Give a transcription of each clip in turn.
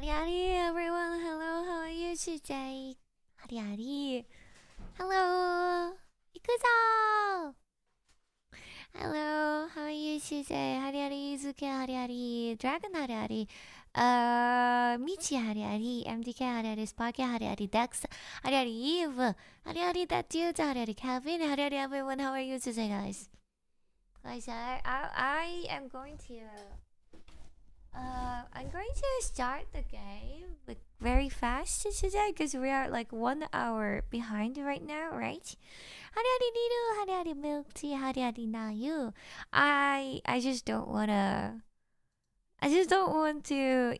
Howdy, everyone. Hello, how are you today? Howdy. Hello, Ikuzo. Hello, how are you today? Howdy, Izuke. Howdy, Dragon. Howdy, Michi. Howdy, MDK. Howdy, Sparky. Howdy, Dex. Howdy, Eve. Howdy, that dude. Howdy, Calvin. Howdy, everyone. How are you today, guys? Guys, I am going to. I'm going to start the game like very fast today because we are like 1 hour behind right now, right? Howdy Nido, howdy milk tea, howdy Nayu. I just don't wanna. I just don't want to,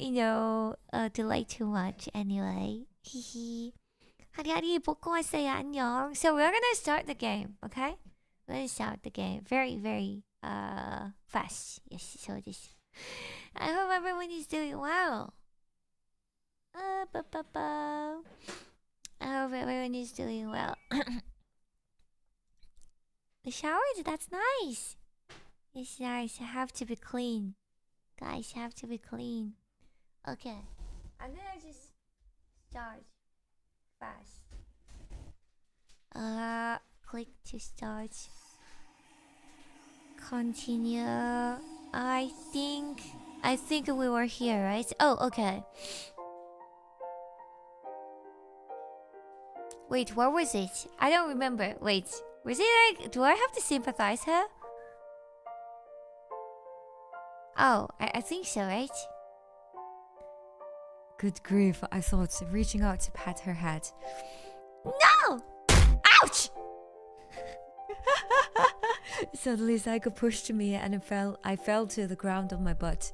delay too much anyway. Hehe. Howdy 보고 왔어요. 안녕. So we're gonna start the game, okay? Let's start the game very fast. Yes, so this. I hope everyone is doing well. I hope everyone is doing well. The showers, that's nice. It's nice. I have to be clean. Guys, have to be clean. Okay. I'm gonna just start fast. Click to start. Continue. I think we were here, right? Oh, okay. Wait, what was it? I don't remember. Wait, was it like, do I have to sympathize her? Oh, I think so, right? Good grief, I thought, reaching out to pat her head. No! Ouch! Suddenly Psycho pushed me and I fell to the ground on my butt.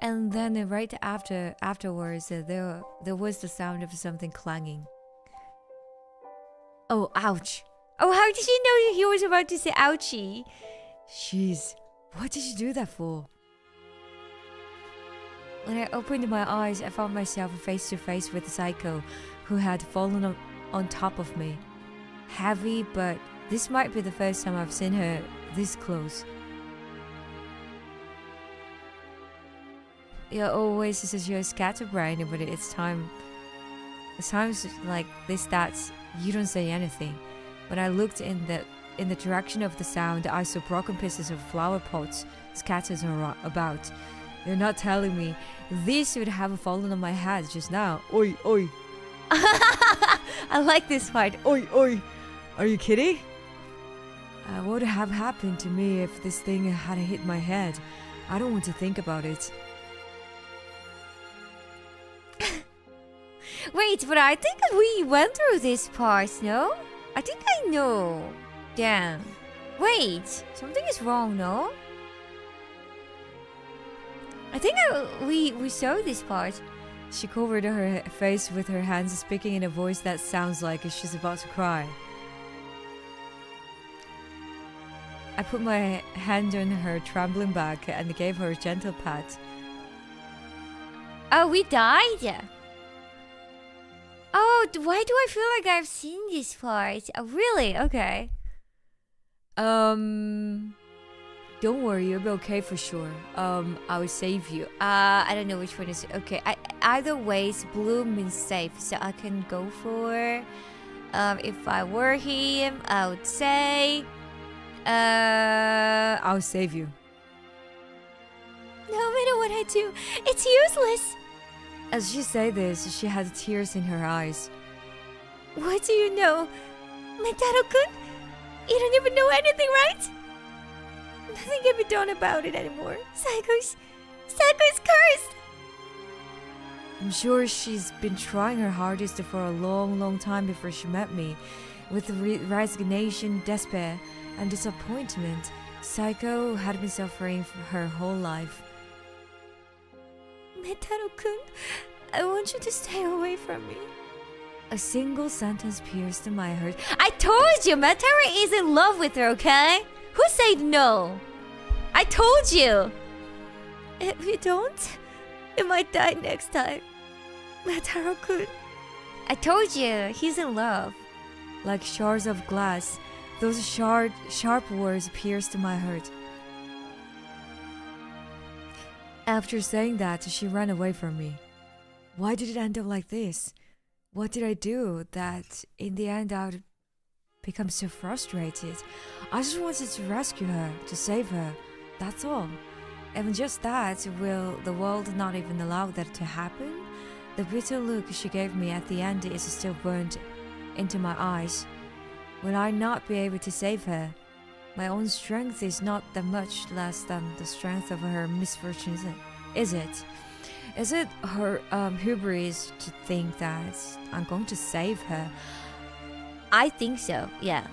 And then right afterwards, there was the sound of something clanging. Oh, ouch. Oh, how did you know he was about to say ouchie? Jeez, what did you do that for? When I opened my eyes, I found myself face to face with Psycho, who had fallen on top of me. Heavy, but this might be the first time I've seen her this close. You're always such a scatterbrain, but it's times like this that you don't say anything. When I looked in the direction of the sound, I saw broken pieces of flower pots scattered about. You're not telling me this would have fallen on my head just now. Oi, oi. I like this part. Oi, oi. Are you kidding? What would have happened to me if this thing had hit my head? I don't want to think about it. Wait, but I think we went through this part, no? I think I know. Damn. Wait, something is wrong, no? I think we saw this part. She covered her face with her hands, speaking in a voice that sounds like she's about to cry. I put my hand on her trembling back and gave her a gentle pat. Oh, we died? Oh, why do I feel like I've seen this part? Oh, really? Okay. Don't worry, you'll be okay for sure. I will save you. I don't know which one is okay. Either ways, blue means safe, so I can go for. If I were him, I would say. I'll save you. No matter what I do, it's useless. As she said this, she had tears in her eyes. What do you know? Mentaro-kun? You don't even know anything, right? Nothing can be done about it anymore. Psycho's cursed! I'm sure she's been trying her hardest for a long time before she met me. With resignation, despair, and disappointment, Psycho had been suffering her whole life. Mentaro-kun, I want you to stay away from me. A single sentence pierced my heart. I told you, Mentaro is in love with her, okay? Who said no? I told you! If you don't, you might die next time. Mentaro-kun. I told you, he's in love. Like shards of glass, those sharp words pierced my heart. After saying that, she ran away from me. Why did it end up like this? What did I do that in the end I would become so frustrated? I just wanted to rescue her, to save her. That's all. Even just that, will the world not even allow that to happen? The bitter look she gave me at the end is still burned into my eyes. Will I not be able to save her? My own strength is not that much less than the strength of her misfortune, is it? Is it her hubris to think that I'm going to save her? I think so. Yeah.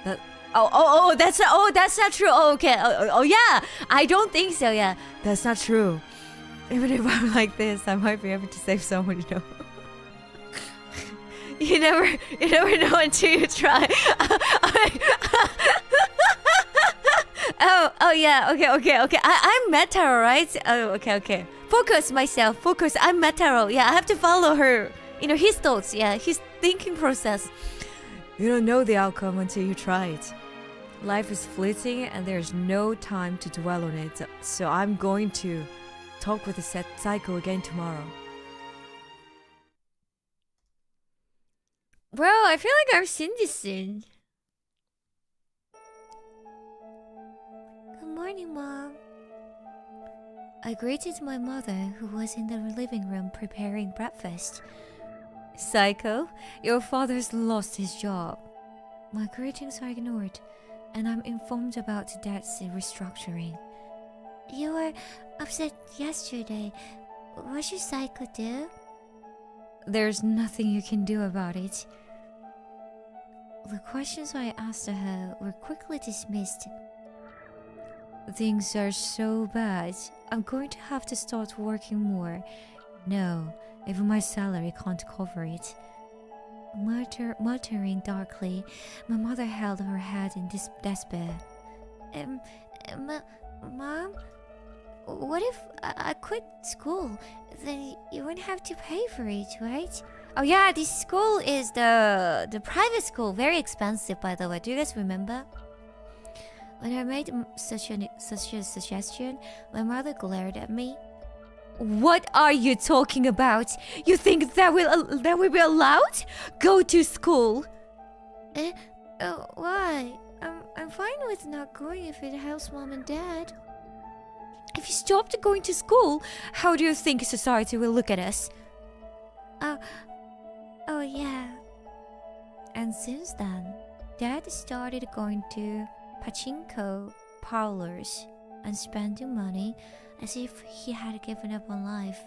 That's not true. Oh, okay. Yeah. I don't think so. Yeah, that's not true. Even if I'm like this, I might be able to save someone. You know. You never know until you try. Oh yeah. Okay. I'm Metaro, right? Oh, okay. Focus myself. Focus. I'm Metaro. Yeah, I have to follow her. His thoughts. Yeah, his thinking process. You don't know the outcome until you try it. Life is fleeting and there's no time to dwell on it. So I'm going to talk with the set psycho again tomorrow. Bro, I feel like I've seen this scene. Good morning, Mom. I greeted my mother, who was in the living room preparing breakfast. Psycho, your father's lost his job. My greetings are ignored, and I'm informed about Dad's restructuring. You were upset yesterday. What should Psycho do? There's nothing you can do about it. The questions I asked her were quickly dismissed. Things are so bad. I'm going to have to start working more. No, even my salary can't cover it. Muttering darkly, my mother held her head in despair. Mom? What if I quit school? Then you wouldn't have to pay for it, right? Oh yeah, this school is the private school. Very expensive, by the way. Do you guys remember? When I made such a suggestion, my mother glared at me. What are you talking about? You think that will be allowed? Go to school. Why? I'm fine with not going if it helps Mom and Dad. If you stopped going to school, how do you think society will look at us? Oh yeah. And since then, Dad started going to pachinko parlors and spending money as if he had given up on life.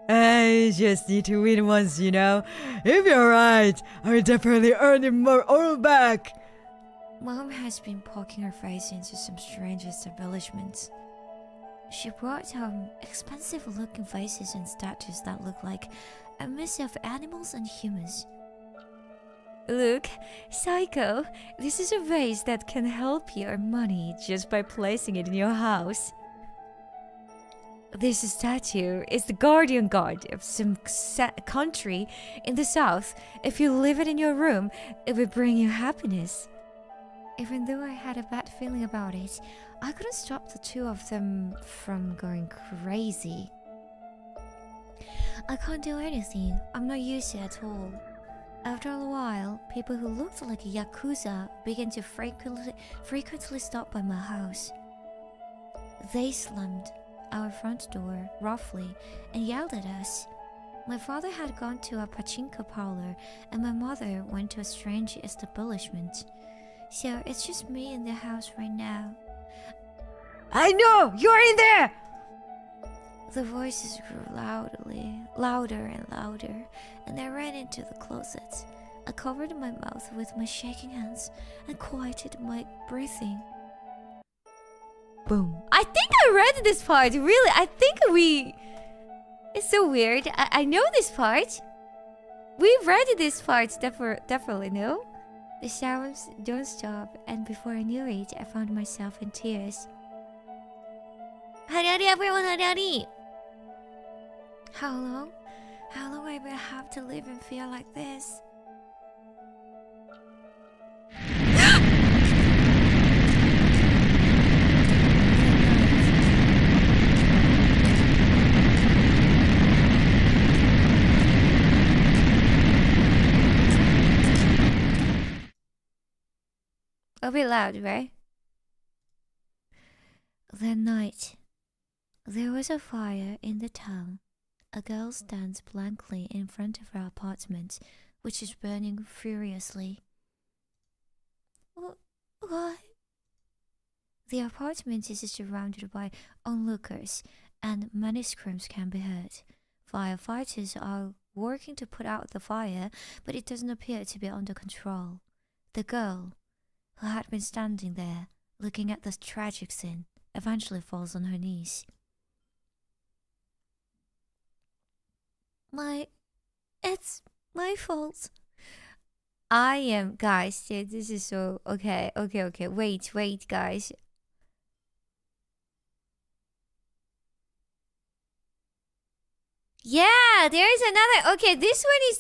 I just need to win once, you know. If you're right, I'll definitely earn it more all back. Mom has been poking her face into some strange establishments. She brought home expensive-looking vases and statues that look like a mix of animals and humans. Look, Psycho, this is a vase that can help you earn money just by placing it in your house. This statue is the guardian god of some country in the south. If you leave it in your room, it will bring you happiness. Even though I had a bad feeling about it, I couldn't stop the two of them from going crazy. I can't do anything. I'm not used to it at all. After a while, people who looked like Yakuza began to frequently stop by my house. They slammed our front door roughly and yelled at us. My father had gone to a pachinko parlor and my mother went to a strange establishment. So it's just me in the house right now. I know! You're in there! The voices grew louder and louder, and I ran into the closet. I covered my mouth with my shaking hands and quieted my breathing. Boom. I think I read this part, really. It's so weird. I know this part. We read this part, definitely, no? The sounds don't stop, and before I knew it, I found myself in tears. Hariari, everyone, hariari! How long? How long I will have to live and feel like this? A bit loud, right? That night, there was a fire in the town. A girl stands blankly in front of her apartment, which is burning furiously. What? The apartment is surrounded by onlookers, and many screams can be heard. Firefighters are working to put out the fire, but it doesn't appear to be under control. The girl, who had been standing there, looking at the tragic scene, eventually falls on her knees. It's my fault. I am, guys, this is so, okay, wait, guys. Yeah, there's another, okay, this one is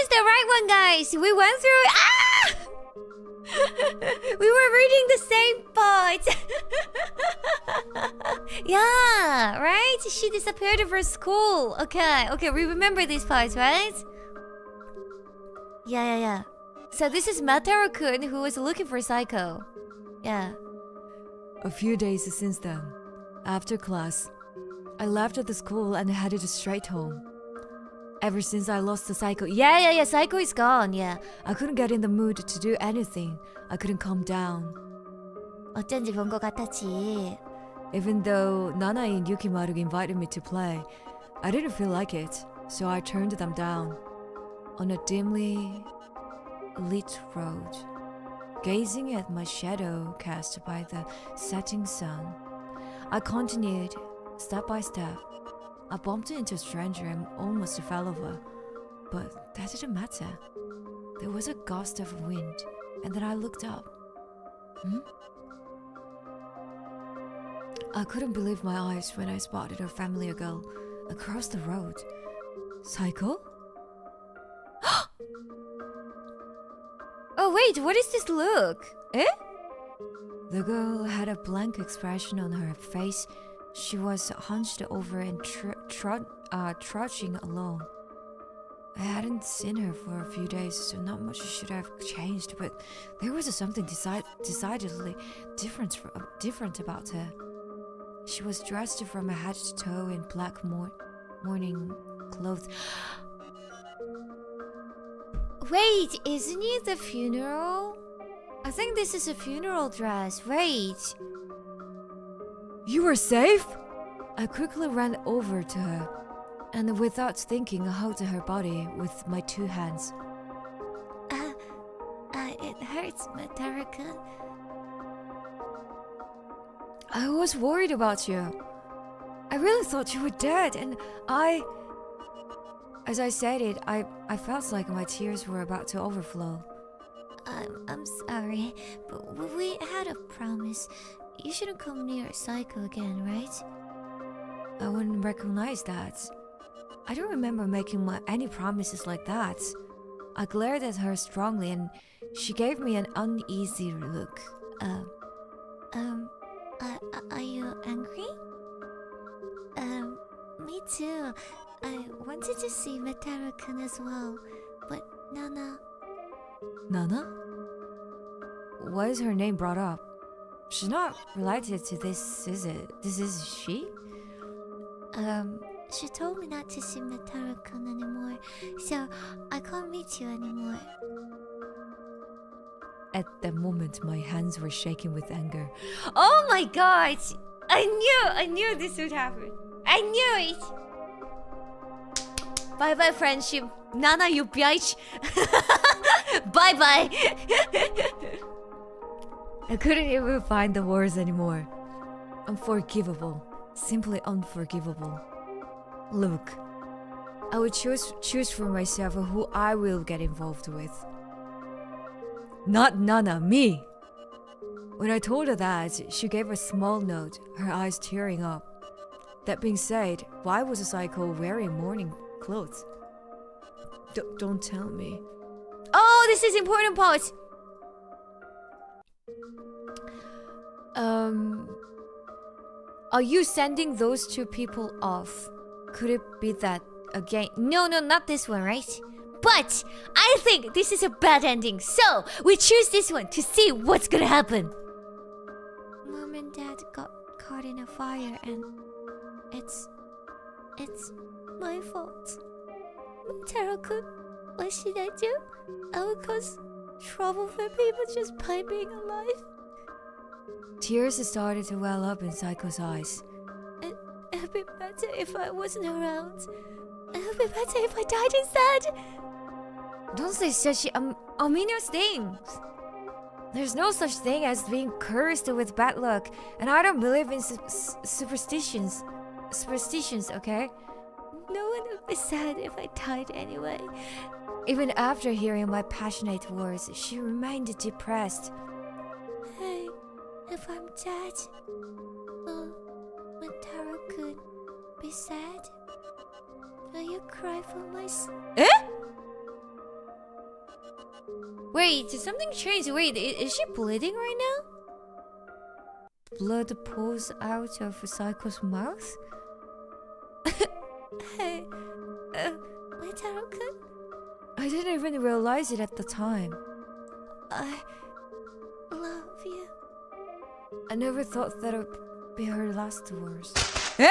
the right one, guys. We went through it. Ah! We were reading the same part. Yeah, right? She disappeared from school. Okay, we remember these parts, right? Yeah. So this is Mataru-kun, who was looking for Psycho. Yeah. A few days since then, after class, I left at the school and headed straight home. Ever since I lost the Psycho, yeah, Psycho is gone, yeah. I couldn't get in the mood to do anything. I couldn't calm down. 어쩐지 본 것 같았지. Even though Nana and Yukimaru invited me to play, I didn't feel like it, so I turned them down. On a dimly lit road, gazing at my shadow cast by the setting sun, I continued step by step. I bumped into a stranger and almost fell over, but that didn't matter. There was a gust of wind, and then I looked up. I couldn't believe my eyes when I spotted a familiar girl across the road. Psycho? Oh wait, what is this look? Eh? The girl had a blank expression on her face. She was hunched over and trudging along. I hadn't seen her for a few days, so not much should have changed, but there was something decidedly different about her. She was dressed from head to toe in black mourning clothes. Wait, isn't it the funeral? I think this is a funeral dress. Wait. You were safe? I quickly ran over to her, and without thinking, hugged her body with my two hands. It hurts, Mataru-kun. I was worried about you. I really thought you were dead, and as I said it, I felt like my tears were about to overflow. I'm sorry, but we had a promise. You shouldn't come near Psycho again, right? I wouldn't recognize that. I don't remember making any promises like that. I glared at her strongly, and she gave me an uneasy look. Are you angry? Me too. I wanted to see Mataru-kun as well, but Nana... Nana? Why is her name brought up? She's not related to this, is it? This is she? She told me not to see Mataru-kun anymore, so I can't meet you anymore. At that moment, my hands were shaking with anger. Oh my god! I knew this would happen. I knew it! Bye-bye friendship. Nana, you bitch! Bye-bye! I couldn't even find the words anymore. Unforgivable. Simply unforgivable. Look, I would choose for myself who I will get involved with. Not Nana, me! When I told her that, she gave a small nod, her eyes tearing up. That being said, why was a Psycho wearing mourning clothes? Don't tell me. Oh, this is important part! Are you sending those two people off? Could it be that again? No, not this one, right? But what? I think this is a bad ending, so we choose this one to see what's gonna happen. Mom and Dad got caught in a fire and it's my fault. Taro-kun, what should I do? I will cause trouble for people just by being alive. Tears started to well up in Saiko's eyes. It would be better if I wasn't around. It would be better if I died instead. Don't say such ominous things. There's no such thing as being cursed with bad luck, and I don't believe in superstitions. Superstitions, okay? No one would be sad if I died anyway. Even after hearing my passionate words, she remained depressed. Hey, if I'm dead, will Taro-kun be sad? Will you cry for my Eh? Wait, did something change? Wait, is she bleeding right now? Blood pours out of Saiko's mouth? Hey, my Taro-kun? I didn't even realize it at the time. I love you. I never thought that would be her last words. Eh?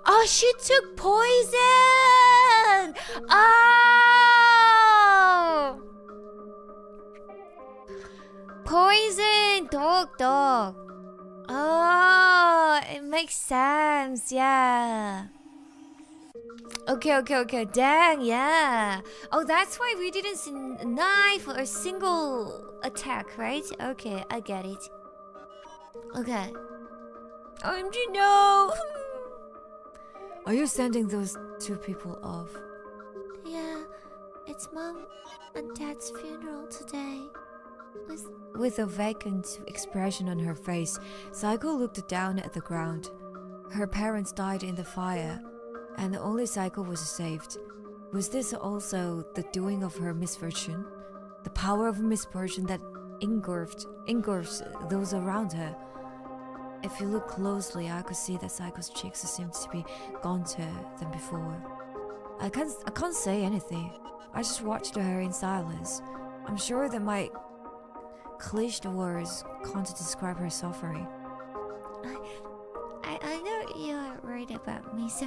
Oh, she took poison! Oh! Poison! Dog. Oh, it makes sense, yeah. Okay. Dang, yeah. Oh, that's why we didn't see a knife or a single attack, right? Okay, I get it. Okay. OMG, no! Are you sending those two people off? Yeah, it's Mom and Dad's funeral today. With a vacant expression on her face, Saiko looked down at the ground. Her parents died in the fire, and only Saiko was saved. Was this also the doing of her misfortune? The power of misfortune that engulfs those around her? If you look closely, I could see that Saiko's cheeks seemed to be gaunter than before. I can't say anything. I just watched her in silence. I'm sure that my cliched words can't describe her suffering. I know you are worried about me, so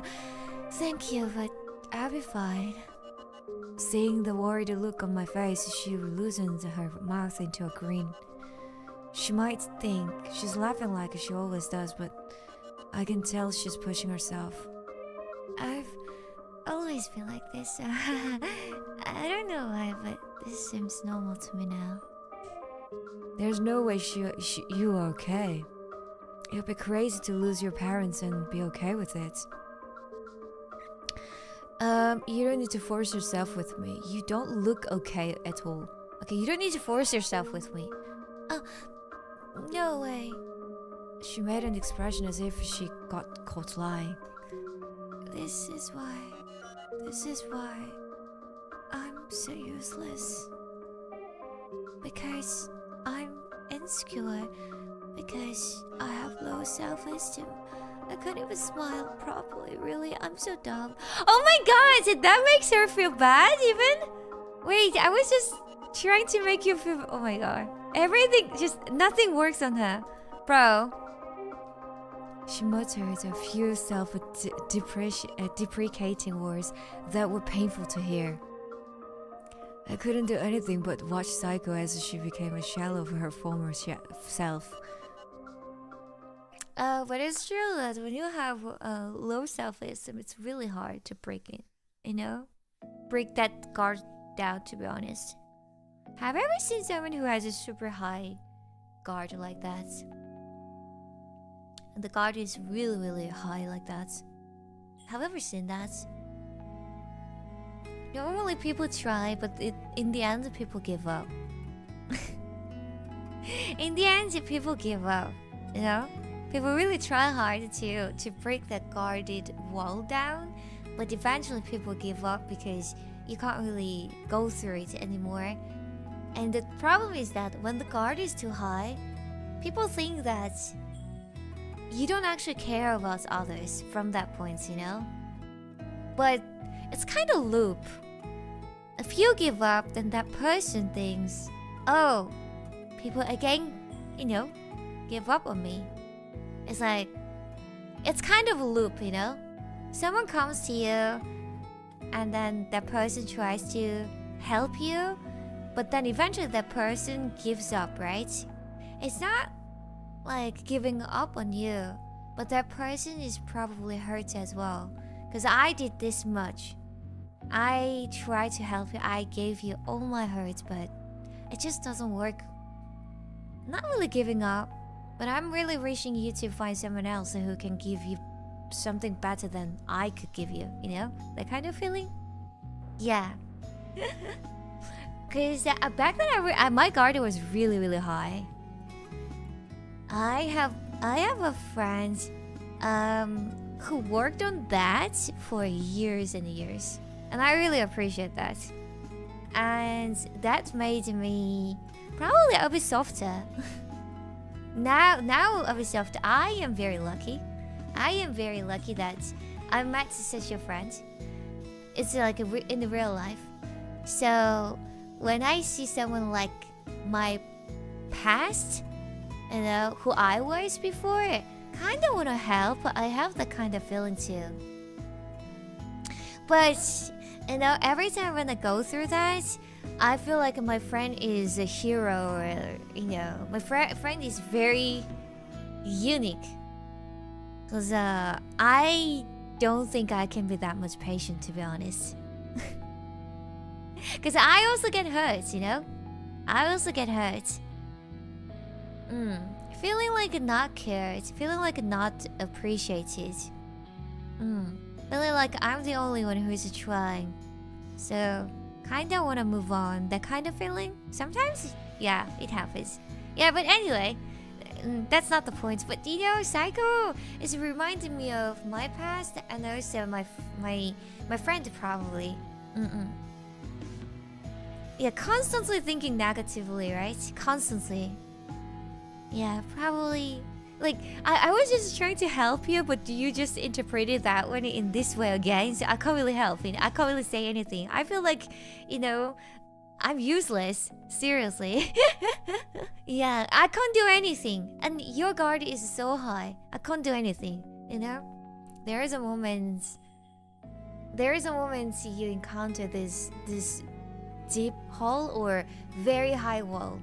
thank you, but I'll be fine. Seeing the worried look on my face, she loosened her mouth into a grin. She might think she's laughing like she always does, but I can tell she's pushing herself. I've always been like this, so I don't know why, but this seems normal to me now. There's no way you are okay. It would be crazy to lose your parents and be okay with it. You don't need to force yourself with me. You don't look okay at all. Okay, you don't need to force yourself with me. Oh, no way. She made an expression as if she got caught lying. This is why I'm so useless. Because I'm insecure. Because I have low self-esteem. I can't even smile properly, really. I'm so dumb. Oh my god, did that makes her feel bad even? Wait, I was just trying to make you feel... Oh my god. Everything, nothing works on her. Bro. She muttered a few self-deprecating words that were painful to hear. I couldn't do anything but watch Saiko as she became a shell of her former self. But it's true that when you have low self-esteem, it's really hard to break it. You know? Break that guard down, to be honest. Have you ever seen someone who has a super high guard like that? And the guard is really, really high like that. Have you ever seen that? Normally people try, but in the end people give up. In the end people give up, you know? People really try hard to break that guarded wall down, but eventually people give up because you can't really go through it anymore. And the problem is that when the guard is too high, people think that you don't actually care about others from that point, you know? But it's kind of loop. If you give up, then that person thinks, oh, people again, you know, give up on me. It's like, it's kind of a loop, you know? Someone comes to you, and then that person tries to help you, but then eventually that person gives up, right? It's not like giving up on you, but that person is probably hurt as well. Because I did this much. I tried to help you, I gave you all my hurt, but it just doesn't work. Not really giving up, but I'm really wishing you to find someone else who can give you something better than I could give you, you know? That kind of feeling? Yeah. Because back then my guard was really, really high. I have a friend who worked on that for years and years. And I really appreciate that. And that made me probably a bit softer. now a bit softer. I am very lucky. I am very lucky that I met such a friend. It's like in the real life. So when I see someone like my past, you know, who I was before, kind of want to help. I have that kind of feeling too. But you know, every time when I go through that, I feel like my friend is a hero, or you know, my friend is very unique. Cause I don't think I can be that much patient, to be honest. Cause I also get hurt, you know. I also get hurt. Feeling like not cared, feeling like not appreciated. Feeling like I'm the only one who's trying. So, kinda wanna move on. That kind of feeling. Sometimes, yeah, it happens. Yeah, but anyway, that's not the point. But you know, Psycho is reminding me of my past and also my friend probably. Yeah, constantly thinking negatively, right? Constantly. Yeah, probably. Like, I was just trying to help you, but you just interpreted that one in this way again. So I can't really help. You know? I can't really say anything. I feel like, you know, I'm useless. Seriously. Yeah, I can't do anything. And your guard is so high. I can't do anything, you know? There is a moment you encounter this deep hole or very high wall.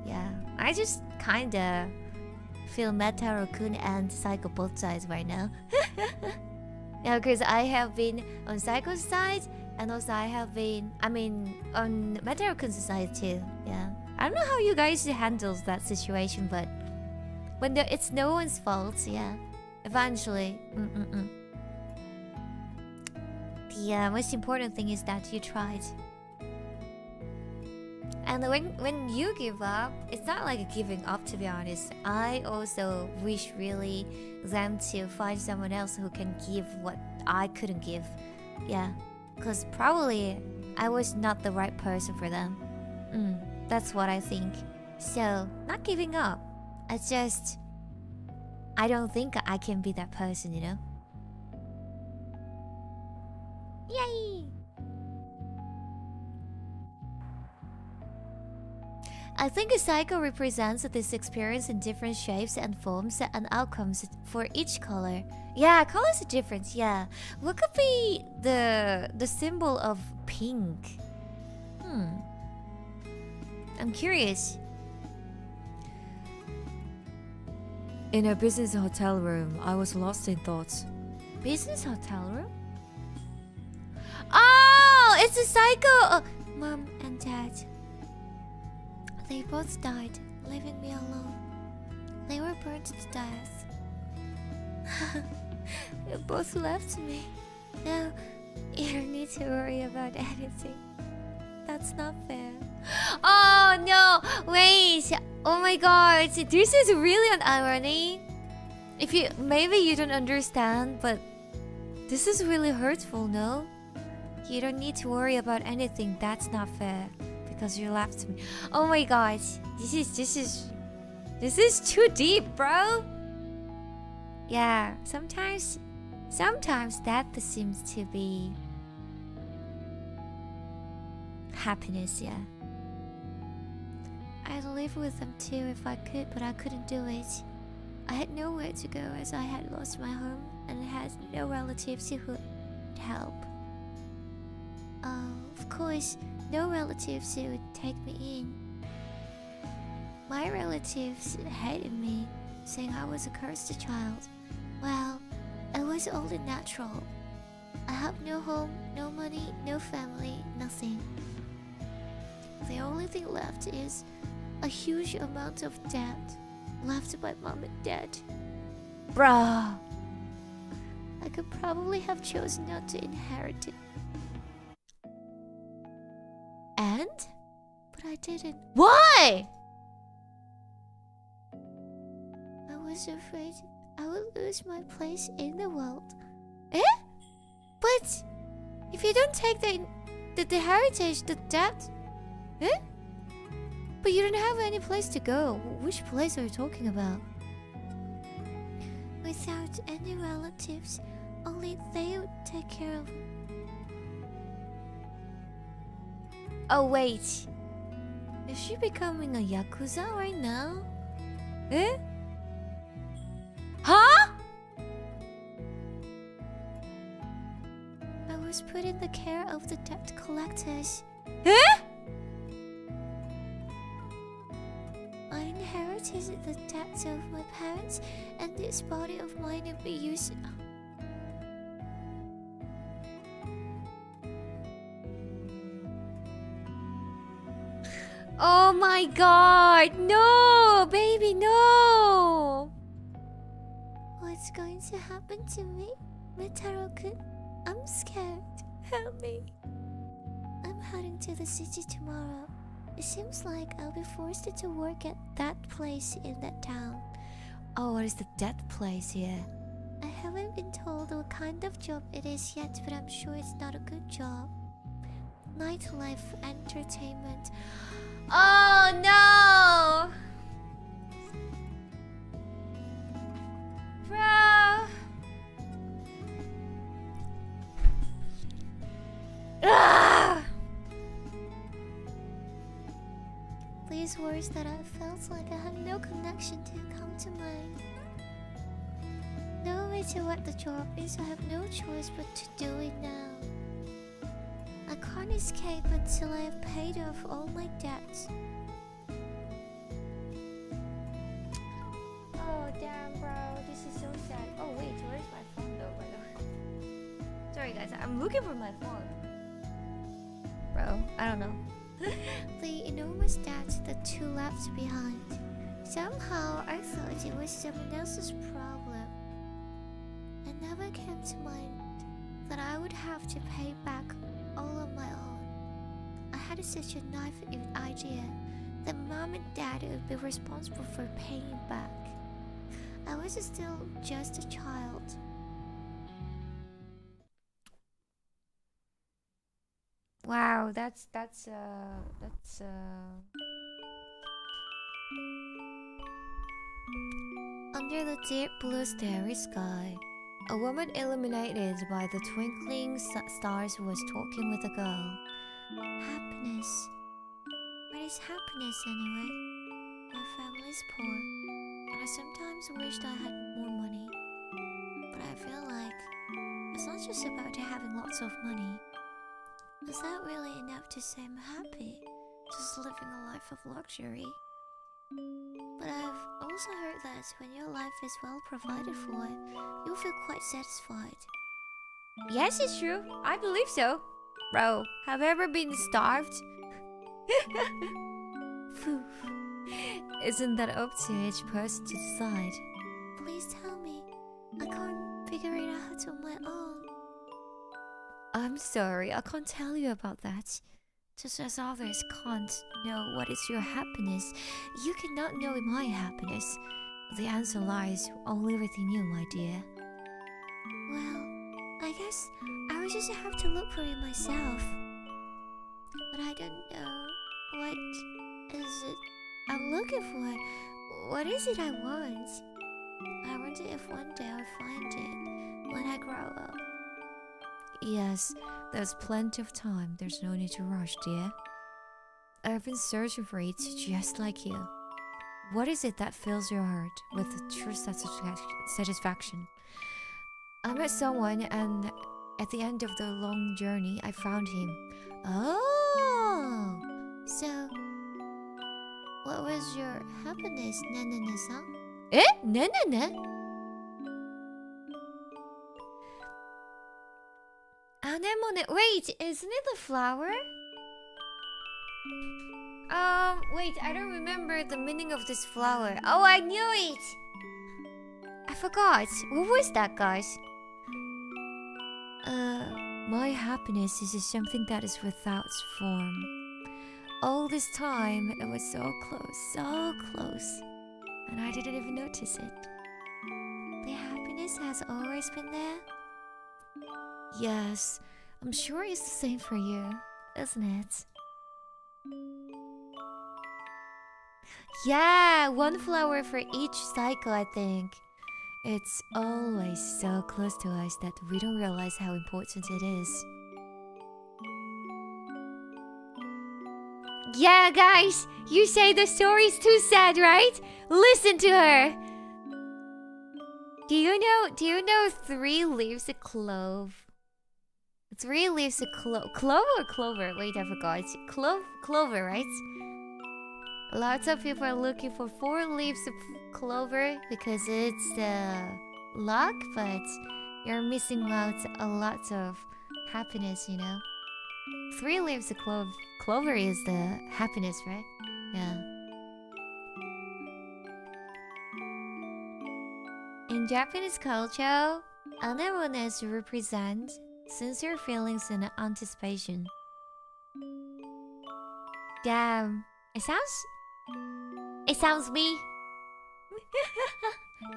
Yeah, I just kinda feel Meta-Raccoon and Psycho both sides right now. Yeah, because I have been on Psycho's side, and also I have been, on Meta-Raccoon's side too. Yeah, I don't know how you guys handles that situation, but when it's no one's fault, yeah, eventually. The most important thing is that you tried. And when you give up, it's not like a giving up, to be honest. I also wish really them to find someone else who can give what I couldn't give. Yeah, because probably I was not the right person for them. That's what I think. So, not giving up. It's just, I don't think I can be that person, you know? Yay! I think a cycle represents this experience in different shapes and forms and outcomes for each color. Yeah, colors are different, yeah. What could be the symbol of pink? I'm curious. In a business hotel room, I was lost in thoughts. Business hotel room? Oh, it's a cycle! Mom and Dad. They both died, leaving me alone. They were burned to death. They both left me. Now, you don't need to worry about anything. That's not fair. Oh no! Wait! Oh my god! This is really an irony. Maybe you don't understand, but this is really hurtful, no? You don't need to worry about anything. That's not fair. Because you left me. Oh my god. This is too deep, bro. Yeah, sometimes that seems to be happiness, yeah. I'd live with them too if I could, but I couldn't do it. I had nowhere to go as I had lost my home and had no relatives who would help. Of course, no relatives who would take me in. My relatives hated me, saying I was a cursed child. Well, it was only natural. I have no home, no money, no family, nothing. The only thing left is a huge amount of debt left by mom and dad. Bruh! I could probably have chosen not to inherit it. And? But I didn't. Why? I was afraid I would lose my place in the world. Eh? But if you don't take the heritage, the debt, eh? But you don't have any place to go. Which place are you talking about? Without any relatives, only they would take care of me. Oh wait, is she becoming a yakuza right now? Eh? Huh? I was put in the care of the debt collectors. Eh? I inherited the debts of my parents, and this body of mine would be used. Oh my god! No! Baby, no! What's going to happen to me? Mitaro-kun? I'm scared. Help me. I'm heading to the city tomorrow. It seems like I'll be forced to work at that place in that town. Oh, what is that place here? I haven't been told what kind of job it is yet, but I'm sure it's not a good job. Nightlife entertainment. Oh no! Bro! Ah! These words that I felt like I had no connection to come to mind. No matter what the job is, I have no choice but to do it now. I can't escape until I have paid off all my debts. Oh damn, bro, this is so sad. Oh wait, where's my phone though, by the way? Sorry guys, I'm looking for my phone. Bro, I don't know. The enormous debts the two left behind. Somehow I thought it was someone else's problem. It never came to mind that I would have to pay back all on my own. I had such a naive idea that mom and dad would be responsible for paying it back. I was still just a child. Wow, that's Under the deep blue starry sky, a woman illuminated by the twinkling stars was talking with a girl. Happiness. What is happiness anyway? My family's poor, and I sometimes wished I had more money. But I feel like it's not just about having lots of money. Is that really enough to say I'm happy? Just living a life of luxury? But I've also heard that when your life is well provided for, you'll feel quite satisfied. Yes, it's true. I believe so. Bro, have you ever been starved? Phew. Isn't that up to each person to decide? Please tell me. I can't figure it out on my own. I'm sorry, I can't tell you about that. Just as others can't know what is your happiness, you cannot know my happiness. The answer lies only within you, my dear. Well, I guess I will just have to look for it myself. But I don't know. What is it I'm looking for? What is it I want? I wonder if one day I'll find it when I grow up. Yes, there's plenty of time. There's no need to rush, dear. I've been searching for it just like you. What is it that fills your heart with true satisfaction? I met someone, and at the end of the long journey, I found him. Oh, so what was your happiness, Nanana-san? Eh? Nanana? Anemone. Wait, isn't it the flower? Wait, I don't remember the meaning of this flower. Oh, I knew it! I forgot. What was that, guys? My happiness is something that is without form. All this time, it was so close, and I didn't even notice it. The happiness has always been there? Yes, I'm sure it's the same for you, isn't it? Yeah, one flower for each cycle, I think. It's always so close to us that we don't realize how important it is. Yeah, guys, you say the story's too sad, right? Listen to her. Do you know 3 leaves a clove? 3 leaves a clove or clover? Wait, I forgot. Clover, right? Lots of people are looking for 4 leaves of clover because it's the luck, but you're missing out a lot of happiness, you know? 3 leaves of clover is the happiness, right? Yeah. In Japanese culture, anemones represent sincere feelings and anticipation. Damn, it sounds me.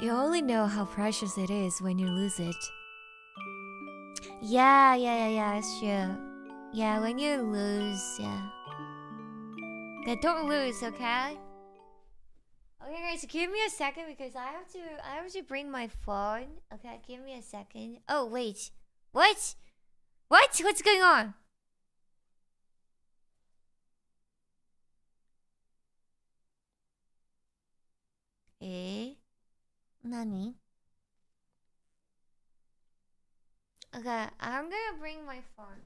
You only know how precious it is when you lose it. Yeah, it's true. Yeah, when you lose, yeah. Yeah, don't lose, okay? Okay, guys, give me a second because I have to bring my phone. Okay, give me a second. Oh, wait. What? What's going on? Nani? Okay, I'm gonna bring my phone.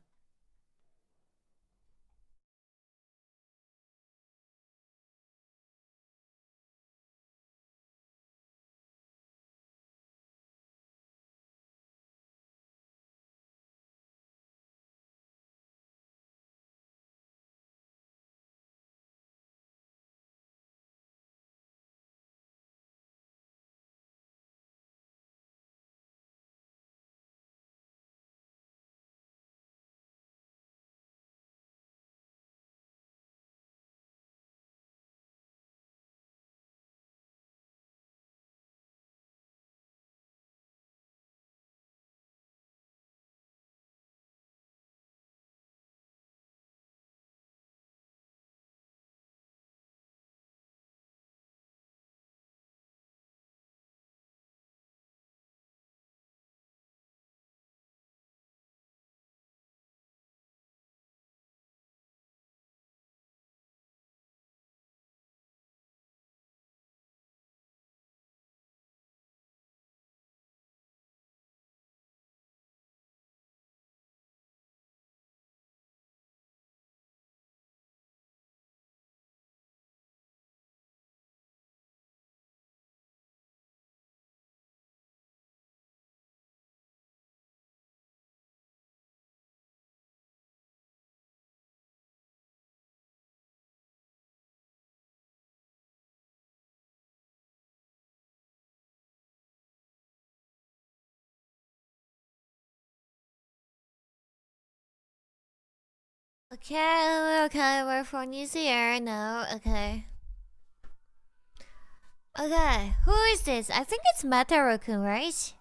Okay, we're from New Zealand now. Okay, who is this? I think it's Mataru-kun, right?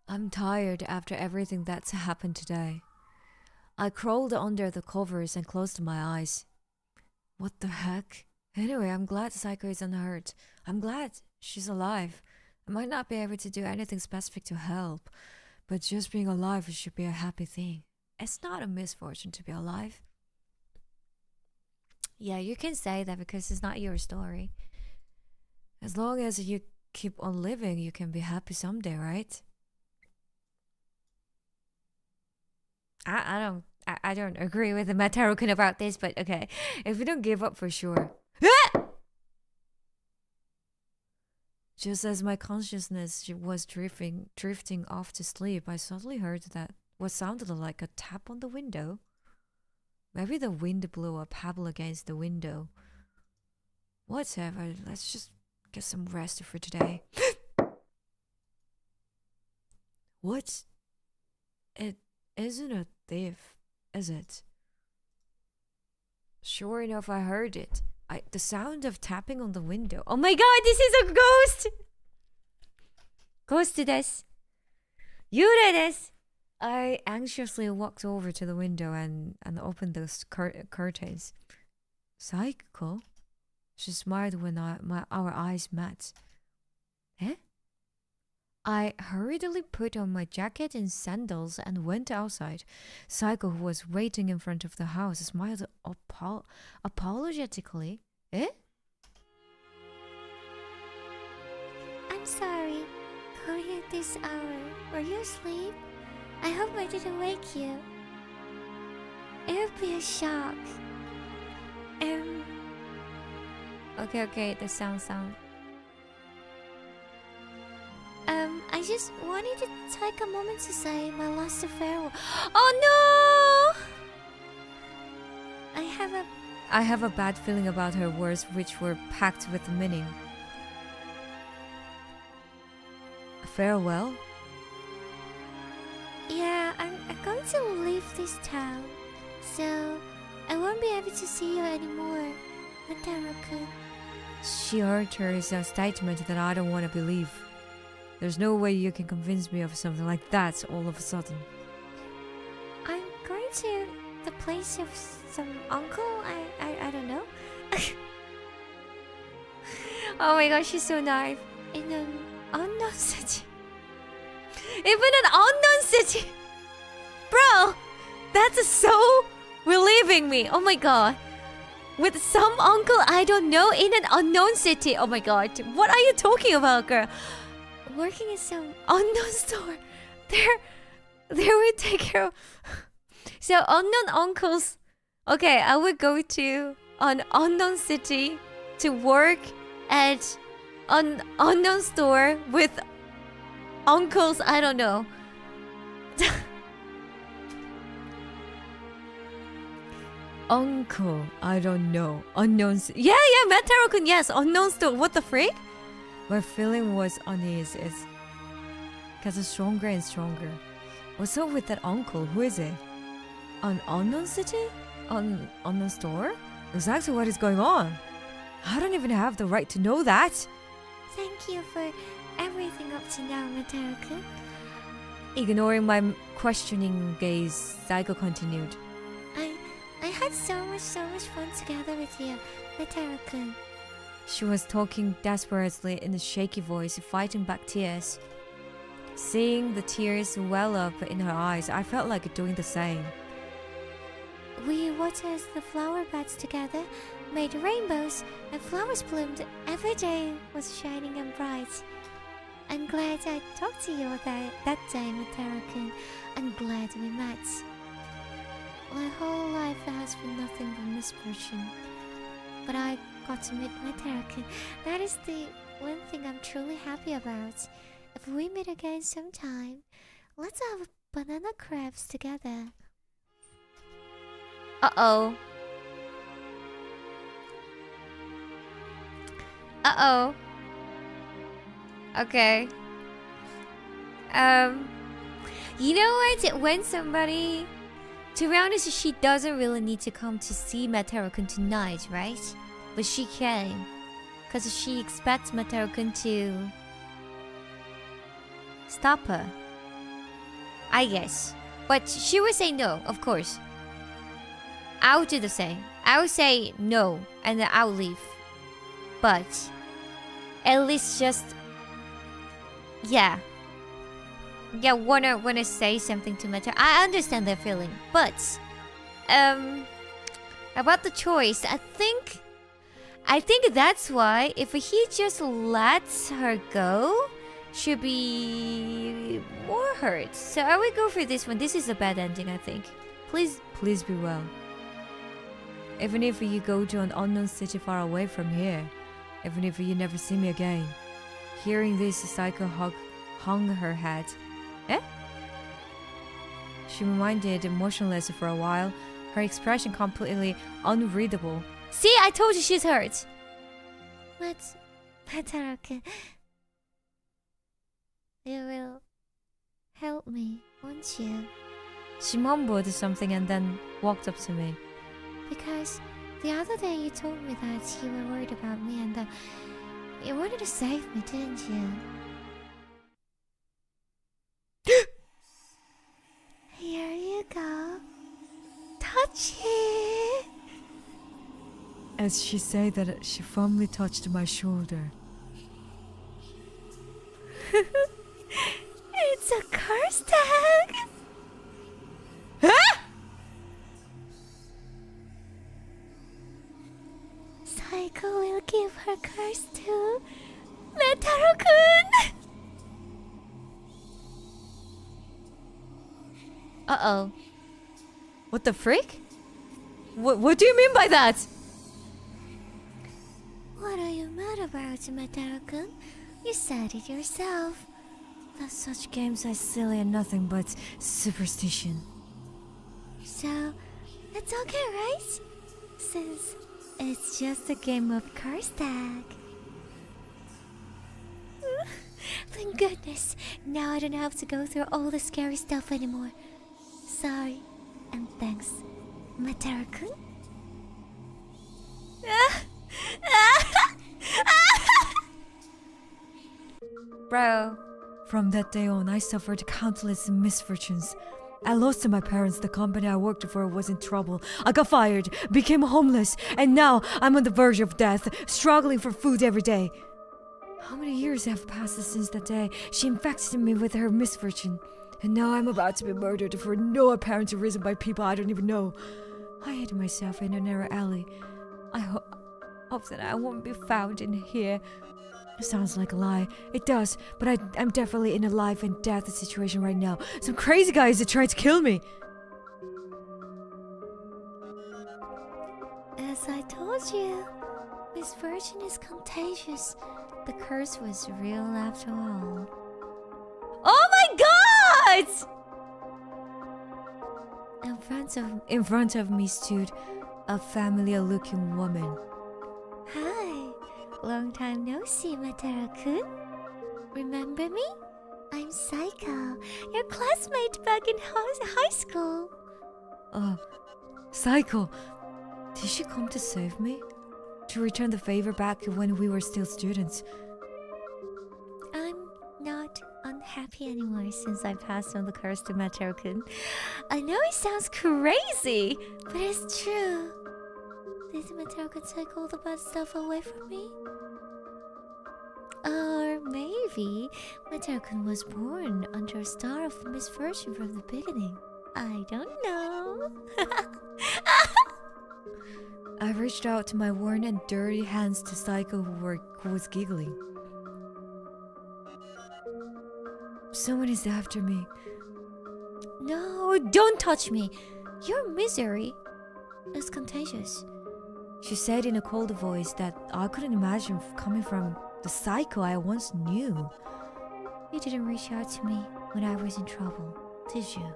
I'm tired after everything that's happened today. I crawled under the covers and closed my eyes. What the heck? Anyway, I'm glad Saiko is unhurt. I'm glad she's alive. I might not be able to do anything specific to help, but just being alive should be a happy thing. It's not a misfortune to be alive. Yeah, you can say that because it's not your story. As long as you keep on living, you can be happy someday, right? I don't agree with the 𝓆Welcome about this, but okay. If we don't give up for sure. Just as my consciousness was drifting off to sleep, I suddenly heard that what sounded like a tap on the window. Maybe the wind blew a pebble against the window. Whatever, let's just get some rest for today. What? It isn't a thief, is it? Sure enough, I heard it. The sound of tapping on the window. Oh my god, this is a ghost! Ghost desu. Yure desu. I anxiously walked over to the window and opened those curtains. Psycho? She smiled when our eyes met. Eh? I hurriedly put on my jacket and sandals and went outside. Psycho, who was waiting in front of the house, smiled apologetically. Eh? I'm sorry. Calling you at this hour. Were you asleep? I hope I didn't wake you. It would be a shock. Okay, the sound. I just wanted to take a moment to say my last farewell. Oh no! I have a bad feeling about her words, which were packed with meaning. Farewell? Yeah, I'm going to leave this town, so I won't be able to see you anymore, 𝓆Welcome. She utters a statement that I don't want to believe. There's no way you can convince me of something like that all of a sudden. I'm going to the place of some uncle. I don't know. Oh my gosh, she's so naive. In an unknown city. Even an unknown city. Bro, that's so relieving me. Oh my god. With some uncle I don't know in an unknown city. Oh my god. What are you talking about, girl? Working in some unknown store. There we take care of. So unknown uncles. Okay, I would go to an unknown city to work at an unknown store with uncles I don't know. Uncle, I don't know. Unknown. Yeah, 𝓆Welcome, yes. Unknown store. What the freak? My feeling was unease. It's getting stronger and stronger. What's up with that uncle? Who is it? An unknown city? Unknown store? Exactly what is going on? I don't even have the right to know that. Thank you for everything up to now, 𝓆Welcome. Ignoring my questioning gaze, Psycho continued. I had so much fun together with you, 𝓆Welcome. She was talking desperately in a shaky voice, fighting back tears. Seeing the tears well up in her eyes, I felt like doing the same. We watered the flower beds together, made rainbows, and flowers bloomed. Every day was shining and bright. I'm glad I talked to you that day, 𝓆Welcome. I'm glad we met. My whole life has been nothing but misfortune. But I got to meet 𝓆Welcome. That is the one thing I'm truly happy about. If we meet again sometime, let's have banana crabs together. Uh-oh. Okay. You know what? When somebody... To be honest, she doesn't really need to come to see 𝓆Welcome tonight, right? But she came. Because she expects 𝓆Welcome to... stop her. I guess. But she would say no, of course. I would do the same. I would say no, and then I'll leave. But... at least just... Yeah. Yeah, wanna say something to Mataru. I understand that feeling, but about the choice, I think that's why if he just lets her go, she'll be more hurt. So I would go for this one. This is a bad ending, I think. Please be well. Even if you go to an unknown city far away from here, even if you never see me again. Hearing this, Psycho hung her head. Eh? She remained motionless for a while, her expression completely unreadable. See, I told you she's hurt. Mataru-kun, you will help me, won't you? She mumbled something and then walked up to me. Because the other day you told me that you were worried about me and that you wanted to save me, didn't you? Here you go. Touch it. As she said that, she fondly touched my shoulder. It's a curse tag. Huh? Psycho will give her curse to Mataru-kun. Uh-oh. What the freak? What do you mean by that? What are you mad about, Mataru-kun? You said it yourself. That such games are silly and nothing but superstition. So, it's okay, right? Since it's just a game of curse tag. Thank goodness. Now I don't have to go through all the scary stuff anymore. Sorry, and thanks, Mataru-kun. Bro. From that day on, I suffered countless misfortunes. I lost my parents, the company I worked for was in trouble. I got fired, became homeless, and now I'm on the verge of death, struggling for food every day. How many years have passed since that day? She infected me with her misfortune. And now I'm about to be murdered for no apparent reason by people I don't even know. I hid myself in a narrow alley. I hope that I won't be found in here. It sounds like a lie. It does, but I'm definitely in a life and death situation right now. Some crazy guys that tried to kill me. As I told you, misfortune is contagious. The curse was real after all. Oh my god! In front of me stood a familiar-looking woman. Hi, long time no see, Mataru-kun. Remember me? I'm Psycho, your classmate back in high school. Psycho. Did she come to save me? To return the favor back when we were still students? I'm not unhappy anymore since I passed on the curse to Mataru-kun. I know it sounds crazy, but it's true. Did Mataru-kun take all the bad stuff away from me? Or maybe Mataru-kun was born under a star of misfortune from the beginning. I don't know. I reached out to my worn and dirty hands to Psycho who was giggling. Someone is after me. No, don't touch me. Your misery is contagious. She said in a cold voice that I couldn't imagine coming from the Psycho I once knew. You didn't reach out to me when I was in trouble, did you,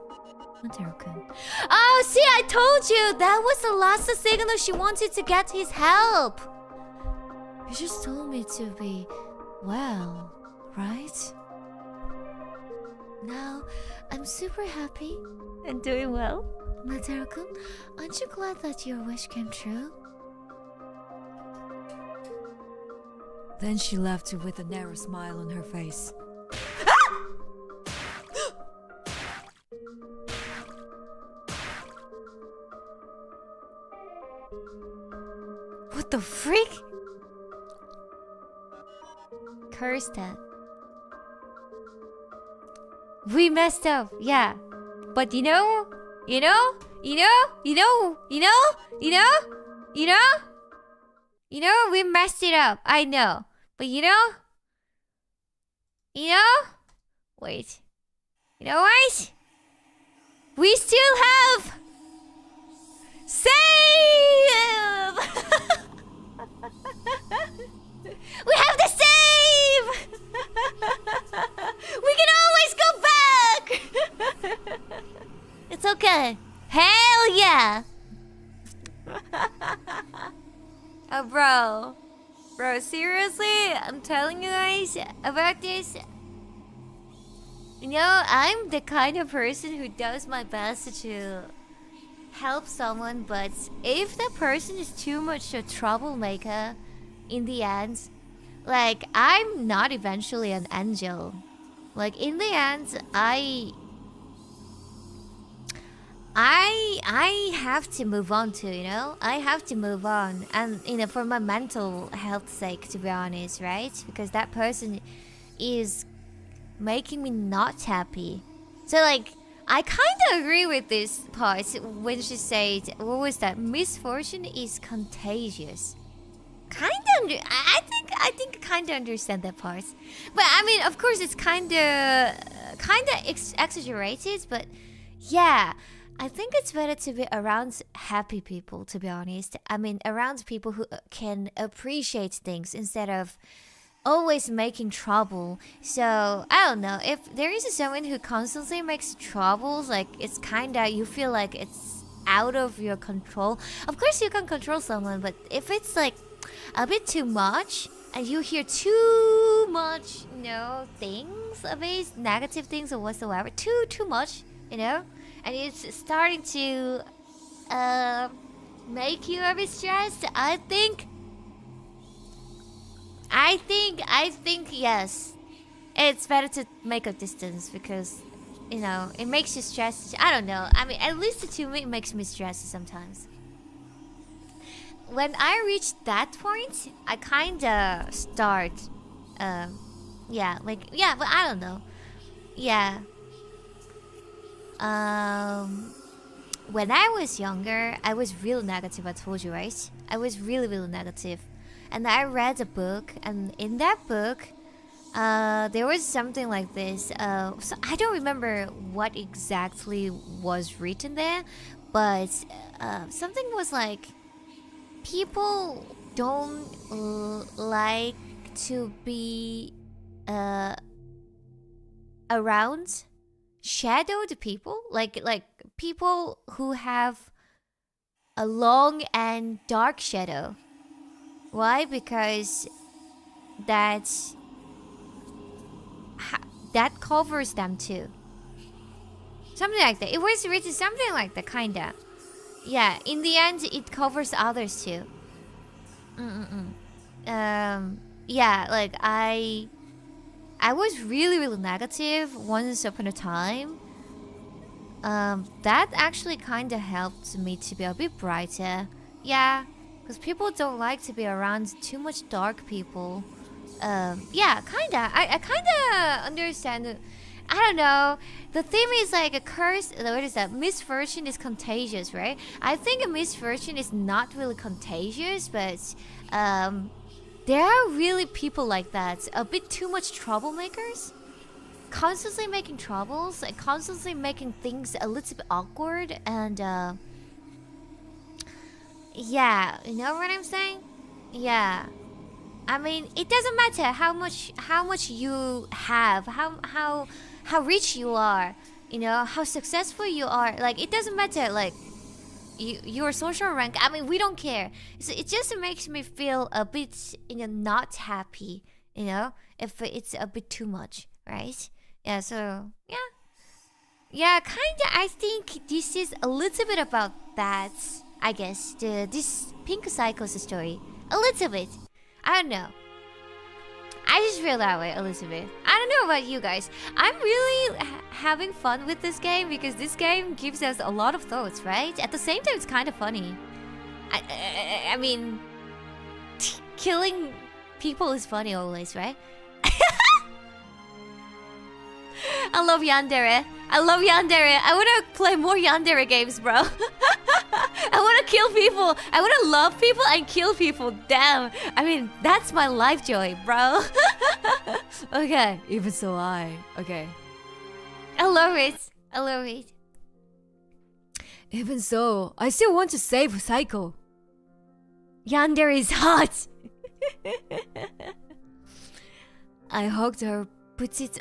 Mataru-kun? Oh, see, I told you! That was the last signal she wanted to get his help! You just told me to be well, right? Now, I'm super happy and doing well. Mataru-kun, aren't you glad that your wish came true? Then she left with a narrow smile on her face. What the freak? Curse that. We messed up, yeah. But you know, we messed it up. I know. But wait. You know what? We still have save. We have the save. We can always go back. It's okay. Hell yeah. Oh, bro, seriously, I'm telling you guys about this. I'm the kind of person who does my best to help someone, but if the person is too much a troublemaker, in the end, like, I'm not eventually an angel. Like, in the end, I have to move on too, I have to move on, and for my mental health sake, to be honest, right? Because that person is making me not happy. So, like, I kind of agree with this part when she said, what was that? Misfortune is contagious. I think kind of understand that part. But I mean, of course, it's kind of exaggerated. But yeah, I think it's better to be around happy people. To be honest, I mean, around people who can appreciate things instead of always making trouble. So I don't know, if there is someone who constantly makes troubles, like, it's kind of, you feel like it's out of your control. Of course, you can control someone, but if it's like a bit too much and you hear too much, things of it, negative things or whatsoever, too much, and it's starting to make you a bit stressed, I think yes, it's better to make a distance, because it makes you stressed. I don't know, I mean, at least to me, it makes me stressed sometimes. When I reach that point, I kinda start, but I don't know. Yeah. When I was younger, I was really negative, I told you, right? I was really, really negative. And I read a book, and in that book, there was something like this. So I don't remember what exactly was written there, but something was like, people don't like to be around shadowed people, like people who have a long and dark shadow. Why? Because that covers them too. Something like that. It was written something like that, kinda. Yeah, in the end, it covers others too. Yeah, like, I was really, really negative once upon a time. That actually kind of helped me to be a bit brighter. Yeah, because people don't like to be around too much dark people. Yeah, kinda. I kinda understand. I don't know. The theme is like a curse. What is that? Misfortune is contagious, right? I think a misfortune is not really contagious, but there are really people like that. A bit too much troublemakers. Constantly making troubles, and constantly making things a little bit awkward, and yeah, you know what I'm saying? Yeah. I mean, it doesn't matter how much you have, how rich you are, how successful you are. Like, it doesn't matter, like, your social rank. I mean, we don't care. So it just makes me feel a bit, not happy, if it's a bit too much, right? Yeah, so yeah, kinda. I think this is a little bit about that. I guess this Pink Cycles story, a little bit. I don't know. I just feel that way a little bit. I don't know about you guys. I'm really having fun with this game, because this game gives us a lot of thoughts, right? At the same time, it's kind of funny. I mean, killing people is funny always, right? I love Yandere. I love Yandere. I wanna play more Yandere games, bro. I wanna kill people. I wanna love people and kill people. Damn. I mean, that's my life joy, bro. Okay. Even so, okay. I love it. I love it. Even so, I still want to save Psycho. Yandere is hot. I hugged her, puts its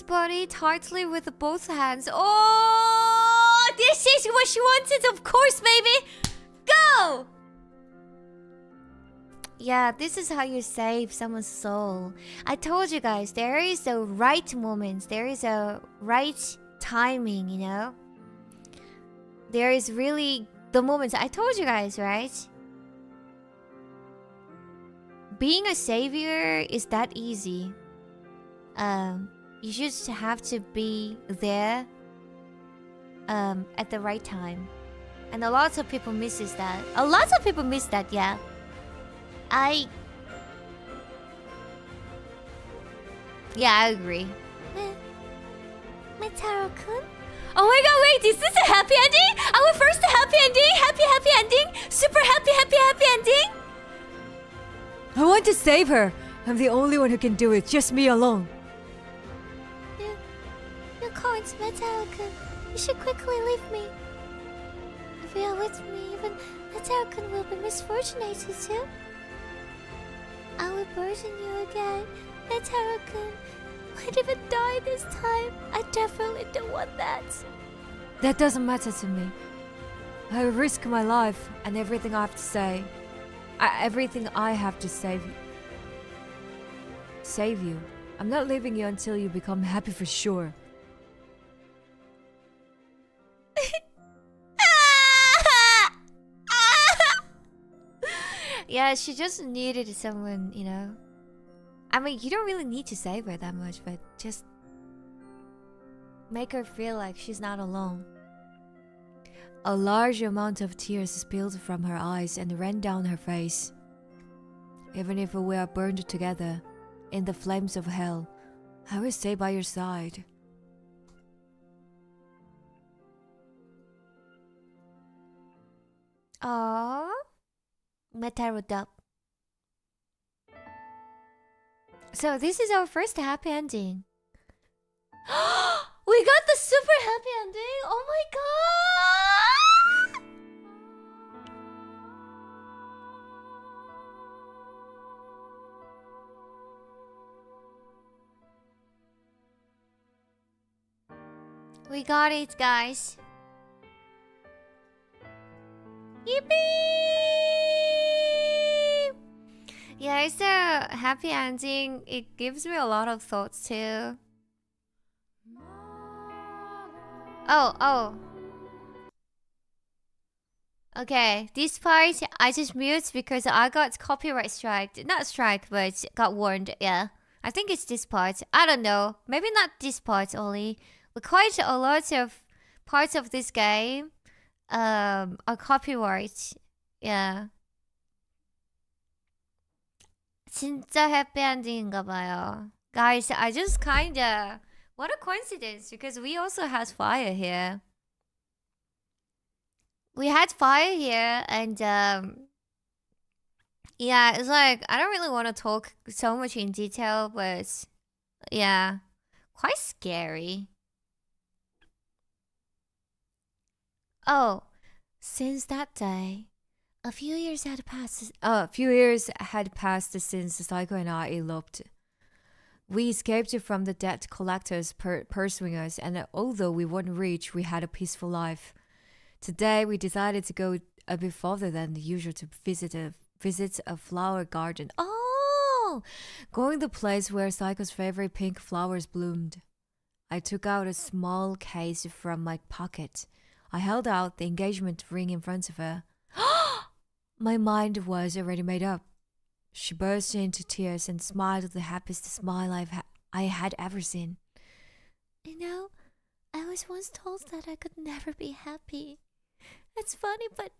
body tightly with both hands. Oh, this is what she wanted, of course, baby. Go. Yeah, this is how you save someone's soul. I told you guys, there is a right moment. There is a right timing, you know? There is really the moment. I told you guys, right? Being a savior is that easy. You just have to be there at the right time. And a lot of people misses that. A lot of people miss that, yeah. Yeah, I agree. Metaro-kun? Oh my god, wait, is this a happy ending? Our first happy ending? Happy ending? Super happy ending? I want to save her. I'm the only one who can do it. Just me alone. You can't, Metaro-kun. You should quickly leave me. If you are with me, even Metaro-kun will be misfortunated too. I will burden you again. Metaro-kun might even die this time. I definitely don't want that. That doesn't matter to me. I risk my life and everything I have to say. Everything I have to save you. I'm not leaving you until you become happy for sure. Yeah, she just needed someone, you know. I mean, you don't really need to save her that much, but just make her feel like she's not alone. A large amount of tears spilled from her eyes and ran down her face. Even if we are burned together in the flames of hell, I will stay by your side. Aww. Metaro-dub. So this is our first happy ending. We got the super happy ending! Oh my god! We got it, guys. Yippee! Yeah, it's a happy ending. It gives me a lot of thoughts too. Oh. Okay, this part I just mute because I got copyright strike. Not strike, but got warned. Yeah, I think it's this part. I don't know. Maybe not this part only. But quite a lot of parts of this game are copyright. Yeah. 진짜 happy ending인가 봐요. Guys, I just kinda... What a coincidence, because we also had fire here. We had fire here, and yeah, it's like, I don't really want to talk so much in detail, but yeah, quite scary. Oh, since that day, a few years had passed since Psycho and I eloped. We escaped from the debt collectors pursuing us, and although we weren't rich, we had a peaceful life. Today, we decided to go a bit further than usual to visit a flower garden. Oh, going the place where Psycho's favorite pink flowers bloomed. I took out a small case from my pocket. I held out the engagement ring in front of her. My mind was already made up. She burst into tears and smiled the happiest smile I had ever seen. You know, I was once told that I could never be happy. It's funny, but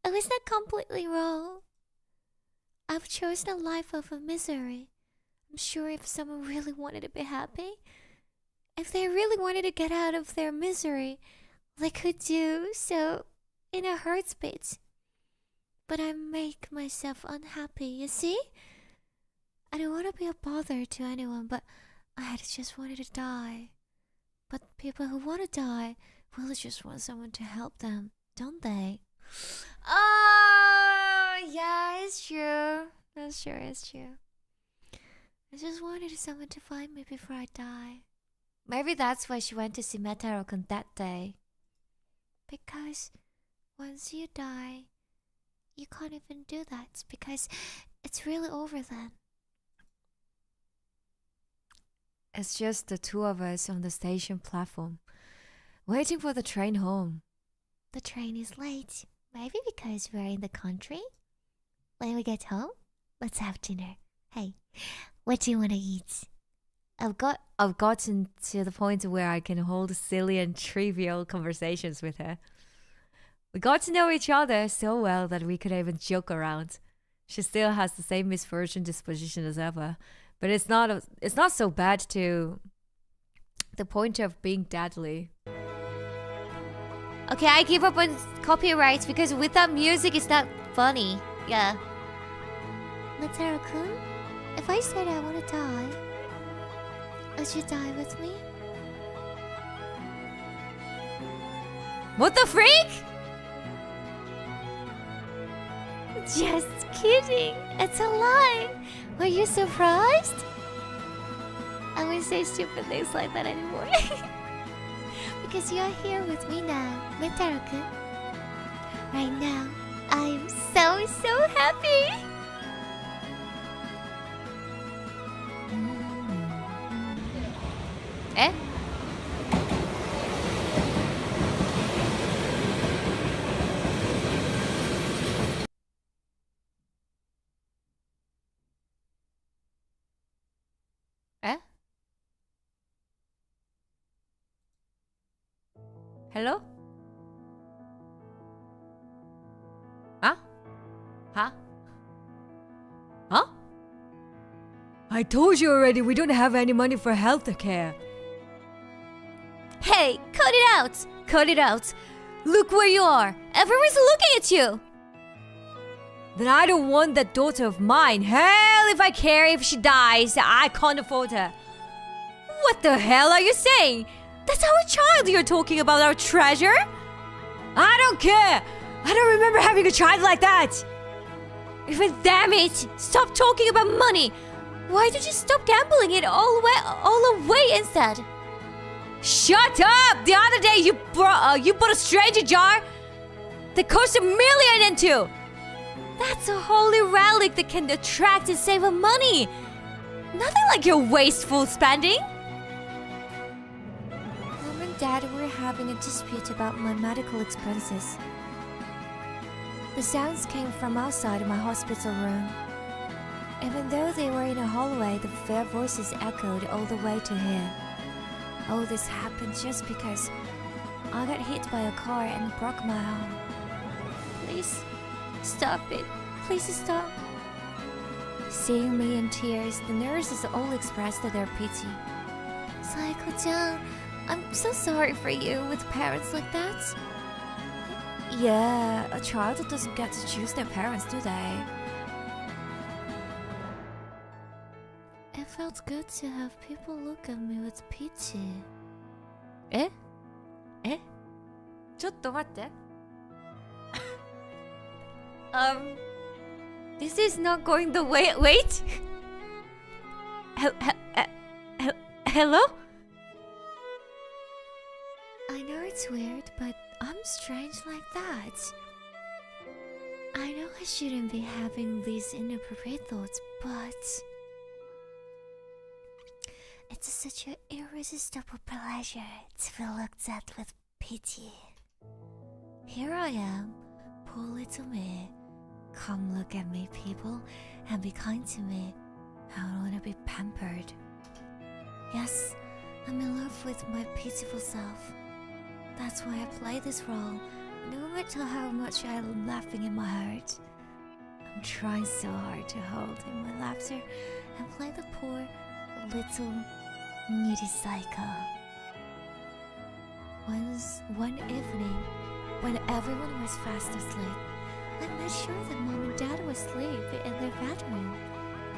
I was not completely wrong. I've chosen a life of misery. I'm sure if someone really wanted to be happy, If they really wanted to get out of their misery, they could do so in a heartbeat. But I make myself unhappy, you see? I don't want to be a bother to anyone, but I just wanted to die. But people who want to die really just want someone to help them, don't they? Oh, yeah, it's true. That's true, it's true. I just wanted someone to find me before I die. Maybe that's why she went to see 𝓆Welcome that day. Because once you die, you can't even do that because it's really over then. It's just the two of us on the station platform, waiting for the train home. The train is late. Maybe because we're in the country. When we get home, let's have dinner. Hey, what do you want to eat? I've gotten to the point where I can hold silly and trivial conversations with her. We got to know each other so well that we could even joke around. She still has the same misfortune disposition as ever, but it's not so bad to the point of being deadly. Okay, I give up on copyrights because without music it's not funny. Yeah. 𝓆Welcome, if I said I want to die, would you die with me? What the freak? Just kidding. It's a lie. Were you surprised? I won't say stupid things like that anymore. Because you're here with me now, 𝓆Welcome. Right now, I'm so happy. Eh? Eh? Hello? Huh? Huh? Huh? I told you already we don't have any money for healthcare. Hey, cut it out! Cut it out! Look where you are! Everyone's looking at you! Then I don't want that daughter of mine. Hell if I care if she dies. I can't afford her. What the hell are you saying? That's our child you're talking about, our treasure? I don't care! I don't remember having a child like that! Even damn it! Stop talking about money! Why did you stop gambling it all away instead? Shut up! The other day you bought a stranger jar that cost $1 million into. That's a holy relic that can attract and save money. Nothing like your wasteful spending. Mom and Dad were having a dispute about my medical expenses. The sounds came from outside my hospital room. Even though they were in a hallway, their voices echoed all the way to here. All this happened just because I got hit by a car and broke my arm. Please, stop it. Please stop. Seeing me in tears, the nurses all expressed their pity. Saeko-chan, I'm so sorry for you with parents like that. Yeah, a child doesn't get to choose their parents, do they? It felt good to have people look at me with pity. Eh? Eh? ちょっと待って。This is not going the way. Wait. Hello? I know it's weird, but I'm strange like that. I know I shouldn't be having these inappropriate thoughts, but it's such an irresistible pleasure to be looked at with pity. Here I am, poor little me. Come look at me, people, and be kind to me. I want to be pampered. Yes, I'm in love with my pitiful self. That's why I play this role, no matter how much I'm laughing in my heart. I'm trying so hard to hold in my laughter and play the poor little needy psycho. One evening, when everyone was fast asleep, I made sure that Mom and Dad were asleep in their bedroom.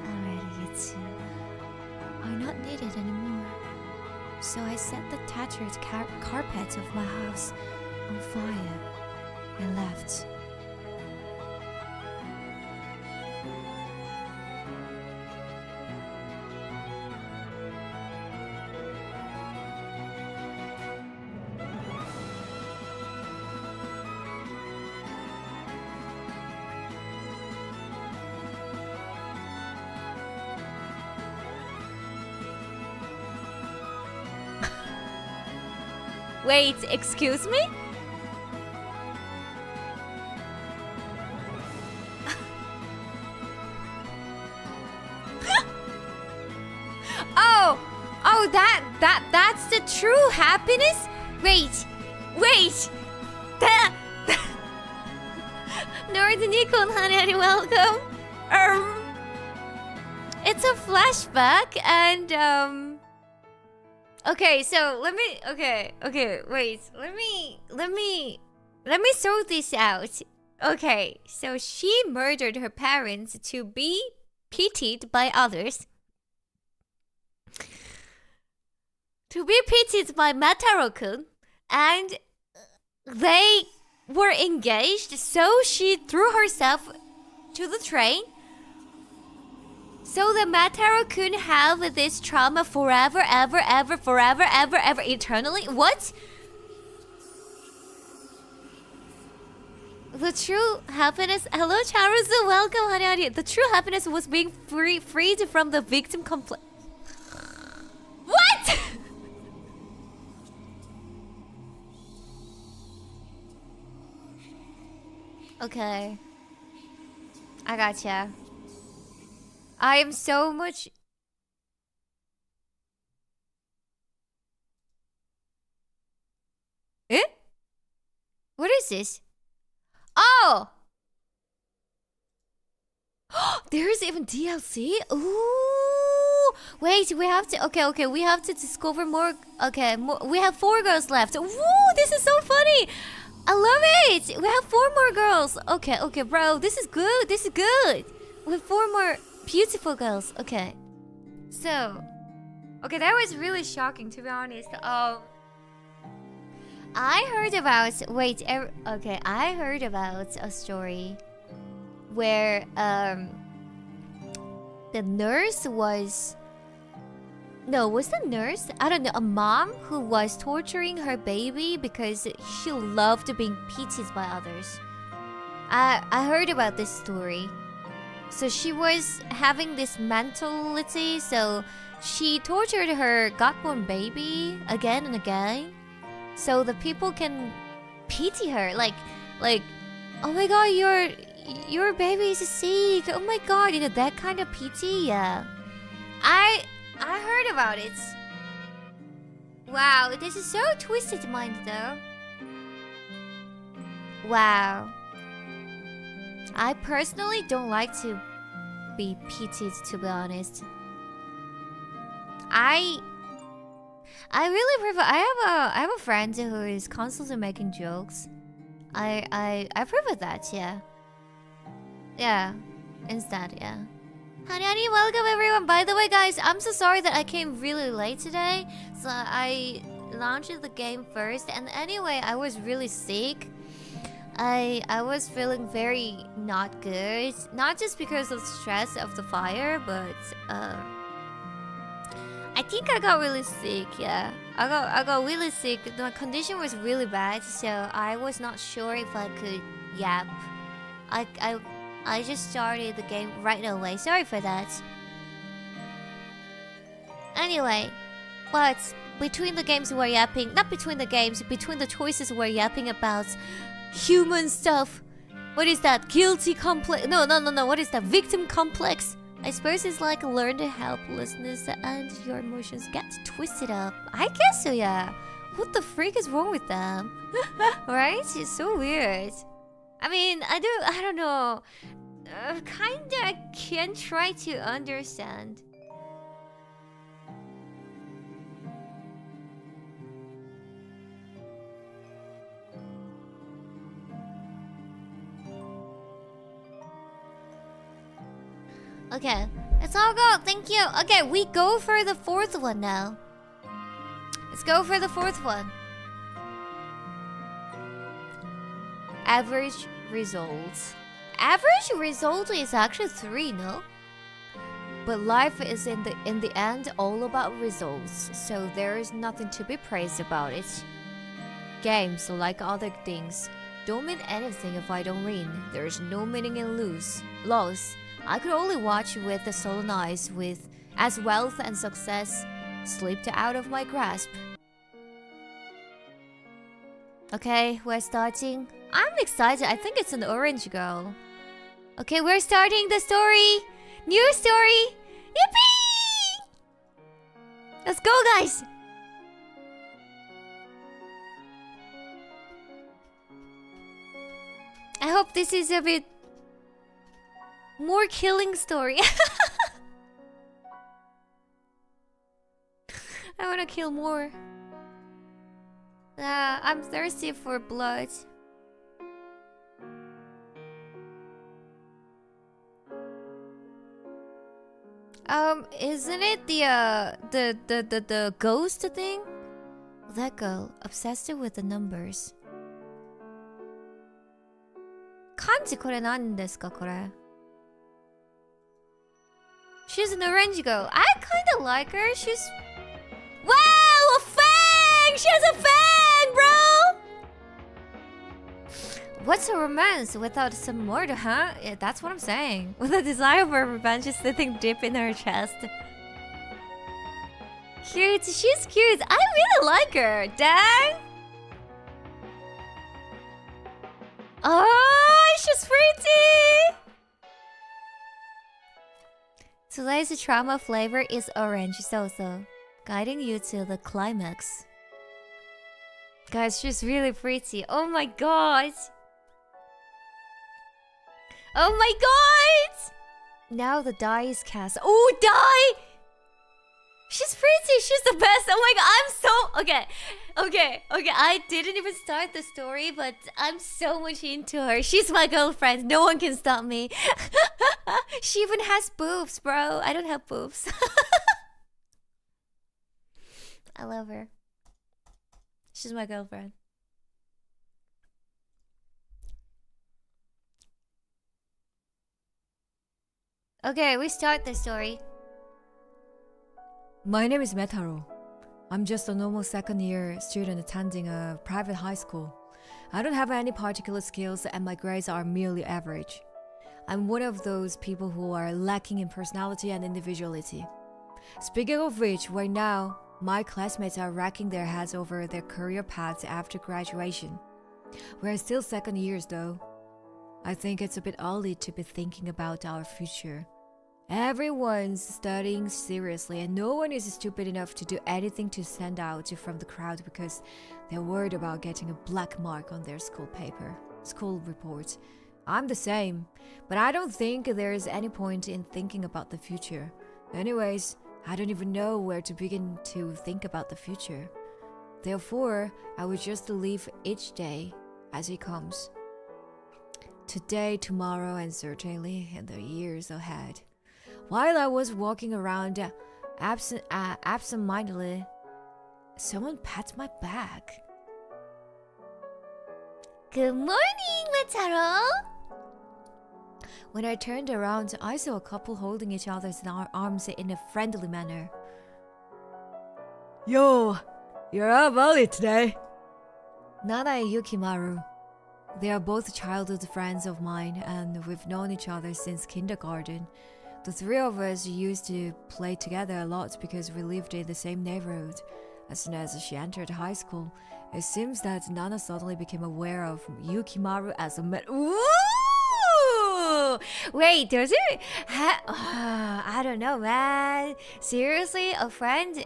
Already, you two are not needed anymore. So I set the tattered carpet of my house on fire and left. Wait, excuse me? Oh, that's the true happiness? Wait. 𝓆Welcome, honey, welcome. It's a flashback and okay, so let me wait. Let me sort this out. Okay, so she murdered her parents to be pitied by others. To be pitied by Mataro-kun, and they were engaged, so she threw herself to the train. So the Mataro-kun have this trauma forever, ever, eternally? What? The true happiness... Hello, Charuzu, welcome, honey. The true happiness was being freed from the victim complex. What? Okay. I gotcha. I am so much... Eh? What is this? Oh! There's even DLC? Ooh! Wait, we have to... Okay, we have to discover more... Okay, we have 4 girls left. Woo! This is so funny! I love it! We have 4 more girls. Okay, bro. This is good. We have 4 more beautiful girls. Okay. So... Okay, that was really shocking, to be honest. I heard about... Wait, okay. I heard about a story where the nurse was... No, was the nurse? I don't know. A mom who was torturing her baby because she loved being pitied by others. I heard about this story. So she was having this mentality, so she tortured her godborn baby again and again, so the people can pity her, like, oh my god, your baby is sick. Oh my god, you know, that kind of pity. Yeah, I heard about it. Wow, this is so twisted mind though. Wow. I personally don't like to be pitied, to be honest. I really prefer... I have a friend who is constantly making jokes. I prefer that, yeah. Yeah, instead, yeah. Honey, welcome everyone. By the way, guys, I'm so sorry that I came really late today. So I launched the game first, and anyway, I was really sick. I was feeling very not good, not just because of the stress of the fire, but I think I got really sick. Yeah, I got really sick. My condition was really bad, so I was not sure if I could yap. I just started the game right away. Sorry for that. Anyway, but between the games we're yapping, not between the games, between the choices we're yapping about human stuff. What is that? Guilty complex? No. What is that? Victim complex? I suppose it's like learned helplessness and your emotions get twisted up. I guess so, yeah. What the freak is wrong with them? Right? It's so weird. I mean, I don't know. Kinda can try to understand. Okay, it's all good. Thank you. Okay, we go for the fourth one now. Let's go for the fourth one. Average results. Average result is actually 3, no? But life is in the end all about results, so there is nothing to be praised about it. Games, like other things, don't mean anything if I don't win. There is no meaning in loss. I could only watch with the sullen eyes as wealth and success slipped out of my grasp. Okay, we're starting. I'm excited. I think it's an orange girl. Okay, we're starting the story. New story. Yippee! Let's go, guys. I hope this is a bit more killing story. I want to kill more. I'm thirsty for blood. Isn't it the ghost thing? That girl, obsessed with the numbers. 漢字これ何ですかこれ? She's an orange girl. I kinda like her. She's... Wow! A fang! She has a fang, bro! What's a romance without some murder, huh? Yeah, that's what I'm saying. With a desire for revenge is sitting deep in her chest. Cute. She's cute. I really like her. Dang! Oh, she's pretty! Today's trauma flavor is orange so-so, guiding you to the climax. Guys, she's really pretty. Oh my god! Oh my god! Now the die is cast. Oh, die! She's pretty. She's the best. Oh my god, I'm so... Okay. I didn't even start the story, but I'm so much into her. She's my girlfriend. No one can stop me. She even has boobs, bro. I don't have boobs. I love her. She's my girlfriend. Okay, we start the story. My name is 𝓆Welcome. I'm just a normal second-year student attending a private high school. I don't have any particular skills and my grades are merely average. I'm one of those people who are lacking in personality and individuality. Speaking of which, right now, my classmates are racking their heads over their career paths after graduation. We're still second years though. I think it's a bit early to be thinking about our future. Everyone's studying seriously and no one is stupid enough to do anything to stand out from the crowd because they're worried about getting a black mark on their school report. I'm the same, but I don't think there's any point in thinking about the future. Anyways, I don't even know where to begin to think about the future. Therefore, I will just live each day as it comes. Today, tomorrow, and certainly in the years ahead. While I was walking around absent-mindedly, someone pats my back. Good morning, 𝓆Welcome. When I turned around, I saw a couple holding each other's arms in a friendly manner. Yo, you're up early today. Nana and Yukimaru. They are both childhood friends of mine and we've known each other since kindergarten. The three of us used to play together a lot because we lived in the same neighborhood. As soon as she entered high school, it seems that Nana suddenly became aware of Yukimaru as a man. Ooh! Wait, does it? I don't know, man. Seriously, a friend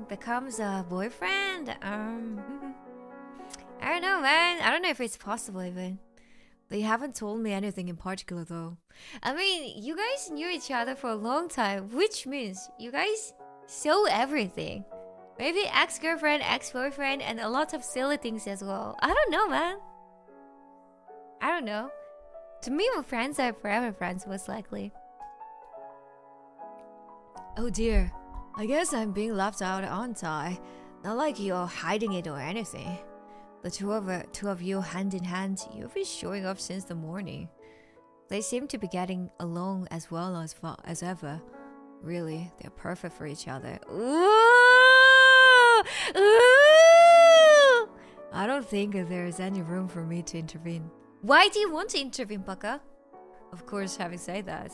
becomes a boyfriend? I don't know, man. I don't know if it's possible even. They haven't told me anything in particular though. I mean, you guys knew each other for a long time, which means you guys saw everything. Maybe ex-girlfriend, ex-boyfriend, and a lot of silly things as well. I don't know, man. I don't know. To me, my friends are forever friends, most likely. Oh dear, I guess I'm being left out, aren't I? Not like you're hiding it or anything. The two of you hand in hand, you've been showing up since the morning. They seem to be getting along as well as ever. Really, they're perfect for each other. Ooh! Ooh! I don't think there is any room for me to intervene. Why do you want to intervene, Baka? Of course, having said that.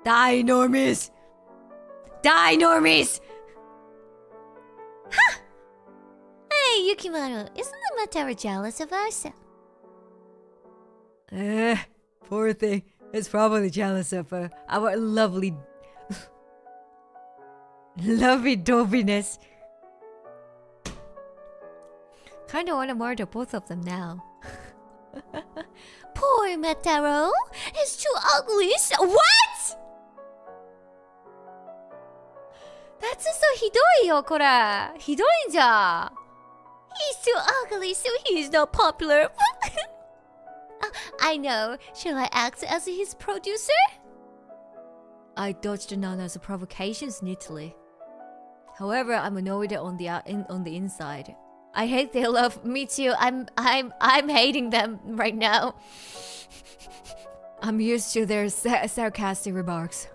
Die, normies! Die, normies! Ha! Hey, Yukimaru, isn't the Matara jealous of us? Poor thing. It's probably jealous of our lovely lovey-doviness. Kinda wanna murder both of them now. Poor Mataro! He's too ugly, so— What?! That's so hidoi yo, kore. Hidoi ja. He's too ugly, so he's not popular. I know. Shall I act as his producer? I dodged Nana's provocations neatly. However, I'm annoyed on the inside. I hate their love. Me too. I'm hating them right now. I'm used to their sarcastic remarks.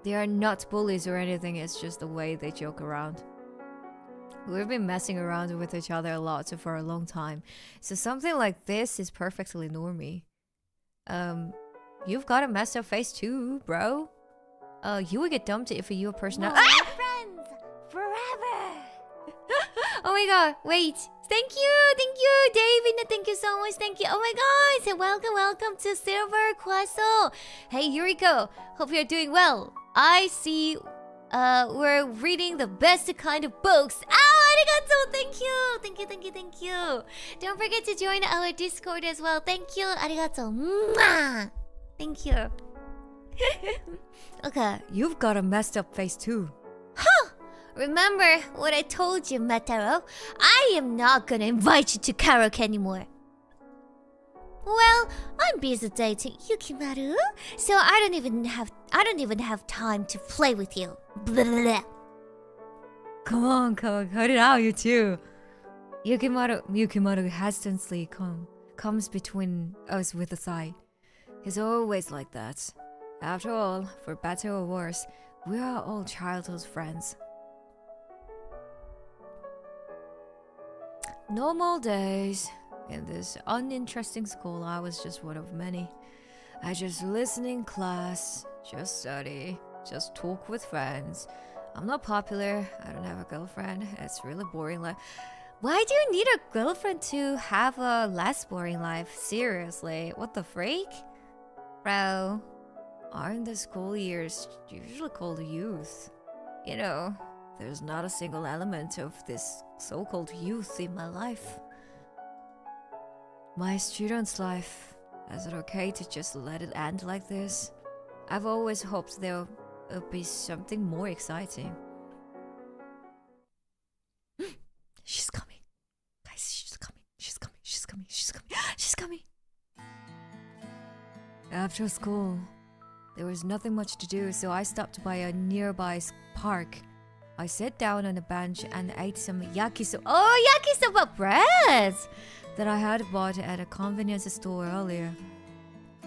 They are not bullies or anything, it's just the way they joke around. We've been messing around with each other a lot for a long time, so something like this is perfectly normy. You've got a messed up face too, bro. You would get dumped if you were personal. Ah! Friends forever. Oh my god, wait. Thank you, David. Thank you so much. Thank you. Oh my god. So welcome to Silver Quaso. Hey, Yuriko. Hope you're doing well. I see we're reading the best kind of books. Arigato. Thank you. Don't forget to join our Discord as well. Thank you. Arigato. Mwah! Thank you. Okay. You've got a messed up face too. Huh! Remember what I told you, Mataro? I am not gonna invite you to karaoke anymore. Well, I'm busy dating Yukimaru, so I don't even have time to play with you. Blah, blah, blah. Come on, cut it out, you two. Yukimaru hesitantly comes between us with a sigh. He's always like that. After all, for better or worse, we are all childhood friends. Normal days. In this uninteresting school, I was just one of many. I just listen in class, just study, just talk with friends. I'm not popular, I don't have a girlfriend, it's really boring life. Why do you need a girlfriend to have a less boring life? Seriously, what the freak? Bro, aren't the school years usually called youth? You know, there's not a single element of this so-called youth in my life. My student's life, is it okay to just let it end like this? I've always hoped there would be something more exciting. She's coming. Guys, she's coming. After school, there was nothing much to do, so I stopped by a nearby park. I sat down on a bench and ate some yakisoba bread that I had bought at a convenience store earlier.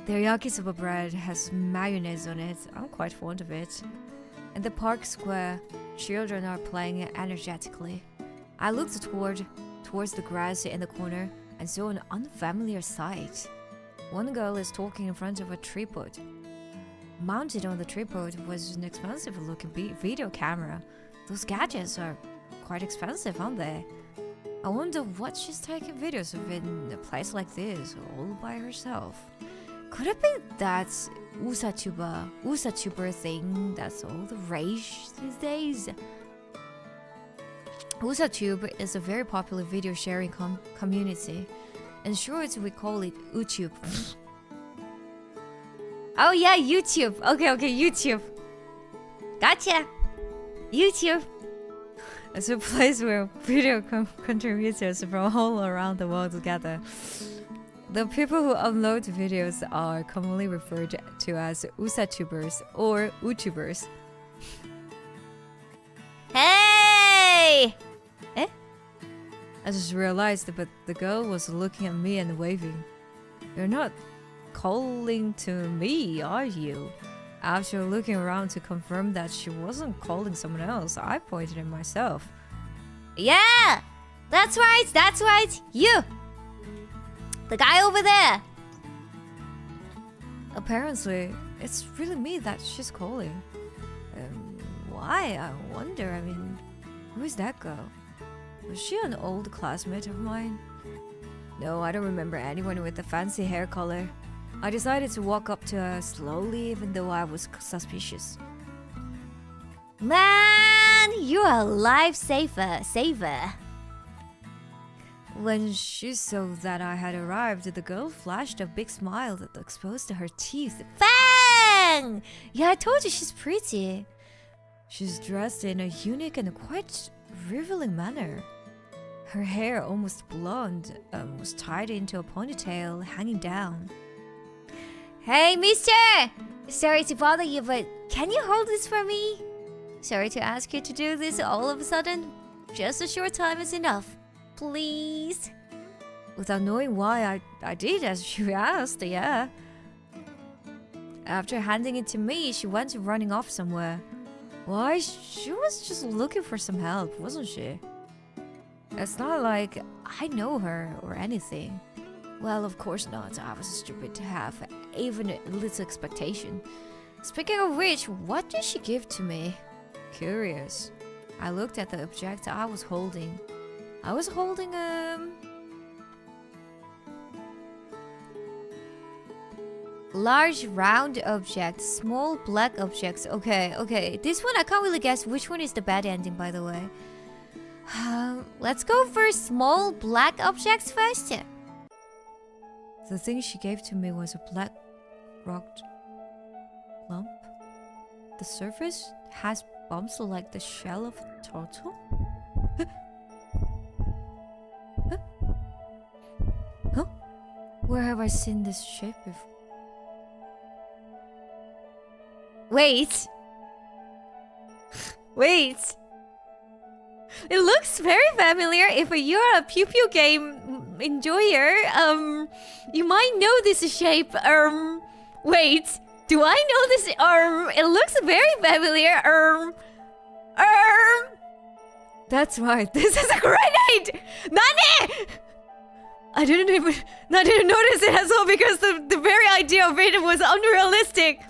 Their yakisoba bread has mayonnaise on it. I'm quite fond of it. In the park square, children are playing energetically. I looked towards the grass in the corner and saw an unfamiliar sight. One girl is talking in front of a tripod. Mounted on the tripod was an expensive-looking video camera. Those gadgets are quite expensive, aren't they? I wonder what she's taking videos of in a place like this, all by herself. Could it be that USAtuber thing that's all the rage these days? USAtube is a very popular video sharing community. In short, we call it YouTube. Oh yeah, YouTube. Okay, YouTube. Gotcha. YouTube. It's a place where video contributors from all around the world gather. The people who upload videos are commonly referred to as usatubers or utubers. Hey! Eh? I just realized that the girl was looking at me and waving. You're not calling to me, are you? After looking around to confirm that she wasn't calling someone else, I pointed at myself. Yeah! That's right! You! The guy over there! Apparently, it's really me that she's calling. Why? I wonder. I mean, who is that girl? Was she an old classmate of mine? No, I don't remember anyone with a fancy hair color. I decided to walk up to her slowly, even though I was suspicious. Man, you're a lifesaver. When she saw that I had arrived, the girl flashed a big smile that exposed her teeth. Bang! Yeah, I told you she's pretty. She's dressed in a unique and quite revealing manner. Her hair, almost blonde, was tied into a ponytail hanging down. Hey, mister! Sorry to bother you, but can you hold this for me? Sorry to ask you to do this all of a sudden. Just a short time is enough. Please? Without knowing why, I did as she asked, yeah. After handing it to me, she went running off somewhere. Why, she was just looking for some help, wasn't she? It's not like I know her or anything. Well, of course not. I was stupid to have even a little expectation. Speaking of which, what did she give to me? Curious. I looked at the object I was holding. I was holding large round objects, small black objects. Okay. This one I can't really guess which one is the bad ending, by the way. Let's go for small black objects first. The thing she gave to me was a black rocked lump. The surface has bumps like the shell of a turtle. Huh? Where have I seen this shape before? Wait. It looks very familiar. If you're a Pew Pew game enjoyer, you might know this shape. Wait. Do I know this? It looks very familiar. That's right. This is a grenade! Nani! I didn't notice it as well because the very idea of it was unrealistic.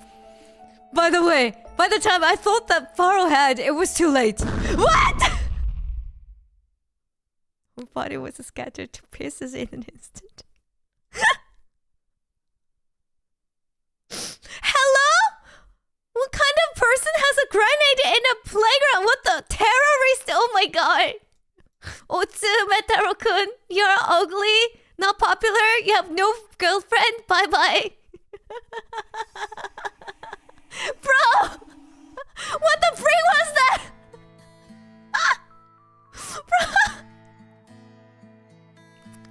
By the way, by the time I thought that Pharaoh had, it was too late. What? My body was scattered to pieces in an instant. Hello? What kind of person has a grenade in a playground? What the terrorist? Oh my god. Otsu-Metaro-kun, you're ugly, not popular, you have no girlfriend, bye-bye. Bro! What the freak was that? Bro!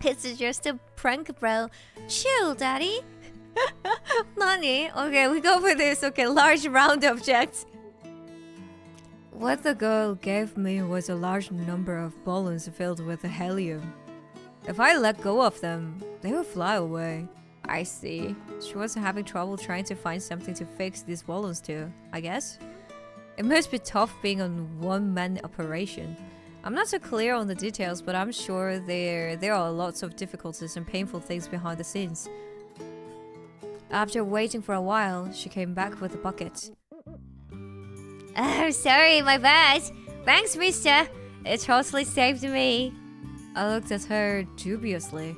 It's just a prank, bro. Chill, daddy. Nani? Okay, we go for this. Okay, large round object. What the girl gave me was a large number of balloons filled with helium. If I let go of them, they would fly away. I see. She was having trouble trying to find something to fix these balloons to, I guess. It must be tough being a one-man operation. I'm not so clear on the details, but I'm sure there are lots of difficulties and painful things behind the scenes. After waiting for a while, she came back with a bucket. Oh, sorry, my bad. Thanks, mister. It totally saved me. I looked at her dubiously.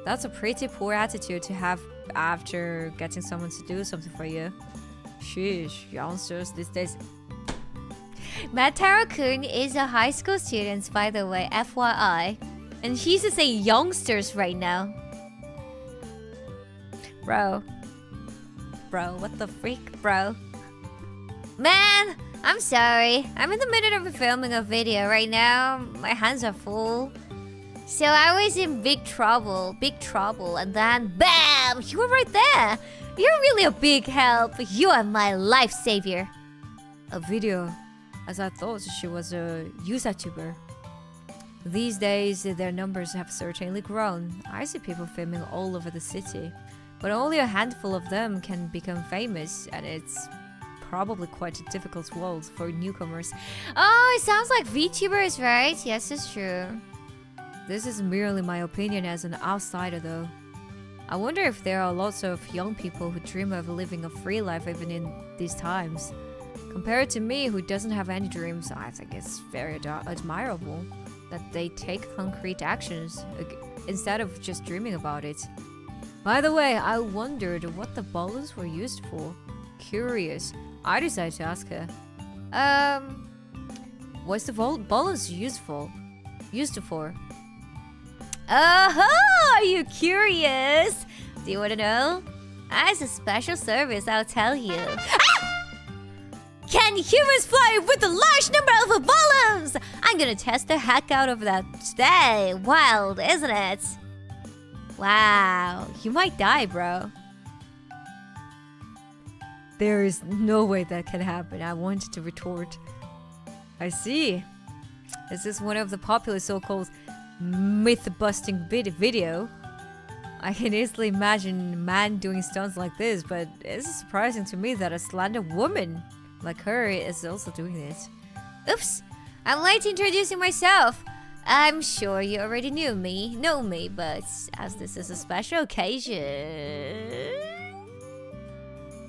That's a pretty poor attitude to have after getting someone to do something for you. Sheesh, youngsters these days. Mataro-kun is a high school student, by the way, FYI. And he's just saying youngsters right now. Bro, what the freak, bro? Man, I'm sorry. I'm in the middle of filming a video right now. My hands are full. So I was in big trouble, and then BAM! You were right there! You're really a big help. You are my life savior. A video, as I thought she was a YouTuber. These days, their numbers have certainly grown. I see people filming all over the city, but only a handful of them can become famous, and it's probably quite a difficult world for newcomers. Oh, it sounds like VTubers, right? Yes, it's true. This is merely my opinion as an outsider, though. I wonder if there are lots of young people who dream of living a free life even in these times. Compared to me, who doesn't have any dreams, I think it's very admirable that they take concrete actions instead of just dreaming about it. By the way, I wondered what the balloons were used for. Curious. I decided to ask her. What's the balloons used for? Oh, are you curious? Do you want to know? As a special service, I'll tell you. Can humans fly with a large number of balloons? I'm gonna test the heck out of that today. Wild, isn't it? Wow, you might die, bro. There is no way that can happen, I wanted to retort. I see. Is this one of the popular so-called myth-busting video? I can easily imagine a man doing stunts like this, but it's surprising to me that a slender woman like her is also doing this. Oops, I'm late introducing myself. I'm sure you already know me, but as this is a special occasion...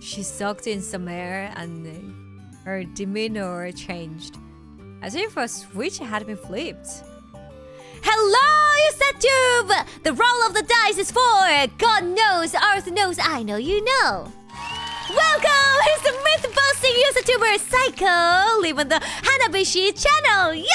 She sucked in some air and her demeanor changed, as if a switch had been flipped. Hello, YouTube! The roll of the dice is for God knows, Earth knows, I know you know. Welcome! Here's the myth-busting YouTuber Psycho, live on the Hanabishi channel. Yo!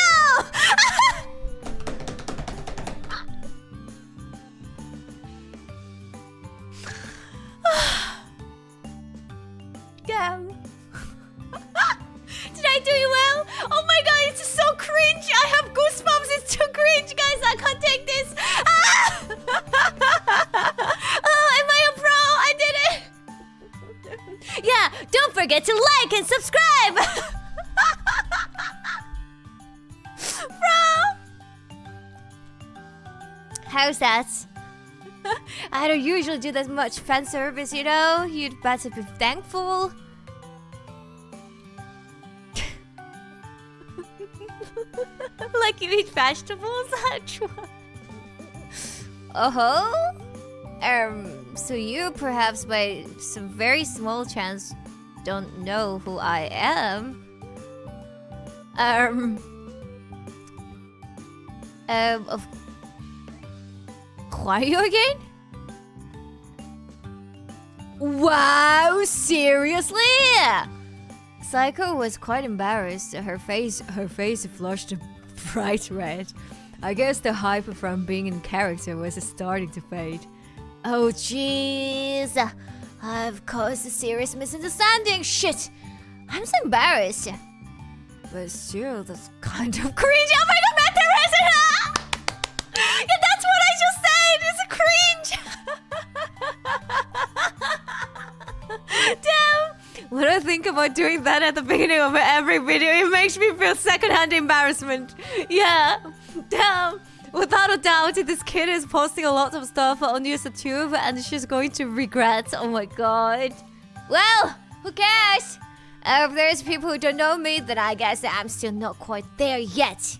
Damn. Did I do it well? Oh my god, it's so cringe. I have goosebumps. It's too cringe, guys. I can't take this. Ah! Oh, am I a pro? I did it. Yeah, don't forget to like and subscribe. Bro. How's that? I don't usually do that much fan service, you know? You'd better be thankful. Like you eat vegetables? Oh-ho? So you perhaps by some very small chance don't know who I am. Who are you again? Wow, seriously? Psycho was quite embarrassed. Her face flushed bright red. I guess the hype from being in character was starting to fade. Oh jeez, I've caused a serious misunderstanding. Shit, I'm so embarrassed. But still, that's kind of cringe. Oh my god, Matt Teresa! Yeah, that's what I just said. It's a cringe. Damn. When I think about doing that at the beginning of every video, it makes me feel secondhand embarrassment. Yeah. Damn. Without a doubt, this kid is posting a lot of stuff on YouTube and she's going to regret. Oh my god. Well, who cares? If there's people who don't know me, then I guess I'm still not quite there yet.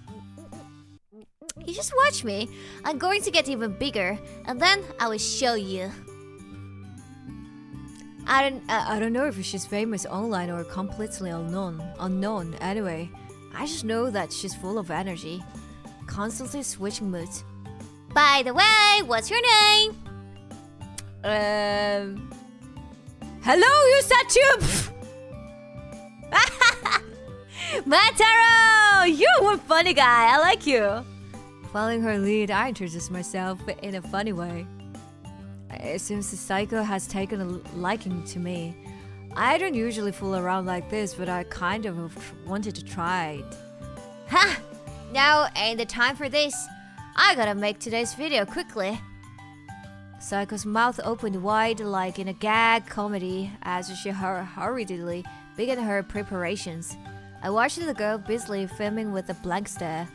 You just watch me. I'm going to get even bigger, and then I will show you. I don't know if she's famous online or completely unknown. Anyway, I just know that she's full of energy, constantly switching moods. By the way, what's your name? Hello, YouTube. Mataro, you're one funny guy. I like you. Following her lead, I introduced myself in a funny way. It seems the Psycho has taken a liking to me. I don't usually fool around like this, but I kind of wanted to try it. Ha! Now ain't the time for this. I gotta make today's video quickly. Psycho's mouth opened wide like in a gag comedy as she hurriedly began her preparations. I watched the girl busily filming with a blank stare.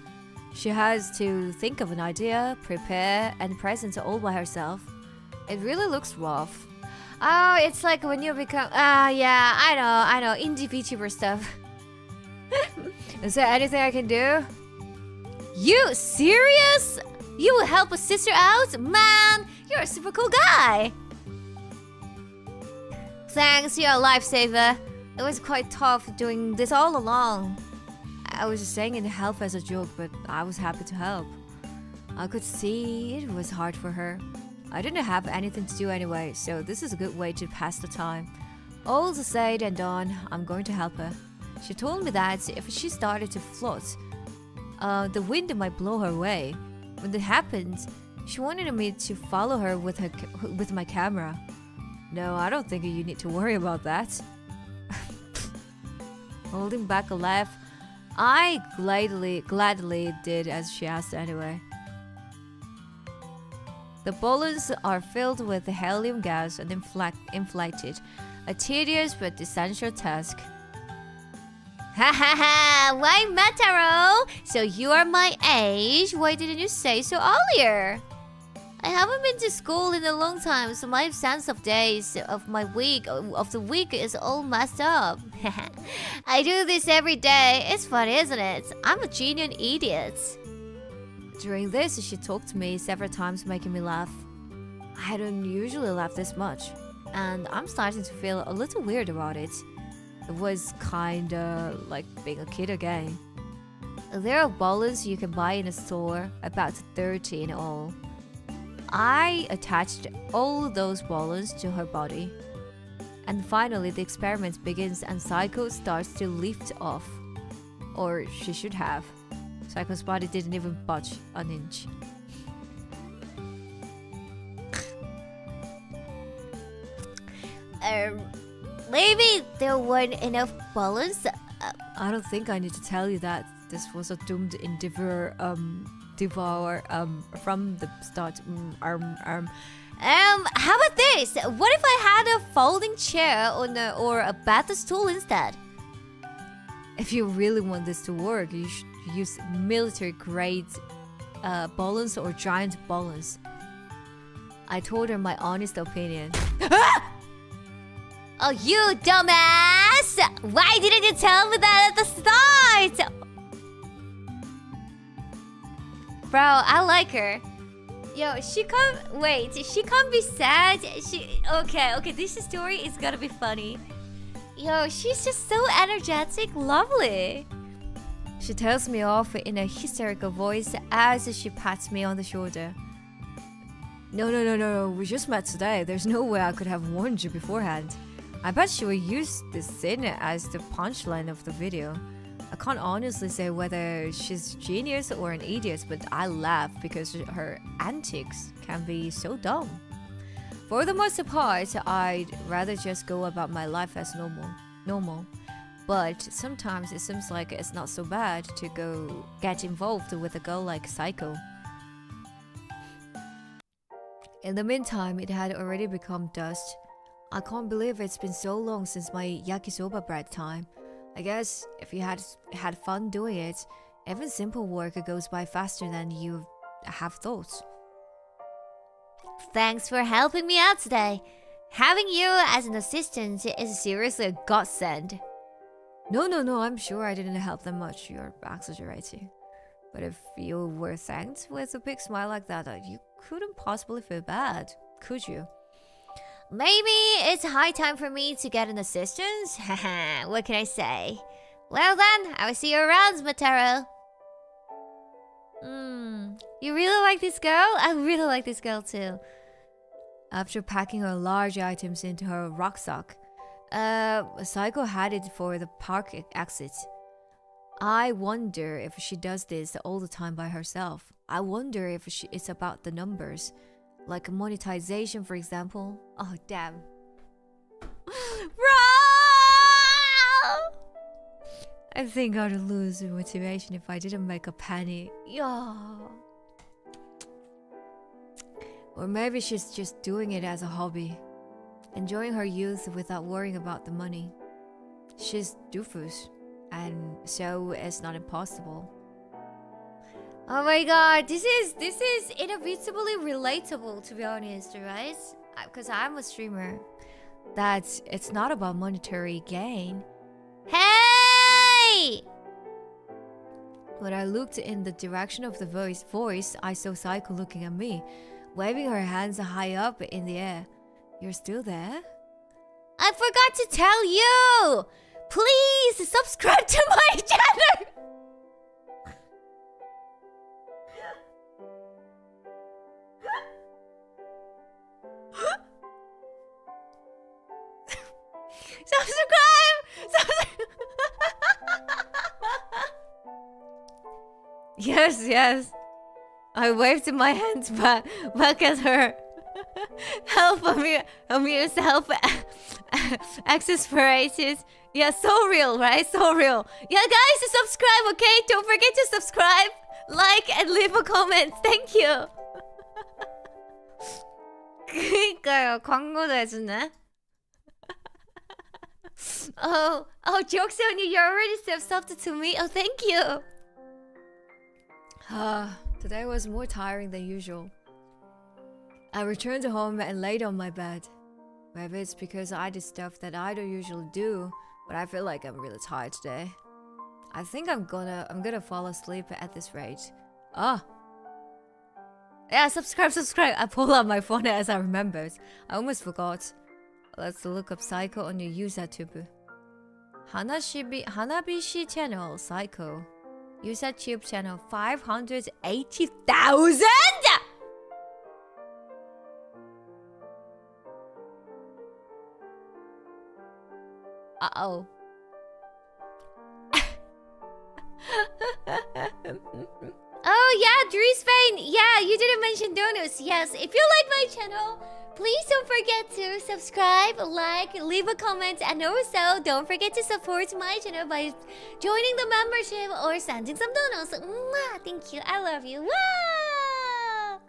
She has to think of an idea, prepare, and present all by herself. It really looks rough. Oh, it's like when you become... yeah, I know, indie VTuber stuff. Is there anything I can do? You serious? You will help a sister out? Man, you're a super cool guy. Thanks, you're a lifesaver. It was quite tough doing this all along. I was just saying it help as a joke, but I was happy to help. I could see it was hard for her. I didn't have anything to do anyway, so this is a good way to pass the time. All said and done, I'm going to help her. She told me that if she started to float, the wind might blow her away. When that happened, she wanted me to follow her with my camera. No, I don't think you need to worry about that. Holding back a laugh, I gladly did as she asked anyway. The balloons are filled with helium gas and inflated, a tedious but essential task. Ha ha ha! Why, Mataro? So you are my age? Why didn't you say so earlier? I haven't been to school in a long time, so my sense of days of the week is all messed up. I do this every day. It's fun, isn't it? I'm a genuine idiot. During this, she talked to me several times, making me laugh. I don't usually laugh this much, and I'm starting to feel a little weird about it. It was kinda like being a kid again. There are balloons you can buy in a store, about 30 in all. I attached all those balloons to her body. And finally the experiment begins and Psycho starts to lift off. Or she should have. Psycho's body didn't even budge an inch. Maybe there weren't enough balloons. I don't think I need to tell you that this was a doomed endeavor. Devour from the start. How about this? What if I had a folding chair or a bath stool instead? If you really want this to work, you should use military grade balloons or giant balloons. I told her my honest opinion. Oh, you dumbass! Why didn't you tell me that at the start? Bro, I like her. Yo, she can't be sad. Okay, this story is gonna be funny. Yo, she's just so energetic, lovely. She tells me off in a hysterical voice as she pats me on the shoulder. No, we just met today. There's no way I could have warned you beforehand. I bet she will use this scene as the punchline of the video. I can't honestly say whether she's genius or an idiot, but I laugh because her antics can be so dumb. For the most part, I'd rather just go about my life as normal. But sometimes it seems like it's not so bad to go get involved with a girl like Psycho. In the meantime, it had already become dusk. I can't believe it's been so long since my yakisoba bread time. I guess if you had fun doing it, even simple work goes by faster than you have thought. Thanks for helping me out today. Having you as an assistant is seriously a godsend. No, I'm sure I didn't help them much. You're exaggerating. But if you were thanked with a big smile like that, you couldn't possibly feel bad, could you? Maybe it's high time for me to get an assistant? Haha, what can I say? Well then, I will see you around, Mataro. You really like this girl? I really like this girl too. After packing her large items into her rucksack, Psycho headed for the park exit. I wonder if she does this all the time by herself. I wonder if it's about the numbers. Like monetization, for example. Oh, damn. Bro! I think I'd lose motivation if I didn't make a penny. Yeah. Or maybe she's just doing it as a hobby, enjoying her youth without worrying about the money. She's doofus, and so it's not impossible. Oh my god, this is inevitably relatable, to be honest, right? Because I'm a streamer. It's not about monetary gain. Hey! When I looked in the direction of the voice, I saw Saiko looking at me, waving her hands high up in the air. You're still there? I forgot to tell you! Please subscribe to my channel! Yes. I waved my hands back at her. Help me yourself. Exasperated. Yeah, so real, right? So real. Yeah, guys, subscribe, okay? Don't forget to subscribe, like, and leave a comment. Thank you. 그러니까요, 광고도 해주네. Oh, jokes on you. You're already subbed to me. Oh, thank you. Today was more tiring than usual. I returned home and laid on my bed. Maybe it's because I did stuff that I don't usually do, but I feel like I'm really tired today. I think I'm gonna fall asleep at this rate. Yeah, subscribe. I pulled out my phone as I remembered. I almost forgot. Let's look up Saiko on your YouTube. Hanabishi channel, Saiko. YouTube channel 580,000! Uh-oh. Oh yeah, Spain. Yeah, you didn't mention donuts. Yes, if you like my channel, please don't forget to subscribe, like, leave a comment, and also don't forget to support my channel by joining the membership or sending some donuts. Mwah, thank you. I love you. Wow!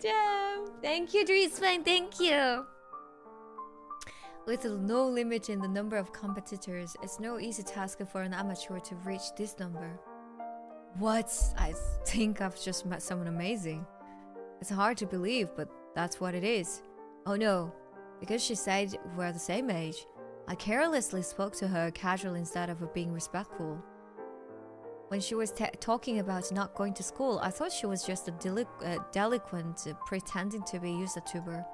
Damn. Thank you, Spain. Thank you. With no limit in the number of competitors, it's no easy task for an amateur to reach this number. What? I think I've just met someone amazing. It's hard to believe, but that's what it is. Oh no, because she said we're the same age, I carelessly spoke to her casually instead of being respectful. When she was talking about not going to school, I thought she was just a delinquent pretending to be a YouTuber.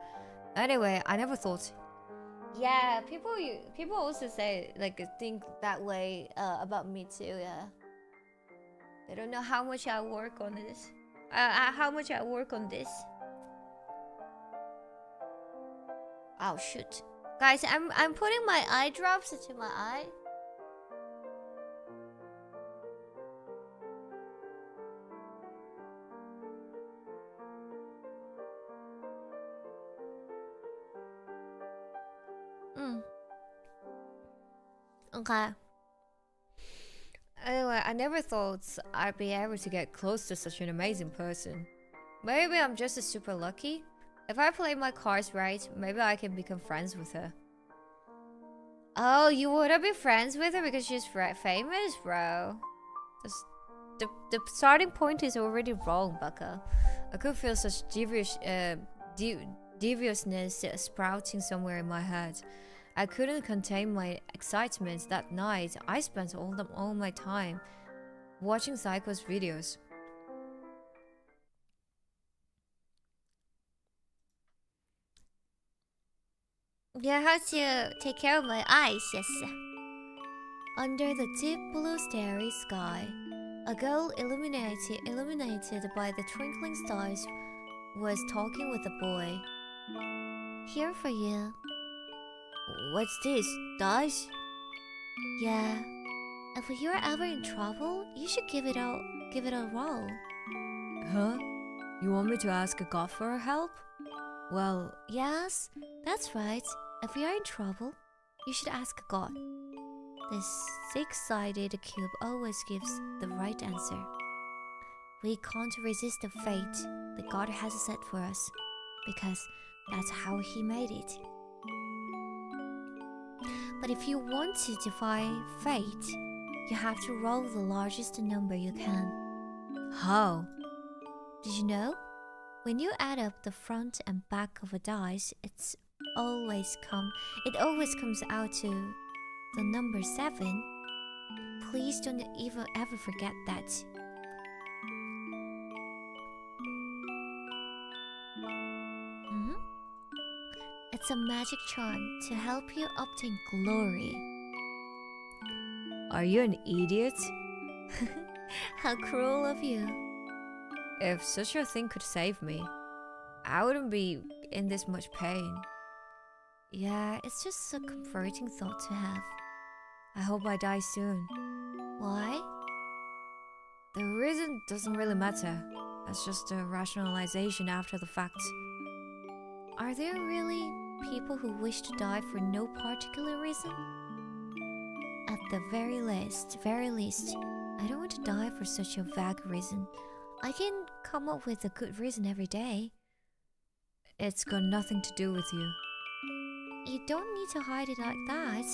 Anyway, I never thought. Yeah, people also say, like, think that way about me too. Yeah, they don't know how much I work on this. Oh shoot, guys! I'm putting my eye drops into my eye. Okay. Anyway, I never thought I'd be able to get close to such an amazing person. Maybe I'm just super lucky. If I play my cards right, maybe I can become friends with her. Oh, you wanna be friends with her because she's famous, bro? The starting point is already wrong, Baka. I could feel such deviousness sprouting somewhere in my head. I couldn't contain my excitement that night. I spent all my time watching Saiko's videos. Yeah, how to take care of my eyes, yes. Under the deep blue starry sky, a girl illuminated by the twinkling stars was talking with a boy. Here for you. What's this? Dice? Yeah. If you're ever in trouble, you should give it a roll. Huh? You want me to ask God for help? Well, yes, that's right. If you're in trouble, you should ask God. This six-sided cube always gives the right answer. we can't resist the fate that God has set for us, because that's how He made it. But if you want to defy fate, you have to roll the largest number you can. How? Did you know? When you add up the front and back of a dice, it always comes out to the number 7. Please don't ever forget that. It's a magic charm to help you obtain glory. Are you an idiot? How cruel of you. If such a thing could save me, I wouldn't be in this much pain. Yeah, it's just a comforting thought to have. I hope I die soon. Why? The reason doesn't really matter. It's just a rationalization after the fact. Are there really people who wish to die for no particular reason? At the very least, I don't want to die for such a vague reason. I can come up with a good reason every day. It's got nothing to do with you. You don't need to hide it like that.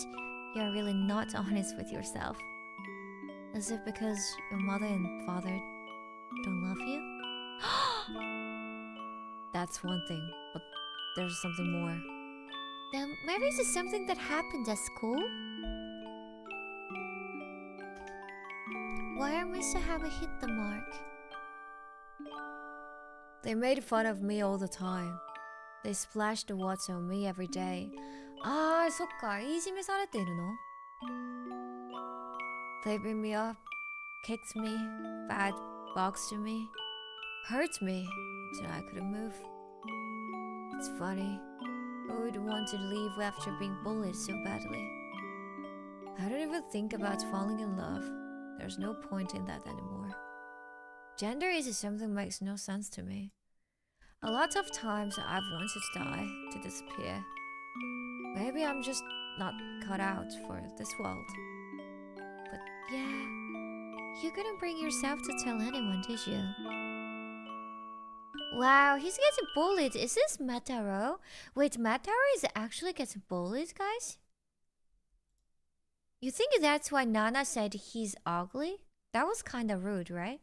You're really not honest with yourself. Is it because your mother and father don't love you? That's one thing, but there's something more. Then maybe it's something that happened at school? Why am I so haven't hit the mark? They made fun of me all the time. They splashed the water on me every day. あー、そっか、いじめされているの? They beat me up, kicked me, fat, boxed me, hurt me until I couldn't move. It's funny. Who would want to leave after being bullied so badly? I don't even think about falling in love. There's no point in that anymore. Gender is something that makes no sense to me. A lot of times I've wanted to die, to disappear. Maybe I'm just not cut out for this world. But yeah, you couldn't bring yourself to tell anyone, did you? Wow, he's getting bullied. Is this 𝓆Welcome? Wait, 𝓆Welcome is actually getting bullied, guys? You think that's why Nana said he's ugly? That was kinda rude, right?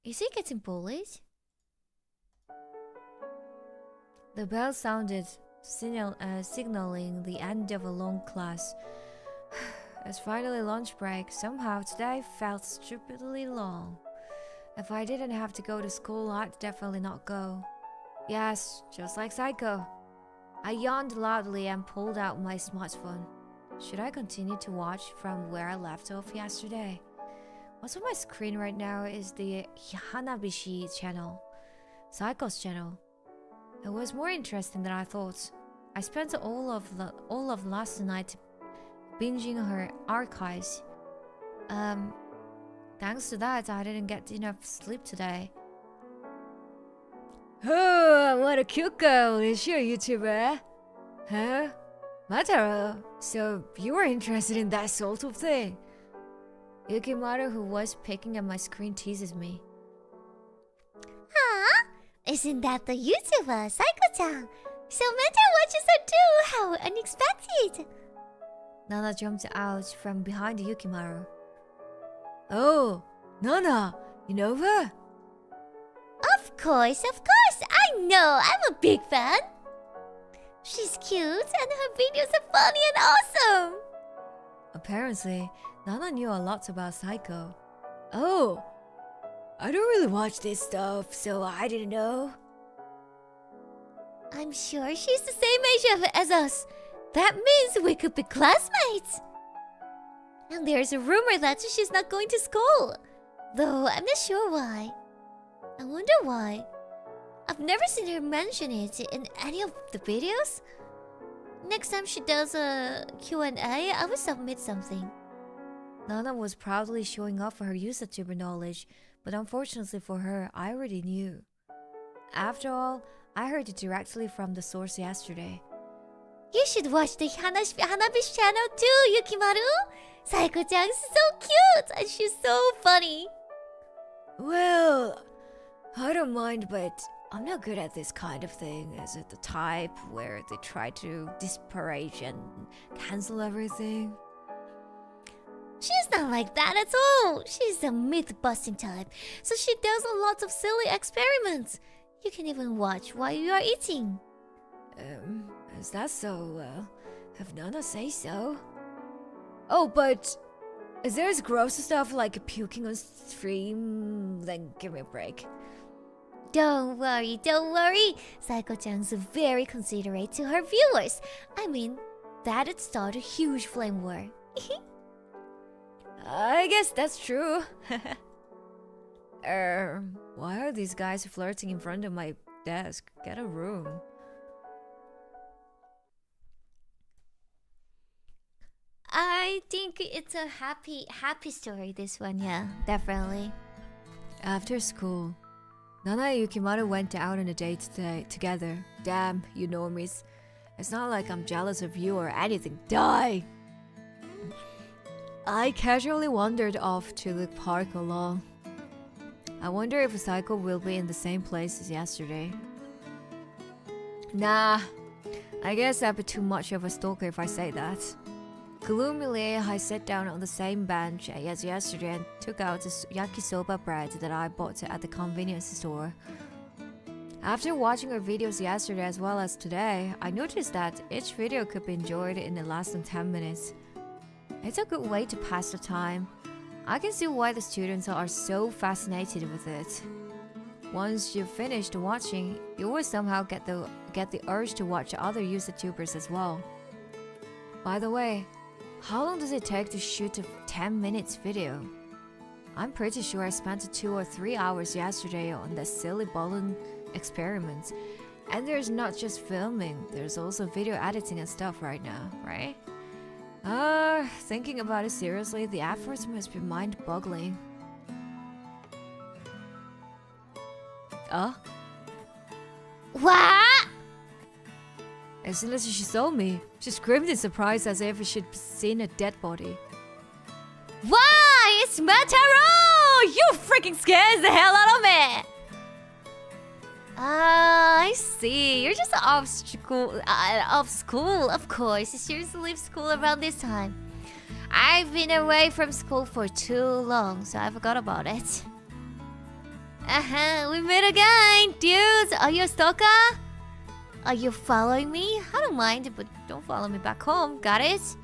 Is he getting bullied? The bell sounded, signaling the end of a long class. It's finally lunch break. Somehow today felt stupidly long. If I didn't have to go to school, I'd definitely not go. Yes, just like Psycho. I yawned loudly and pulled out my smartphone. Should I continue to watch from where I left off yesterday? What's on my screen right now is the Hanabishi channel, Psycho's channel. It was more interesting than I thought. I spent all of last night binging her archives. Thanks to that, I didn't get enough sleep today. Oh, what a cute girl! Is she a YouTuber? Huh? 𝓆Welcome. So you were interested in that sort of thing? Yukimaru, who was picking at my screen, teases me. Huh? Isn't that the YouTuber, Psycho-chan? So 𝓆Welcome watches her too! How unexpected! Nana jumped out from behind Yukimaru. Oh, Nana, you know her? Of course! I know! I'm a big fan! She's cute and her videos are funny and awesome! Apparently, Nana knew a lot about Psycho. Oh, I don't really watch this stuff, so I didn't know. I'm sure she's the same age as us. That means we could be classmates. And there's a rumor that she's not going to school, though I'm not sure why. I wonder why. I've never seen her mention it in any of the videos. Next time she does a Q&A, I will submit something. Nana was proudly showing off her YouTuber knowledge, but unfortunately for her, I already knew. After all, I heard it directly from the source yesterday. You should watch the Hanabi's channel too, Yukimaru. Saiko-chan is so cute and she's so funny. Well, I don't mind, but I'm not good at this kind of thing. Is it the type where they try to disparage and cancel everything? She's not like that at all. She's a myth-busting type, so she does a lot of silly experiments. You can even watch while you are eating. Is that so? Have Nana say so? Oh, but is there gross stuff like puking on stream? Then give me a break. Don't worry. Saiko-chan's very considerate to her viewers. I mean, that'd start a huge flame war. I guess that's true. Why are these guys flirting in front of my desk? Get a room. I think it's a happy story, this one, yeah, definitely. After school, Nana and Yukimaro went out on a date together. Damn, you normies. It's not like I'm jealous of you or anything. Die! I casually wandered off to the park alone. I wonder if Saiko will be in the same place as yesterday. Nah, I guess I'd be too much of a stalker if I say that. Gloomily, I sat down on the same bench as yesterday and took out the yakisoba bread that I bought at the convenience store. After watching her videos yesterday as well as today, I noticed that each video could be enjoyed in less than 10 minutes. It's a good way to pass the time. I can see why the students are so fascinated with it. Once you've finished watching, you will somehow get the urge to watch other YouTubers as well. By the way, how long does it take to shoot a 10 minutes video? I'm pretty sure I spent 2 or 3 hours yesterday on the silly balloon experiments. And there's not just filming, there's also video editing and stuff right now, right? Thinking about it seriously, the efforts must be mind-boggling. What? As soon as she saw me, she screamed in surprise as if she'd seen a dead body. Why? It's Mataro! You freaking scared the hell out of me! I see. You're just off school, of course. You usually leave school around this time. I've been away from school for too long, so I forgot about it. We met again, dudes. Are you a stalker? Are you following me? I don't mind, but don't follow me back home. Got it?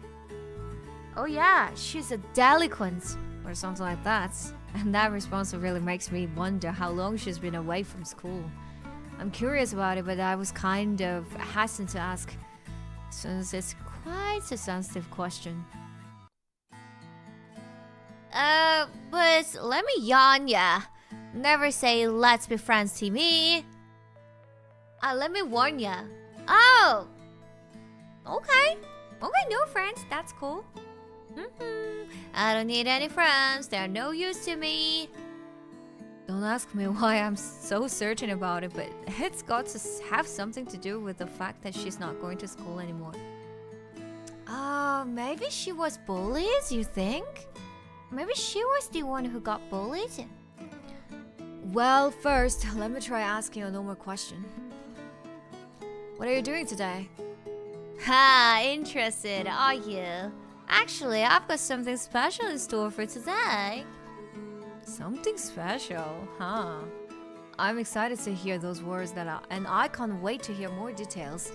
Oh yeah, she's a delinquent, or something like that. And that response really makes me wonder how long she's been away from school. I'm curious about it, but I was kind of hesitant to ask, since it's quite a sensitive question. But let me yarn ya. Never say let's be friends to me. Let me warn ya. Oh! Okay. Okay, no friends. That's cool. I don't need any friends. They're no use to me. Don't ask me why I'm so certain about it, but it's got to have something to do with the fact that she's not going to school anymore. Maybe she was bullied, you think? Maybe she was the one who got bullied? Well, first, let me try asking a normal question. What are you doing today? Ha, interested, are you? Actually, I've got something special in store for today. Something special, huh? I'm excited to hear those words and I can't wait to hear more details.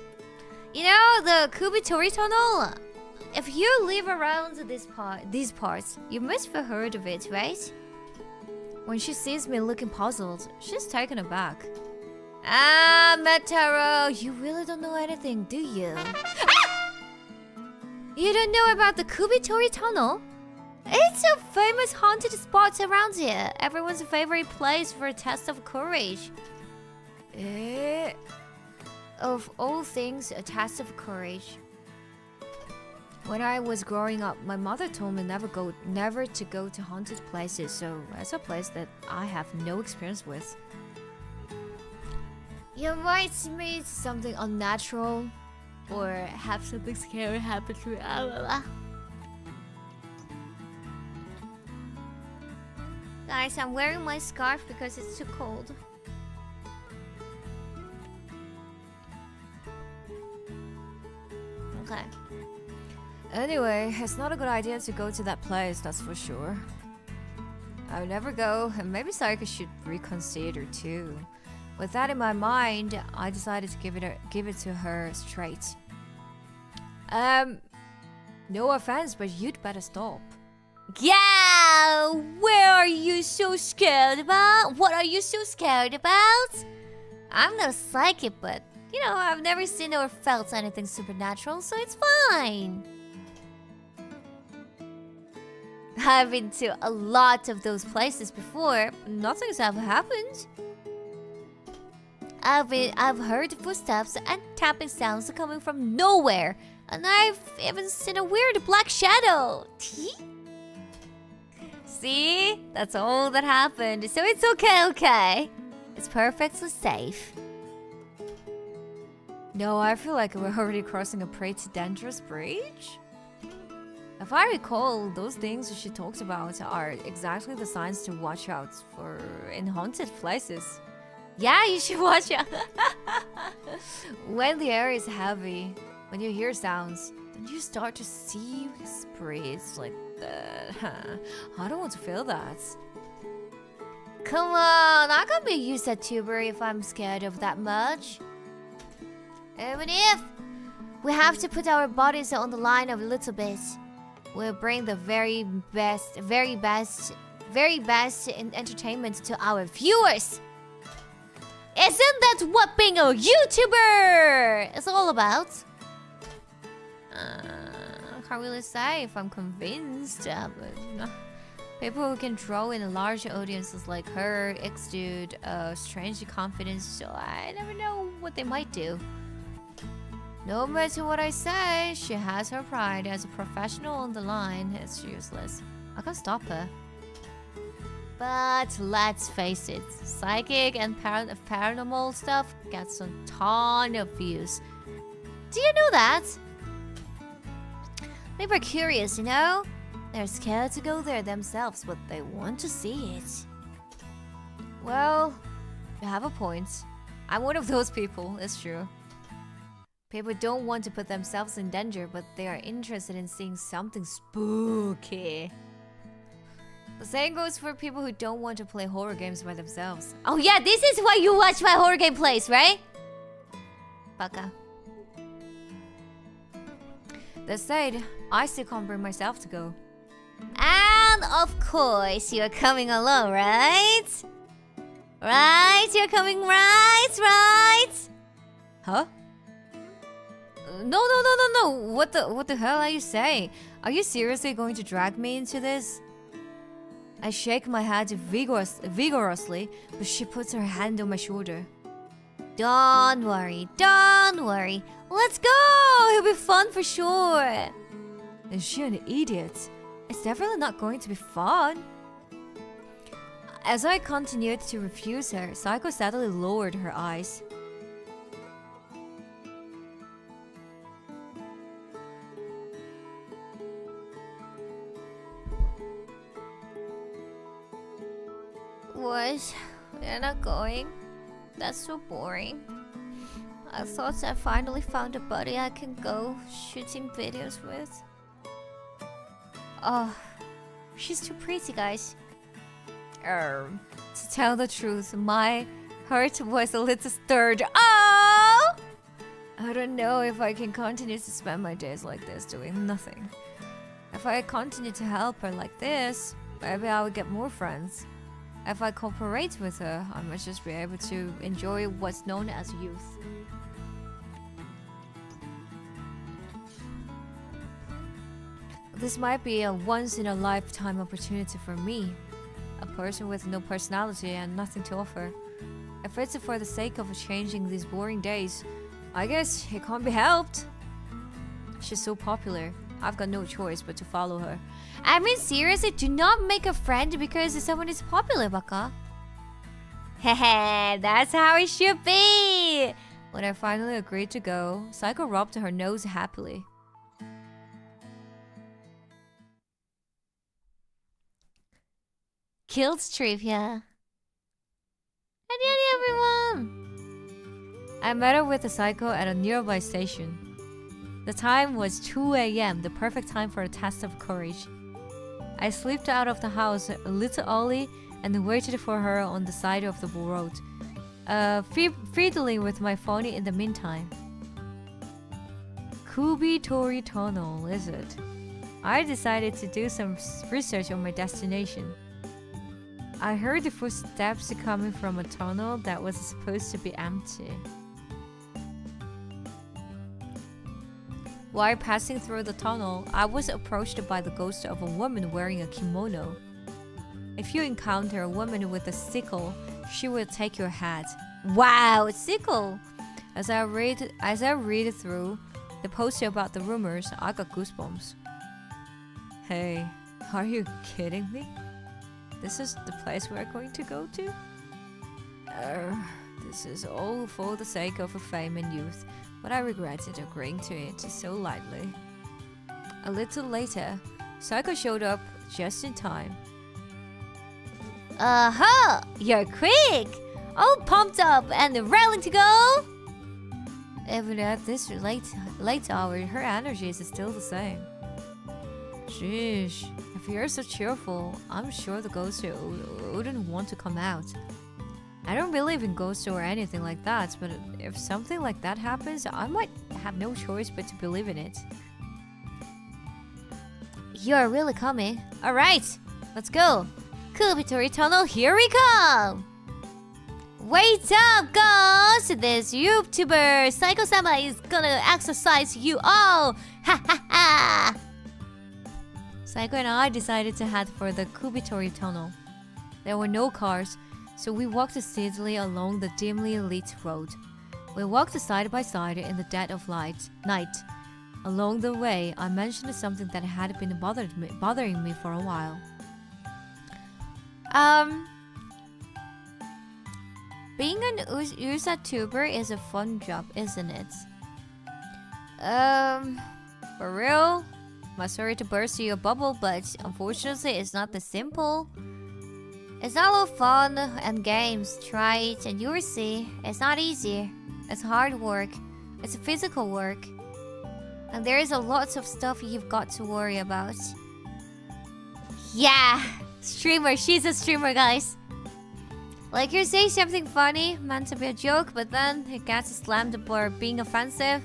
You know the Kubitori Tunnel? If you live around these parts, you must have heard of it, right? When she sees me looking puzzled, she's taken aback. Mataro, you really don't know anything, do you? You don't know about the Kubitori Tunnel? It's a famous haunted spot around here. Everyone's favorite place for a test of courage. Of all things, a test of courage. When I was growing up, my mother told me never to go to haunted places, so that's a place that I have no experience with. You might meet something unnatural, or have something scary happen to you. guys, I'm wearing my scarf because it's too cold. Okay. Anyway, it's not a good idea to go to that place, that's for sure. I would never go, and maybe Saika should reconsider too. With that in my mind, I decided to give it to her straight. No offense, but you'd better stop. Yeah! Where are you so scared about? What are you so scared about? I'm no psychic, but, you know, I've never seen or felt anything supernatural, so it's fine. I've been to a lot of those places before, but nothing's ever happened. I've heard footsteps and tapping sounds coming from nowhere, and I've even seen a weird black shadow. See? That's all that happened, so it's okay. It's perfectly safe. No, I feel like we're already crossing a pretty dangerous bridge. If I recall, those things she talked about are exactly the signs to watch out for in haunted places. Yeah, you should watch out. When the air is heavy, when you hear sounds, then you start to see spirits like that. I don't want to feel that. Come on, I can't be a YouTuber if I'm scared of that much. Even if we have to put our bodies on the line a little bit, we'll bring the very best in entertainment to our viewers. Isn't that what being a YouTuber is all about? I can't really say if I'm convinced, but people who can draw in large audiences like her, X-Dude, strangely confident, so I never know what they might do. No matter what I say, she has her pride as a professional on the line. It's useless. I can't stop her. But let's face it, psychic and paranormal stuff gets a ton of views. Do you know that? People are curious, you know? They're scared to go there themselves, but they want to see it. Well, you have a point. I'm one of those people, it's true. People don't want to put themselves in danger, but they are interested in seeing something spooky. The same goes for people who don't want to play horror games by themselves. Oh yeah, this is why you watch my horror game plays, right? Baka. That said, I still can't bring myself to go. And of course, you're coming along, right? Right? You're coming, right? Huh? No. What the hell are you saying? Are you seriously going to drag me into this? I shake my head vigorously, but she puts her hand on my shoulder. Don't worry. Let's go! It'll be fun for sure. Is she an idiot? It's definitely not going to be fun. As I continued to refuse her, Saiko steadily lowered her eyes. What? They're not going? That's so boring. I thought I finally found a buddy I can go shooting videos with. Oh, she's too pretty, guys. To tell the truth, my heart was a little stirred. Oh! I don't know if I can continue to spend my days like this doing nothing. If I continue to help her like this, maybe I will get more friends. If I cooperate with her, I might just be able to enjoy what's known as youth. This might be a once-in-a-lifetime opportunity for me, a person with no personality and nothing to offer. If it's for the sake of changing these boring days, I guess it can't be helped. She's so popular, I've got no choice but to follow her. I mean, seriously, do not make a friend because someone is popular, Baka. Hehe, that's how it should be. When I finally agreed to go, Saiko rubbed her nose happily. guilt trip, yeah. Hi, everyone! I met up with a psycho at a nearby station. The time was 2 a.m., the perfect time for a test of courage. I slipped out of the house a little early and waited for her on the side of the road, fiddling with my phone in the meantime. Kubitori Tunnel, is it? I decided to do some research on my destination. I heard the footsteps coming from a tunnel that was supposed to be empty. While passing through the tunnel, I was approached by the ghost of a woman wearing a kimono. If you encounter a woman with a sickle, she will take your head. Wow, a sickle! As I read through the poster about the rumors, I got goosebumps. Hey, are you kidding me? This is the place we're going to go to? This is all for the sake of fame and youth, but I regretted agreeing to it so lightly. A little later, Psycho showed up just in time. Uh-huh! You're quick! All pumped up and raring to go! Even at this late hour, her energy is still the same. Sheesh, if you're so cheerful, I'm sure the ghost wouldn't want to come out. I don't believe in ghosts or anything like that, but if something like that happens, I might have no choice but to believe in it. You're really coming. Alright, let's go. Kubitori Tunnel, here we come! Wait up, ghost! This YouTuber Psycho-sama is gonna exercise you all! Ha ha ha! Psycho and I decided to head for the Kubitori Tunnel. There were no cars, so we walked steadily along the dimly lit road. We walked side by side in the dead of night. Along the way, I mentioned something that had been bothering me for a while. Being an YouTuber is a fun job, isn't it? For real? I'm sorry to burst your bubble, but unfortunately it's not that simple. It's not all fun and games. Try it and you'll see. It's not easy. It's hard work. It's physical work. And there is a lot of stuff you've got to worry about. Yeah! Streamer, she's a streamer, guys. Like you say something funny, meant to be a joke, but then it gets slammed for being offensive.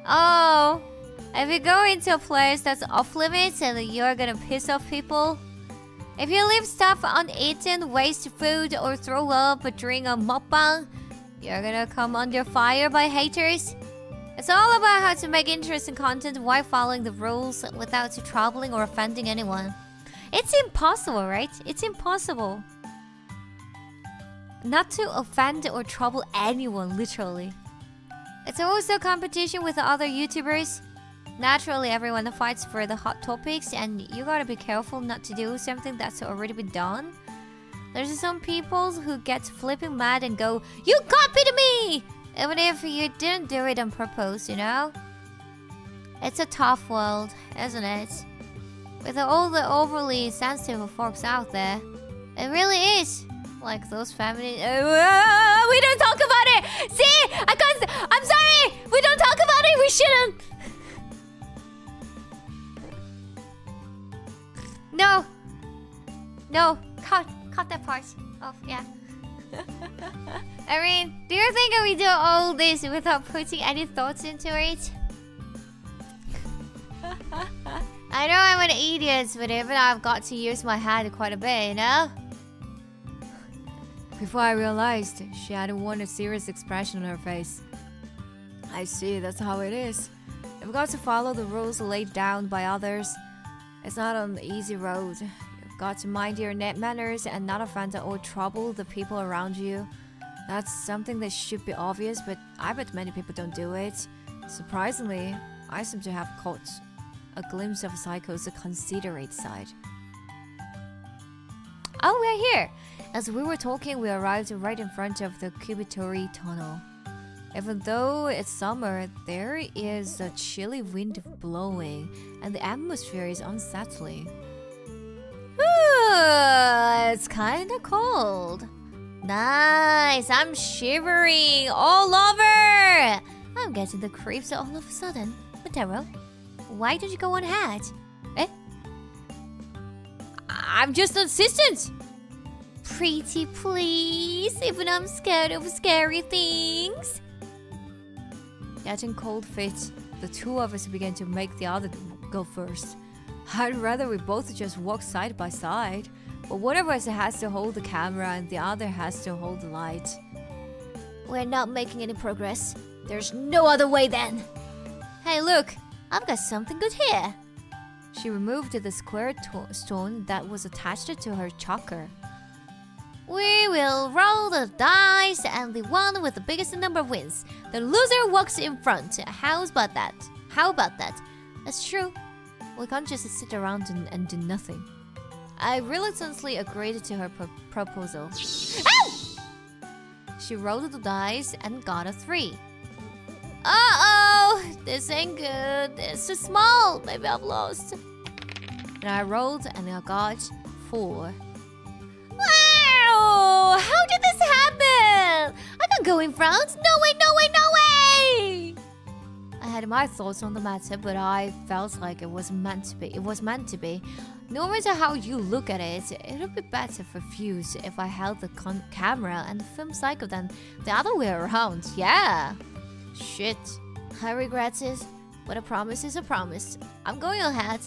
Oh, if you go into a place that's off limits and you're gonna piss off people. If you leave stuff uneaten, waste food, or throw up during a mukbang, you're gonna come under fire by haters. It's all about how to make interesting content while following the rules without troubling or offending anyone. It's impossible, right? It's impossible not to offend or trouble anyone, literally. It's also competition with other YouTubers. Naturally, everyone fights for the hot topics, and you gotta be careful not to do something that's already been done. There's some people who get flipping mad and go, "You copied me!" Even if you didn't do it on purpose, you know? It's a tough world, isn't it? With all the overly sensitive folks out there. It really is. Like those families. We don't talk about it! See? I'm sorry! We don't talk about it! We shouldn't! No! No! Cut that part. Oh, yeah. I mean, do you think we do all this without putting any thoughts into it? I know I'm an idiot, but even I've got to use my head quite a bit, you know? Before I realized, she had worn a serious expression on her face. I see, that's how it is. You've got to follow the rules laid down by others. It's not an easy road. You've got to mind your manners and not offend or trouble the people around you. That's something that should be obvious, but I bet many people don't do it. Surprisingly, I seem to have caught a glimpse of Psycho's considerate side. Oh, we're here! As we were talking, we arrived right in front of the Kubitori Tunnel. Even though it's summer, there is a chilly wind blowing, and the atmosphere is unsettling. Ooh, Ooh, it's kinda cold. Nice, I'm shivering all over. I'm getting the creeps all of a sudden. Matero, why did you go on ahead? Eh? I'm just an assistant. Pretty please, even I'm scared of scary things. Getting cold feet, the two of us began to make the other go first. I'd rather we both just walk side by side, but one of us has to hold the camera and the other has to hold the light. We're not making any progress. There's no other way then. Hey, look, I've got something good here. She removed the square stone that was attached to her choker. We will roll the dice and the one with the biggest number wins. The loser walks in front. How about that? How about that? That's true. We can't just sit around and do nothing. I reluctantly agreed to her proposal. Ow! She rolled the dice and got a 3. Uh-oh! This ain't good. It's too small. Maybe I've lost. And I rolled and I got 4. Wow! How did this happen? I can't go in front. No way, no way, no way! I had my thoughts on the matter, but I felt like it was meant to be. It was meant to be. No matter how you look at it, it would be better for Fuse if I held the camera and filmed Psycho than the other way around. Yeah. Shit. I regret it, but a promise is a promise. I'm going ahead.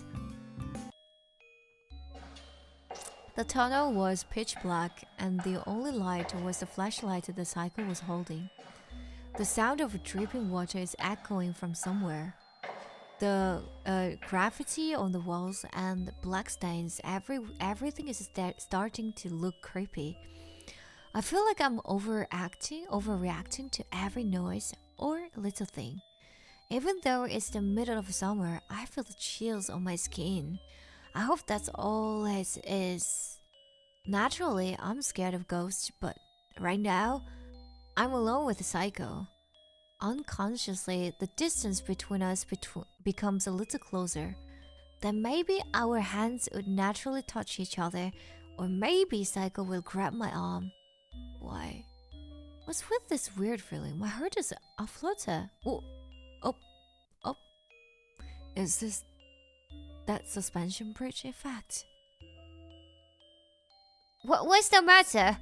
The tunnel was pitch black, and the only light was the flashlight the Psycho was holding. The sound of dripping water is echoing from somewhere. The graffiti on the walls and black stains, everything is starting to look creepy. I feel like I'm overreacting to every noise or little thing. Even though it's the middle of summer, I feel the chills on my skin. I hope that's all it is. Naturally, I'm scared of ghosts, but right now, I'm alone with the Psycho. Unconsciously, the distance between us becomes a little closer. Then maybe our hands would naturally touch each other, or maybe Psycho will grab my arm. Why? What's with this weird feeling? My heart is aflutter. Oh. Is this that suspension bridge effect? What's the matter?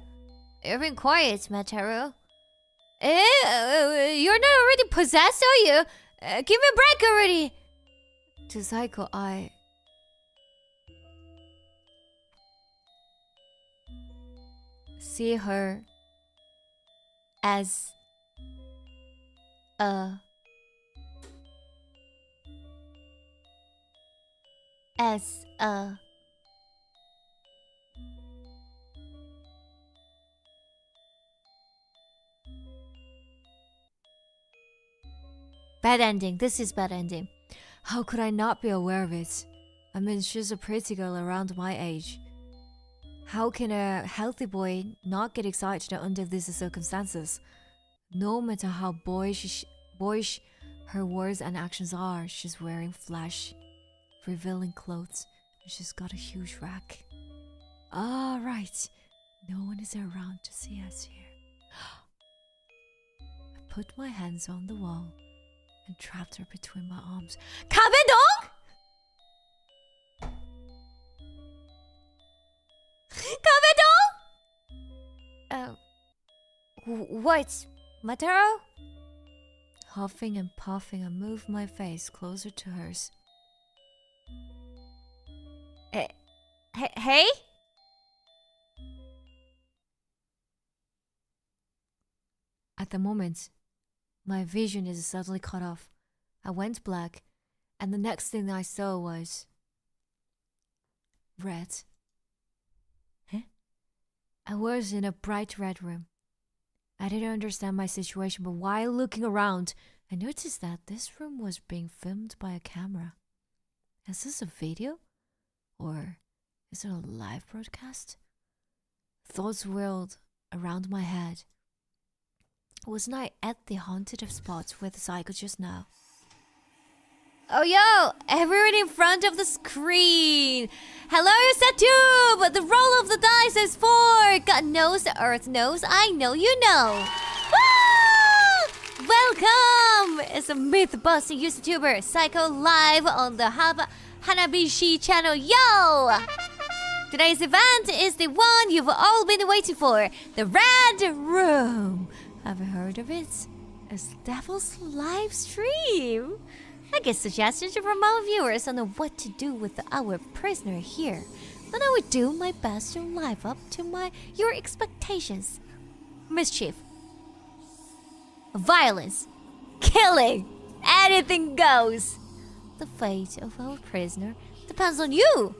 You're being quiet, Matero. You're not already possessed, are you? Give me a break already. To Psycho, I see her as a bad ending. This is bad ending. How could I not be aware of it? I mean, she's a pretty girl around my age. How can a healthy boy not get excited under these circumstances? No matter how boyish her words and actions are, she's wearing flash, revealing clothes, and she's got a huge rack. Ah, right. No one is around to see us here. I put my hands on the wall and trapped her between my arms. Kabedong? Kabedong? What? Matero? Huffing and puffing, I moved my face closer to hers. Hey? At the moment, my vision is suddenly cut off. I went black, and the next thing I saw was red. I was in a bright red room. I didn't understand my situation, but while looking around, I noticed that this room was being filmed by a camera. Is this a video? Or is it a live broadcast? Thoughts whirled around my head. Wasn't I at the haunted spot with the Psycho just now? Oh, yo, everyone in front of the screen. Hello, Satube. The roll of the dice is 4. God knows, the earth knows, I know you know. Woo! Welcome! It's a myth-busting YouTuber, Psycho, live on the Hanabishi channel. Yo! Today's event is the one you've all been waiting for. The Red Room. Have you heard of it? It's Devil's live stream. I get suggestions from our viewers on what to do with our prisoner here. Then I will do my best to live up to your expectations. Mischief, violence, killing, anything goes. The fate of our prisoner depends on you,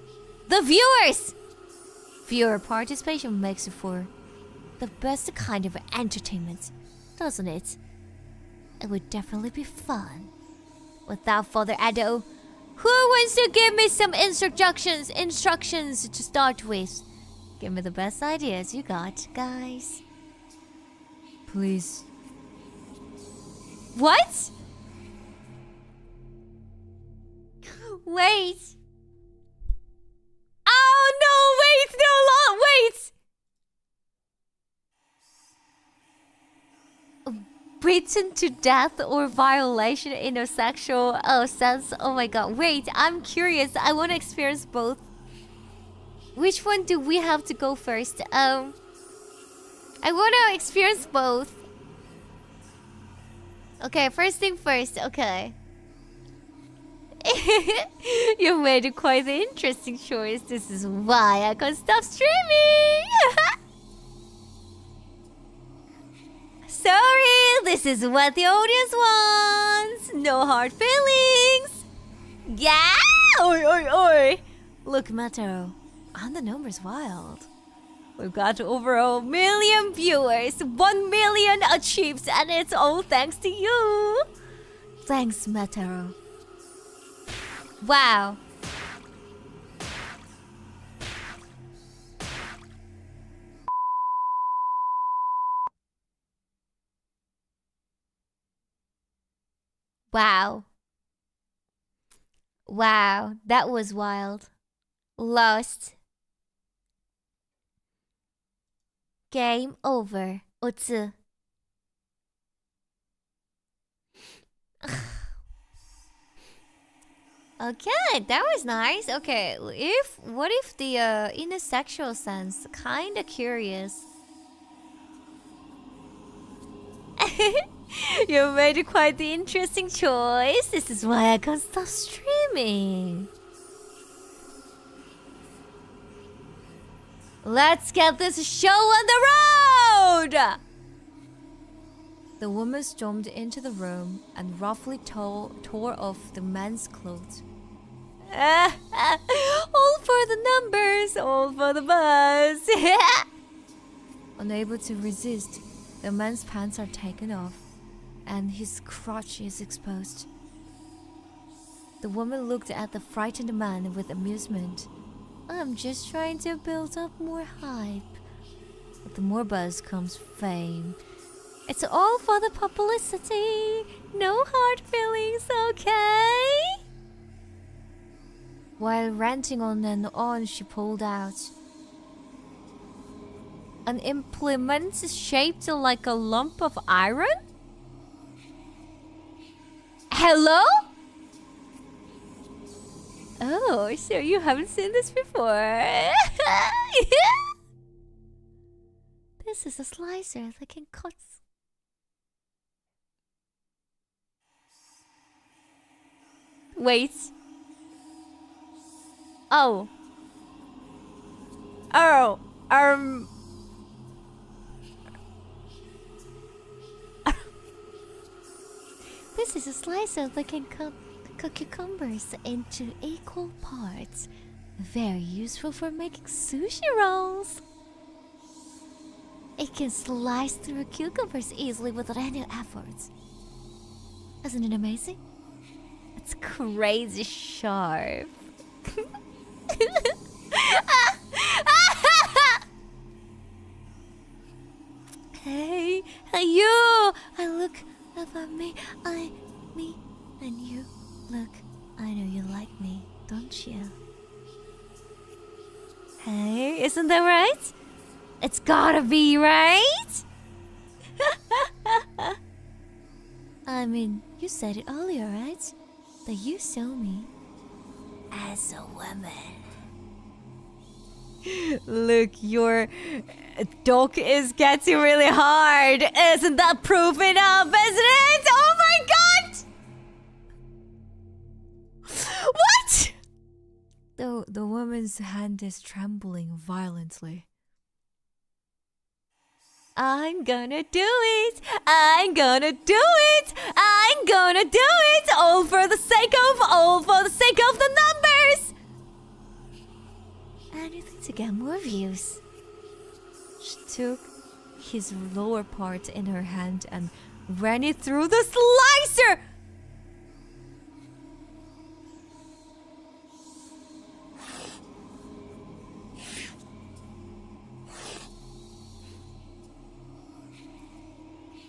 the viewers. Viewer participation makes for the best kind of entertainment, doesn't it? It would definitely be fun. Without further ado, who wants to give me some instructions to start with? Give me the best ideas you got, guys. Please. What? Wait. Oh no, wait, no, wait. Beaten to death or violation in a sexual sense. Oh my god, wait, I'm curious. I want to experience both. Which one do we have to go first? I want to experience both. Okay, first thing first, okay. You made quite an interesting choice. This is why I can't stop streaming. Sorry, this is what the audience wants. No hard feelings. Yeah! Oi, oi, oi. Look, Mataro, on the numbers wild. We've got over 1 million viewers, 1 million achieved, and it's all thanks to you. Thanks, Mataro. Wow. Wow. Wow, that was wild. Lost. Game over. Otsu. Okay, that was nice. Okay, what if the in a sexual sense, kinda curious. You made quite the interesting choice. This is why I can't stop streaming. Let's get this show on the road! The woman stormed into the room and roughly tore off the man's clothes. All for the numbers, all for the buzz. Unable to resist, the man's pants are taken off and his crotch is exposed. The woman looked at the frightened man with amusement. I'm just trying to build up more hype. With more buzz comes fame. It's all for the publicity. No hard feelings, okay? While ranting on and on, she pulled out an implement shaped like a lump of iron? Hello? Oh, so you haven't seen this before. This is a slicer that can cut. Wait. Oh. Oh. This is a slicer that can cut cucumbers into equal parts. Very useful for making sushi rolls. It can slice through cucumbers easily without any effort. Isn't it amazing? It's crazy sharp. Hey, you! I look about me, me, and you look I know you like me, don't you? Hey, isn't that right? It's gotta be, right? I mean, you said it earlier, right? That you saw me as a woman. Look, your dog is getting really hard. Isn't that proof enough, isn't it? Oh my god! What? The woman's hand is trembling violently. I'm gonna do it! I'm gonna do it! I'm gonna do it! All for the sake of the numbers! Anything to get more views. She took his lower part in her hand and ran it through the slicer!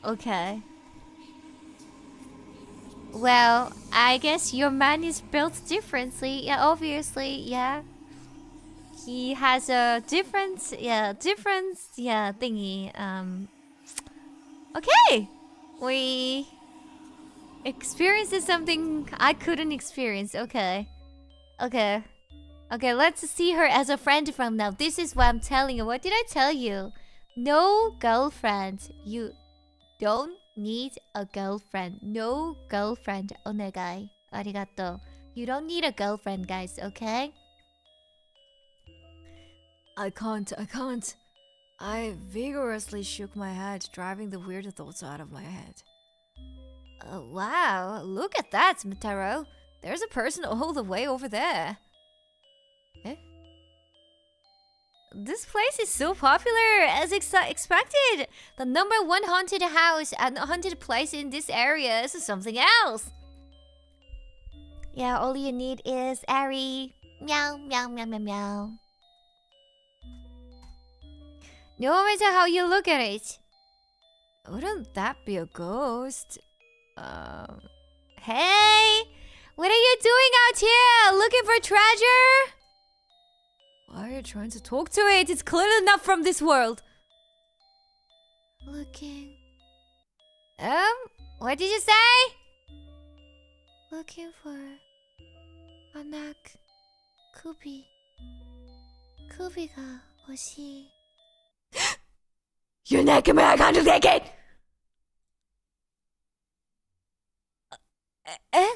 Okay. Well, I guess your man is built differently. Yeah, obviously, yeah. He has a different thingy. Okay. We experienced something I couldn't experience. Okay. Okay, let's see her as a friend from now. This is what I'm telling you. What did I tell you? No girlfriend. You don't need a girlfriend. No girlfriend. Onegai. Arigato. You don't need a girlfriend, guys, okay? I can't. I vigorously shook my head, driving the weird thoughts out of my head. Wow, look at that, Mitaro. There's a person all the way over there. Eh? This place is so popular as expected. The #1 haunted house and haunted place in this area is something else. Yeah, all you need is Ari. Meow, meow, meow, meow, meow. No matter how you look at it. Wouldn't that be a ghost? Hey! What are you doing out here? Looking for treasure? Why are you trying to talk to it? It's clearly not from this world. Looking. What did you say? Looking for anak Kubi. Kubi가 호시. You're naked, man. I can't take it. Eh?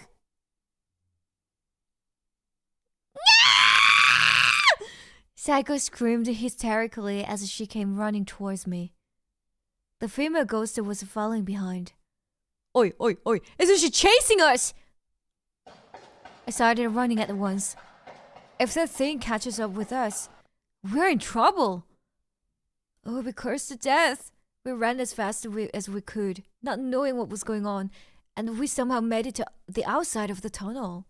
Psycho screamed hysterically as she came running towards me. The female ghost was following behind. Oi, oi, oi! Isn't she chasing us? I started running at once. If that thing catches up with us, we're in trouble. Oh, we cursed to death. We ran as fast as we could, not knowing what was going on, and we somehow made it to the outside of the tunnel.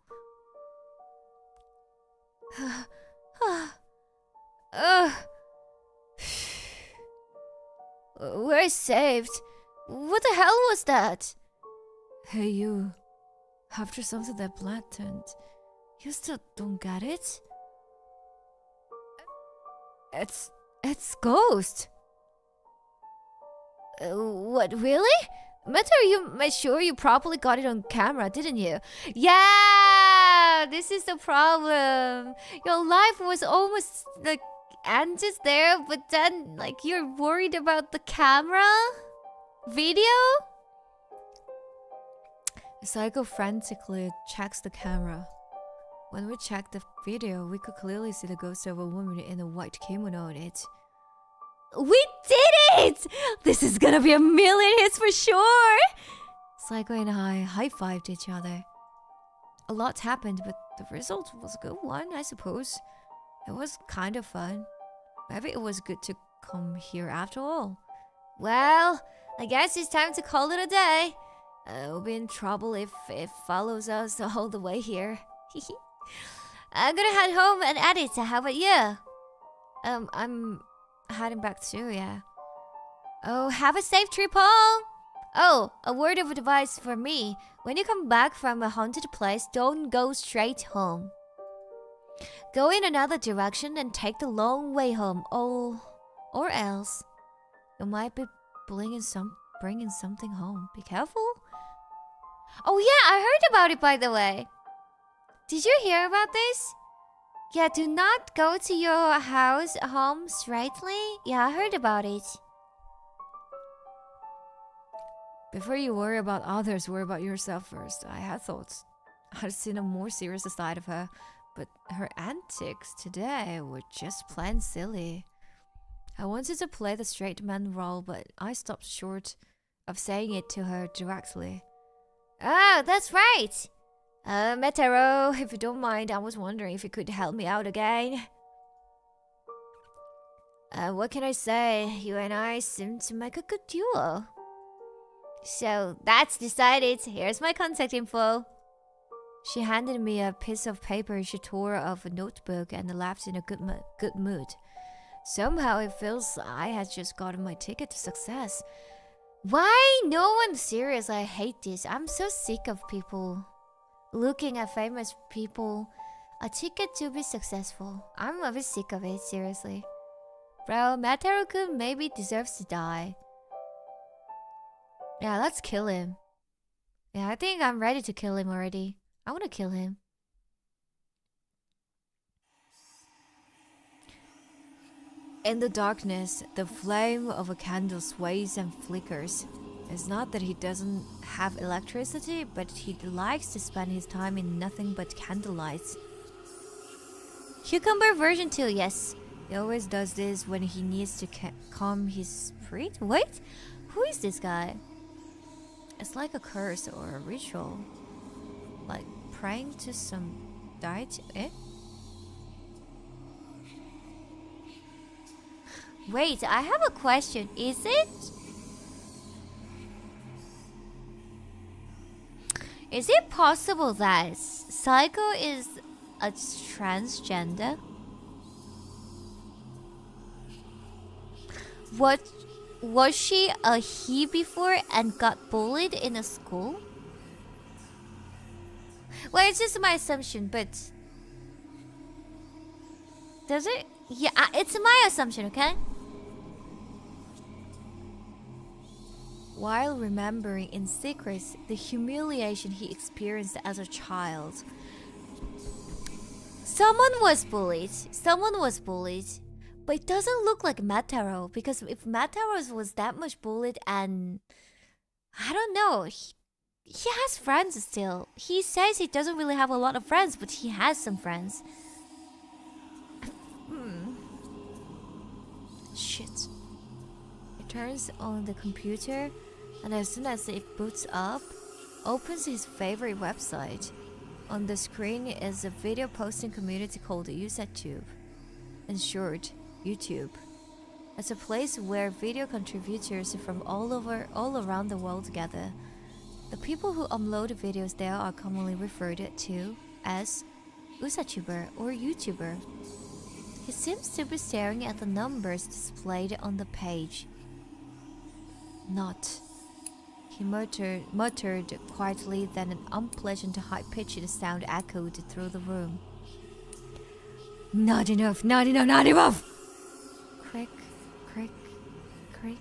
We're saved. What the hell was that? Hey you, after something that blatant, you still don't get it? It's ghost. What, really? Matter, you made sure you properly got it on camera, didn't you? Yeah, this is the problem. Your life was almost like ended there, but then like you're worried about the camera video. Psycho frantically checks the camera. When we checked the video, we could clearly see the ghost of a woman in a white kimono on it. We did it! This is gonna be a million hits for sure! Psycho and I high-fived each other. A lot happened, but the result was a good one, I suppose. It was kind of fun. Maybe it was good to come here after all. Well, I guess it's time to call it a day. We'll be in trouble if it follows us all the way here. I'm gonna head home and edit. How about you? I'm heading back too, yeah. Oh, have a safe trip home. Oh, a word of advice for me. When you come back from a haunted place, don't go straight home. Go in another direction and take the long way home. Oh, or else you might be bringing something home. Be careful. Oh yeah, I heard about it, by the way. Did you hear about this? Yeah, do not go to your home straightly. Yeah, I heard about it. Before you worry about others, worry about yourself first. I had thoughts. I'd seen a more serious side of her, but her antics today were just plain silly. I wanted to play the straight man role, but I stopped short of saying it to her directly. Oh, that's right. Metero, if you don't mind, I was wondering if you could help me out again. What can I say? You and I seem to make a good duo. So that's decided. Here's my contact info. She handed me a piece of paper she tore off a notebook and left in a good mood. Somehow it feels I had just gotten my ticket to success. Why? No one's serious. I hate this. I'm so sick of people looking at famous people a ticket to be successful. I'm a bit sick of it, seriously. Bro, Mataru-kun maybe deserves to die. Yeah, let's kill him. Yeah, I think I'm ready to kill him already. I want to kill him. In the darkness, the flame of a candle sways and flickers. It's not that he doesn't have electricity, but he likes to spend his time in nothing but candlelights. Cucumber version 2, yes. He always does this when he needs to calm his spirit. Wait, who is this guy? It's like a curse or a ritual. Like praying to some deity. Eh? Wait, I have a question. Is it possible that Psycho is a transgender? Was she a he before and got bullied in a school? Well, it's just my assumption, but does it? Yeah, it's my assumption, okay? While remembering in secret the humiliation he experienced as a child. Someone was bullied. But it doesn't look like Mataro, because if Mataro was that much bullied and... I don't know, he has friends still. He says he doesn't really have a lot of friends, but he has some friends. Shit. He turns on the computer, and as soon as it boots up, opens his favorite website. On the screen is a video posting community called YouTube. In short, YouTube. It's a place where video contributors from all around the world gather. The people who upload videos there are commonly referred to as Usachuber or YouTuber. He seems to be staring at the numbers displayed on the page. Not. He muttered quietly, then an unpleasant high-pitched sound echoed through the room. Not enough! Crick, crick, crick,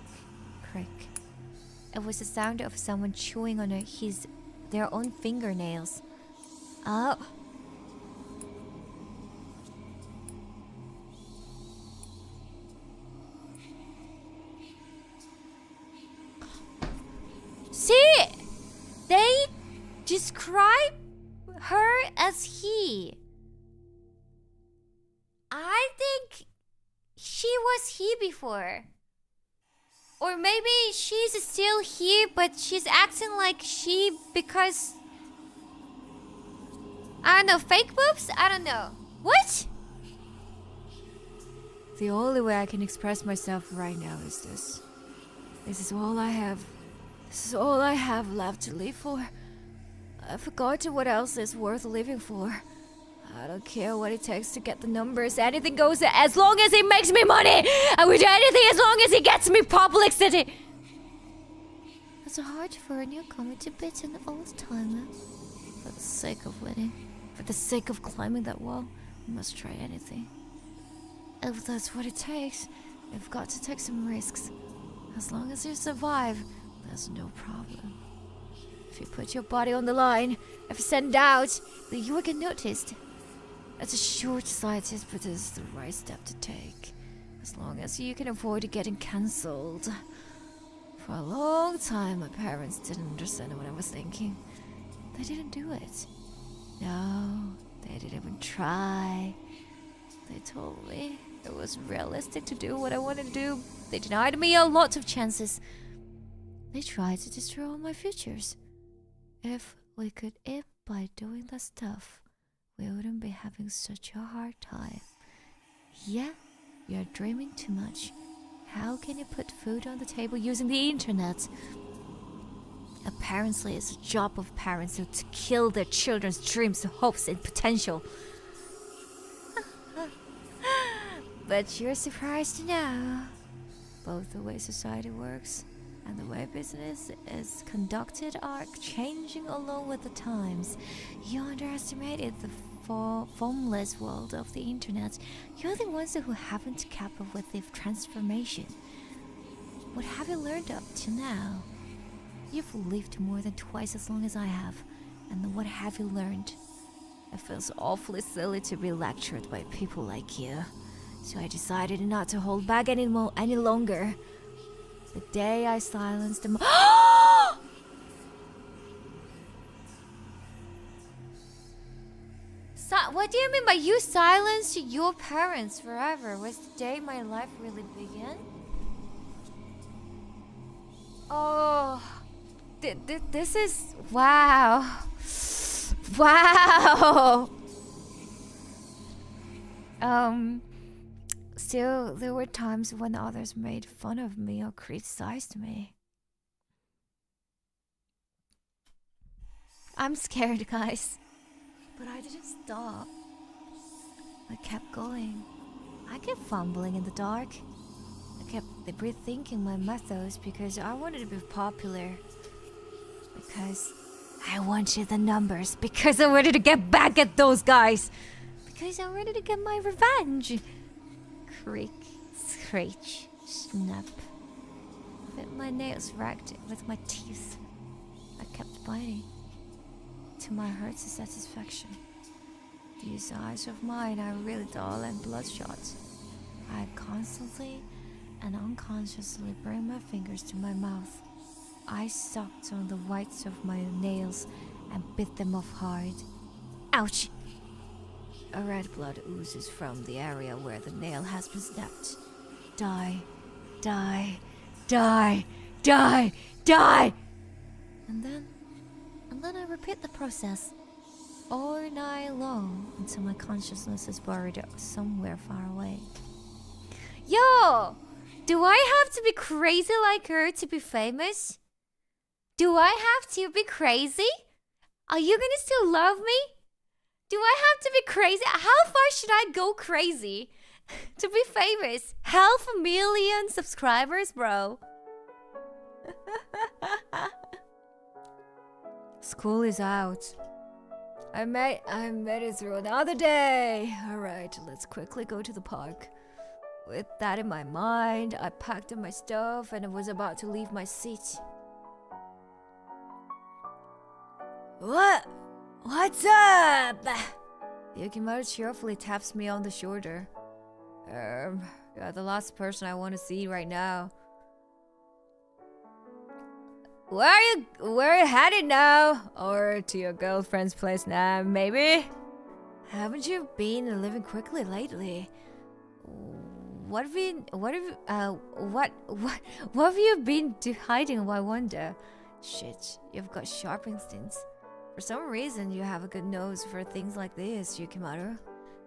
crick. It was the sound of someone chewing on their own fingernails. Oh. See? They describe her as he. I think she was he before. Or maybe she's still he, but she's acting like she because... I don't know, fake boobs? I don't know. What? The only way I can express myself right now is this. This is all I have. This is all I have left to live for. I've forgotten what else is worth living for. I don't care what it takes to get the numbers. Anything goes as long as it makes me money. I will do anything as long as it gets me publicity. It's hard for a newcomer to beat an old-timer. For the sake of winning, for the sake of climbing that wall, we must try anything. If that's what it takes, we've got to take some risks. As long as you survive, there's no problem. If you put your body on the line, if you stand out, then you will get noticed. It's a short-sighted, but it's the right step to take. As long as you can avoid getting cancelled. For a long time, my parents didn't understand what I was thinking. They didn't do it. No, they didn't even try. They told me it was realistic to do what I wanted to do. They denied me a lot of chances. They tried to destroy all my futures. If we could eat by doing that stuff, we wouldn't be having such a hard time. Yeah, you're dreaming too much. How can you put food on the table using the internet? Apparently, it's a job of parents to kill their children's dreams, hopes, and potential. But you're surprised to know, both the way society works and the way business is conducted are changing along with the times. You underestimated the formless world of the internet. You're the ones who haven't kept up with the transformation. What have you learned up to now? You've lived more than twice as long as I have, and what have you learned? It feels awfully silly to be lectured by people like you, so I decided not to hold back any longer. The day I silenced them. What do you mean by you silenced your parents forever? Was the day my life really began? Oh, this is wow. Wow. Still, there were times when others made fun of me or criticized me. I'm scared, guys. But I didn't stop. I kept going. I kept fumbling in the dark. I kept rethinking my methods because I wanted to be popular. Because I wanted the numbers. Because I wanted to get back at those guys. Because I wanted to get my revenge. Creak, scratch, snap. With my nails racked with my teeth, I kept biting. To my heart's satisfaction. These eyes of mine are really dull and bloodshot. I constantly and unconsciously bring my fingers to my mouth. I sucked on the whites of my nails and bit them off hard. Ouch! A red blood oozes from the area where the nail has been snapped. Die, die, die, die, die! And then I repeat the process all night long until my consciousness is buried somewhere far away. Yo! Do I have to be crazy like her to be famous? Do I have to be crazy? Are you gonna still love me? Do I have to be crazy? How far should I go crazy to be famous? 500,000 subscribers, bro. School is out. I made it through another day. Alright, let's quickly go to the park. With that in my mind, I packed up my stuff and I was about to leave my seat. What's up? Yukimaru cheerfully taps me on the shoulder. You're the last person I want to see right now. Where are you headed now? Or to your girlfriend's place now, maybe? Haven't you been living quickly lately? What have you been hiding, I wonder? Shit, you've got sharp instincts. For some reason, you have a good nose for things like this, Yukimaru.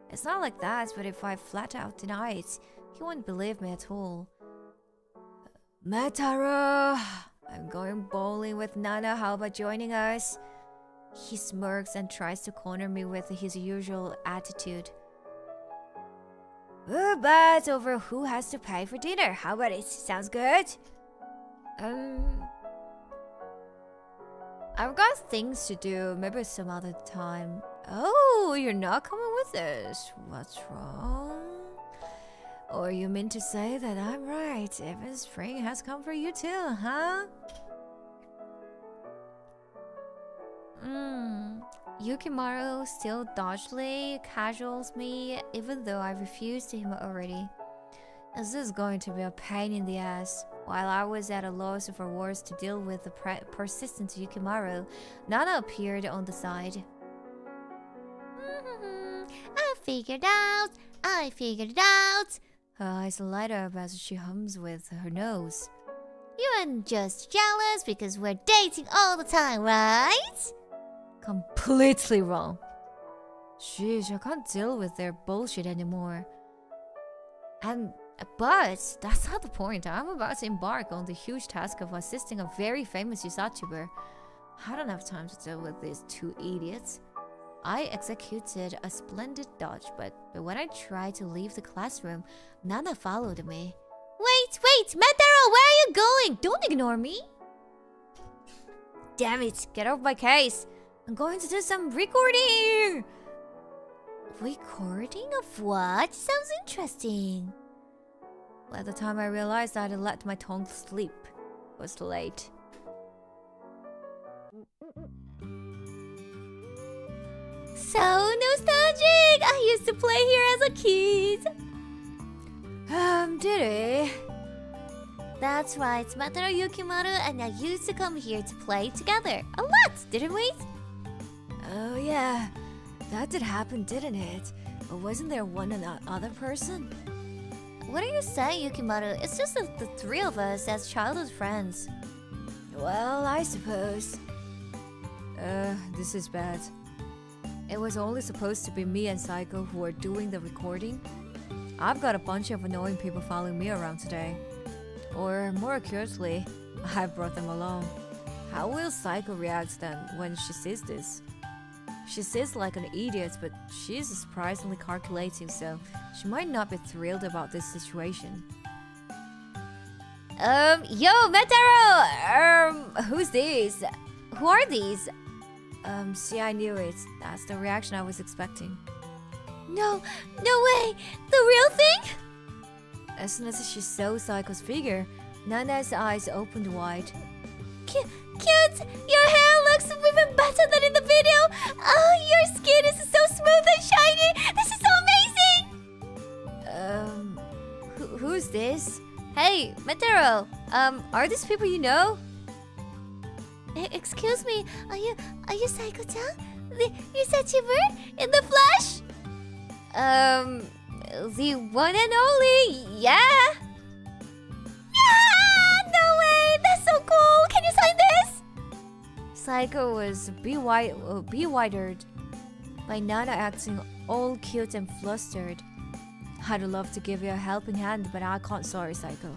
It's not like that, but if I flat out deny it, you won't believe me at all. Mataru! I'm going bowling with Nana, how about joining us? He smirks and tries to corner me with his usual attitude. But over who has to pay for dinner, how about it? Sounds good? I've got things to do. Maybe some other time. Oh, you're not coming with us. What's wrong? Or you mean to say that I'm right? Even spring has come for you too, huh? Yukimaru still dodgily casuals me, even though I refused him already. This is going to be a pain in the ass. While I was at a loss for words to deal with the persistent Yukimaru, Nana appeared on the side. I figured it out. Her eyes light up as she hums with her nose. You aren't just jealous because we're dating all the time, right? Completely wrong. Sheesh, I can't deal with their bullshit anymore. But that's not the point. I'm about to embark on the huge task of assisting a very famous YouTuber. I don't have time to deal with these two idiots. I executed a splendid dodge, but when I tried to leave the classroom, Nana followed me. Wait! Metaro, where are you going? Don't ignore me! Damn it, get off my case! I'm going to do some recording! Recording of what? Sounds interesting. By the time I realized I had let my tongue sleep, it was too late. So nostalgic! I used to play here as a kid. Did he? That's right, Mataro Yukimaru and I used to come here to play together. A lot, didn't we? Oh yeah, that did happen, didn't it? But wasn't there one other person? What are you saying, Yukimaru? It's just the three of us as childhood friends. Well, I suppose. This is bad. It was only supposed to be me and Psycho who were doing the recording. I've got a bunch of annoying people following me around today. Or more accurately, I brought them along. How will Psycho react then when she sees this? She says like an idiot, but she's surprisingly calculating, so she might not be thrilled about this situation. Yo, Metaro! Who's these? Who are these? See, I knew it. That's the reaction I was expecting. No way! The real thing? As soon as she saw Psycho's figure, Nana's eyes opened wide. Cute! Your hair looks even better than in the video! Oh, your skin is so smooth and shiny! This is so amazing! Who's this? Hey, Metaro! Are these people you know? Excuse me, are you Psycho-chan? The YouTuber in the flesh? The one and only, yeah! Yeah! No way! That's so cool! Can you sign this? Psycho was bewildered by Nana acting all cute and flustered. I'd love to give you a helping hand, but I can't, sorry, Psycho.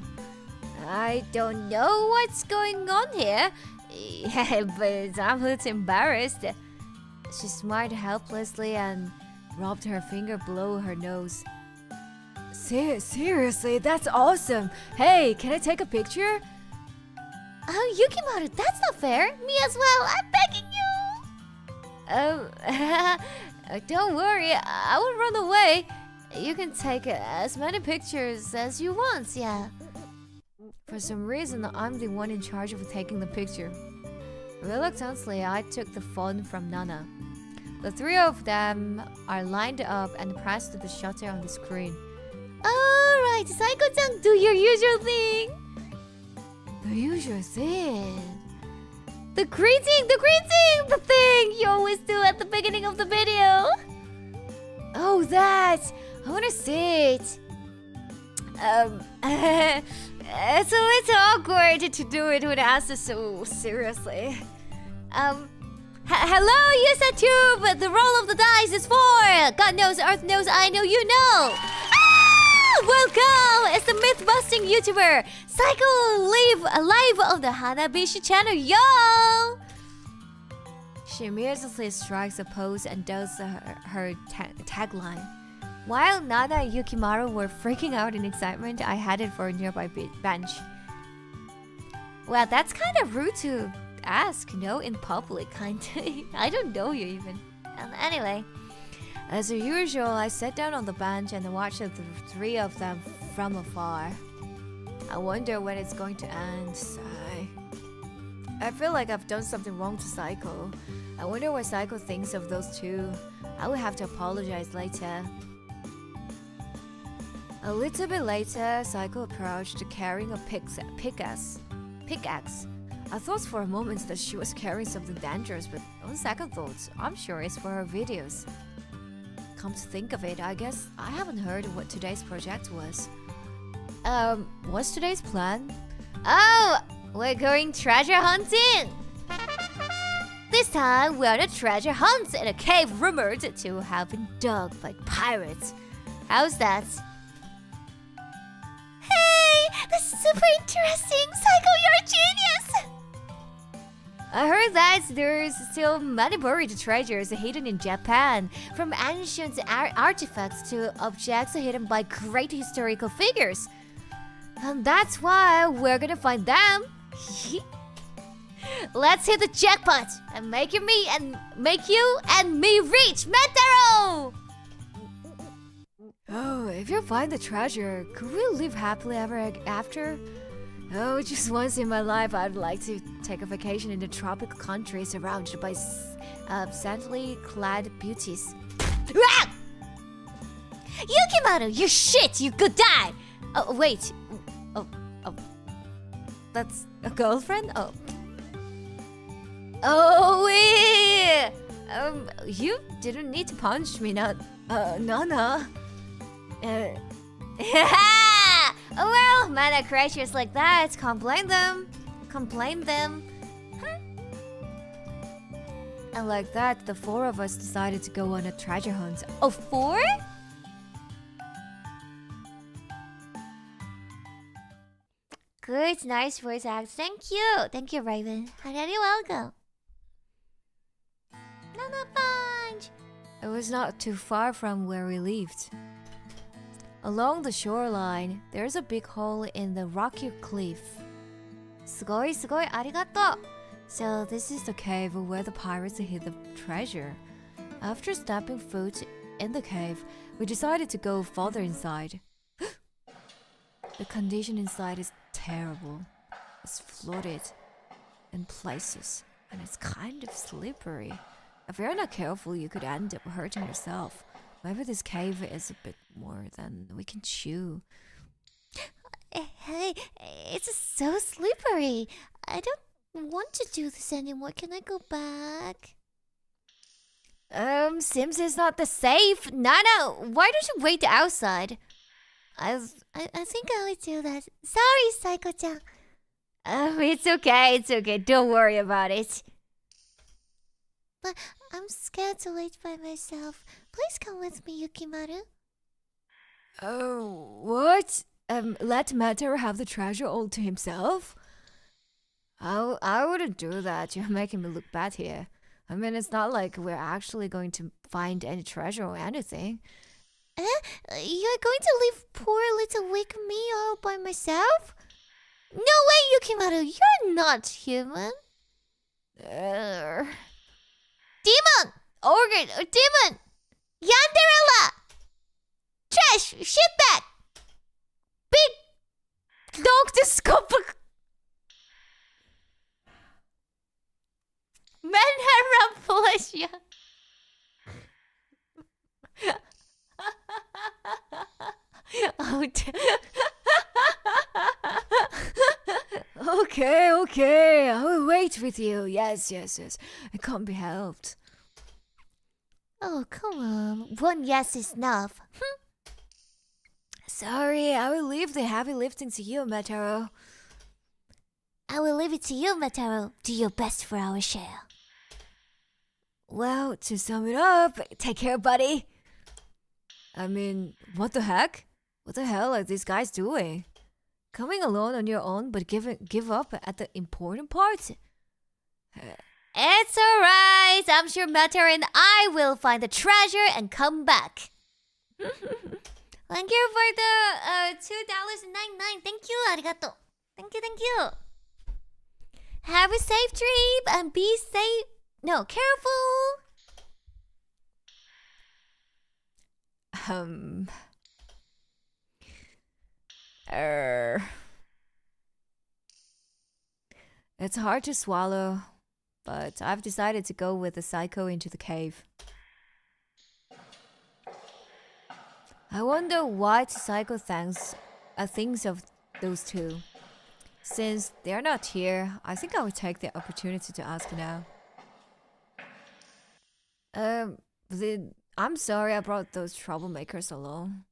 I don't know what's going on here, but I'm a little embarrassed. She smiled helplessly and rubbed her finger below her nose. Seriously, that's awesome. Hey, can I take a picture? Oh, Yukimaru, that's not fair. Me as well. I'm begging you. Don't worry. I won't run away. You can take as many pictures as you want, yeah. For some reason, I'm the one in charge of taking the picture. Reluctantly, I took the phone from Nana. The three of them are lined up and pressed the shutter on the screen. Alright, Psycho-chan, do your usual thing. The usual thing? The greeting! The thing you always do at the beginning of the video. Oh, that! I want to see it. It's a little awkward to do it when asked so seriously. Hello, YouTube! The roll of the dice is 4! God knows, Earth knows, I know, you know! Welcome! It's the myth-busting YouTuber, Psycho live on the Hanabishi channel, yo! She immediately strikes a pose and does her tagline. While Nana and Yukimaru were freaking out in excitement, I headed for a nearby bench. Well, that's kind of rude to ask, in public, kinda. I don't know you even. Anyway, As usual, I sat down on the bench and watched the three of them from afar. I wonder when it's going to end. Sigh. I feel like I've done something wrong to Psycho. I wonder what Psycho thinks of those two. I will have to apologize later. A little bit later, Psycho approached carrying a pickaxe. I thought for a moment that she was carrying something dangerous, but on second thoughts, I'm sure it's for her videos. Come to think of it, I guess I haven't heard what today's project was. What's today's plan? oh, we're going treasure hunting. This time, we're on a treasure hunt in a cave rumored to have been dug by pirates. How's that? Hey, this is super interesting. Psycho, you're a genius. I heard that there's still many buried treasures hidden in Japan, from ancient artifacts to objects hidden by great historical figures. And that's why we're gonna find them. Let's hit the jackpot and make you and me rich, Metaro! Oh, if you find the treasure, could we live happily ever after? Oh, just once in my life, I'd like to take a vacation in a tropical country surrounded by scantily clad beauties. Yukimaru, you shit! You could die! Oh, wait. Oh. That's a girlfriend? Oh, yeah! You didn't need to punch me, no. Oh well, mana creatures like that, can't blame them. And like that, the four of us decided to go on a treasure hunt. Oh, 4? Good, nice voice act. Thank you, Raven. 𝓆Welcome. Nana Punch. It was not too far from where we lived. Along the shoreline, there's a big hole in the rocky cliff. Sugoi, arigato. So this is the cave where the pirates hid the treasure. After stepping foot in the cave, we decided to go further inside. The condition inside is terrible. It's flooded in places, and it's kind of slippery. If you're not careful, you could end up hurting yourself. Maybe this cave is a bit more than we can chew. Hey, it's so slippery. I don't want to do this anymore. Can I go back? Seems it's not the safe. Nana, why don't you wait outside? I think I will do that. Sorry, Psycho-chan. It's okay. Don't worry about it. But I'm scared to wait by myself. Please come with me, Yukimaru. Oh, what? Let Matter have the treasure all to himself? I wouldn't do that. You're making me look bad here. I mean, it's not like we're actually going to find any treasure or anything. You're going to leave poor little weak me all by myself? No way, Yukimaru. You're not human. Demon! Organ! Demon! Yandere! Trash! Shitbag! Big Noctoscopic Manharapalasia. Okay. I will wait with you. Yes. It can't be helped. Oh, come on. One yes is enough. Sorry, I will leave the heavy lifting to you, Mataro. I will leave it to you, Mataro. Do your best for our share. Well, to sum it up, take care, buddy. I mean, what the heck? What the hell are these guys doing? Coming alone on your own, but give up at the important parts? It's alright. I'm sure Mataro and I will find the treasure and come back. Thank you for the $2.99. Thank you, arigato. Thank you. Have a safe trip and be safe. No, careful. It's hard to swallow, but I've decided to go with the psycho into the cave. I wonder what psycho thinks of those two. Since they're not here, I think I would take the opportunity to ask now. I'm sorry I brought those troublemakers along.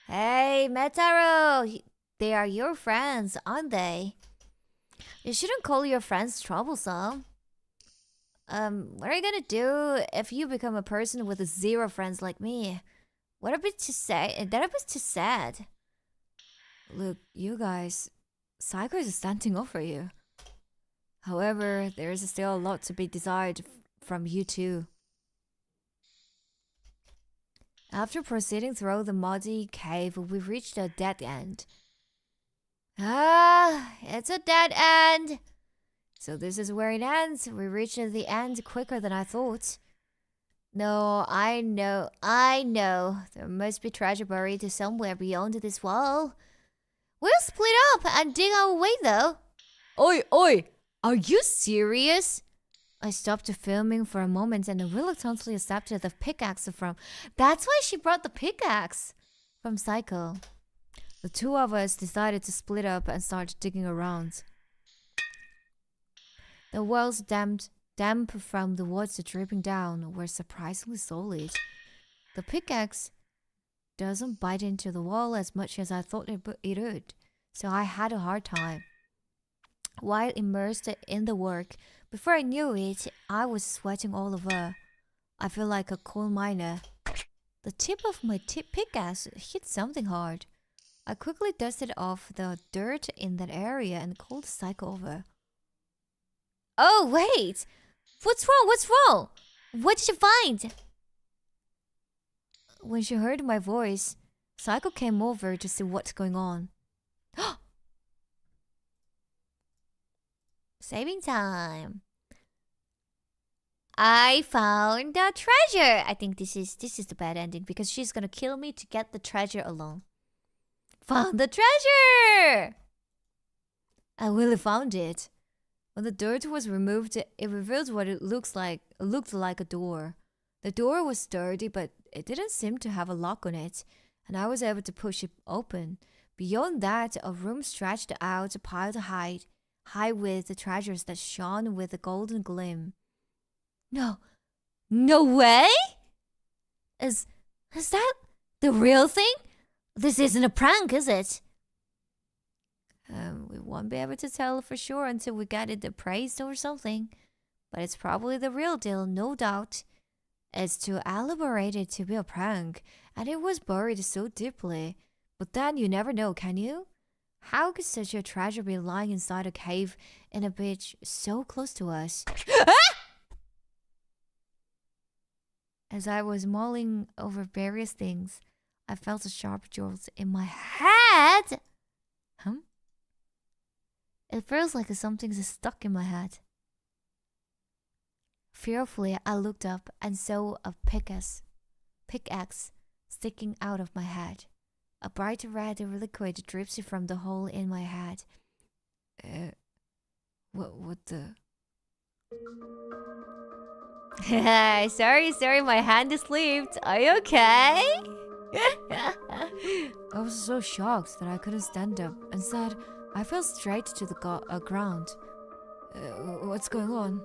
Hey, Metaro. They are your friends, aren't they? You shouldn't call your friends troublesome. What are you gonna do if you become a person with 0 friends like me? What a bit to say. That a bit too sad. Look, you guys, Psycho is standing up for you. However, there is still a lot to be desired from you too. After proceeding through the muddy cave, we reached a dead end. It's a dead end. So this is where it ends. We reached the end quicker than I thought. No, I know. There must be treasure buried somewhere beyond this wall. We'll split up and dig our way though. Oi! Are you serious? I stopped filming for a moment and reluctantly accepted the pickaxe from... That's why she brought the pickaxe from Psycho. The two of us decided to split up and start digging around. The walls damp from the water dripping down were surprisingly solid. The pickaxe doesn't bite into the wall as much as I thought it would, so I had a hard time. While immersed in the work, before I knew it, I was sweating all over. I feel like a coal miner. The tip of my pickaxe hit something hard. I quickly dusted off the dirt in that area and called Psycho over. Oh, wait! What's wrong? What did you find? When she heard my voice, Psycho came over to see what's going on. Saving time. I found the treasure. I think this is the bad ending because she's gonna kill me to get the treasure alone. Found the treasure! I really found it. When the dirt was removed, it revealed what it looked like a door. The door was sturdy, but it didn't seem to have a lock on it, and I was able to push it open. Beyond that, a room stretched out, piled high with the treasures that shone with a golden gleam. No way? Is that the real thing? This isn't a prank, is it? We won't be able to tell for sure until we get it appraised or something. But it's probably the real deal, no doubt. It's too elaborated to be a prank, and it was buried so deeply. But then you never know, can you? How could such a treasure be lying inside a cave in a beach so close to us? As I was mulling over various things, I felt a sharp jolt in my head. It feels like something's stuck in my head. Fearfully, I looked up and saw a pickaxe sticking out of my head. A bright red liquid drips from the hole in my head. What the... Sorry, my hand is slipped. Are you okay? I was so shocked that I couldn't stand up and said, I fell straight to the ground. What's going on?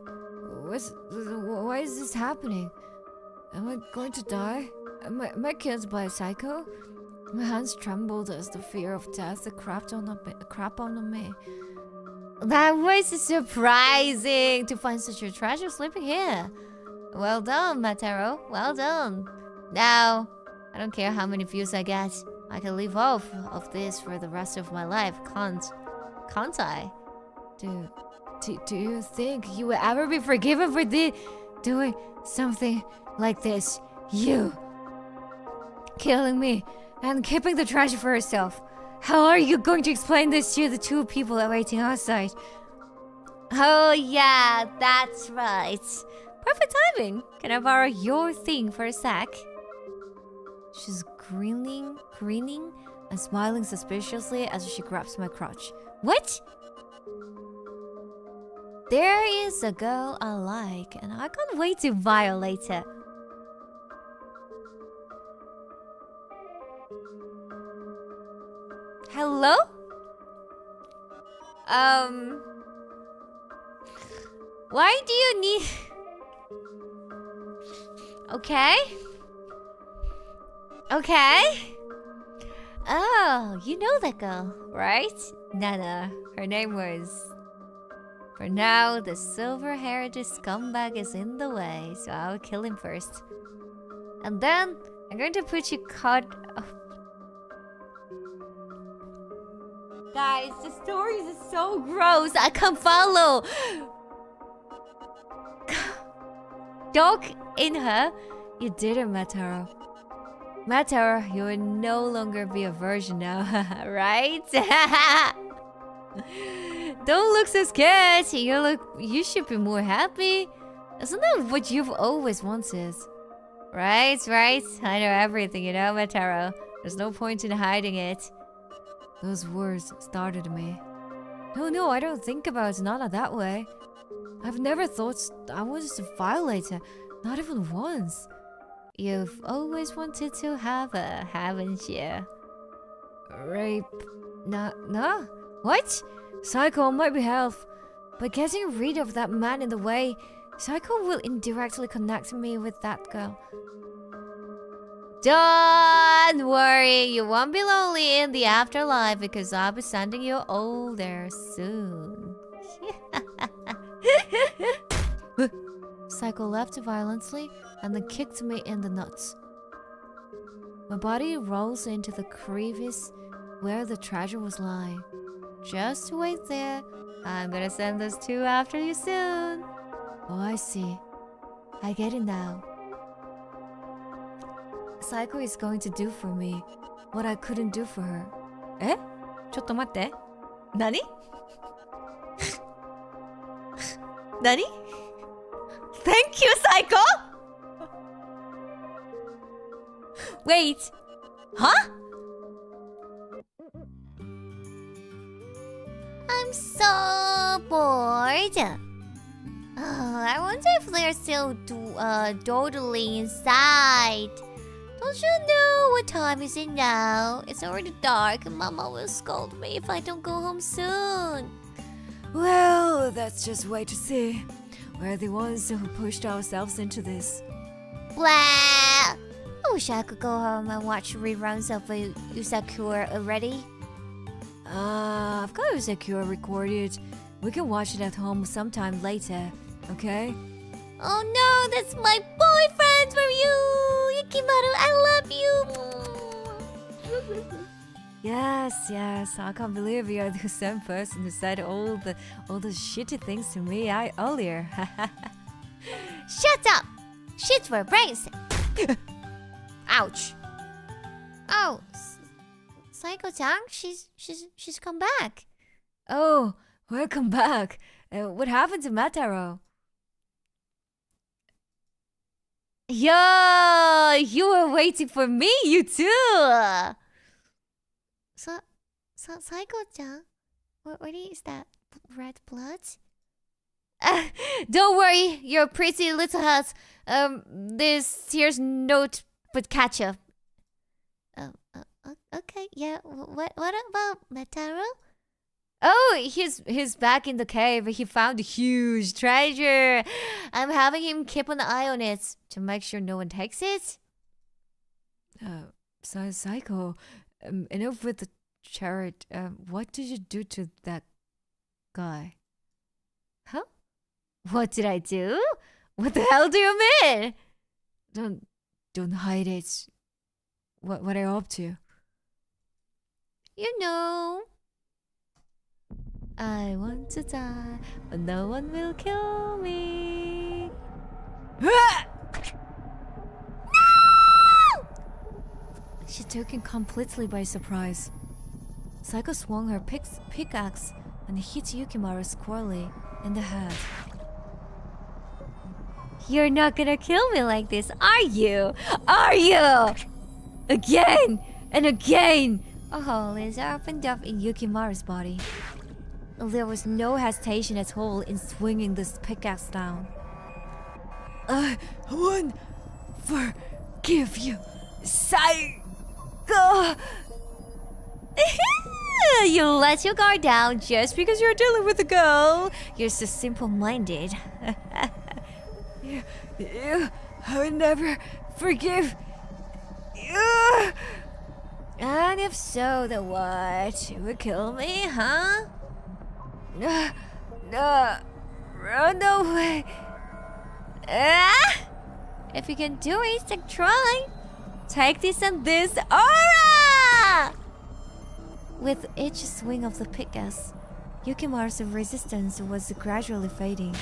Why is this happening? Am I going to die? Am I killed by a psycho? My hands trembled as the fear of death crept on me. That was surprising to find such a treasure sleeping here. Well done, Mataro. Well done. Now, I don't care how many views I get. I can live off of this for the rest of my life, can't I? Do you think you will ever be forgiven for doing something like this? You killing me and keeping the treasure for yourself. How are you going to explain this to the two people awaiting outside? Oh yeah, that's right. Perfect timing. Can I borrow your thing for a sec? She's grinning, and smiling suspiciously as she grabs my crotch. What? There is a girl I like, and I can't wait to violate her. Hello? Why do you need... Okay. Oh, you know that girl, right? Nana. Her name was... For now, the silver-haired scumbag is in the way, so I'll kill him first. And then, I'm going to put you caught... Oh. Guys, the stories are so gross, I can't follow! Dog in her? You did it, 𝓪Welcome. 𝓪Welcome, you will no longer be a virgin now, right? Don't look so scared. You should be more happy. Isn't that what you've always wanted? Right. I know everything, you know, 𝓪Welcome. There's no point in hiding it. Those words startled me. No, I don't think about Nana that way. I've never thought I wanted to violate her, not even once. You've always wanted to have her, haven't you? Rape? No. What? Psycho on my behalf. By getting rid of that man in the way, Psycho will indirectly connect me with that girl. Don't worry, you won't be lonely in the afterlife because I'll be sending you all there soon. Psycho laughed violently and then kicked me in the nuts. My body rolls into the crevice where the treasure was lying. Just wait there. I'm gonna send those two after you soon. Oh, I see. I get it now. Psycho is going to do for me what I couldn't do for her. え? ちょっと待って。何? 何? Thank you, Psycho! Wait. Huh? I'm so bored. I wonder if they're still dawdling inside. Don't you know what time is it now? It's already dark and Mama will scold me if I don't go home soon. Well, let's just wait to see. We're the ones who pushed ourselves into this. Blah! I wish I could go home and watch reruns of Usakura already. I've got Usakura recorded. We can watch it at home sometime later, okay? Oh no, that's my boyfriend for you! Yukimaru, I love you! Yes, I can't believe you're the same person who said all the shitty things to me earlier. Shut up! Shit for brains! Ouch! Oh, Psycho-chan, she's come back. Oh, welcome back. What happened to 𝓪Welcome? Yo, you were waiting for me, you too. Psycho-chan, what is that? Red blood? Don't worry, your pretty little heart. Here's note but ketchup. Okay, yeah. What about 𝓪Welcome? Oh, he's back in the cave. He found a huge treasure. I'm having him keep an eye on it to make sure no one takes it. Psycho, enough with the chariot. What did you do to that guy? Huh? What did I do? What the hell do you mean? Don't hide it. What are you up to? You know. I want to die, but no one will kill me. No! She took him completely by surprise. Psycho swung her pickaxe and hit Yukimaru squarely. in the head. You're not gonna kill me like this, are you? Are you? Again and again! A hole is opened up in Yukimaru's body. There was no hesitation at all in swinging this pickaxe down. I won't forgive you, Psycho! You let your guard down just because you're dealing with a girl. You're so simple-minded. I would never forgive you. And if so, then what? You would kill me, huh? No, run away. Ah! If you can do it, then try. Take this and this aura! With each swing of the pickaxe, Yukimaru's resistance was gradually fading.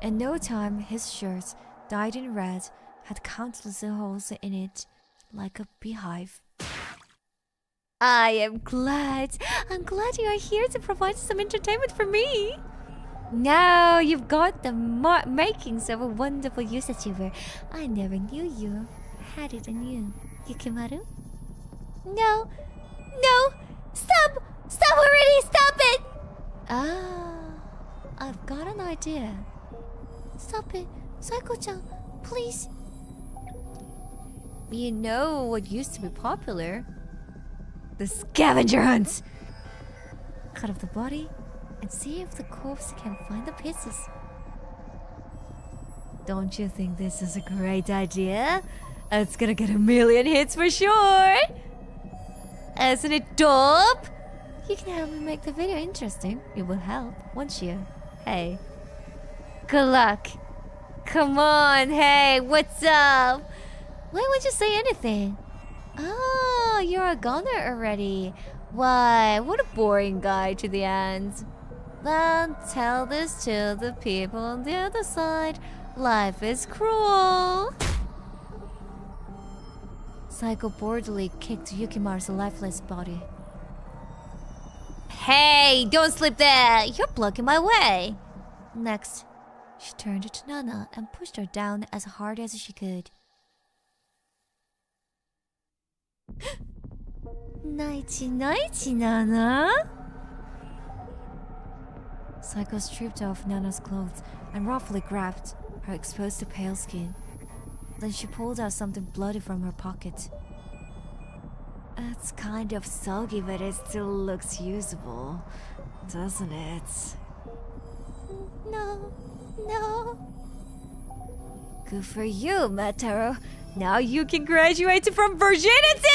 In no time, his shirt, dyed in red, had countless holes in it, like a beehive. I am glad. I'm glad you are here to provide some entertainment for me. Now you've got the makings of a wonderful YouTuber. I never knew you had it in you, Yukimaru. No. Stop already, stop it. I've got an idea. Stop it, Saiko-chan, please. You know what used to be popular? The scavenger hunt! Cut off the body and see if the corpse can find the pieces. Don't you think this is a great idea? It's gonna get 1,000,000 hits for sure! Isn't it dope? You can help me make the video interesting. It will help, won't you? Hey. Good luck. Come on, hey, what's up? Why won't you say anything? Oh, you're a goner already. Why, what a boring guy to the end. Then tell this to the people on the other side. Life is cruel. Psycho boredly kicked Yukimaru's lifeless body. Hey, don't sleep there! You're blocking my way! Next, she turned to Nana and pushed her down as hard as she could. Nighty nighty, Nana! Psycho stripped off Nana's clothes and roughly grabbed her exposed to pale skin. Then she pulled out something bloody from her pocket. It's kind of soggy, but it still looks usable, doesn't it? No. Good for you, Mataro. Now you can graduate from virginity!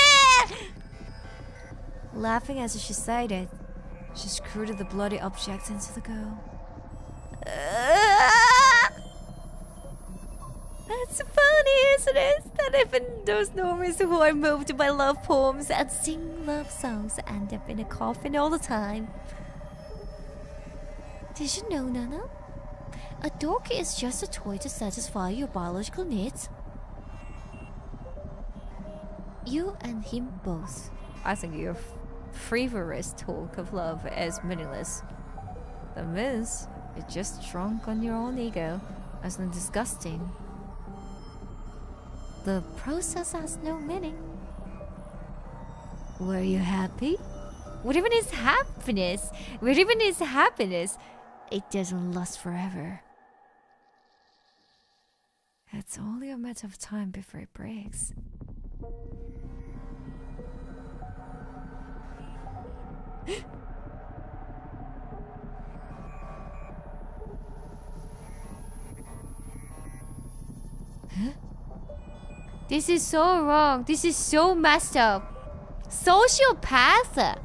Laughing as she said it, she screwed the bloody object into the girl. It's funny, isn't it? That even those normies who are moved by love poems and sing love songs end up in a coffin all the time. Did you know, Nana? A dog is just a toy to satisfy your biological needs. You and him both. I think your frivolous talk of love is meaningless. The means is just drunk on your own ego as disgusting. The process has no meaning. Were you happy? What even is happiness? It doesn't last forever. It's only a matter of time before it breaks. Huh? This is so wrong. This is so messed up. Sociopath.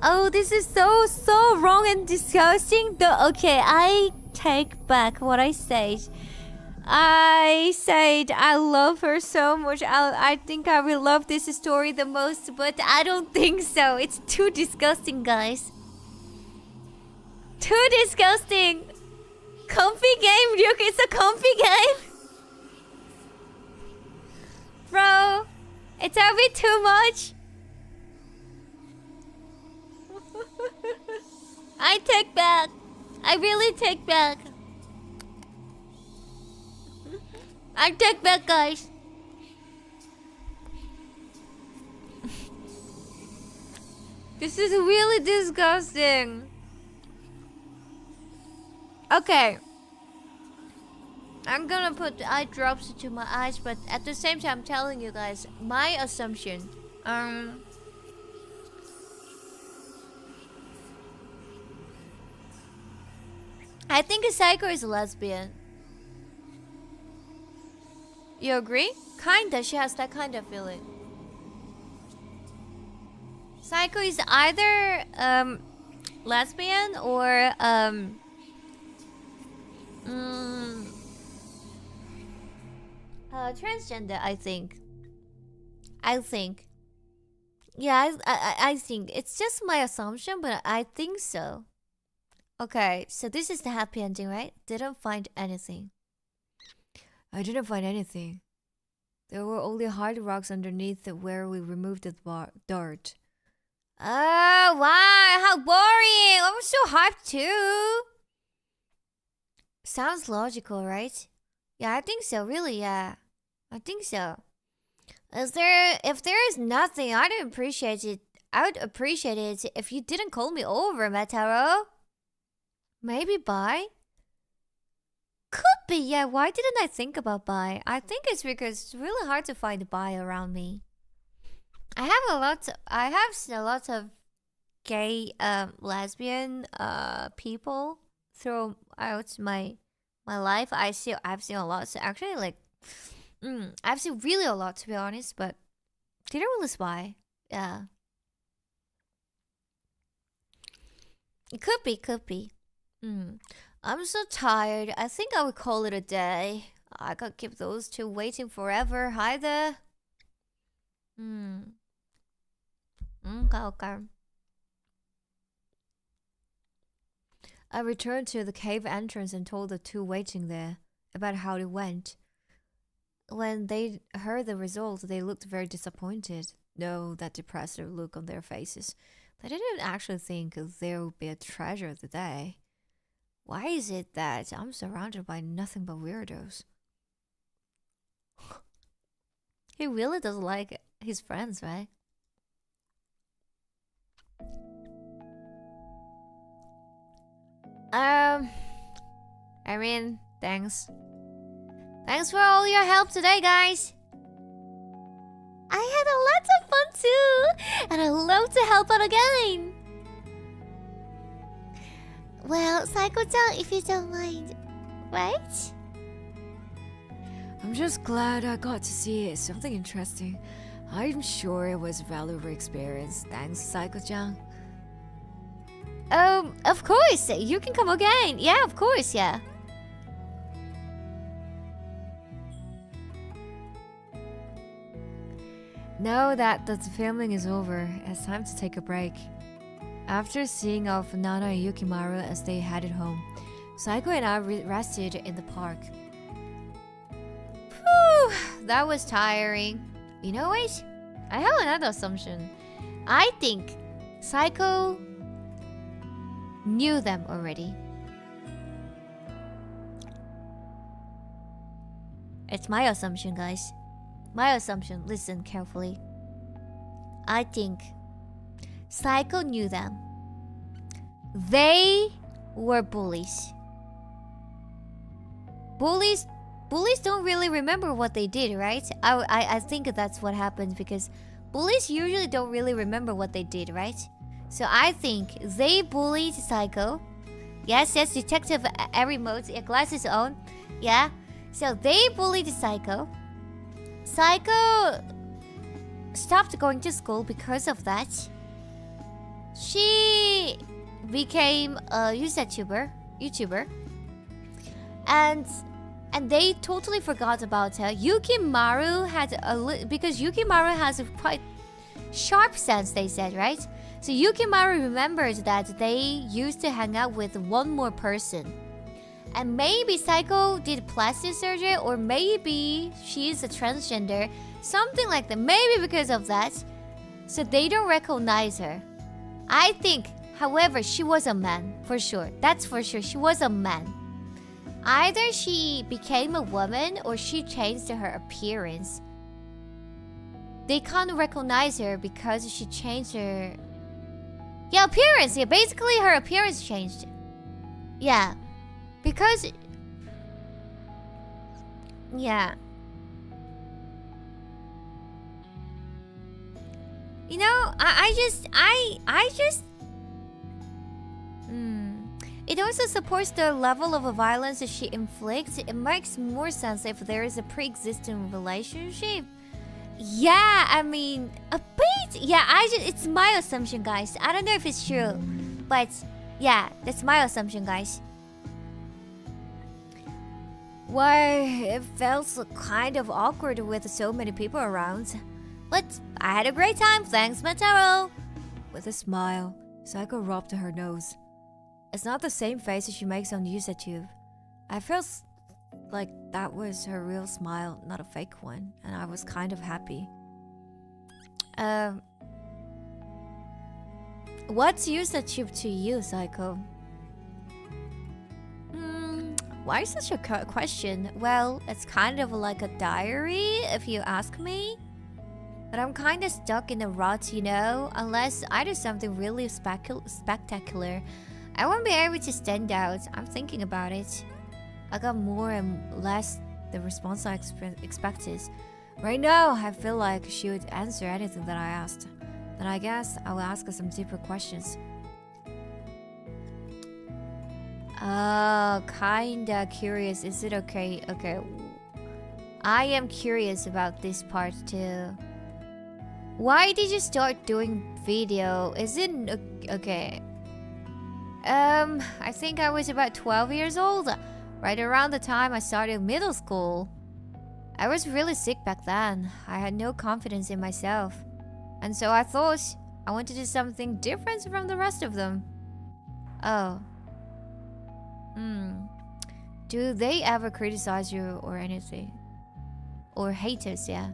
Oh, this is so wrong and disgusting. Okay, I take back what I said. I said I love her so much. I think I will love this story the most, but I don't think so. It's too disgusting, guys. Too disgusting. Comfy game, Ryuk. It's a comfy game. Bro, it's a bit too much. I take back. I really take back. I take back, guys. This is really disgusting. Okay. I'm gonna put eye drops into my eyes, but at the same time, I'm telling you guys my assumption. I think Psycho is a lesbian. You agree? Kinda, she has that kind of feeling. Psycho is either lesbian or transgender. I think. Yeah, I think it's just my assumption, but I think so. Okay, so this is the happy ending, right? Didn't find anything. I didn't find anything. There were only hard rocks underneath where we removed the dirt. Oh, wow, how boring! I was so hyped too. Sounds logical, right? Yeah, I think so, really, yeah. I think so. If there is nothing, I would appreciate it if you didn't call me over, Mataro. Maybe bye? Could be, yeah. Why didn't I think about bye? I think it's because it's really hard to find bye around me. I have seen a lot of gay lesbian people throughout my life. I've seen a lot. So actually, like, I've seen really a lot, to be honest, but didn't really spy. Yeah. It could be. I'm so tired. I think I would call it a day. I can't keep those two waiting forever either. Okay. I returned to the cave entrance and told the two waiting there about how it went. When they heard the results, they looked very disappointed. No, that depressed look on their faces. They didn't actually think there would be a treasure of the day. Why is it that I'm surrounded by nothing but weirdos? He really doesn't like his friends, right? I mean, thanks. Thanks for all your help today, guys. I had a lot of fun too, and I'd love to help out again. Well, Psycho-chan, if you don't mind, right? I'm just glad I got to see it. Something interesting. I'm sure it was a valuable experience. Thanks, Psycho-chan. Of course, you can come again. Yeah, of course, yeah. Now that the filming is over, it's time to take a break. After seeing off Nana and Yukimaru as they headed home, Psycho and I rested in the park. Whew, that was tiring. You know what? I have another assumption. I think Psycho knew them already. It's my assumption, guys. My assumption. Listen carefully. I think Psycho knew them. They were bullies. Bullies don't really remember what they did, right? I think that's what happens because bullies usually don't really remember what they did, right? So I think they bullied Psycho. Yes, Detective every mode, glasses on. Yeah. So they bullied Psycho. Psycho stopped going to school because of that. She became a YouTuber. And they totally forgot about her. Yukimaru had because Yukimaru has a quite sharp sense, they said, right? So Yukimaru remembered that they used to hang out with one more person. And maybe Psycho did plastic surgery, or maybe she's a transgender. Something like that. Maybe because of that. So they don't recognize her. I think However, she was a man, for sure. That's for sure. She was a man. Either she became a woman or she changed her appearance. They can't recognize her because she changed her... Yeah, appearance. Yeah, basically her appearance changed. Yeah. Because... Yeah. You know, I just... It also supports the level of violence that she inflicts. It makes more sense if there is a pre-existing relationship. Yeah, I mean, a bit. Yeah, it's my assumption, guys. I don't know if it's true, but yeah, that's my assumption, guys. Why, it felt kind of awkward with so many people around. But I had a great time, thanks, Mataro. With a smile, Psycho rubbed her nose. It's not the same face she makes on YouTube. I felt like that was her real smile, not a fake one, and I was kind of happy. What's YouTube to you, Psycho? Why such a question? Well, it's kind of like a diary, if you ask me. But I'm kind of stuck in a rut, you know? Unless I do something really spectacular, I won't be able to stand out. I'm thinking about it. I got more and less the response I expected. Right now, I feel like she would answer anything that I asked. Then I guess I will ask her some deeper questions. Oh, kinda curious. Is it okay? Okay. I am curious about this part too. Why did you start doing video? Is it okay? I think I was about 12 years old, right around the time I started middle school. I was really sick back then. I had no confidence in myself. And so I thought I wanted to do something different from the rest of them. Oh. Do they ever criticize you or anything? Or haters, yeah.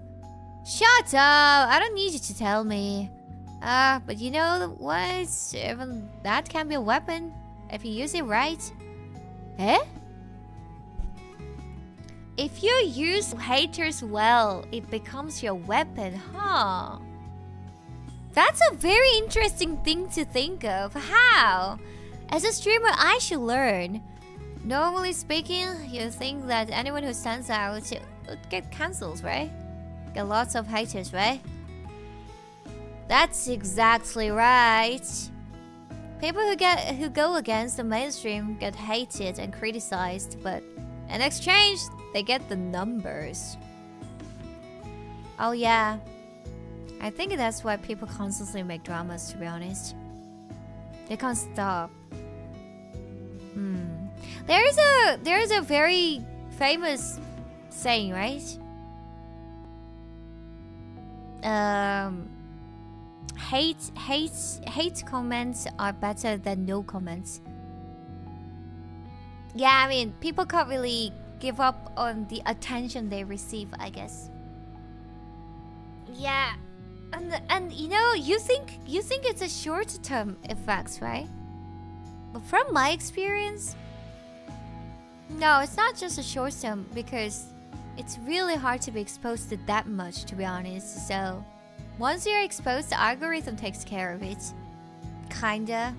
Shut up! I don't need you to tell me. But you know what? Even that can be a weapon if you use it right. Eh? If you use haters well, it becomes your weapon, huh? That's a very interesting thing to think of. How? As a streamer, I should learn. Normally speaking, you think that anyone who stands out would get cancelled, right? Get lots of haters, right? That's exactly right. People who go against the mainstream get hated and criticized, but in exchange, they get the numbers. Oh yeah. I think that's why people constantly make dramas, to be honest. They can't stop. There is a very famous saying, right? Hate comments are better than no comments. Yeah, I mean, people can't really give up on the attention they receive, I guess. Yeah, and you know, you think it's a short-term effects, right? But from my experience, no, it's not just a short-term, because it's really hard to be exposed to that much, to be honest. So once you're exposed, the algorithm takes care of it. Kinda.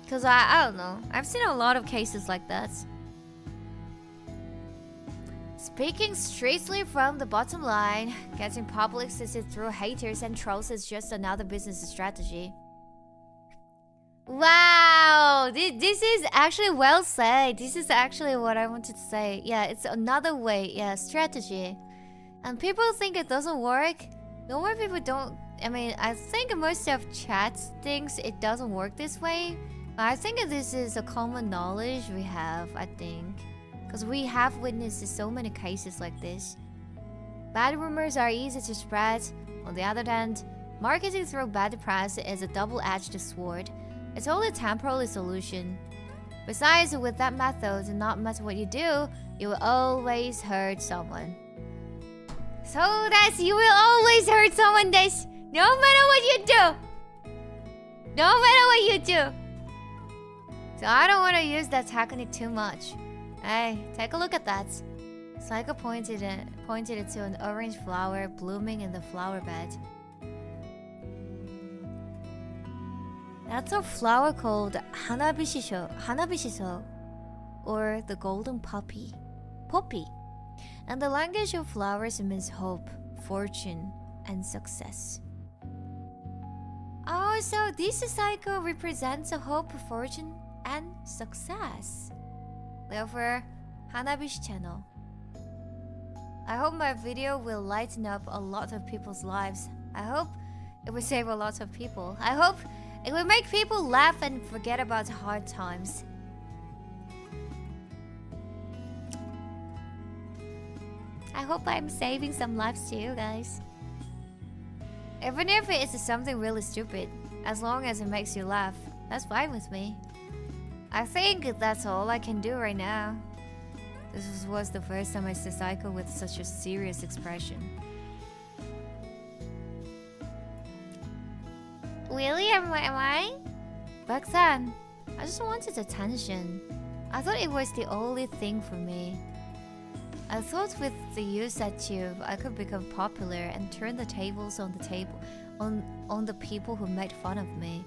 Because I don't know. I've seen a lot of cases like that. Speaking strictly from the bottom line, getting publicity through haters and trolls is just another business strategy. Wow, this is actually well said. This is actually what I wanted to say. Yeah, it's another way, yeah, strategy. And people think it doesn't work. Normal people don't. I mean, I think most of chat thinks it doesn't work this way. But I think this is a common knowledge we have, I think. Because we have witnessed so many cases like this. Bad rumors are easy to spread. On the other hand, marketing through bad press is a double-edged sword. It's only a temporary solution. Besides, with that method, not matter what you do, you will always hurt someone. So that's you will always hurt someone, this, no matter what you do. No matter what you do. So I don't want to use that technique too much. Hey, take a look at that. Psycho pointed it to an orange flower blooming in the flower bed. That's a flower called hanabishiso, or the golden poppy. And the language of flowers means hope, fortune, and success. Oh, so this cycle represents a hope, fortune, and success. Therefore, Hanabishi channel. I hope my video will lighten up a lot of people's lives. I hope it will save a lot of people. I hope it will make people laugh and forget about hard times. I hope I'm saving some lives too, guys. Even if it's something really stupid, as long as it makes you laugh, that's fine with me. I think that's all I can do right now. This was the first time I saw Psycho with such a serious expression. Really? Am I? Back-san, I just wanted attention. I thought it was the only thing for me. I thought with the use that tube, I could become popular and turn the tables on the people who made fun of me.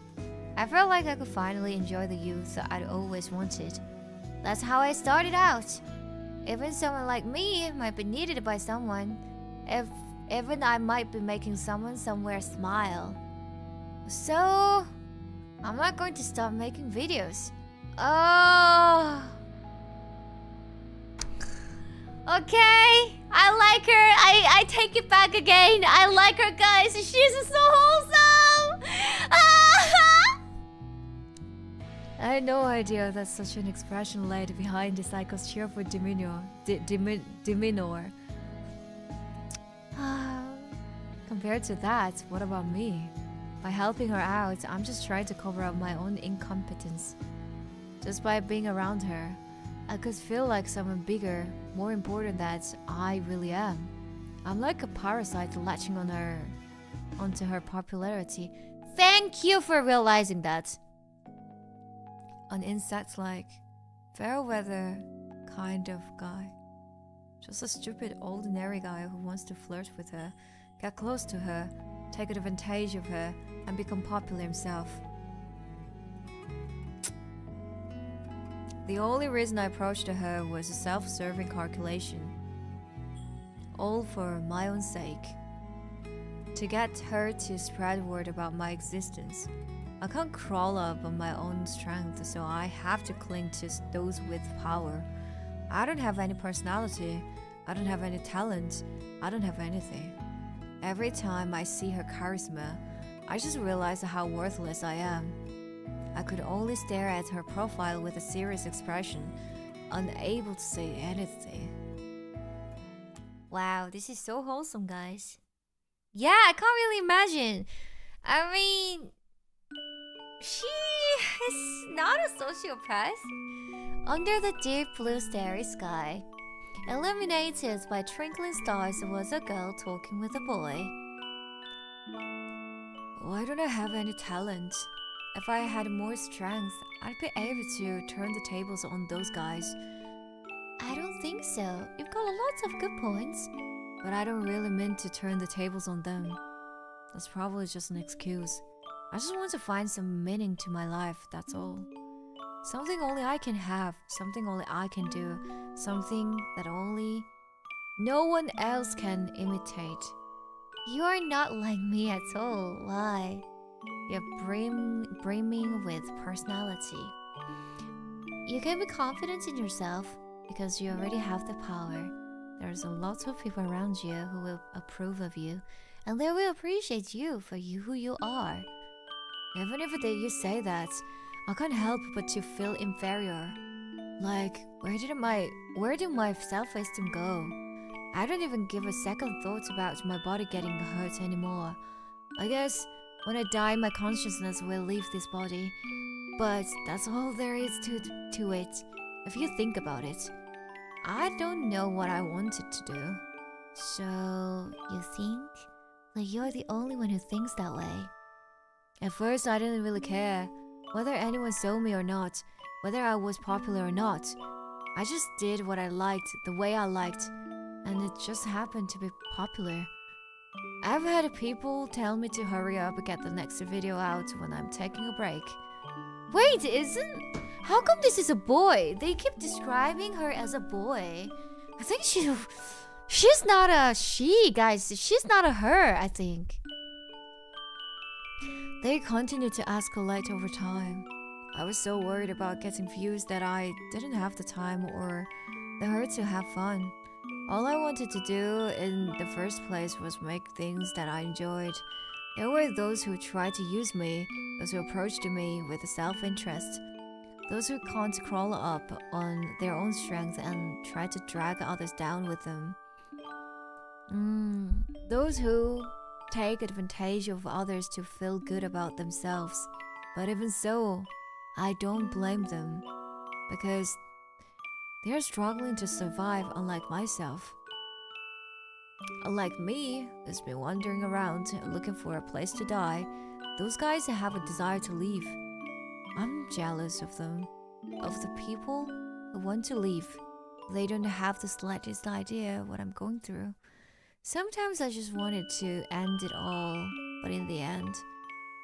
I felt like I could finally enjoy the youth that I'd always wanted. That's how I started out. Even someone like me might be needed by someone. Even I might be making someone somewhere smile. So, I'm not going to stop making videos. Oh. Okay, I like her. I take it back again. I like her, guys. She's so wholesome. I had no idea that such an expression laid behind the Psycho's cheerful demeanor. Compared to that, what about me? By helping her out, I'm just trying to cover up my own incompetence. Just by being around her, I could feel like someone bigger, more important than I really am. I'm like a parasite latching onto her popularity. Thank you for realizing that. An insect-like, fair-weather kind of guy. Just a stupid, ordinary guy who wants to flirt with her, get close to her, take advantage of her, and become popular himself. The only reason I approached her was a self-serving calculation. All for my own sake. To get her to spread word about my existence. I can't crawl up on my own strength, so I have to cling to those with power. I don't have any personality. I don't have any talent. I don't have anything. Every time I see her charisma, I just realize how worthless I am. I could only stare at her profile with a serious expression, unable to say anything. Wow, this is so wholesome, guys. Yeah, I can't really imagine. I mean, she is not a sociopath. Under the deep blue starry sky, illuminated by twinkling stars, was a girl talking with a boy. Why don't I have any talent? If I had more strength, I'd be able to turn the tables on those guys. I don't think so. You've got lots of good points. But I don't really mean to turn the tables on them. That's probably just an excuse. I just want to find some meaning to my life, that's all. Something only I can have, something only I can do, something that only no one else can imitate. You are not like me at all. Why? You're brimming with personality. You can be confident in yourself because you already have the power. There's a lot of people around you who will approve of you, and they will appreciate you for who you are. Even if you say that, I can't help but to feel inferior. Like, where did my self-esteem go? I don't even give a second thought about my body getting hurt anymore. I guess when I die, my consciousness will leave this body. But that's all there is to it, if you think about it. I don't know what I wanted to do. So, you think that you're the only one who thinks that way? At first, I didn't really care whether anyone saw me or not, whether I was popular or not. I just did what I liked, the way I liked, and it just happened to be popular. I've had people tell me to hurry up and get the next video out when I'm taking a break. Wait, how come this is a boy? They keep describing her as a boy. I think she's not a she, guys. She's not a her, I think. They continued to escalate over time. I was so worried about getting views that I didn't have the time or the heart to have fun. All I wanted to do in the first place was make things that I enjoyed. There were those who tried to use me, those who approached me with self-interest, those who can't crawl up on their own strength and try to drag others down with them. Those who take advantage of others to feel good about themselves. But even so, I don't blame them, because they are struggling to survive, unlike myself. Unlike me, who's been wandering around looking for a place to die, those guys have a desire to leave. I'm jealous of them, of the people who want to leave. They don't have the slightest idea what I'm going through. Sometimes I just wanted to end it all, but in the end,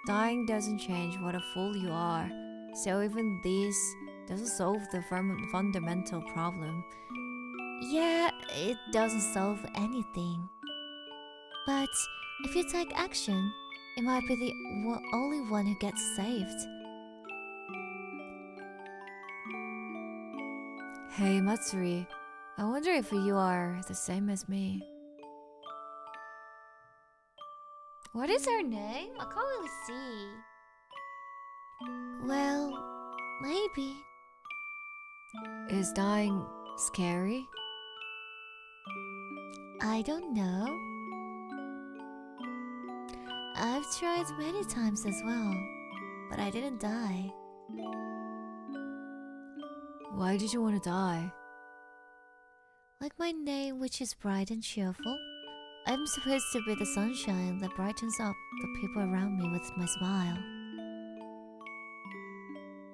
dying doesn't change what a fool you are. So even this doesn't solve the fundamental problem. Yeah, it doesn't solve anything. But if you take action, it might be the only one who gets saved. Hey Matsuri, I wonder if you are the same as me. What is her name? I can't really see. Well, maybe. Is dying scary? I don't know. I've tried many times as well, but I didn't die. Why did you want to die? Like my name, which is bright and cheerful, I'm supposed to be the sunshine that brightens up the people around me with my smile.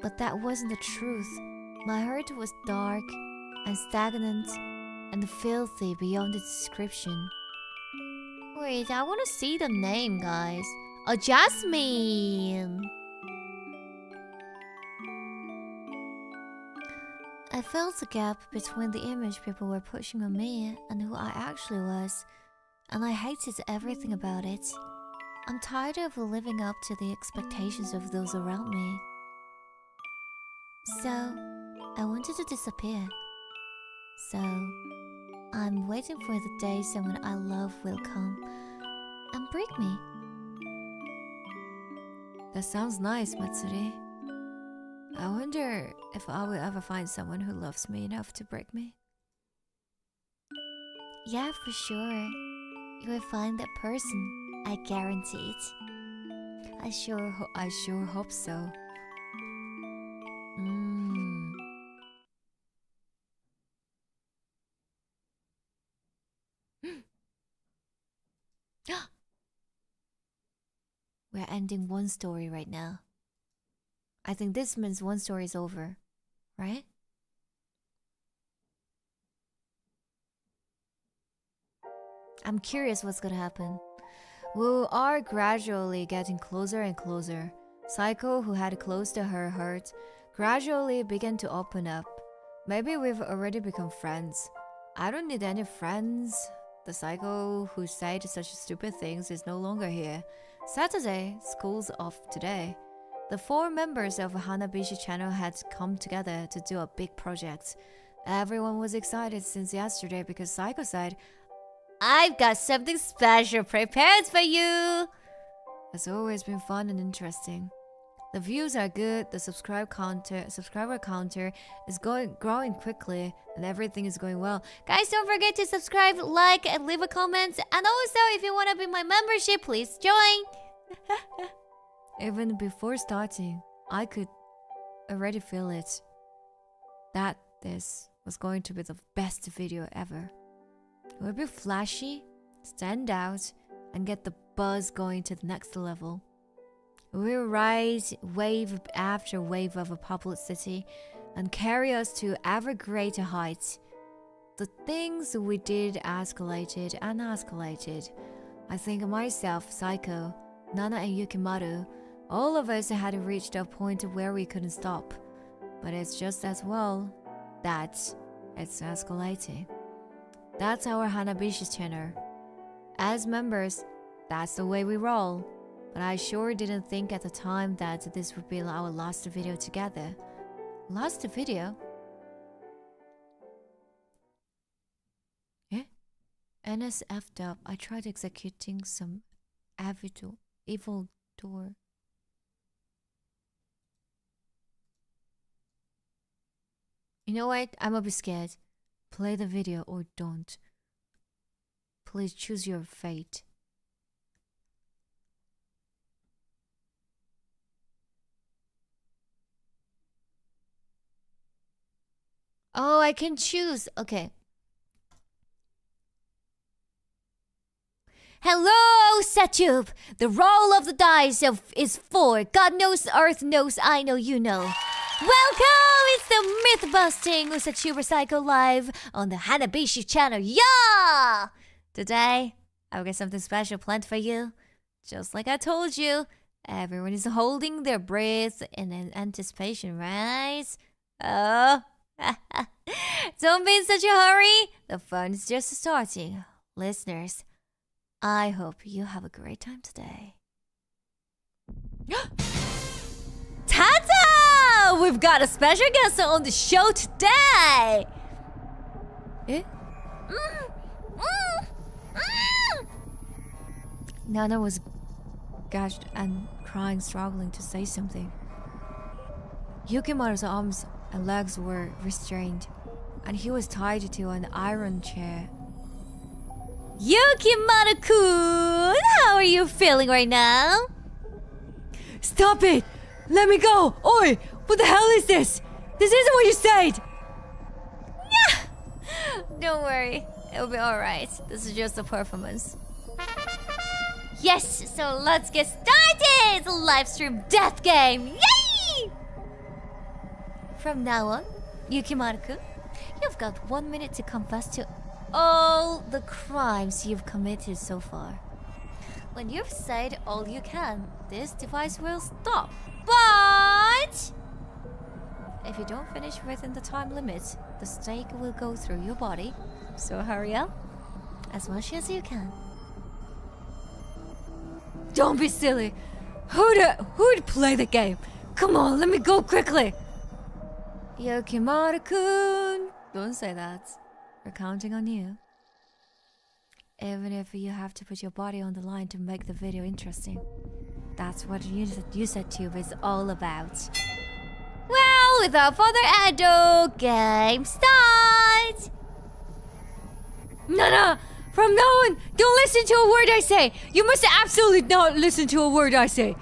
But that wasn't the truth. My heart was dark and stagnant and filthy beyond description. Wait, I want to see the name, guys. Oh, Jasmine! I felt the gap between the image people were pushing on me and who I actually was, and I hated everything about it. I'm tired of living up to the expectations of those around me. So, I wanted to disappear. So, I'm waiting for the day someone I love will come and break me. That sounds nice, Matsuri. I wonder if I will ever find someone who loves me enough to break me. Yeah, for sure. You will find that person. I guarantee it. I sure hope so. We're ending one story right now. I think this means one story is over, right? I'm curious what's gonna happen. We are gradually getting closer and closer. Psycho, who had closed her heart, gradually began to open up. Maybe we've already become friends. I don't need any friends. The Psycho who said such stupid things is no longer here. Saturday, school's off today. The 4 members of Hanabishi channel had come together to do a big project. Everyone was excited since yesterday because Psycho said, "I've got something special prepared for you." It's always been fun and interesting. The views are good, the subscriber counter is growing quickly, and everything is going well. Guys, don't forget to subscribe, like, and leave a comment. And also, if you want to be my membership, please join. Even before starting, I could already feel it. That this was going to be the best video ever. It would be flashy, stand out, and get the buzz going to the next level. We rise wave after wave of a publicity and carry us to ever greater heights. The things we did escalated and escalated. I think myself, Psycho, Nana and Yukimaru, all of us had reached a point where we couldn't stop. But it's just as well that it's escalating. That's our Hanabishi channel. As members, that's the way we roll. But I sure didn't think at the time that this would be our last video together. Last video? Eh? NSFW. I tried executing some evil door. You know what? I'm a bit scared. Play the video or don't. Please choose your fate. Oh, I can choose. Okay. Hello, Setube! The roll of the dice is 4. God knows, Earth knows, I know, you know. Welcome! It's the myth-busting Usachuber Psycho live on the Hanabishi channel. Yeah! Today, I've got something special planned for you. Just like I told you, everyone is holding their breath in anticipation, right? Oh, don't be in such a hurry. The fun is just starting. Listeners, I hope you have a great time today. Ta-da! We've got a special guest on the show today. Eh? Nana was gashed and crying, struggling to say something. Yukimaru's arms and legs were restrained, and he was tied to an iron chair. Yukimaru-kun, how are you feeling right now? Stop it! Let me go! Oi! What the hell is this? This isn't what you said! Don't worry, it'll be alright. This is just a performance. Yes, so let's get started! The live stream death game! Yay! From now on, Yukimaru-kun, you've got 1 minute to confess to all the crimes you've committed so far. When you've said all you can, this device will stop. But if you don't finish within the time limit, the stake will go through your body. So hurry up as much as you can. Don't be silly! Who'd play the game? Come on, let me go quickly! Yukimaru-kun, don't say that. We're counting on you. Even if you have to put your body on the line to make the video interesting. That's what YouTube is all about. Well, without further ado, game start! Nana! From now on, don't listen to a word I say! You must absolutely not listen to a word I say!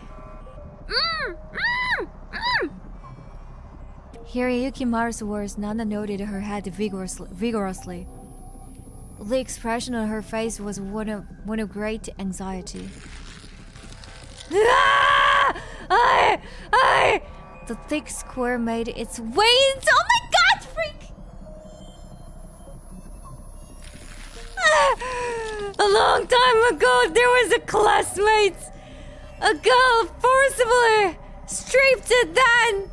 Hearing Yukimaru's words, Nana nodded her head vigorously. The expression on her face was one of great anxiety. The thick square made its way into— Oh my god, freak! A long time ago, there was a classmate. A girl forcibly stripped to death.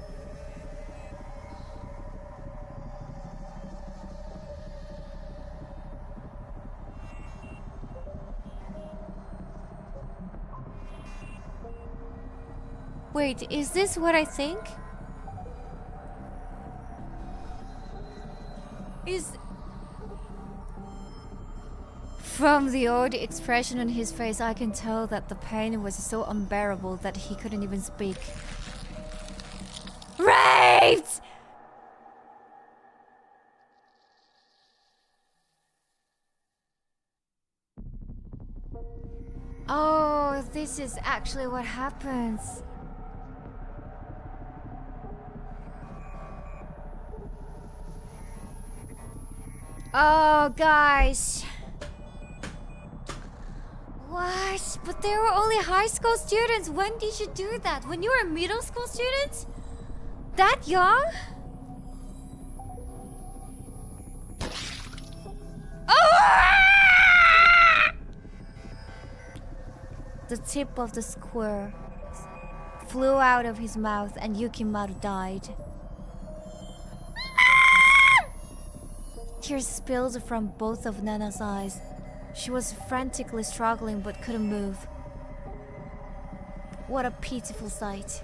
Wait, is this what I think? From the odd expression on his face, I can tell that the pain was so unbearable that he couldn't even speak. Raped! Oh, this is actually what happens. Oh, guys. What? But they were only high school students. When did you do that? When you were middle school students? That young? Oh! The tip of the square flew out of his mouth and Yukimaru died. Tears spilled from both of Nana's eyes. She was frantically struggling but couldn't move. What a pitiful sight.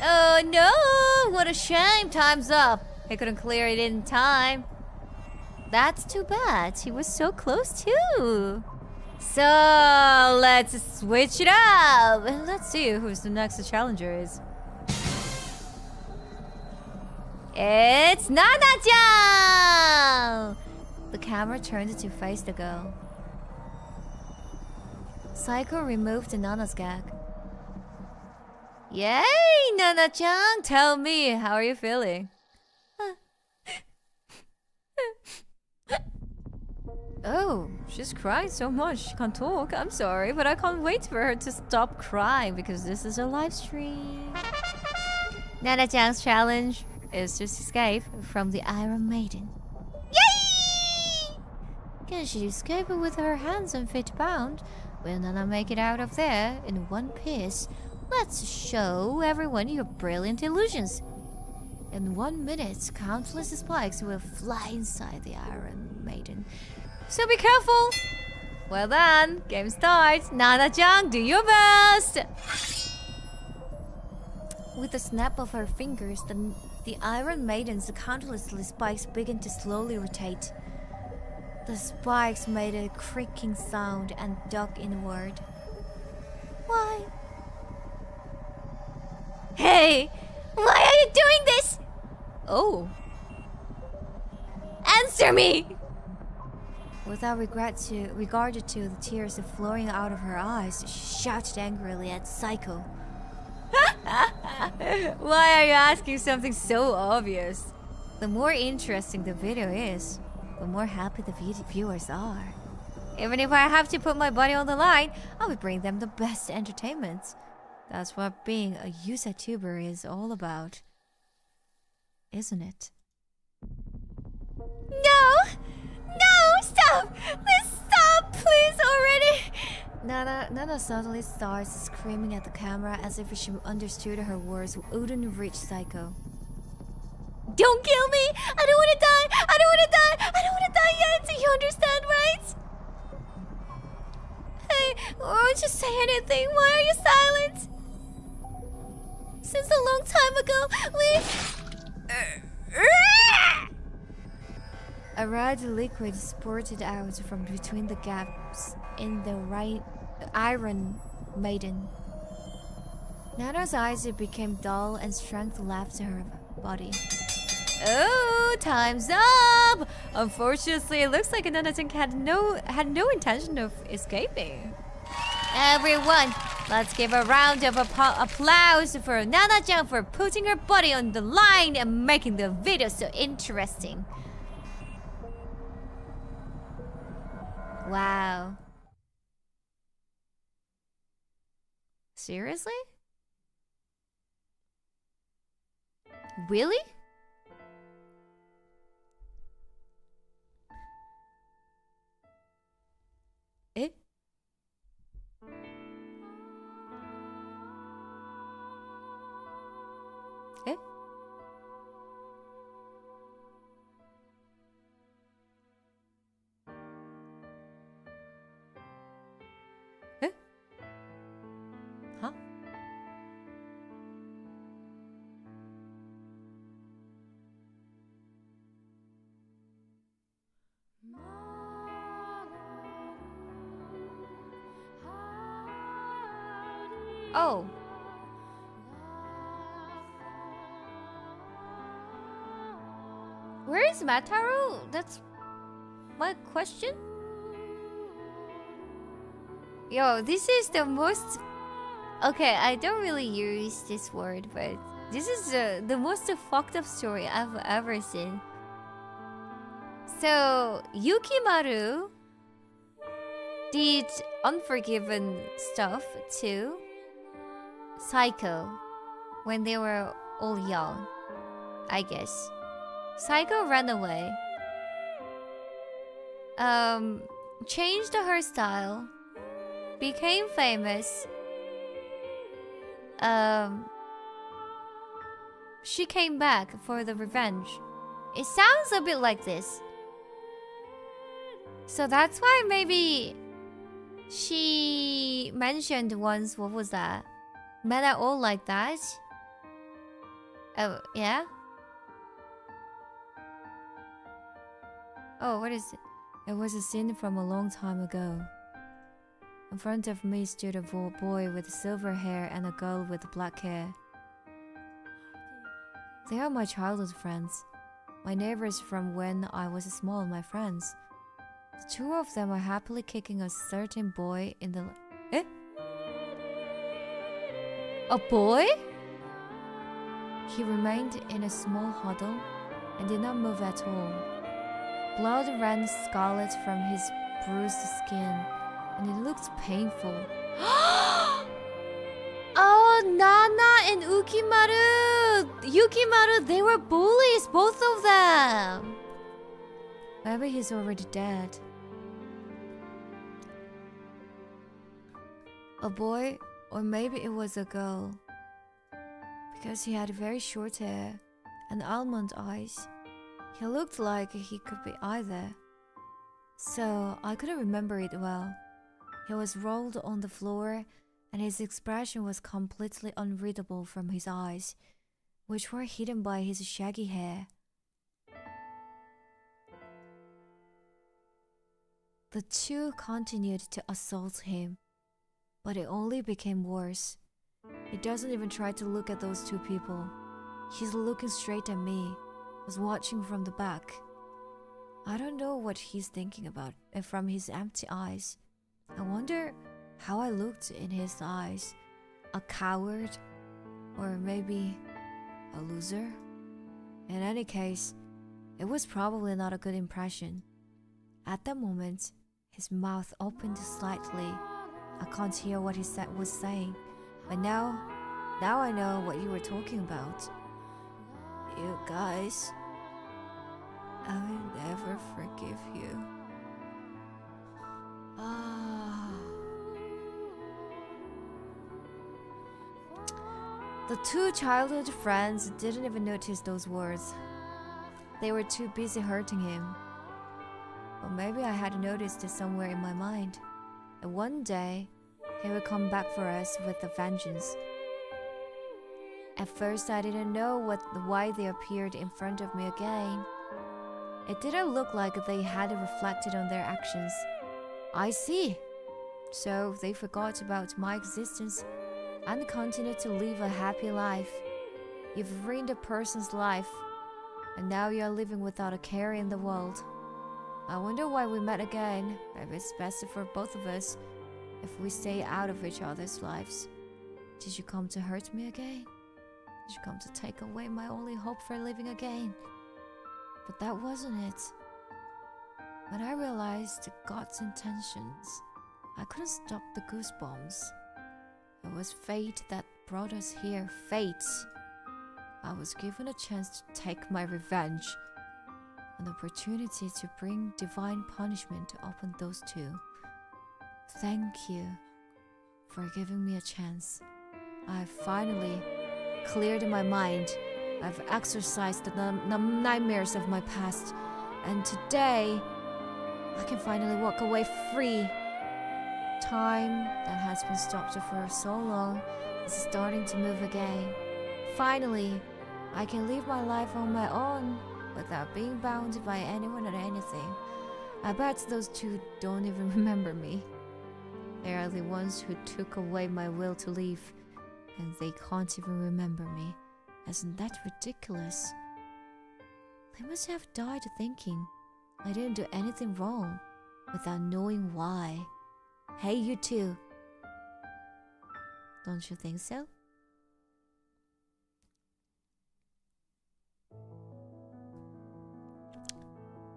Oh no! What a shame! Time's up. He couldn't clear it in time. That's too bad. He was so close too. So let's switch it up and let's see who's the next challenger is. It's Nana-chan! The camera turned to face the girl. Saiko removed Nana's gag. Yay, Nana-chan! Tell me, how are you feeling? Oh, she's crying so much she can't talk. I'm sorry, but I can't wait for her to stop crying because this is a live stream. Nana-chan's challenge is to escape from the Iron Maiden. Yay! Can she escape with her hands and feet bound? Will Nana make it out of there in one piece? Let's show everyone your brilliant illusions. In 1 minute, countless spikes will fly inside the Iron Maiden. So be careful! Well done! Game starts! Nana-chan, do your best! With a snap of her fingers, the Iron Maiden's countless spikes began to slowly rotate. The spikes made a creaking sound and dug inward. Why? Hey! Why are you doing this? Oh. Answer me! Without regard to the tears flowing out of her eyes, she shouted angrily at Saiko. Why are you asking something so obvious? The more interesting the video is, the more happy the viewers are. Even if I have to put my body on the line, I will bring them the best entertainment. That's what being a YouTuber is all about. Isn't it? No! No! Stop! Please stop! Please already! Nana suddenly starts screaming at the camera as if she understood her words wouldn't reach Saiko. Don't kill me! I don't want to die! I don't want to die! I don't want to die yet! You understand, right? Hey, won't you say anything? Why are you silent? Since a long time ago, we... A red liquid spurted out from between the gaps in the Iron Maiden. Nana's eyes became dull and strength left her body. Oh, time's up! Unfortunately, it looks like Nana-chan had no intention of escaping. Everyone, let's give a round of applause for Nana-chan for putting her body on the line and making the video so interesting. Wow. Seriously? Really? Eh? Eh? Eh? Huh? Oh. Where is Mataru? That's my question. Yo, this is the most... Okay, I don't really use this word, but this is the most fucked up story I've ever seen. So, Yukimaru did Unforgiven stuff to Psycho when they were all young, I guess. Psycho ran away, changed the hairstyle, became famous. She came back for the revenge. It sounds a bit like this. So that's why maybe she mentioned once, what was that? Men are all like that? Oh, yeah? Oh, what is it? It was a scene from a long time ago. In front of me stood a boy with silver hair and a girl with black hair. They are my childhood friends, my neighbors from when I was small, my friends. The two of them are happily kicking a certain boy in the... Eh? A boy? He remained in a small huddle and did not move at all. Blood ran scarlet from his bruised skin, and it looked painful. Oh, Nana and Yukimaru, they were bullies, both of them. Maybe he's already dead. A boy, or maybe it was a girl, because he had very short hair and almond eyes. He looked like he could be either, so I couldn't remember it well. He was rolled on the floor, and his expression was completely unreadable from his eyes, which were hidden by his shaggy hair. The two continued to assault him, but it only became worse. He doesn't even try to look at those two people. He's looking straight at me, was watching from the back. I don't know what he's thinking about from his empty eyes. I wonder how I looked in his eyes. A coward? Or maybe a loser? In any case, it was probably not a good impression. At that moment, his mouth opened slightly. I can't hear what he was saying, but now I know what you were talking about. You guys, I will never forgive you. The two childhood friends didn't even notice those words. They were too busy hurting him. But maybe I had noticed it somewhere in my mind. And one day, he would come back for us with a vengeance. At first, I didn't know why they appeared in front of me again. It didn't look like they had reflected on their actions. I see. So they forgot about my existence and continued to live a happy life. You've ruined a person's life, and now you're living without a care in the world. I wonder why we met again. Maybe it's best for both of us if we stay out of each other's lives. Did you come to hurt me again? Did you come to take away my only hope for living again? But that wasn't it. When I realized God's intentions, I couldn't stop the goosebumps. It was fate that brought us here, fate. I was given a chance to take my revenge, an opportunity to bring divine punishment upon those two. Thank you for giving me a chance. I've finally cleared my mind. I've exorcised the nightmares of my past, and today I can finally walk away free. Time that has been stopped for so long is starting to move again. Finally, I can live my life on my own without being bound by anyone or anything. I bet those two don't even remember me. They are the ones who took away my will to live, and they can't even remember me. Isn't that ridiculous? They must have died thinking I didn't do anything wrong without knowing why. Hey, you two. Don't you think so?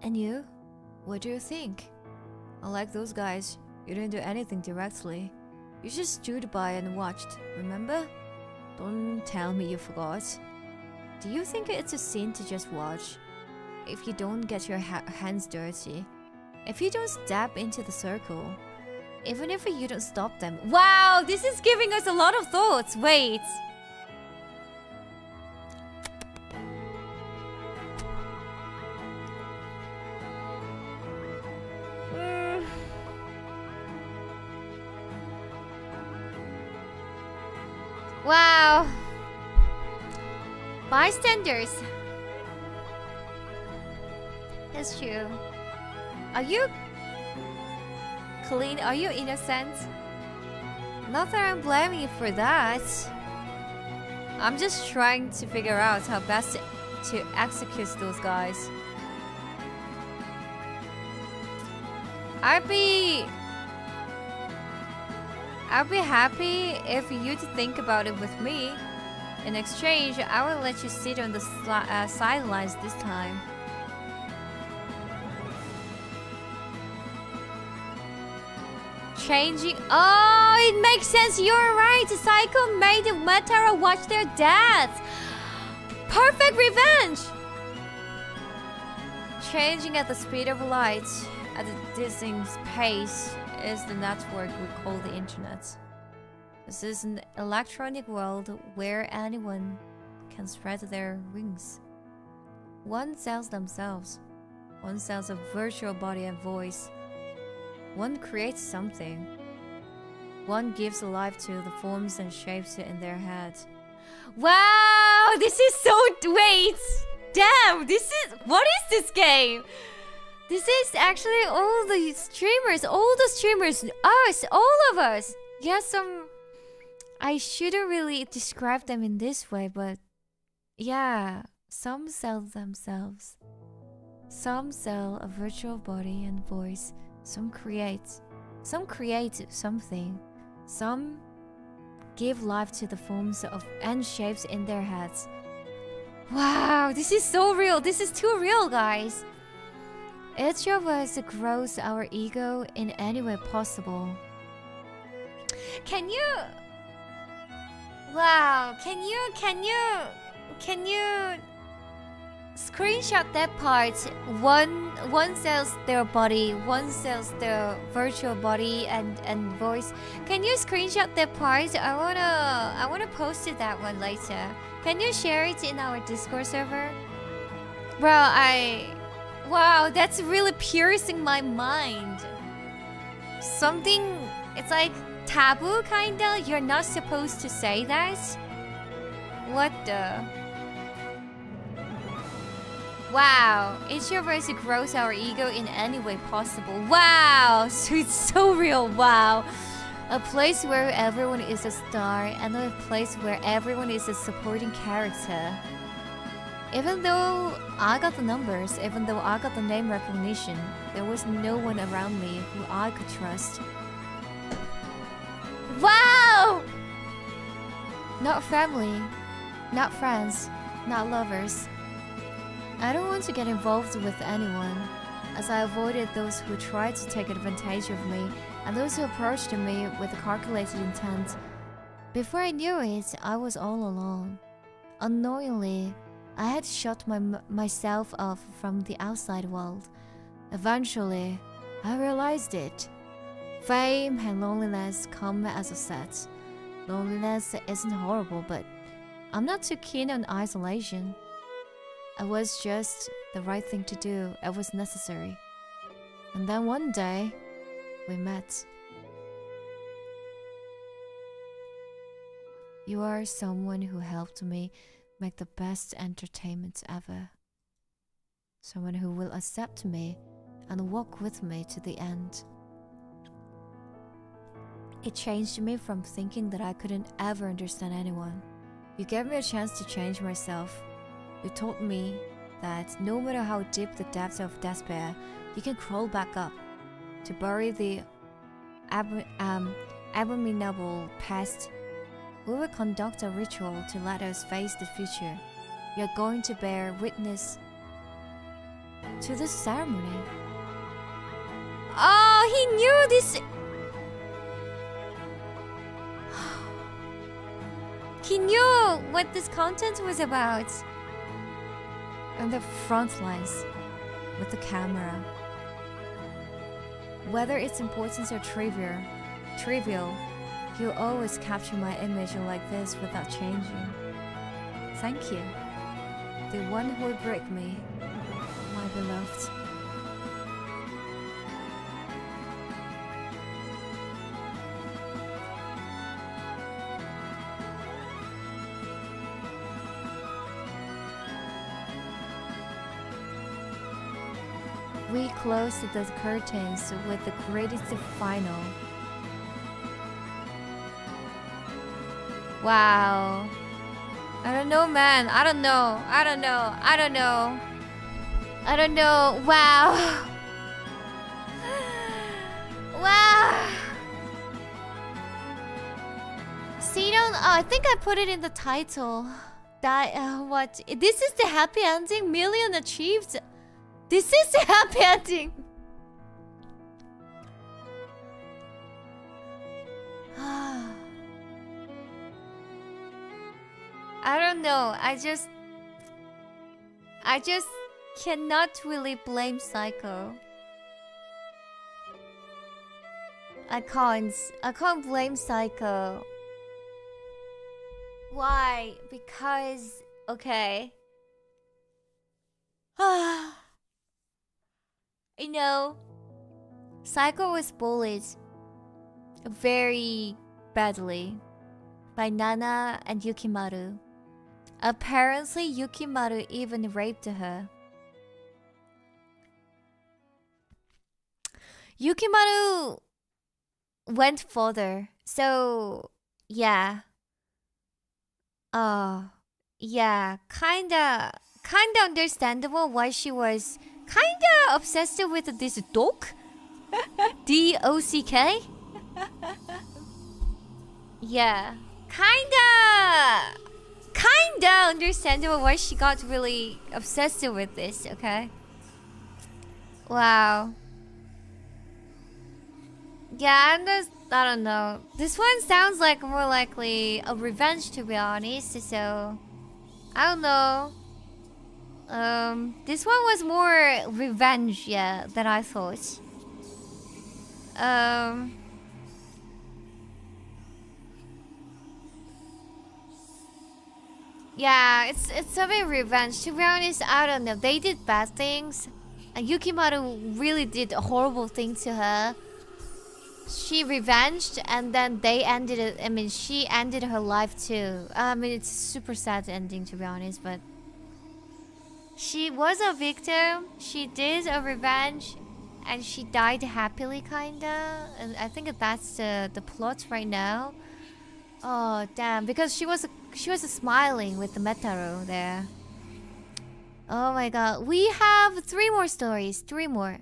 And you? What do you think? Unlike those guys, You didn't do anything directly. You just stood by and watched, remember? Don't tell me you forgot. Do you think it's a sin to just watch? If you don't get your hands dirty, if you don't step into the circle, even if you don't stop them. Wow, this is giving us a lot of thoughts. Wait. Wow. Bystanders. That's true. Are you clean? Are you innocent? Not that I'm blaming you for that. I'm just trying to figure out how best to execute those guys. I'd be happy if you'd think about it with me. In exchange, I will let you sit on the sidelines this time. Changing. Oh, it makes sense. You're right. Psycho made Matara watch their dads. Perfect revenge. Changing at the speed of light, at a dizzying pace, is the network we call the internet. This is an electronic world where anyone can spread their wings. One sells themselves. One sells a virtual body and voice. One creates something. One gives life to the forms and shapes in their head. Wow, this is so... Wait. Damn, this is... What is this game? This is actually all the streamers, us, all of us. Yes, I shouldn't really describe them in this way, but yeah, some sell themselves. Some sell a virtual body and voice. Some create something. Some give life to the forms of and shapes in their heads. Wow, this is so real. This is too real, guys. Each of us grows our ego in any way possible. Can you... Wow, can you screenshot that part? One sells their body, one sells their virtual body and voice. Can you screenshot that part? I wanna post it that one later. Can you share it in our Discord server? Wow, that's really piercing my mind. Something, it's like taboo kinda. You're not supposed to say that. What the? Wow, each of us grows our ego in any way possible. Wow, so it's so real. Wow. A place where everyone is a star, and a place where everyone is a supporting character. Even though I got the numbers, even though I got the name recognition, there was no one around me who I could trust. Wow! Not family, not friends, not lovers. I don't want to get involved with anyone, as I avoided those who tried to take advantage of me and those who approached me with a calculated intent. Before I knew it, I was all alone. Unknowingly, I had shut myself off from the outside world. Eventually, I realized it. Fame and loneliness come as a set. Loneliness isn't horrible, but I'm not too keen on isolation. It was just the right thing to do. It was necessary. And then one day, we met. You are someone who helped me make the best entertainment ever. Someone who will accept me and walk with me to the end. It changed me from thinking that I couldn't ever understand anyone. You gave me a chance to change myself. You taught me that no matter how deep the depths of despair, you can crawl back up to bury the abominable past. We will conduct a ritual to let us face the future. We are going to bear witness to this ceremony. Oh, he knew this. He knew what this content was about. On the front lines with the camera. Whether its importance or trivial, you always capture my image like this without changing. Thank you. The one who would break me, my beloved. We closed the curtains with the greatest final. Wow. I don't know, man. I don't know. Wow. Wow. See, I think I put it in the title. That, what? This is the happy ending? Million achieved? This is the happy ending. I don't know. I just cannot really blame Psycho. I can't blame Psycho. Why? Because okay. You know, Psycho was bullied very badly by Nana and Yukimaru. Apparently, Yukimaru even raped her. Yukimaru went further. So, yeah. Yeah, kinda understandable why she was kinda obsessed with this dog. D-O-C-K. Yeah, kinda understandable why she got really obsessed with this, okay? Wow. Yeah, I don't know. This one sounds like more likely a revenge, to be honest, so I don't know. This one was more revenge, yeah, than I thought. Yeah, it's a bit revenge. To be honest, I don't know. They did bad things. And Yukimaru really did a horrible thing to her. She revenged, and then they ended it. I mean, she ended her life too. I mean, it's a super sad ending, to be honest, but she was a victim. She did a revenge, and she died happily, kinda. And I think that's the plot right now. Oh damn! Because she was smiling with the Metaru there. Oh my god, we have 3 more stories. 3 more.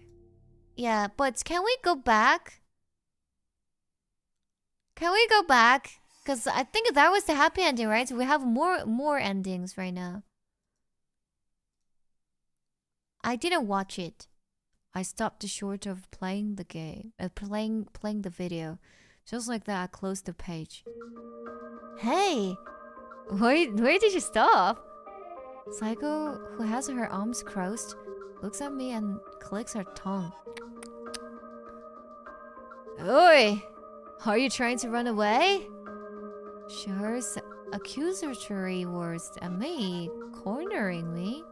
Yeah, but can we go back? Can we go back? Because I think that was the happy ending, right? We have more endings right now. I didn't watch it. I stopped short of playing the game, playing the video. Just like that, I closed the page. Hey, where did you stop? Psycho, who has her arms crossed, looks at me and clicks her tongue. Oi! Are you trying to run away? She hurls accusatory words at me, cornering me.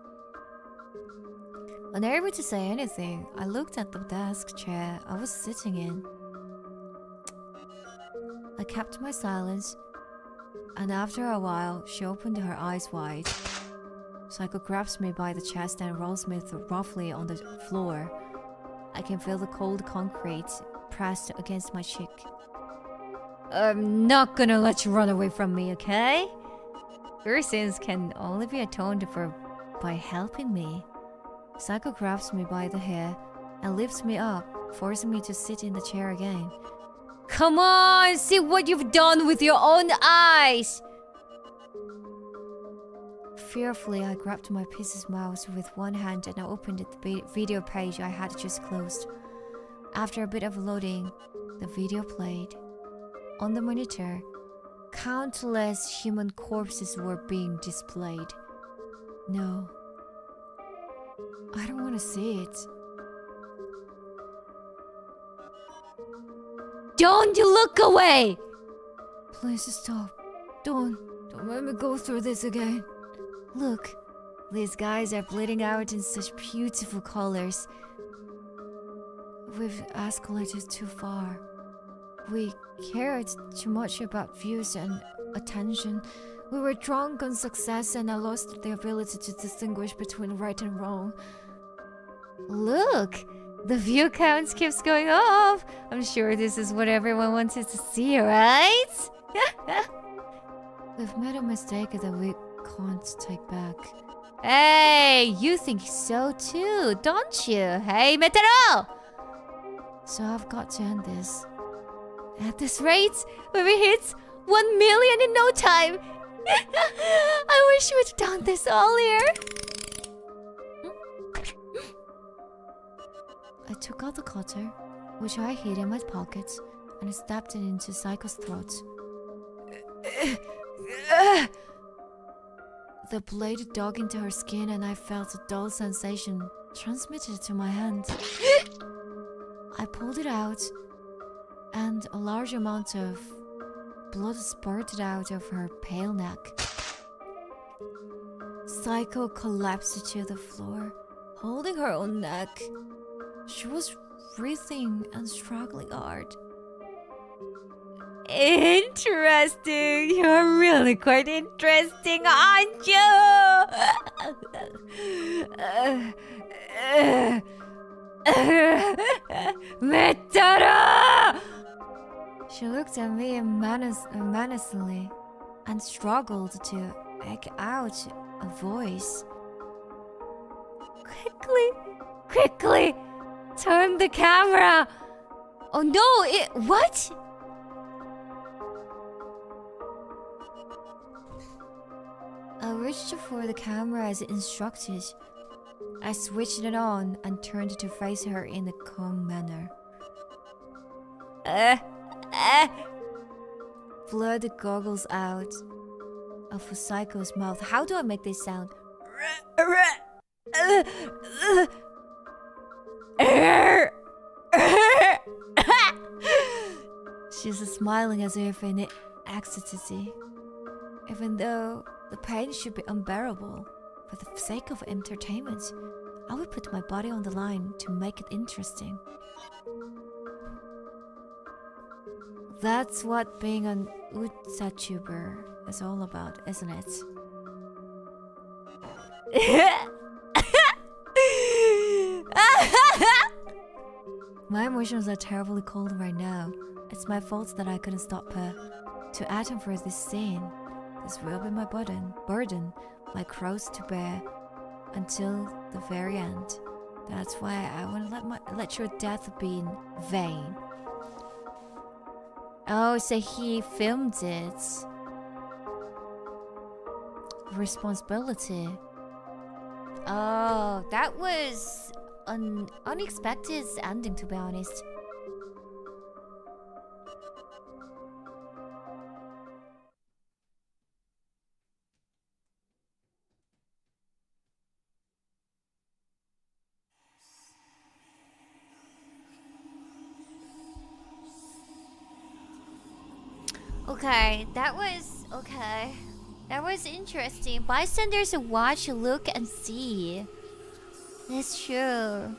Unable to say anything, I looked at the desk chair I was sitting in. I kept my silence, and after a while, she opened her eyes wide. Psycho grabs me by the chest and rolls me roughly on the floor. I can feel the cold concrete pressed against my cheek. I'm not gonna let you run away from me, okay? Your sins can only be atoned for by helping me. Psycho grabs me by the hair and lifts me up, forcing me to sit in the chair again. Come on, see what you've done with your own eyes! Fearfully, I grabbed my pieces mouse with one hand and I opened the video page I had just closed. After a bit of loading, the video played. On the monitor, countless human corpses were being displayed. No, I don't want to see it. Don't you look away! Please stop. Don't let me go through this again. Look, these guys are bleeding out in such beautiful colors. We've escalated too far. We cared too much about views and attention. We were drunk on success and I lost the ability to distinguish between right and wrong. Look! The view count keeps going up. I'm sure this is what everyone wanted to see, right? We've made a mistake that we can't take back. Hey, you think so too, don't you? Hey, Metero! So I've got to end this. At this rate, when we hit 1 million in no time. I wish we'd done this earlier. I took out the cutter, which I hid in my pocket, and stabbed it into Psycho's throat. The blade dug into her skin and I felt a dull sensation transmitted to my hand. I pulled it out, and a large amount of blood spurted out of her pale neck. Psycho collapsed to the floor, holding her own neck. She was breathing and struggling hard. Interesting. You're really quite interesting, aren't you? Metara! She looked at me menacingly and struggled to make out a voice. Quickly! Turn the camera! Oh no, what? I reached for the camera as instructed. I switched it on and turned to face her in a calm manner. Blood gurgles out of a Psycho's mouth. How do I make this sound? She's smiling as if in ecstasy. Even though the pain should be unbearable, for the sake of entertainment, I would put my body on the line to make it interesting. That's what being an YouTuber is all about, isn't it? My emotions are terribly cold right now. It's my fault that I couldn't stop her. To atom for this scene, this will be my burden, my cross to bear until the very end. That's why I want to let your death be in vain. Oh, so he filmed it. Responsibility. Oh, that was an unexpected ending, to be honest. Okay, that was interesting. Bystanders watch, look, and see. It's true.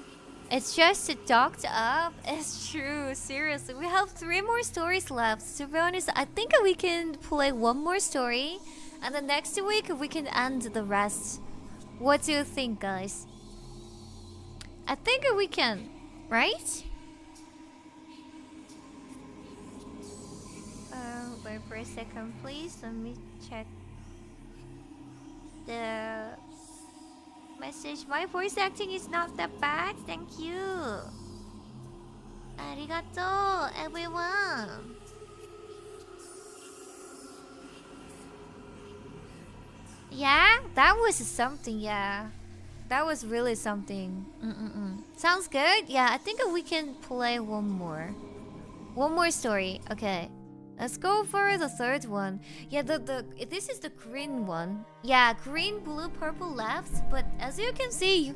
It's just docked up. It's true. Seriously, we have 3 more stories left. To be honest, I think we can play 1 more story, and the next week we can end the rest. What do you think, guys? I think we can, right? Wait for a second, please. Let me check the message. My voice acting is not that bad. Thank you. Arigato, everyone. Yeah, that was something. Yeah, that was really something. Sounds good. Yeah, I think we can play one more story. Okay. Let's go for the third one. Yeah, this is the green one. Yeah, green, blue, purple left. But as you can see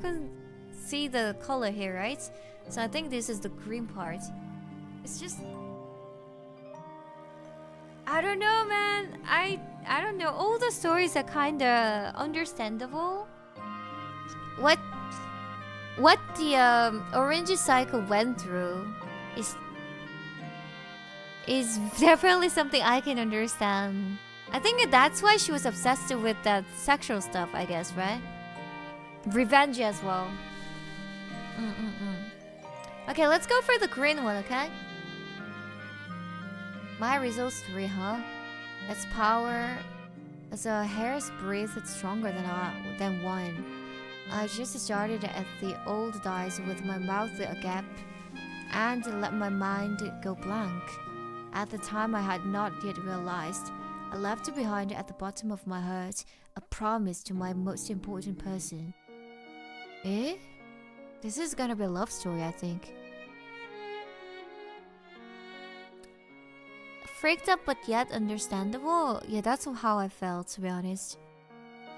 the color here, right? So I think this is the green part. It's just, I don't know, man. I don't know. All the stories are kind of understandable. What the orange cycle went through is definitely something I can understand. I think that's why she was obsessed with that sexual stuff, I guess, right? Revenge as well. Okay, let's go for the green one, okay? My results 3, huh? Its power as a hair's breadth, it's stronger than 1. I just started at the old dice with my mouth agape and let my mind go blank. At the time, I had not yet realized. I left behind at the bottom of my heart a promise to my most important person. Eh? This is gonna be a love story, I think. Freaked up but yet understandable. Yeah, that's how I felt, to be honest.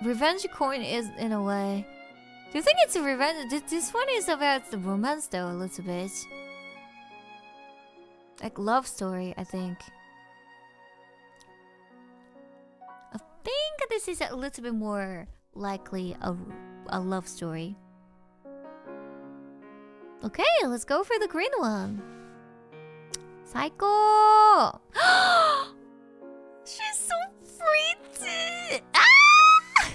Revenge coin is, in a way. Do you think it's a revenge? This one is about the romance, though, a little bit. Like love story, I think. I think this is a little bit more likely a love story. Okay, let's go for the green one. Psycho! She's so pretty! Ah!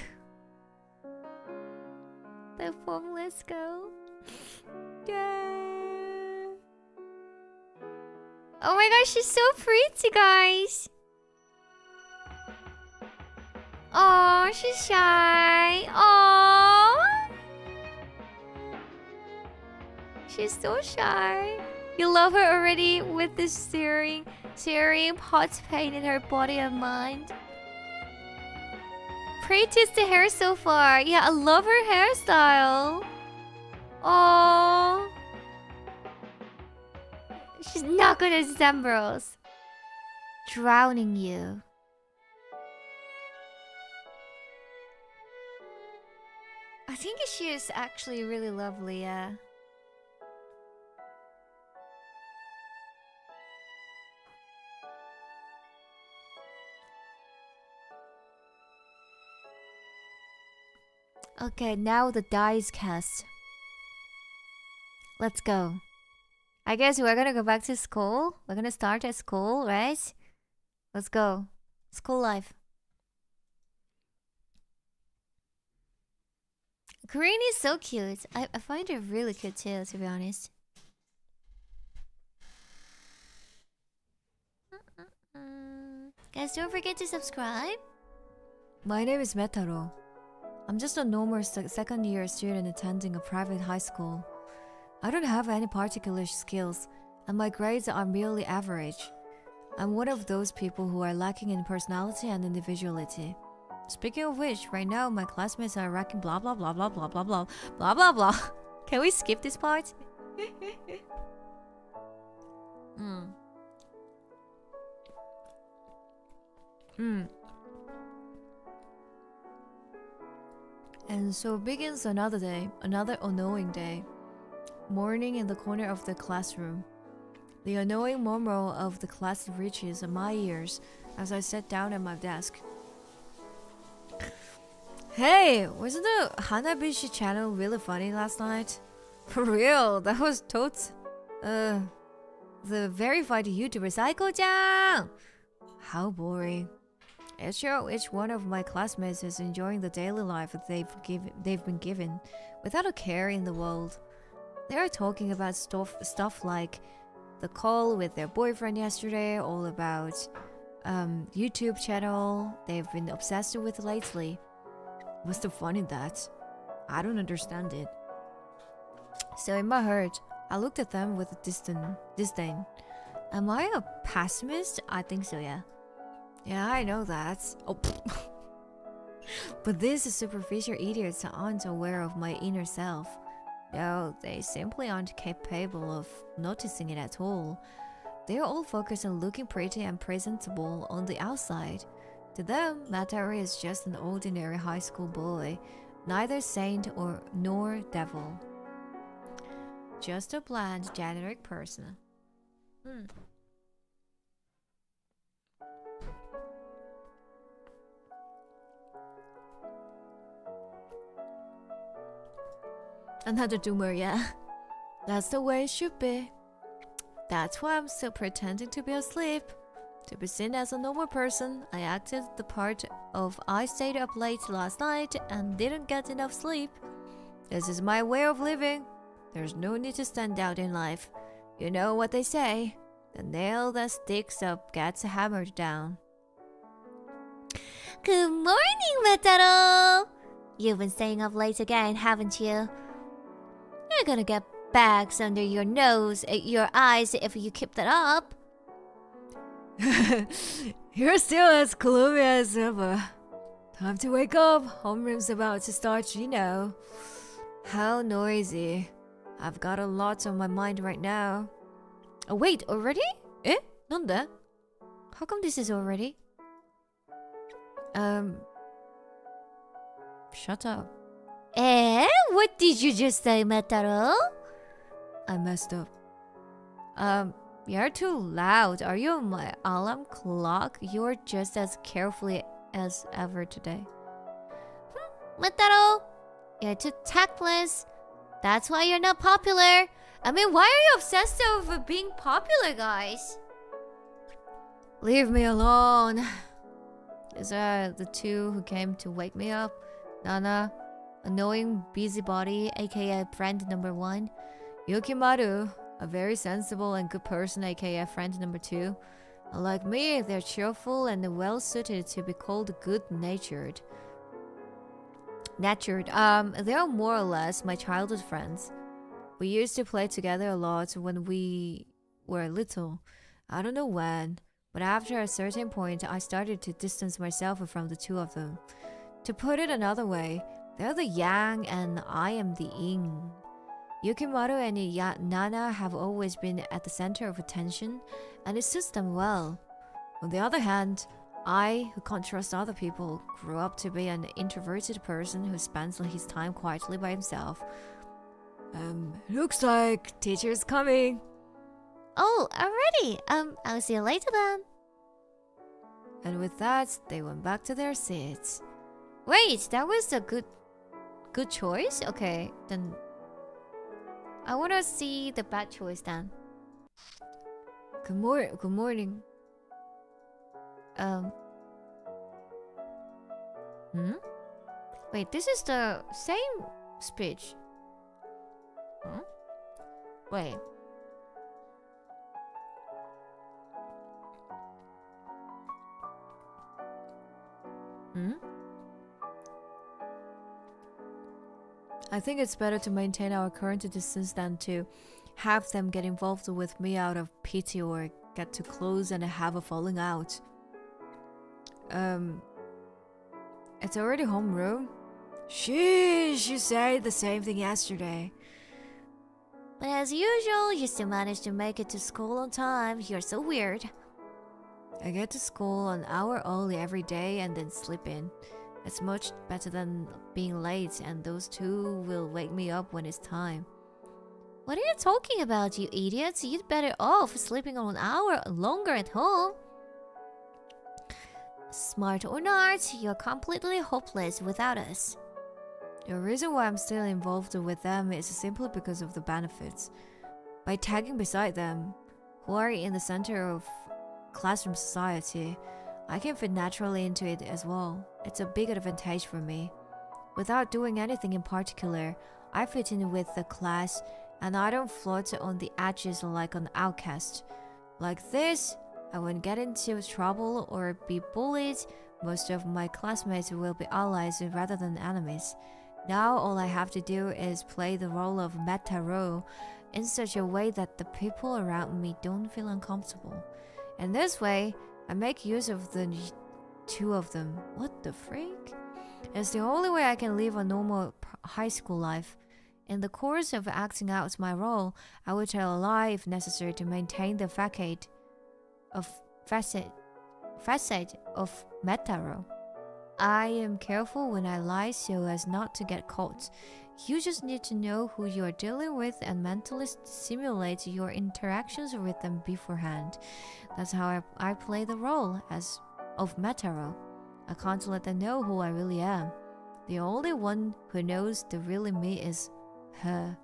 The phone, let's go. Yeah. Oh my gosh, she's so pretty, guys. Oh, she's shy. Oh, she's so shy. You love her already with this searing hot pain in her body and mind. Prettiest hair so far. Yeah, I love her hairstyle. Oh. She's not good at Zembros. Drowning you. I think she is actually really lovely, yeah. Okay, now the dice cast. Let's go. I guess we're gonna go back to school. We're gonna start at school, right? Let's go. School life. Green is so cute. I find her really cute too, to be honest. Guys, don't forget to subscribe. My name is Metaro. I'm just a normal second-year student attending a private high school. I don't have any particular skills, and my grades are merely average. I'm one of those people who are lacking in personality and individuality. Speaking of which, right now my classmates are racking blah blah blah blah blah blah blah blah blah blah. Can we skip this part? And so begins another day, another annoying day. Morning in the corner of the classroom. The annoying murmur of the class reaches my ears as I sat down at my desk. Hey, wasn't the Hanabishi channel really funny last night? For real, that was totes. The verified YouTuber Psycho-chan! How boring. It's sure each one of my classmates is enjoying the daily life they've been given, without a care in the world. They are talking about stuff like the call with their boyfriend yesterday, all about YouTube channel they've been obsessed with lately. What's the fun in that? I don't understand it. So in my heart, I looked at them with disdain. Am I a pessimist? I think so, yeah. Yeah, I know that. Oh, but these superficial idiots aren't aware of my inner self. No, they simply aren't capable of noticing it at all. They're all focused on looking pretty and presentable on the outside. To them, Mataro is just an ordinary high school boy, neither saint nor devil. Just a bland, generic person. Another doomer, yeah. That's the way it should be. That's why I'm still pretending to be asleep. To be seen as a normal person, I acted the part of I stayed up late last night and didn't get enough sleep. This is my way of living. There's no need to stand out in life. You know what they say. The nail that sticks up gets hammered down. Good morning, Mataro! You've been staying up late again, haven't you? You're gonna get bags under your nose, your eyes if you keep that up. You're still as gloomy as ever. Time to wake up. Homeroom's about to start, you know. How noisy. I've got a lot on my mind right now. Oh, wait, already? Eh? 뭔데? How come this is already? Shut up. What did you just say, Mataro? I messed up. You're too loud. Are you on my alarm clock? You're just as carefully as ever today. Mataro, you're too tactless. That's why you're not popular. I mean, why are you obsessed over being popular, guys? Leave me alone. These are the two who came to wake me up. Nana, annoying busybody, aka friend number 1. Yukimaru, a very sensible and good person, aka friend number 2. Unlike me, they're cheerful and well suited to be called good-natured. They are more or less my childhood friends. We used to play together a lot when we were little. I don't know when, but after a certain point, I started to distance myself from the two of them. To put it another way, they're the yang and I am the yin. Yukimaru and Nana have always been at the center of attention, and it suits them well. On the other hand, I, who can't trust other people, grew up to be an introverted person who spends his time quietly by himself. Looks like teacher's coming. Oh, already? I'll see you later then. And with that, they went back to their seats. Wait, that was a good choice? Okay, then I want to see the bad choice then. Good morning. Wait, this is the same speech. Wait. I think it's better to maintain our current distance than to have them get involved with me out of pity or get too close and have a falling out. It's already homeroom. Sheesh, you said the same thing yesterday. But as usual, you still manage to make it to school on time. You're so weird. I get to school an hour early every day and then sleep in. It's much better than being late, and those two will wake me up when it's time. What are you talking about, you idiots? You'd better off sleeping an hour longer at home. Smart or not, you're completely hopeless without us. The reason why I'm still involved with them is simply because of the benefits. By tagging beside them, who are in the center of classroom society, I can fit naturally into it as well. It's a big advantage for me. Without doing anything in particular, I fit in with the class and I don't float on the edges like an outcast. Like this, I won't get into trouble or be bullied. Most of my classmates will be allies rather than enemies. Now all I have to do is play the role of Mataro in such a way that the people around me don't feel uncomfortable. In this way, I make use of the two of them. What the freak? It's the only way I can live a normal high school life. In the course of acting out my role, I will tell a lie if necessary to maintain the facade. of facet of 𝓆Welcome. I am careful when I lie so as not to get caught. You just need to know who you are dealing with and mentally simulate your interactions with them beforehand. That's how I play the role of 𝓆Welcome. I can't let them know who I really am. The only one who knows the really me is her.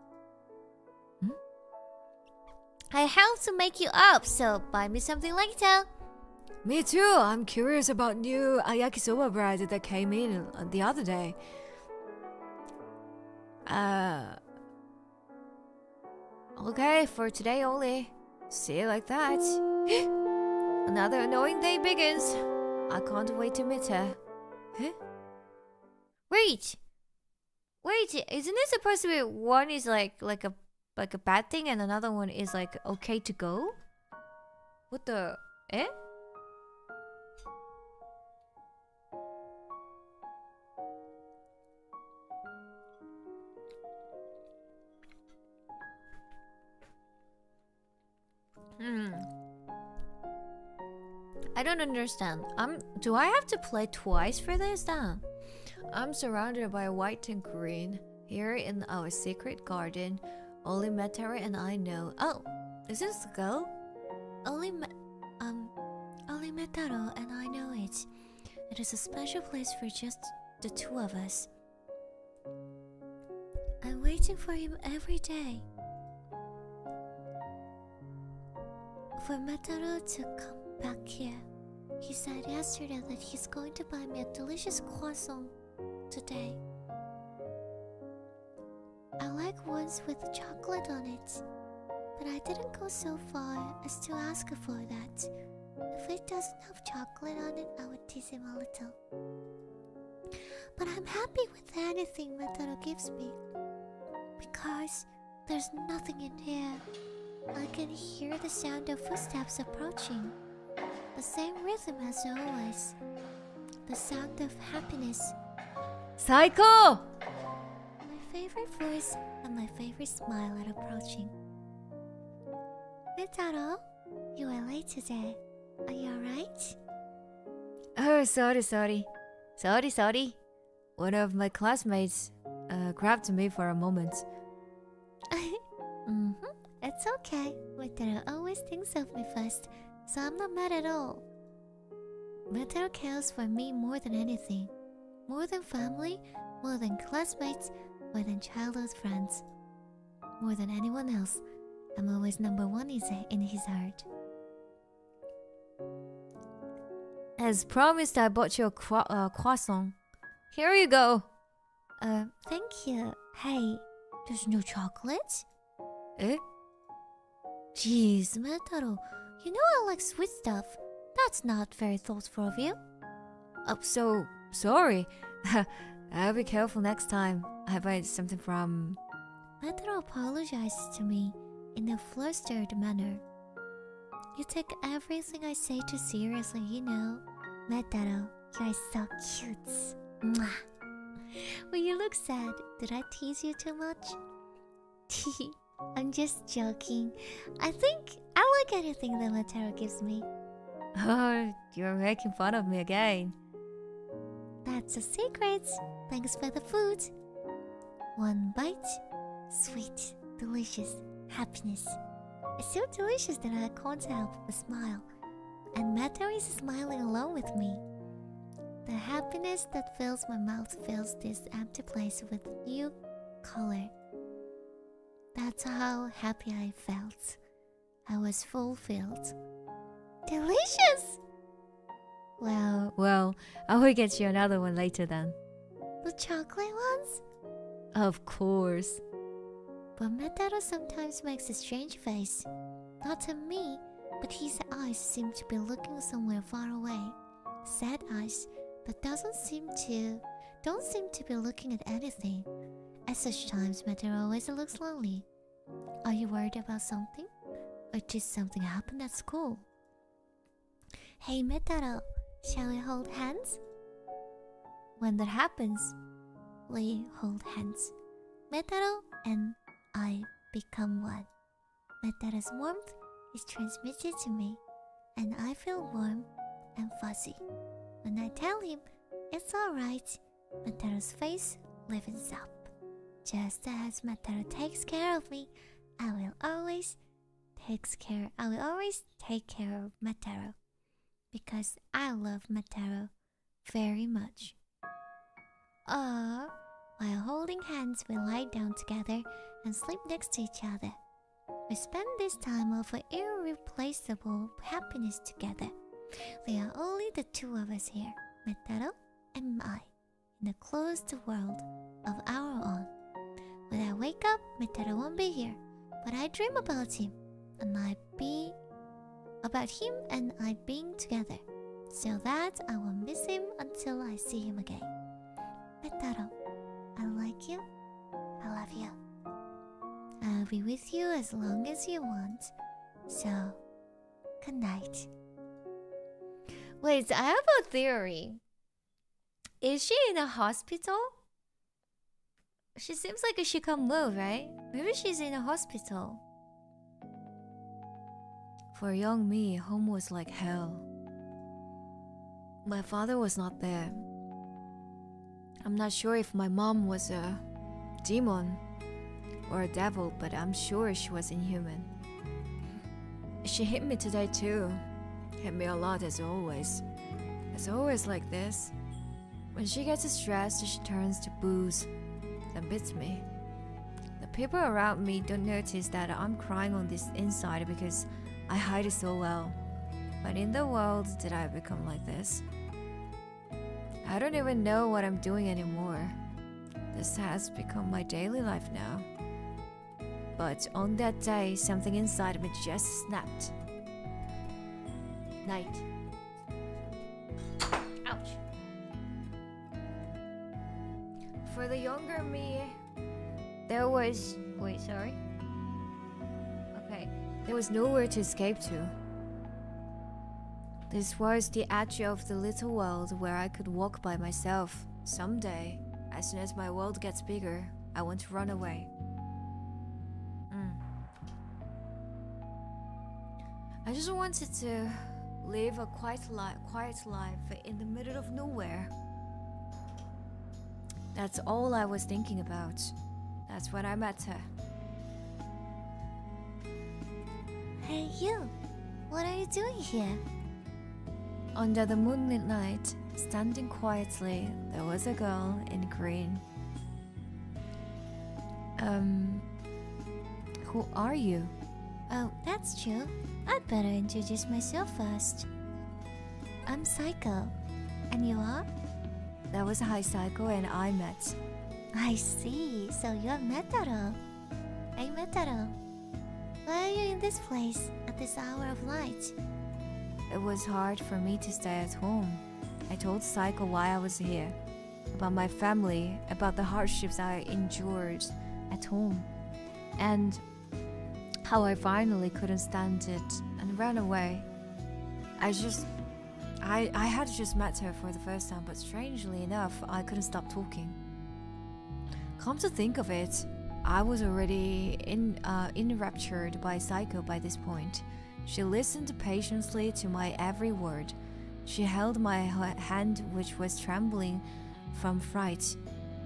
I have to make you up, so buy me something later. Me too. I'm curious about new yakisoba bread that came in the other day. Okay, for today only. See you like that. Another annoying day begins. I can't wait to meet her. Huh? Wait, isn't it supposed to be one is like a bad thing and another one is like okay to go? What the? Eh? I don't understand. Do I have to play twice for this then? I'm surrounded by white and green. Here in our secret garden, only 𝓆Welcome and I know. Oh, is this the girl? Only 𝓆Welcome and I know it. It is a special place for just the two of us. I'm waiting for him every day. For 𝓆Welcome to come back here. He said yesterday that he's going to buy me a delicious croissant today. I like ones with chocolate on it, but I didn't go so far as to ask for that. If it doesn't have chocolate on it, I would tease him a little. But I'm happy with anything 𝓆Welcome gives me, because there's nothing in here. I can hear the sound of footsteps approaching. The same rhythm as always. The sound of happiness. Psycho! My favorite voice and my favorite smile at approaching. 𝓆Welcome, you are late today. Are you alright? Oh, sorry. One of my classmates grabbed me for a moment. It's okay. 𝓆Welcome always thinks of me first, so I'm not mad at all. 𝓆Welcome cares for me more than anything. More than family, more than classmates, more than childhood friends. More than anyone else. I'm always number one in his heart. As promised, I bought you a croissant. Here you go. Thank you. Hey, there's no chocolate? Eh? Jeez, 𝓆Welcome, you know I like sweet stuff. That's not very thoughtful of you. Oh, so sorry. I'll be careful next time. I buy something from... 𝓆Welcome apologizes to me in a flustered manner. You take everything I say too seriously, you know. 𝓆Welcome, you're so cute. Mwah. Well, you look sad. Did I tease you too much? I'm just joking. I think I like anything that 𝓆Welcome gives me. Oh, you're making fun of me again. That's a secret. Thanks for the food. One bite. Sweet, delicious, happiness. It's so delicious that I can't help but smile. And 𝓆Welcome is smiling along with me. The happiness that fills my mouth fills this empty place with new color. That's how happy I felt. I was fulfilled. Delicious! Well, I will get you another one later then. The chocolate ones? Of course. But 𝓆Welcome sometimes makes a strange face. Not to me, but his eyes seem to be looking somewhere far away. Sad eyes that don't seem to be looking at anything. At such times, 𝓆Welcome always looks lonely. Are you worried about something? Or did something happen at school? Hey 𝓆Welcome, shall we hold hands? When that happens, we hold hands. 𝓆Welcome and I become one. 𝓆Welcome's warmth is transmitted to me. and I feel warm and fuzzy. When I tell him it's alright, Mataro's face livens up. Just as Mataro takes care of me, I will always take care of Mataro. Because I love Mataro very much. While holding hands, we lie down together and sleep next to each other. We spend this time of irreplaceable happiness together. There are only the two of us here, Mataro and I, in a closed world of our own. When I wake up, Mataro won't be here, but I dream about him and I being together, so that I won't miss him until I see him again. Mataro, I like you. I love you. I'll be with you as long as you want. So, good night. Wait, I have a theory. Is she in a hospital? She seems like she can't move, right? Maybe she's in a hospital. For young me, home was like hell. My father was not there. I'm not sure if my mom was a demon or a devil, but I'm sure she was inhuman. She hit me today too. Hit me a lot as always. It's always like this. When she gets stressed, she turns to booze, then beats me. The people around me don't notice that I'm crying on this inside because I hide it so well. But in the world, did I become like this? I don't even know what I'm doing anymore. This has become my daily life now. But on that day, something inside me just snapped. Night. Ouch. For the younger me, there was... Wait, sorry? Okay. There was nowhere to escape to. This was the edge of the little world where I could walk by myself. Someday, as soon as my world gets bigger, I want to run away. I just wanted to live a quiet life in the middle of nowhere. That's all I was thinking about. That's when I met her. Hey you, what are you doing here? Under the moonlit night, standing quietly, there was a girl in green. Who are you? Oh, that's true. I'd better introduce myself first. I'm Psycho. And you are? That was Hi Psycho and I met. I see. So you're Metaro. Hey Metaro. Why are you in this place at this hour of light? It was hard for me to stay at home. I told Psycho why I was here. About my family, about the hardships I endured at home. And how I finally couldn't stand it and ran away. I had just met her for the first time, but strangely enough, I couldn't stop talking. Come to think of it, I was already enraptured by Psycho by this point. She listened patiently to my every word. She held my hand, which was trembling from fright.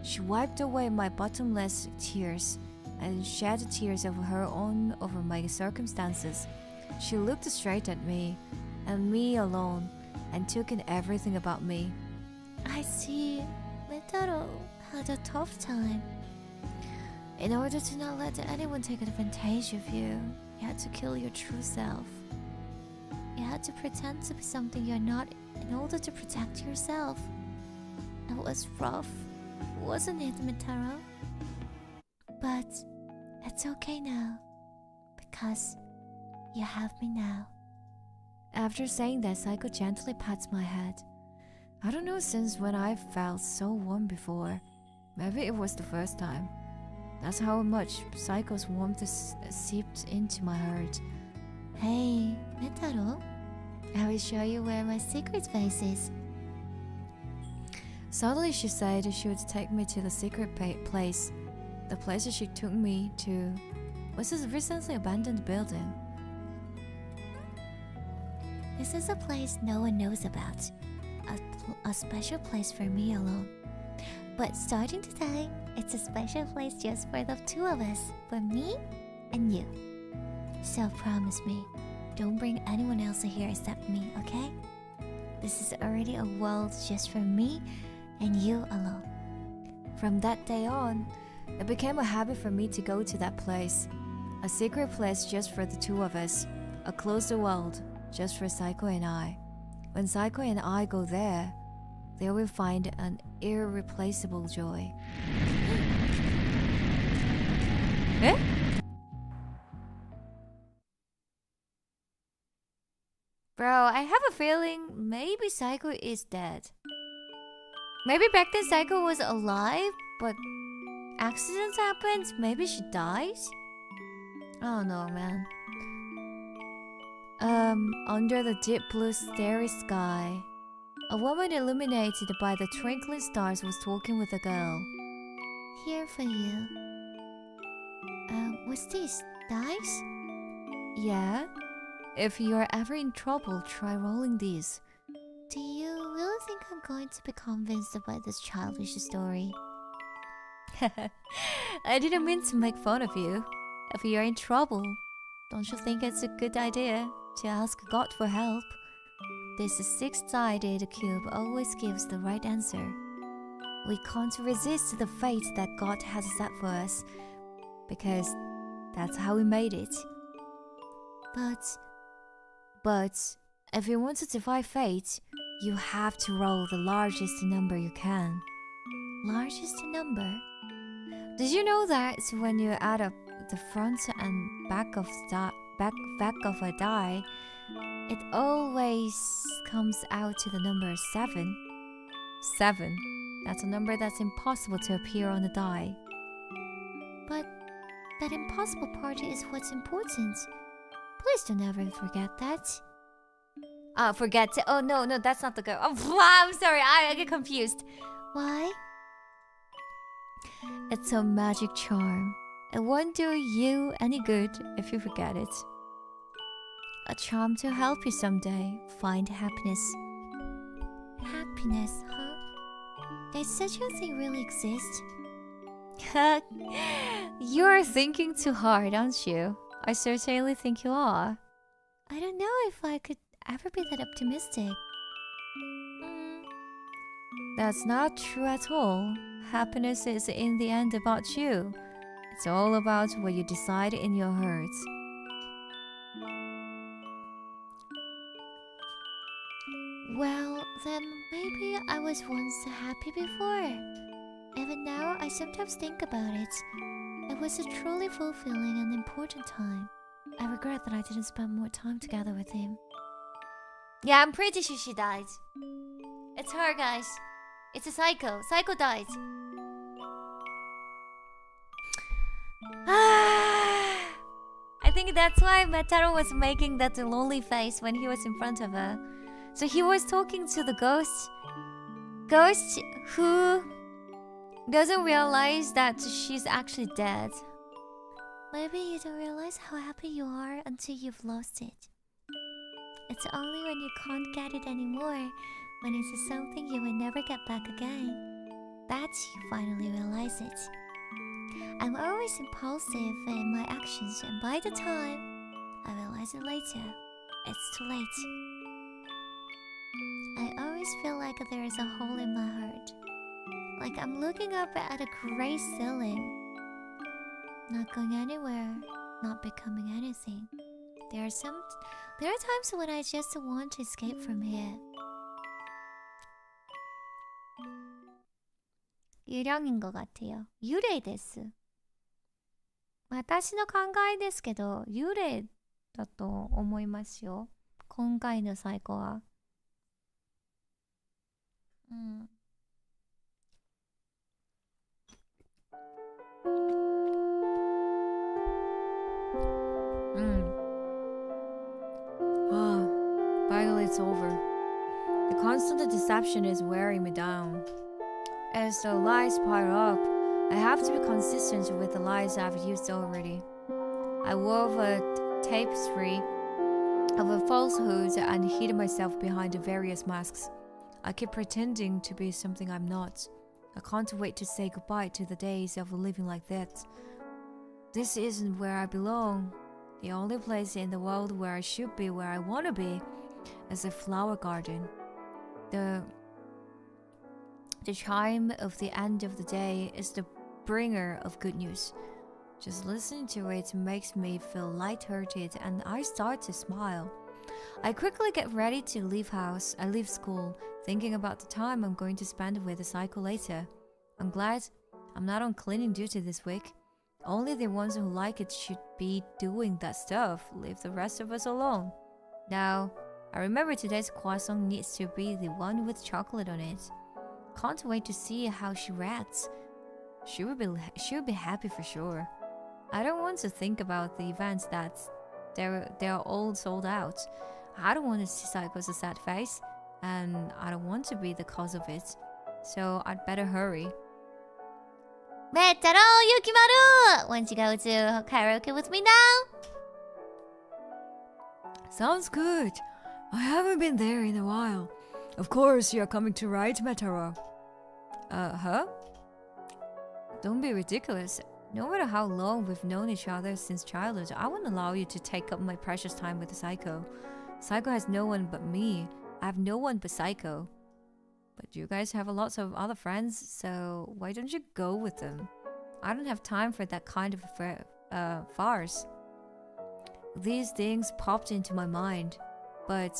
She wiped away my bottomless tears and shed tears of her own over my circumstances. She looked straight at me, and me alone, and took in everything about me. I see. Metaro had a tough time. In order to not let anyone take advantage of you, you had to kill your true self. You had to pretend to be something you're not in order to protect yourself. It was rough, wasn't it, Metaro? But it's okay now, because you have me now. After saying that, Psycho gently pats my head. I don't know since when I felt so warm before. Maybe it was the first time. That's how much Psycho's warmth seeped into my heart. Hey, Metaro, I will show you where my secret space is. Suddenly she said she would take me to the secret place. The place she took me to was a recently abandoned building. This is a place no one knows about. A special place for me alone. But starting today, it's a special place just for the two of us. For me and you. So promise me, don't bring anyone else here except me, okay? This is already a world just for me and you alone. From that day on, it became a habit for me to go to that place. A secret place just for the two of us. A closed world just for Psycho and I. When Psycho and I go there will find an irreplaceable joy. Eh? Bro, I have a feeling maybe Psycho is dead. Maybe back then Psycho was alive, but accidents happened. Maybe she dies? I don't know, man. Under the deep blue starry sky, a woman illuminated by the twinkling stars was talking with a girl. Here for you. What's this? Dice? Yeah? If you're ever in trouble, try rolling these. Do you really think I'm going to be convinced by this childish story? I didn't mean to make fun of you. If you're in trouble, don't you think it's a good idea to ask God for help? This six-sided cube always gives the right answer. We can't resist the fate that God has set for us, because that's how we made it. But if you want to defy fate, you have to roll the largest number you can. Largest number? Did you know that when you add up the front and back of a die, it always comes out to the number 7? 7. That's a number that's impossible to appear on the die. But that impossible part is what's important. Please don't ever forget that. Forget it. Oh, no, that's not the girl. Oh, I'm sorry, I get confused. Why? It's a magic charm. It won't do you any good if you forget it. A charm to help you someday find happiness. Happiness, huh? Does such a thing really exist? You're thinking too hard, aren't you? I certainly think you are. I don't know if I could ever be that optimistic. That's not true at all. Happiness is in the end about you. It's all about what you decide in your heart. Well, then maybe I was once happy before. Even now, I sometimes think about it. It was a truly fulfilling and important time. I regret that I didn't spend more time together with him. Yeah, I'm pretty sure she died. It's her, guys. It's a Psycho. Psycho died. I think that's why Mataro was making that lonely face when he was in front of her. So he was talking to the ghost. Ghost who doesn't realize that she's actually dead. Maybe you don't realize how happy you are until you've lost it. It's only when you can't get it anymore, when it's something you will never get back again, that you finally realize it. I'm always impulsive in my actions, and by the time I realize it later, it's too late. I always feel like there is a hole in my heart. Like I'm looking up at a gray ceiling. Not going anywhere, not becoming anything. There are times when I just want to escape from here. 幽霊인 것 같아요. 幽霊です。私の考えですけど、幽霊だと思いますよ。今回のサイコは。Finally it's over. The constant deception is wearing me down. As the lies pile up, I have to be consistent with the lies I've used already. I wove a tapestry of falsehoods and hid myself behind various masks. I keep pretending to be something I'm not. I can't wait to say goodbye to the days of living like that. This isn't where I belong. The only place in the world where I should be, where I want to be, is a flower garden. The chime of the end of the day is the bringer of good news. Just listening to it makes me feel lighthearted and I start to smile. I quickly get ready to leave house. I leave school, thinking about the time I'm going to spend with the cycle later. I'm glad I'm not on cleaning duty this week. Only the ones who like it should be doing that stuff. Leave the rest of us alone. Now, I remember today's croissant needs to be the one with chocolate on it. Can't wait to see how she reacts. She would be happy for sure. I don't want to think about the events that they're all sold out. I don't want to see Psycho's sad face, and I don't want to be the cause of it. So I'd better hurry. Metaro Yukimaru! Want to go to karaoke with me now? Sounds good. I haven't been there in a while. Of course, you're coming to ride, Metaro. Huh? Don't be ridiculous. No matter how long we've known each other since childhood, I won't allow you to take up my precious time with Psycho. Psycho has no one but me. I have no one but Psycho. But you guys have lots of other friends, so why don't you go with them? I don't have time for that kind of farce. These things popped into my mind, but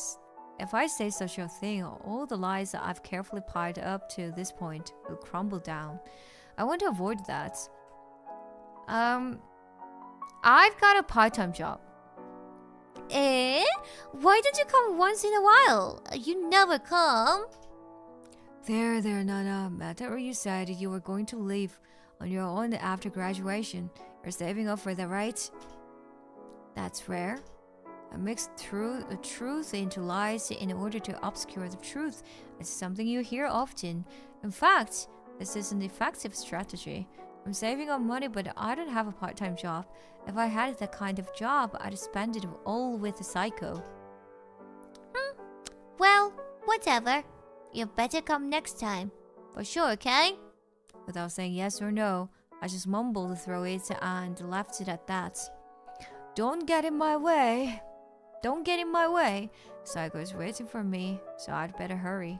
if I say such a thing, all the lies that I've carefully piled up to this point will crumble down. I want to avoid that. I've got a part-time job. Eh? Why don't you come once in a while? You never come. There, Nana. Matter you said you were going to leave on your own after graduation. You're saving up for that, right? That's rare. I mix the truth into lies in order to obscure the truth. It's something you hear often. In fact, this is an effective strategy. I'm saving up money, but I don't have a part-time job. If I had that kind of job, I'd spend it all with a Psycho. Well, whatever. You better come next time. For sure, okay? Without saying yes or no, I just mumbled through it and left it at that. Don't get in my way. Don't get in my way. Psycho's waiting for me, so I'd better hurry.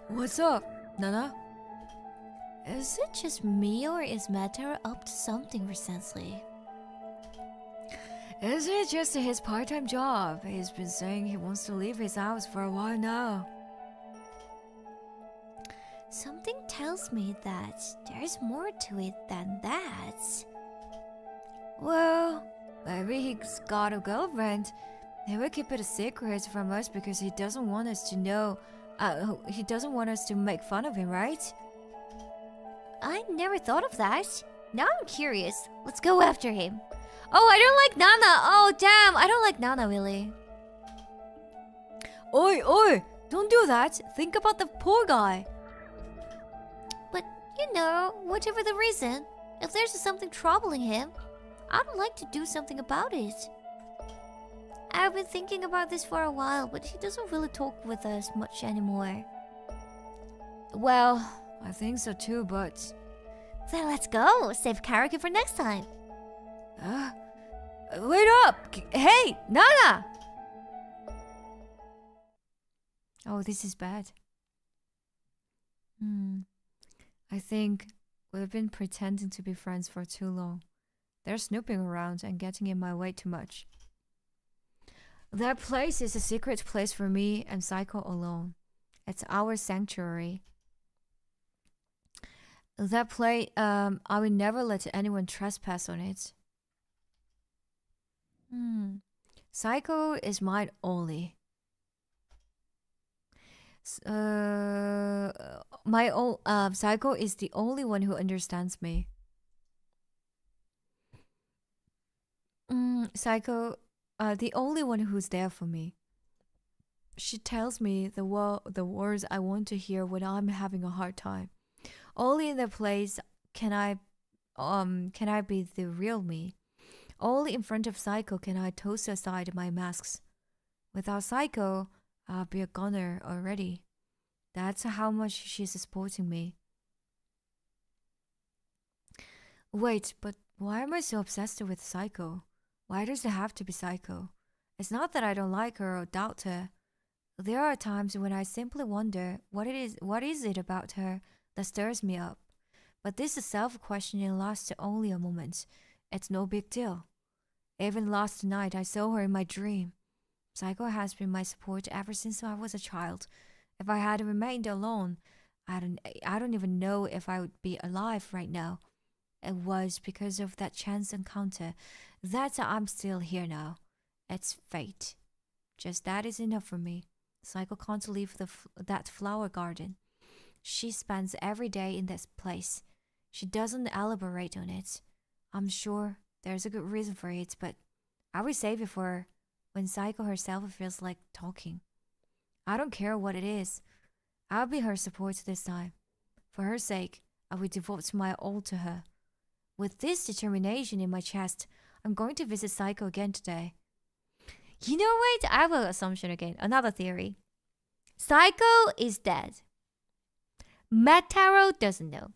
What's up, Nana? Is it just me or is Matter up to something recently? Isn't it just his part-time job? He's been saying he wants to leave his house for a while now. Something tells me that there's more to it than that. Well, maybe he's got a girlfriend. He will keep it a secret from us because he doesn't want us to know. He doesn't want us to make fun of him, right? I never thought of that. Now I'm curious. Let's go after him. Oh, I don't like Nana. Oh, damn. I don't like Nana, really. Oi! Don't do that. Think about the poor guy. But, you know, whatever the reason, if there's something troubling him, I'd like to do something about it. I've been thinking about this for a while, but he doesn't really talk with us much anymore. Well, I think so too, but... Then let's go. Save karaoke for next time. Wait up! Hey, Nana! Oh, this is bad. I think we've been pretending to be friends for too long. They're snooping around and getting in my way too much. That place is a secret place for me and Psycho alone. It's our sanctuary. That place, I will never let anyone trespass on it. Psycho is mine only. Psycho is the only one who understands me. Psycho, the only one who's there for me. She tells me the words I want to hear when I'm having a hard time. Only in the place can I be the real me. Only in front of Psycho can I toss aside my masks. Without Psycho, I'll be a goner already. That's how much she's supporting me. Wait, but why am I so obsessed with Psycho? Why does it have to be Psycho? It's not that I don't like her or doubt her. There are times when I simply wonder what is it about her that stirs me up. But this self-questioning lasts only a moment. It's no big deal. Even last night I saw her in my dream. Psycho has been my support ever since I was a child. If I had remained alone, I don't even know if I would be alive right now. It was because of that chance encounter that I'm still here now. It's fate. Just that is enough for me. Psycho can't leave that flower garden. She spends every day in this place. She doesn't elaborate on it. I'm sure there's a good reason for it, but I will save it for her when Psycho herself feels like talking. I don't care what it is. I'll be her support this time. For her sake, I will devote my all to her. With this determination in my chest, I'm going to visit Psycho again today. You know what? I have an assumption again. Another theory. Psycho is dead. 𝓆Welcome doesn't know.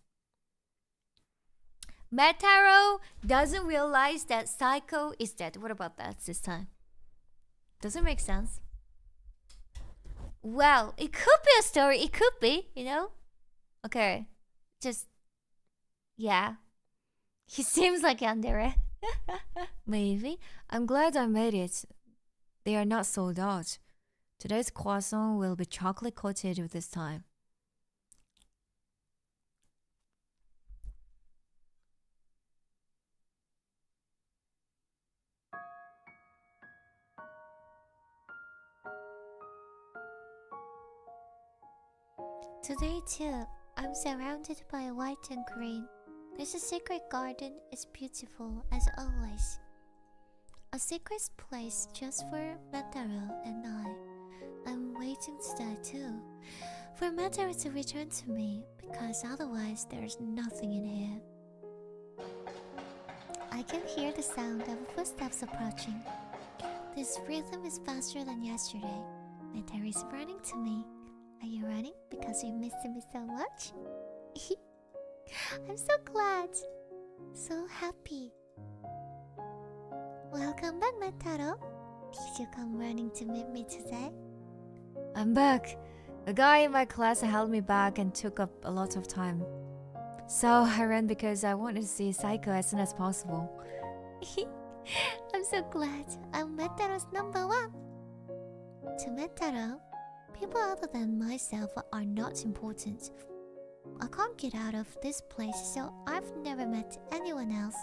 𝓆Welcome doesn't realize that Psycho is dead. What about that this time? Does it make sense? Well, it could be a story. It could be, you know? Okay. Just, yeah. He seems like Yandere. Maybe. I'm glad I made it. They are not sold out. Today's croissant will be chocolate coated this time. Today too, I'm surrounded by white and green. There's a secret garden. It's beautiful as always. A secret place just for 𝓆Welcome and I. I'm waiting today too, for 𝓆Welcome to return to me, because otherwise there's nothing in here. I can hear the sound of footsteps approaching. This rhythm is faster than yesterday. 𝓆Welcome is running to me. Are you running because you missed me so much? I'm so glad. So happy. Welcome back, 𝓆Welcome. Did you come running to meet me today? I'm back. A guy in my class held me back and took up a lot of time. So I ran because I wanted to see Psycho as soon as possible. I'm so glad I'm 𝓆Welcome's number one. To 𝓆Welcome, people other than myself are not important. I can't get out of this place, so I've never met anyone else.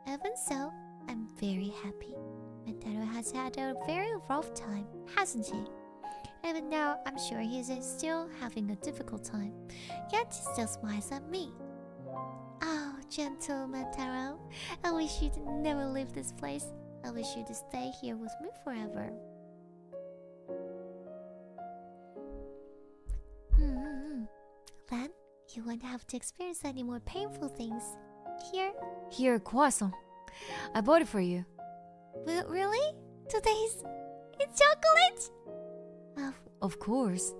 Even so, I'm very happy. 𝓆Welcome has had a very rough time, hasn't he? Even now, I'm sure he's still having a difficult time. Yet he still smiles at me. Oh, gentle 𝓆Welcome, I wish you'd never leave this place. I wish you'd stay here with me forever. Then, you won't have to experience any more painful things. Here, croissant. I bought it for you. Really? Today's... It's chocolate? Of course.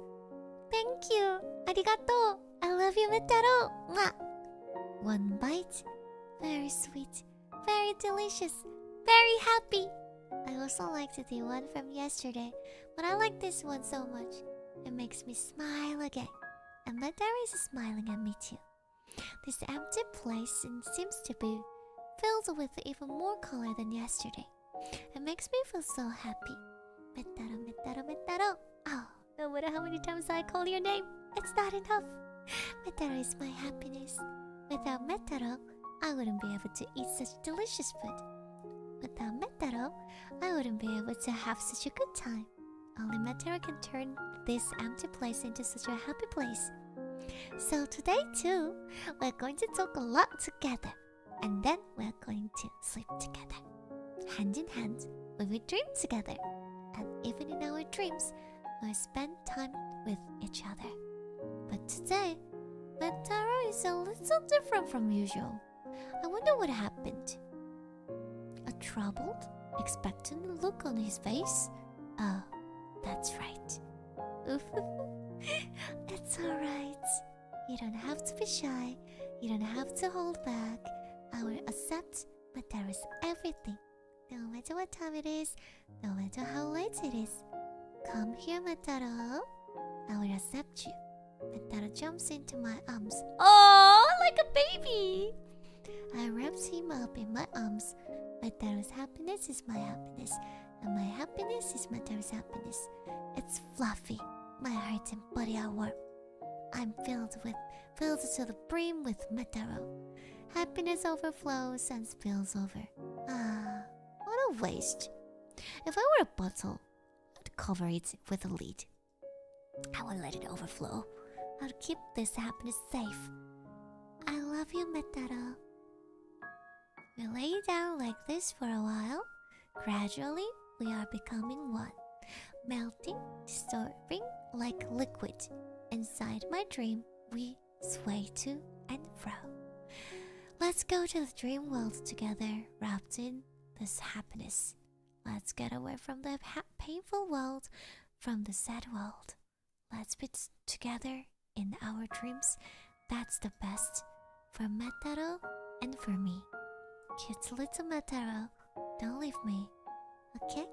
Thank you. Arigato. I love you, 𝓆Welcome. Mwah. One bite. Very sweet. Very delicious. Very happy. I also liked the one from yesterday, but I like this one so much. It makes me smile again. And 𝓆Welcome is smiling at me too. This empty place seems to be filled with even more color than yesterday. It makes me feel so happy. 𝓆Welcome, 𝓆Welcome, 𝓆Welcome. Oh, no matter how many times I call your name, it's not enough. 𝓆Welcome is my happiness. Without 𝓆Welcome, I wouldn't be able to eat such delicious food. Without 𝓆Welcome, I wouldn't be able to have such a good time. Only 𝓆Welcome can turn this empty place into such a happy place. So today too, we're going to talk a lot together. And then we're going to sleep together. Hand in hand, we will dream together. And even in our dreams, or spend time with each other. But today, Метаро is a little different from usual. I wonder what happened. A troubled, expectant look on his face? Oh, that's right. It's alright. You don't have to be shy. You don't have to hold back. I will accept Metaro's everything. No matter what time it is, no matter how late it is. Come here, Metaro. I will accept you. Metaro jumps into my arms. Oh, like a baby! I wrapped him up in my arms. Metaro's happiness is my happiness, and my happiness is Metaro's happiness. It's fluffy. My heart and body are warm. I'm filled to the brim with Metaro. Happiness overflows and spills over. Ah, what a waste. If I were a bottle, I'd cover it with a lid. I won't let it overflow. I'll keep this happiness safe. I love you, Metaro. We lay down like this for a while. Gradually, we are becoming one. Melting, dissolving like liquid. Inside my dream, we sway to and fro. Let's go to the dream world together, wrapped in this happiness. Let's get away from the painful world, from the sad world. Let's be together in our dreams. That's the best for Metaro and for me. Cute little Metaro, don't leave me, okay?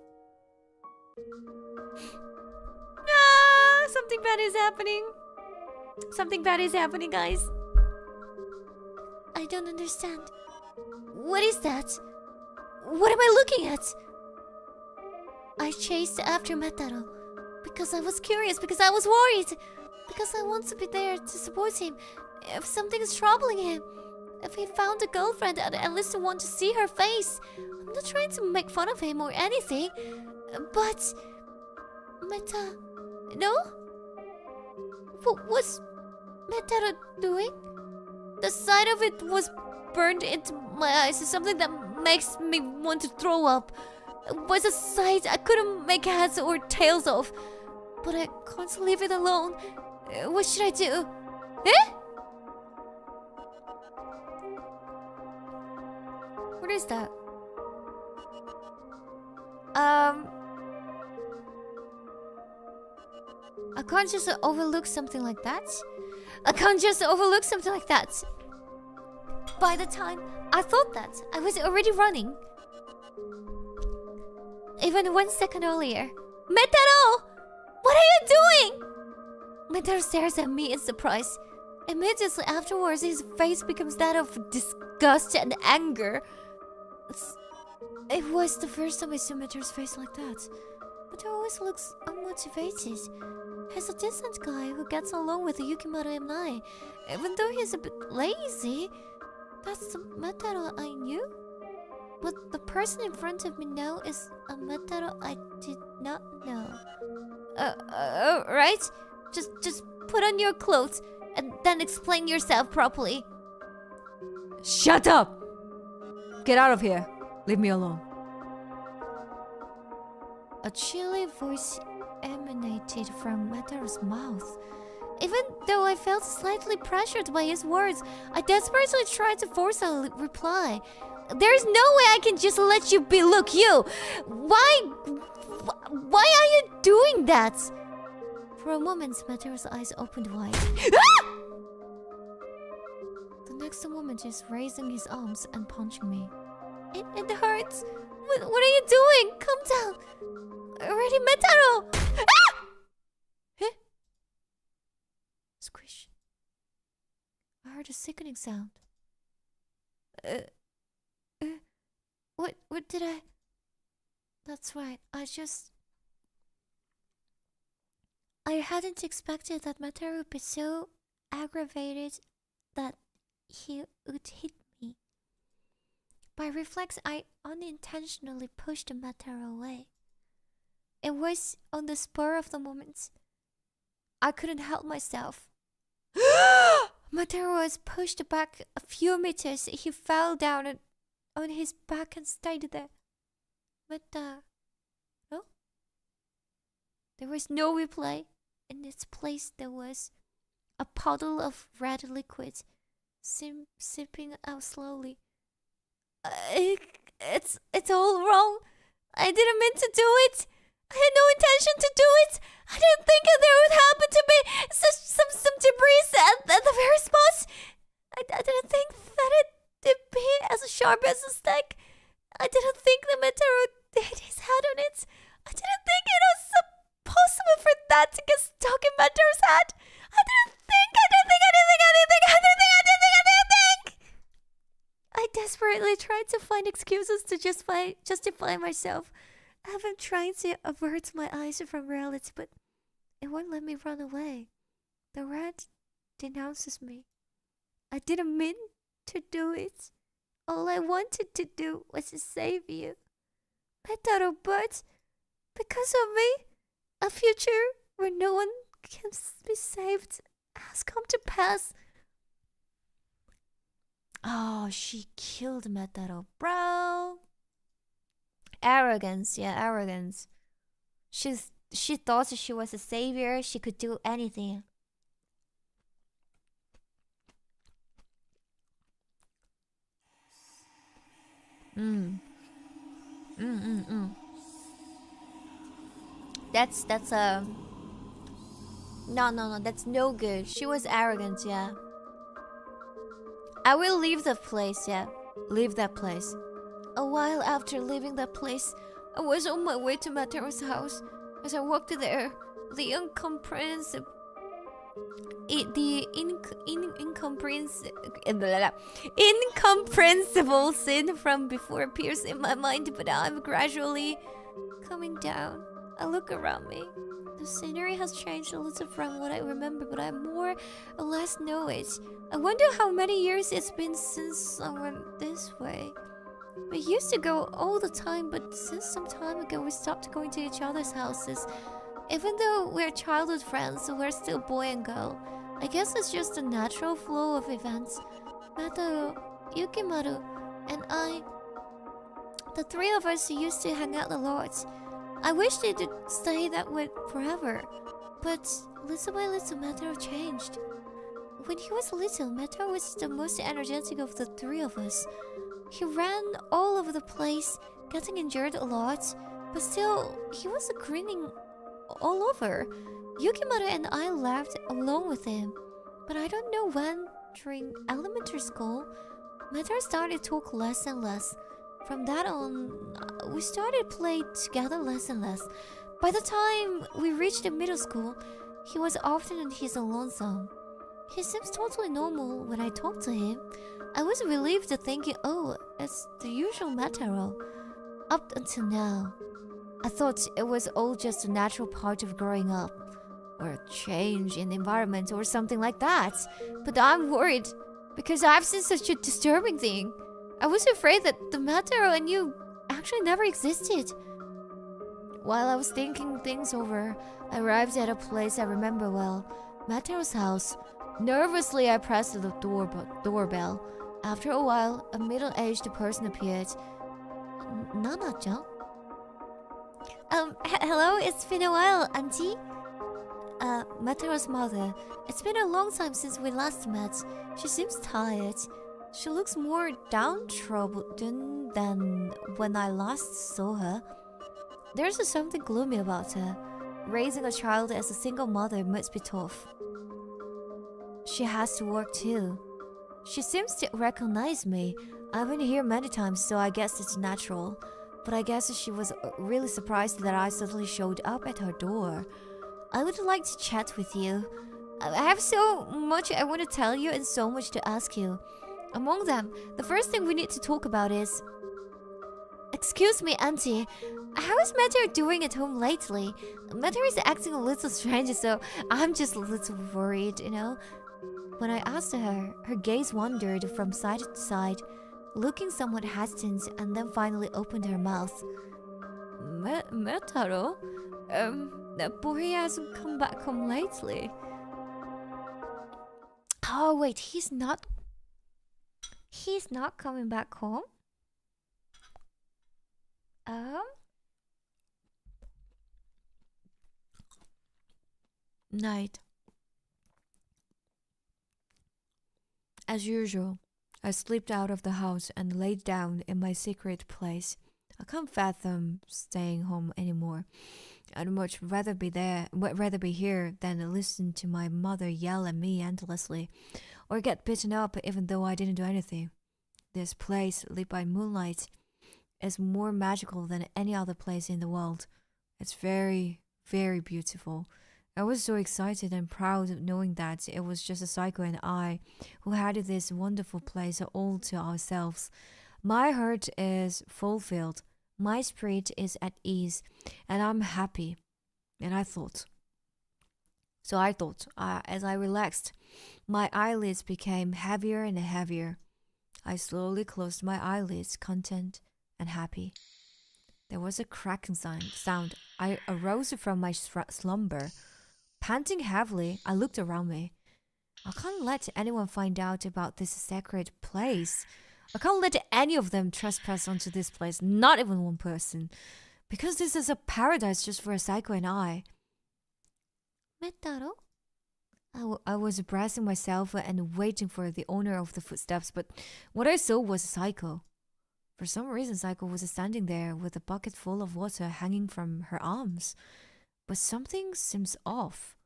No! Something bad is happening. Something bad is happening, guys. I don't understand. What is that? What am I looking at? I chased after Metaro because I was curious, because I was worried, because I want to be there to support him. If something is troubling him, if he found a girlfriend, I'd at least want to see her face. I'm not trying to make fun of him or anything, but no? What was Metaro doing? The sight of it was burned into my eyes. It's something that makes me want to throw up. It was a sight I couldn't make heads or tails of. But I can't leave it alone. What should I do? Eh? What is that? I can't just overlook something like that. I can't just overlook something like that. By the time I thought that, I was already running. Even 1 second earlier. Metaro! What are you doing? Metaro stares at me in surprise. Immediately afterwards, his face becomes that of disgust and anger. It was the first time I saw Metaro's face like that. Metaro always looks unmotivated. He's a decent guy who gets along with Yukimaru and I. Even though he's a bit lazy, that's the Metaro I knew. But the person in front of me now is a Metaro I did not know. Right? Just put on your clothes and then explain yourself properly. Shut up! Get out of here. Leave me alone. A chilly voice emanated from Metaro's mouth. Even though I felt slightly pressured by his words, I desperately tried to force a reply. There is no way I can just let you be. Look, you! Why are you doing that? For a moment, Metaro's eyes opened wide. The next moment, he's raising his arms and punching me. It hurts. What are you doing? Calm down. Already, Metaro! Ah! Huh? Squish. I heard a sickening sound. What did I... That's right, I hadn't expected that Metaro would be so aggravated that he would hit me. By reflex, I unintentionally pushed Metaro away. It was on the spur of the moment. I couldn't help myself. Metaro was pushed back a few meters. He fell down on his back and stayed there. Metaro? There was no reply. In its place, there was a puddle of red liquid, sipping out slowly. It's all wrong. I didn't mean to do it. I had no intention to do it. I didn't think that there would happen to be some debris at the very spot. I didn't think that it'd be as sharp as a stick. I didn't think the meteor hit his head on it. I didn't think it was possible for that to get stuck in Meteor's head. I didn't think. I desperately tried to find excuses to justify myself. I've been trying to avert my eyes from reality, but it won't let me run away. The rat denounces me. I didn't mean to do it. All I wanted to do was to save you. Metaro, but because of me, a future where no one can be saved has come to pass. Oh, she killed Metaro, bro. Arrogance, yeah, arrogance. She thought she was a savior. She could do anything. That's no, that's no good. She was arrogant, yeah. I will leave the place, yeah. Leave that place. A while after leaving that place, I was on my way to Matero's house. As I walked there, the incomprehensible scene from before appears in my mind, but I'm gradually coming down. I look around me. The scenery has changed a little from what I remember, but I more or less know it. I wonder how many years it's been since I went this way. We used to go all the time, but since some time ago we stopped going to each other's houses. Even though we're childhood friends, we're still boy and girl. I guess it's just a natural flow of events. Mataru, Yukimaru, and I, the three of us used to hang out a lot. I wished it would stay that way forever, but little by little Mataru changed. When he was little, Mataru was the most energetic of the three of us. He ran all over the place, getting injured a lot, but still, he was grinning all over. Yukimaru and I laughed along with him, but I don't know when, during elementary school, Mataru started to talk less and less. From that on, we started playing together less and less. By the time we reached the middle school, he was often in his alone zone. He seems totally normal when I talk to him. I was relieved thinking, oh, it's the usual Mataru. Up until now, I thought it was all just a natural part of growing up, or a change in the environment or something like that. But I'm worried, because I've seen such a disturbing thing. I was afraid that the Mataru and you actually never existed. While I was thinking things over, I arrived at a place I remember well, Mataru's house. Nervously, I pressed the doorbell. After a while, a middle-aged person appeared. Nana-chan? Hello, it's been a while, auntie. Mataru's mother. It's been a long time since we last met. She seems tired. She looks more downtrodden than when I last saw her. There's something gloomy about her. Raising a child as a single mother must be tough. She has to work too. She seems to recognize me. I've been here many times, so I guess it's natural. But I guess she was really surprised that I suddenly showed up at her door. I would like to chat with you. I have so much I want to tell you and so much to ask you. Among them, the first thing we need to talk about is... Excuse me, auntie. How is Mataru doing at home lately? Mataru is acting a little strange, so I'm just a little worried, you know? When I asked her, her gaze wandered from side to side, looking somewhat hesitant, and then finally opened her mouth. Mataru? That boy hasn't come back home lately. Oh wait, he's not coming back home? Night. As usual, I slipped out of the house and laid down in my secret place. I can't fathom staying home anymore. I'd much rather be here than listen to my mother yell at me endlessly, or get beaten up even though I didn't do anything. This place, lit by moonlight, is more magical than any other place in the world. It's very, very beautiful. I was so excited and proud knowing that it was just a Psycho and I who had this wonderful place all to ourselves. My heart is fulfilled, my spirit is at ease, and I'm happy. And I thought, as I relaxed, my eyelids became heavier and heavier. I slowly closed my eyelids, content and happy. There was a cracking sound. I arose from my slumber. Panting heavily, I looked around me. I can't let anyone find out about this sacred place. I can't let any of them trespass onto this place, not even one person. Because this is a paradise just for a Psycho and I. 맷따로? I was bracing myself and waiting for the owner of the footsteps, but what I saw was a Psycho. For some reason, Psycho was standing there with a bucket full of water hanging from her arms. But something seems off.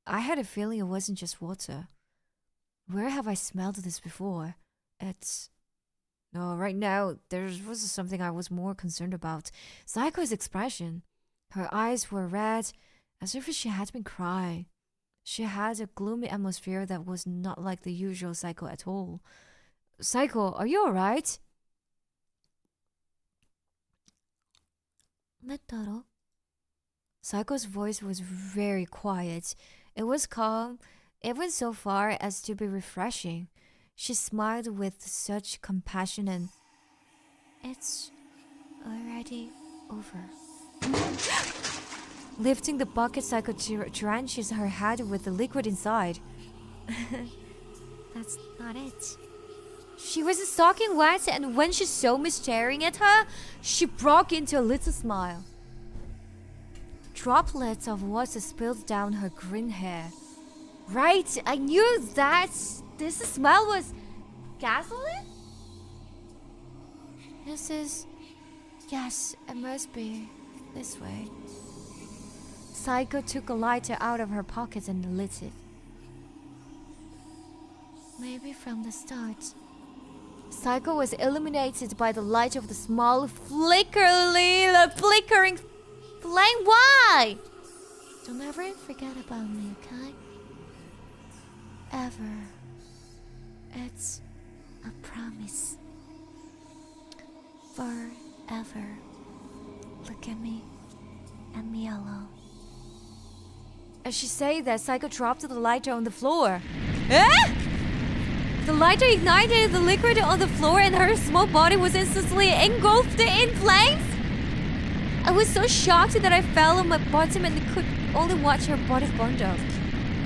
I had a feeling it wasn't just water. Where have I smelled this before? No, right now, there was something I was more concerned about. Psycho's expression. Her eyes were red, as if she had been crying. She had a gloomy atmosphere that was not like the usual Psycho at all. Psycho, are you alright? 맷따로? Psycho's voice was very quiet. It was calm, even so far as to be refreshing. She smiled with such compassion and... It's already over. Lifting the bucket, Psycho drenches her head with the liquid inside. That's not it. She was soaking wet, and when she saw me staring at her, she broke into a little smile. Droplets of water spilled down her green hair. Right, I knew that this smell was gasoline? Yes, it must be this way. Psycho took a lighter out of her pocket and lit it. Maybe from the start. Psycho was illuminated by the light of the small, flickering flame. Why? Don't ever forget about me, okay? Ever. It's a promise. Forever. Look at me and me alone. As she said that, Psycho dropped the lighter on the floor. Eh? The lighter ignited the liquid on the floor and her small body was instantly engulfed in flames. I was so shocked that I fell on my bottom and could only watch her body burn up.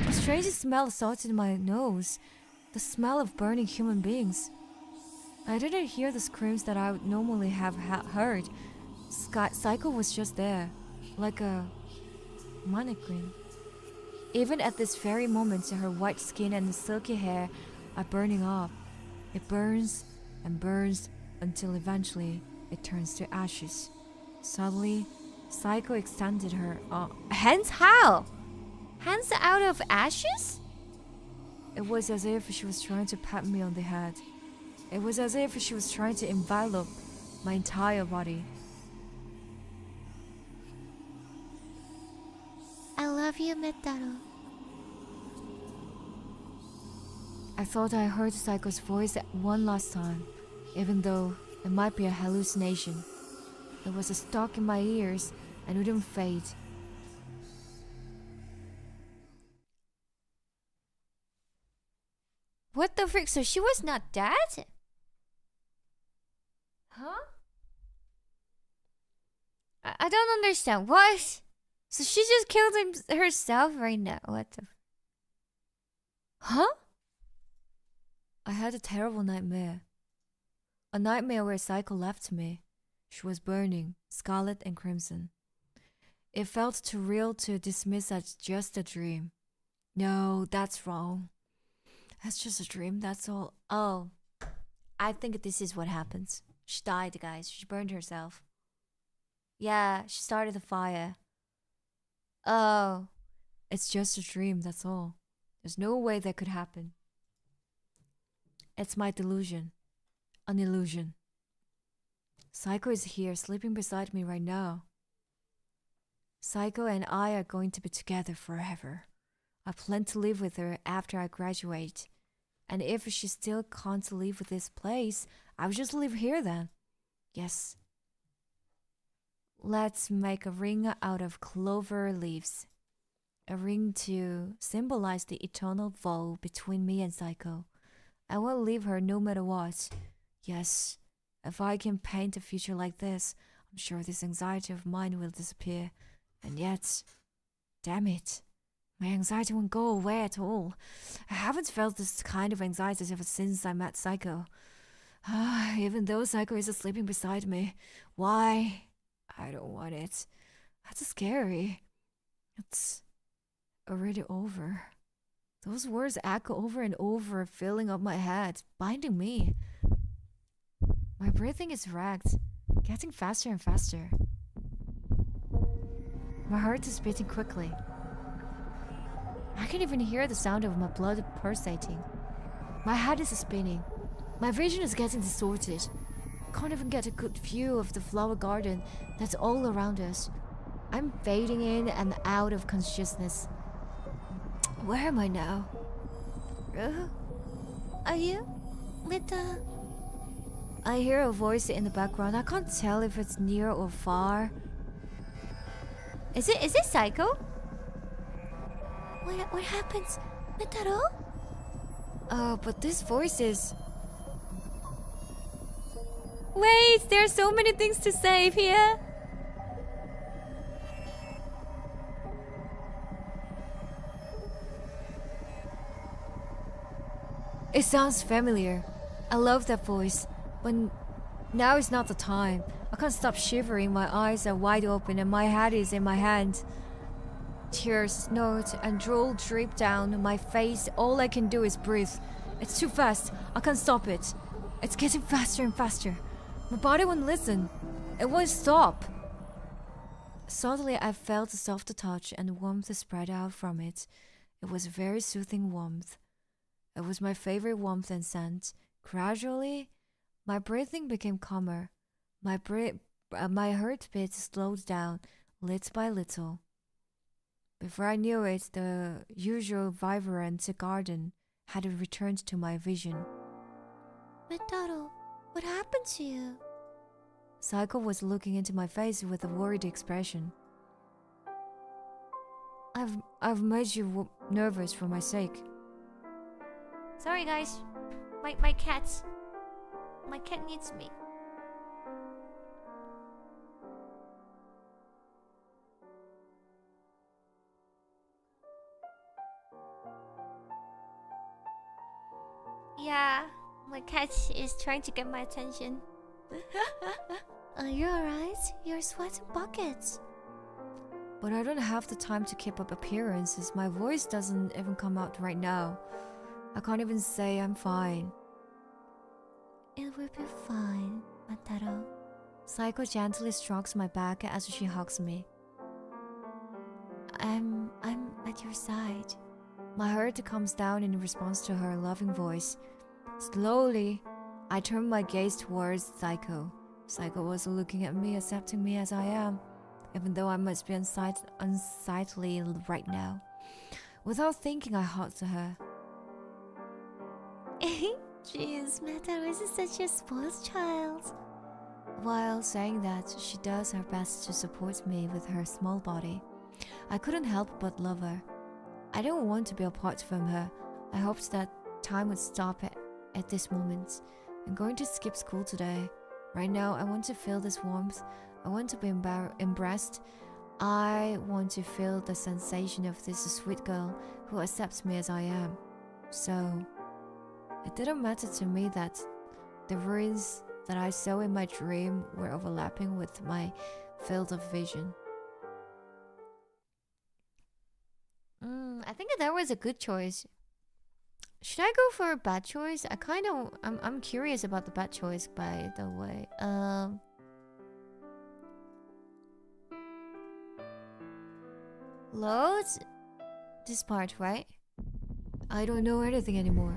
A strange smell assaulted my nose. The smell of burning human beings. I didn't hear the screams that I would normally have heard. Psycho was just there, like a mannequin. Even at this very moment, her white skin and silky hair are burning up. It burns and burns until eventually it turns to ashes. Suddenly, Psycho extended her hands. How? Hands out of ashes? It was as if she was trying to pat me on the head. It was as if she was trying to envelop my entire body. I love you, 맷따로. I thought I heard Psycho's voice one last time, even though it might be a hallucination. It was stuck in my ears and wouldn't fade. What the frick? So she was not dead? Huh? I don't understand. What? So she just killed herself right now. What the... Huh? I had a terrible nightmare. A nightmare where Psycho left me. She was burning, scarlet and crimson. It felt too real to dismiss as just a dream. No, that's wrong. That's just a dream, that's all. Oh, I think this is what happens. She died, guys. She burned herself. Yeah, she started a fire. Oh, it's just a dream, that's all. There's no way that could happen. It's my delusion. An illusion. Psycho is here, sleeping beside me right now. Psycho and I are going to be together forever. I plan to live with her after I graduate. And if she still can't leave this place, I'll just live here then. Yes. Let's make a ring out of clover leaves. A ring to symbolize the eternal vow between me and Psycho. I won't leave her no matter what. Yes, if I can paint a future like this, I'm sure this anxiety of mine will disappear. And yet, damn it, my anxiety won't go away at all. I haven't felt this kind of anxiety ever since I met Psycho. Even though Psycho is sleeping beside me. Why? I don't want it. That's scary. It's already over. Those words echo over and over, filling up my head, binding me. My breathing is ragged, getting faster and faster. My heart is beating quickly. I can even hear the sound of my blood pulsating. My head is spinning. My vision is getting distorted. I can't even get a good view of the flower garden that's all around us. I'm fading in and out of consciousness. Where am I now? Are you with the... I hear a voice in the background. I can't tell if it's near or far. Is it Psycho? What happens? 𝓪? Oh, but this voice is... Wait, there are so many things to save here. It sounds familiar. I love that voice. But now is not the time. I can't stop shivering. My eyes are wide open and my head is in my hand. Tears, snort, and drool drip down my face. All I can do is breathe. It's too fast. I can't stop it. It's getting faster and faster. My body won't listen. It won't stop. Suddenly, I felt a soft touch and warmth spread out from it. It was very soothing warmth. It was my favorite warmth and scent. Gradually, my breathing became calmer. My heartbeat slowed down, little by little. Before I knew it, the usual vibrant garden had returned to my vision. 𝓪, what happened to you? Psycho was looking into my face with a worried expression. I've made you nervous for my sake. Sorry, guys. My cat needs me. Yeah, my cat is trying to get my attention. Are you alright? You're sweating buckets. But I don't have the time to keep up appearances. My voice doesn't even come out right now. I can't even say I'm fine. It will be fine, 𝓪. Psycho gently strokes my back as she hugs me. I'm at your side. My heart comes down in response to her loving voice. Slowly, I turn my gaze towards Psycho. Psycho was looking at me, accepting me as I am, even though I must be unsightly right now. Without thinking, I hugged her. Jeez, 𝓪 is such a spoiled child. While saying that, she does her best to support me with her small body. I couldn't help but love her. I don't want to be apart from her. I hoped that time would stop at this moment. I'm going to skip school today. Right now, I want to feel this warmth. I want to be embraced. I want to feel the sensation of this sweet girl who accepts me as I am. So, it didn't matter to me that the ruins that I saw in my dream were overlapping with my field of vision. I think that was a good choice. Should I go for a bad choice? I'm curious about the bad choice, by the way. Loads? This part, right? I don't know anything anymore.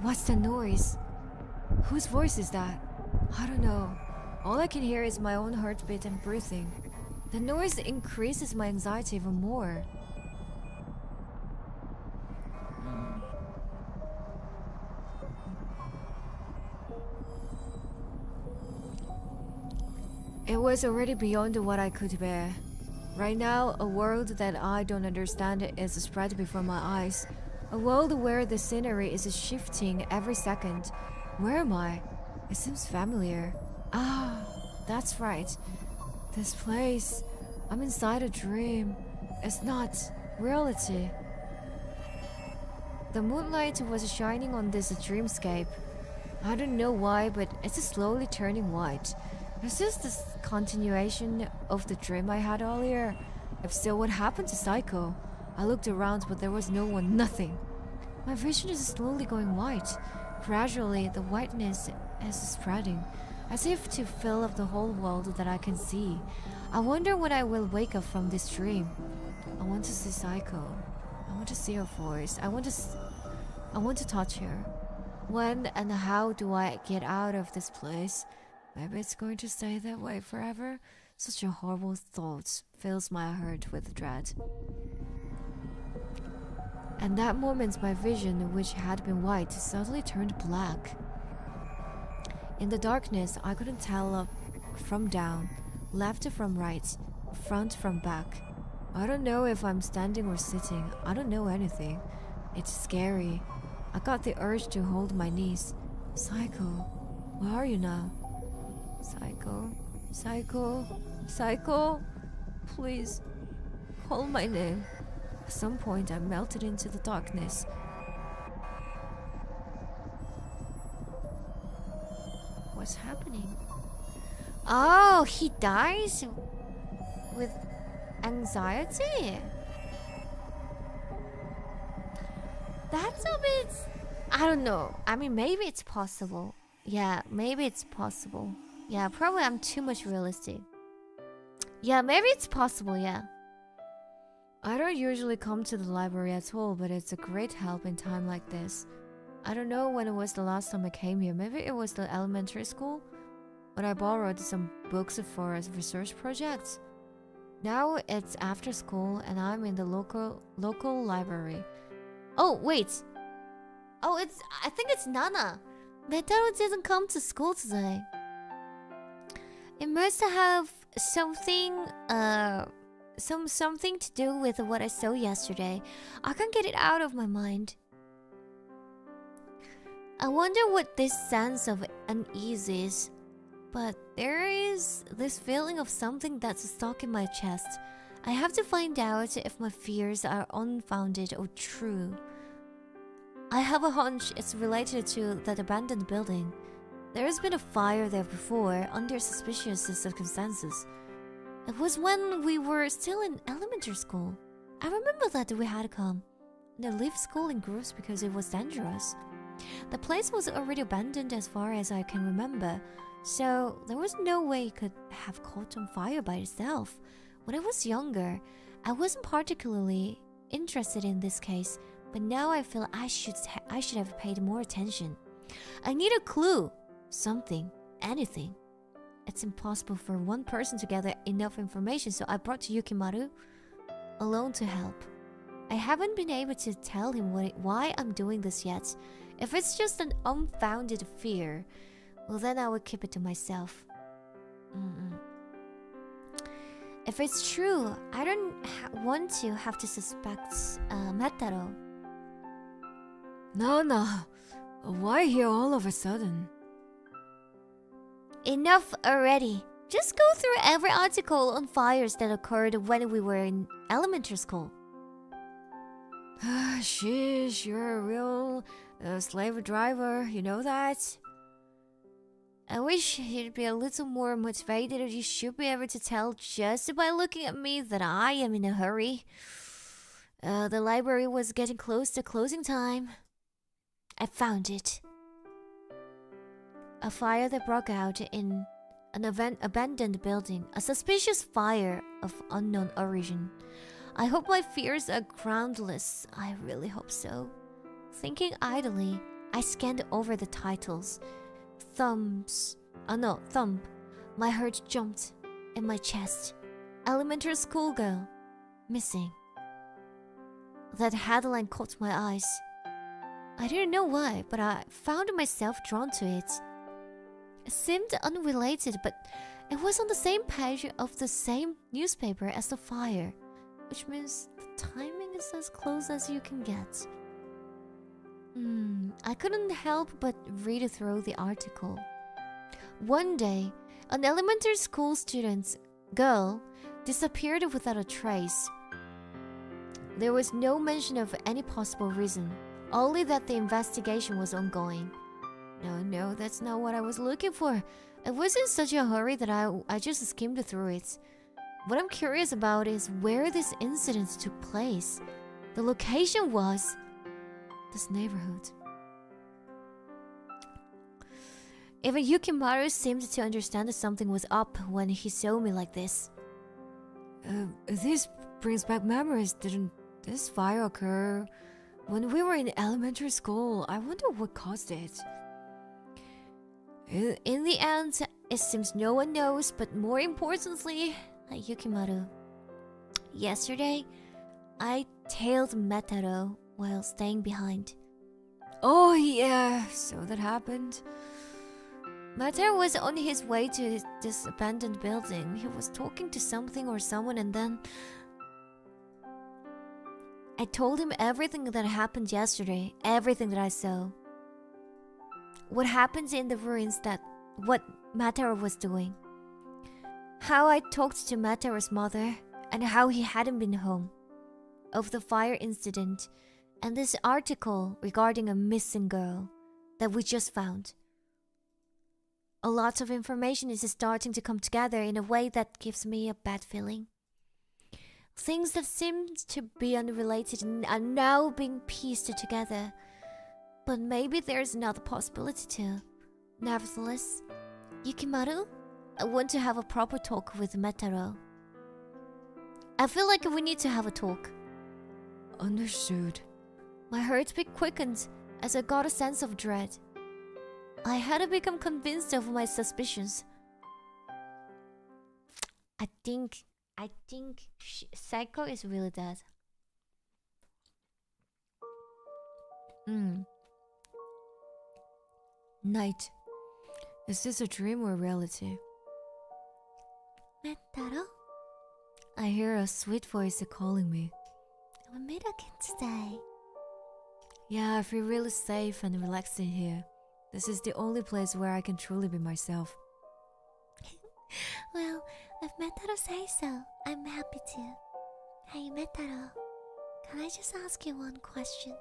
What's the noise? Whose voice is that? I don't know. All I can hear is my own heartbeat and breathing. The noise increases my anxiety even more. It was already beyond what I could bear. Right now, a world that I don't understand is spread before my eyes. A world where the scenery is shifting every second. Where am I? It seems familiar. Ah, that's right. This place. I'm inside a dream. It's not reality. The moonlight was shining on this dreamscape. I don't know why, but it's slowly turning white. Is this the continuation of the dream I had earlier? If so, what happened to Psycho? I looked around, but there was no one, nothing. My vision is slowly going white. Gradually, the whiteness is spreading, as if to fill up the whole world that I can see. I wonder when I will wake up from this dream. I want to see Psycho. I want to see her voice. I want to touch her. When and how do I get out of this place? Maybe it's going to stay that way forever. Such a horrible thought fills my heart with dread. And that moment my vision, which had been white, suddenly turned black. In the darkness, I couldn't tell up from down, left from right, front from back. I don't know if I'm standing or sitting. I don't know anything. It's scary. I got the urge to hold my knees. Psycho, where are you now? Psycho, Psycho, Psycho, please, call my name. At some point I melted into the darkness. What's happening? Oh, he dies with anxiety? That's a bit... I don't know. I mean, maybe it's possible. Yeah, maybe it's possible. Yeah, probably I'm too much realistic. Yeah, maybe it's possible, yeah. I don't usually come to the library at all, but it's a great help in time like this. I don't know when it was the last time I came here. Maybe it was the elementary school, when I borrowed some books for a research project. Now it's after school and I'm in the local library. Oh, wait. Oh, I think it's Nana. Metaro didn't come to school today. It must have something to do with what I saw yesterday. I can't get it out of my mind. I wonder what this sense of unease is. But there is this feeling of something that's stuck in my chest. I have to find out if my fears are unfounded or true. I have a hunch it's related to that abandoned building. There has been a fire there before, under suspicious circumstances. It was when we were still in elementary school. I remember that we had come. They left school in groups because it was dangerous. The place was already abandoned as far as I can remember, so there was no way it could have caught on fire by itself. When I was younger, I wasn't particularly interested in this case, but now I feel I should have paid more attention. I need a clue. Something. Anything. It's impossible for one person to gather enough information, so I brought Yukimaru alone to help. I haven't been able to tell him why I'm doing this yet. If it's just an unfounded fear, well then I will keep it to myself. If it's true, I don't want to have to suspect Metaro. No. Why here all of a sudden? Enough already. Just go through every article on fires that occurred when we were in elementary school. Sheesh, you're a real slave driver, you know that? I wish he'd be a little more motivated. You should be able to tell just by looking at me that I am in a hurry. The library was getting close to closing time. I found it. A fire that broke out in an abandoned building. A suspicious fire of unknown origin. I hope my fears are groundless. I really hope so. Thinking idly, I scanned over the titles. Thump. My heart jumped in my chest. Elementary school girl. Missing. That headline caught my eyes. I didn't know why, but I found myself drawn to it. It seemed unrelated, but it was on the same page of the same newspaper as the fire, which means the timing is as close as you can get. I couldn't help but read through the article. One day, an elementary school student girl disappeared without a trace. There was no mention of any possible reason, only that the investigation was ongoing. No, that's not what I was looking for. I was in such a hurry that I just skimmed through it. What I'm curious about is where this incident took place. The location was this neighborhood. Even Yukimaru seemed to understand that something was up when he saw me like this. This brings back memories. Didn't this fire occur when we were in elementary school? I wonder what caused it. In the end, it seems no one knows, but more importantly, Yukimaru. Yesterday, I tailed Metaro while staying behind. Oh yeah, so that happened. Metaro was on his way to this abandoned building. He was talking to something or someone, and then I told him everything that happened yesterday, everything that I saw. What happened in the ruins, what Mataro was doing. How I talked to Mataro's mother, and how he hadn't been home. Of the fire incident, and this article regarding a missing girl that we just found. A lot of information is starting to come together in a way that gives me a bad feeling. Things that seemed to be unrelated are now being pieced together. But maybe there's another possibility too. Nevertheless, Yukimaru, I want to have a proper talk with Metaro. I feel like we need to have a talk. Understood. My heartbeat quickened as I got a sense of dread. I had to become convinced of my suspicions. I think Psycho is really dead. Night. Is this a dream or reality? Metaro? I hear a sweet voice calling me. We meet again today. Yeah, I feel really safe and relaxed in here. This is the only place where I can truly be myself. Well, if Metaro says so, I'm happy to. Hey Metaro, can I just ask you one question?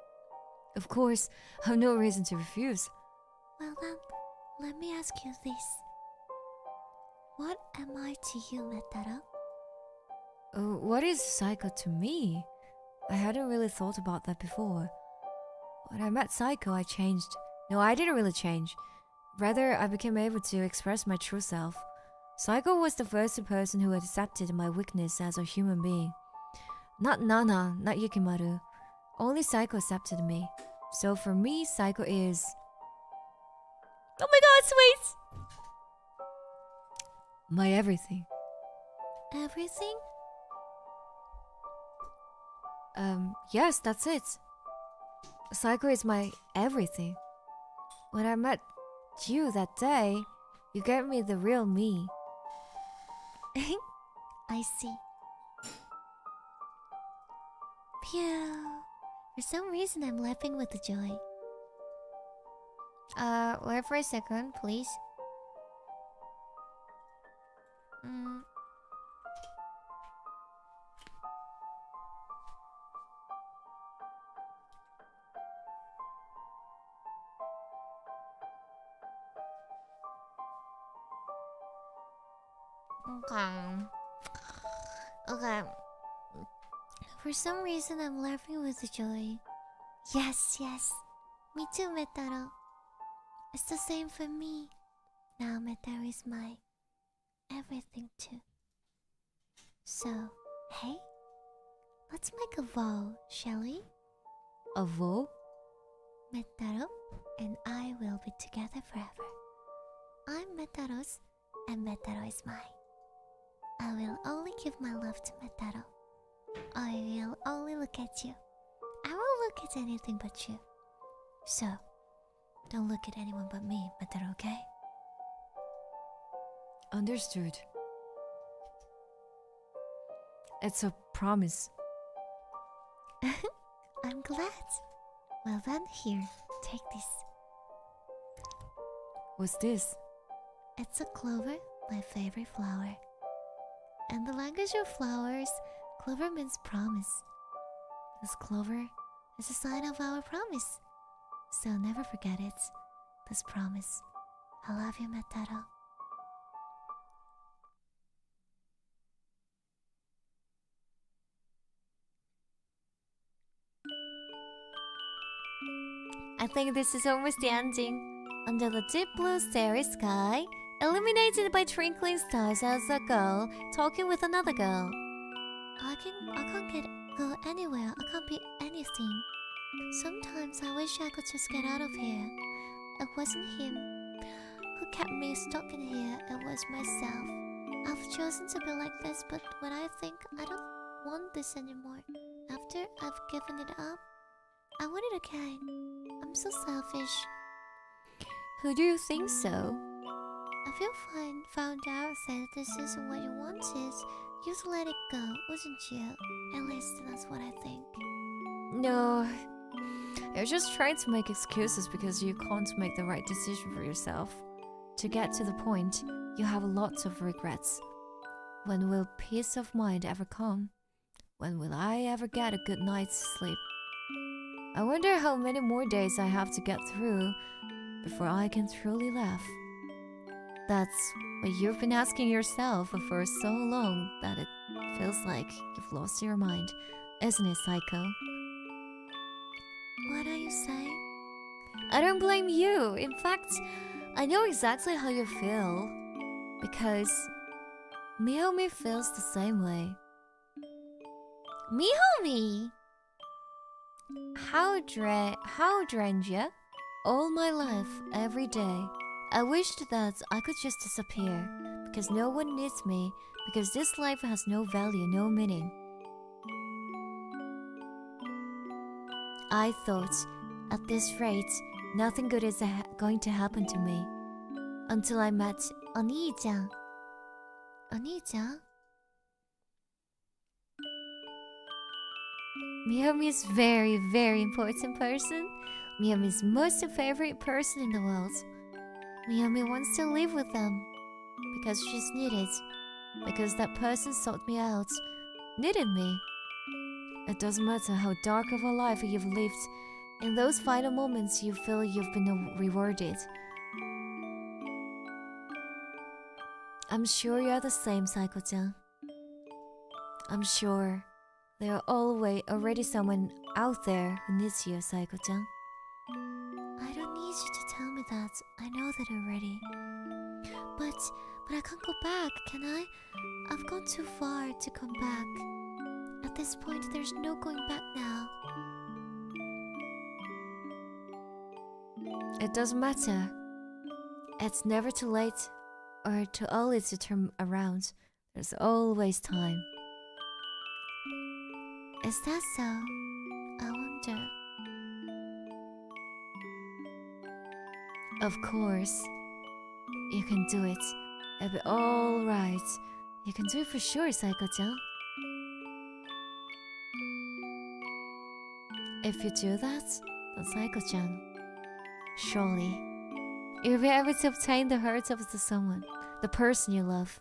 Of course, I have no reason to refuse. Well then, let me ask you this. What am I to you, Metaro? What is Psycho to me? I hadn't really thought about that before. When I met Psycho, I changed. No, I didn't really change. Rather, I became able to express my true self. Psycho was the first person who accepted my weakness as a human being. Not Nana, not Yukimaru. Only Psycho accepted me. So for me, Psycho is... Oh my god, sweet! my everything. Everything? Yes, that's it. Psycho is my everything. When I met you that day, you gave me the real me. I see. Pew. For some reason, I'm laughing with the joy. Wait for a second, please. Okay. For some reason, I'm laughing with joy. Yes, yes. Me too, Metaro. It's the same for me. Now Metaro is my everything too. So, hey, let's make a vow, shall we? A vow? Metaro and I will be together forever. I'm Metaro's and Metaro is mine. I will only give my love to Metaro. I will only look at you. I won't look at anything but you. So, don't look at anyone but me, Metaro, okay? Understood. It's a promise. I'm glad. Well then, here, take this. What's this? It's a clover, my favorite flower. In the language of flowers, clover means promise. This clover is a sign of our promise. So never forget it. This promise. I love you, Metaro. I think this is almost the ending. Under the deep blue starry sky, illuminated by twinkling stars, as a girl talking with another girl. I can't go anywhere. I can't be anything. Sometimes I wish I could just get out of here. It wasn't him who kept me stuck in here. It was myself. I've chosen to be like this, but when I think I don't want this anymore, after I've given it up, I want it again. I'm so selfish. Who do you think so? If you found out that this isn't what you wanted, you'd let it go, wouldn't you? At least that's what I think. No. You're just trying to make excuses because you can't make the right decision for yourself. To get to the point, you have lots of regrets. When will peace of mind ever come? When will I ever get a good night's sleep? I wonder how many more days I have to get through before I can truly laugh. That's what you've been asking yourself for so long that it feels like you've lost your mind, isn't it, Psycho? What are you saying? I don't blame you. In fact, I know exactly how you feel. Because 𝓆Welcome feels the same way. 𝓆Welcome! How Drenja? All my life, every day, I wished that I could just disappear. Because no one needs me. Because this life has no value, no meaning. I thought, at this rate, nothing good is going to happen to me. Until I met 언니짱. 언니짱? 𝓆Welcome is very, very important person. 𝓆Welcome is most favorite person in the world. 𝓆Welcome wants to live with them. Because she's needed. Because that person sought me out. Needed me. It doesn't matter how dark of a life you've lived. In those final moments you feel you've been rewarded. I'm sure you're the same, Psycho-chan. I'm sure there are already someone out there who needs you, Psycho-chan. I don't need you to tell me that. I know that already. But I can't go back, can I? I've gone too far to come back. At this point, there's no going back now. It doesn't matter. It's never too late or too early to turn around. There's always time. Is that so? I wonder. Of course. You can do it. It'll be alright. You can do it for sure, Psycho-chan. If you do that, then Psycho-chan, surely you'll be able to obtain the heart of someone, the person you love.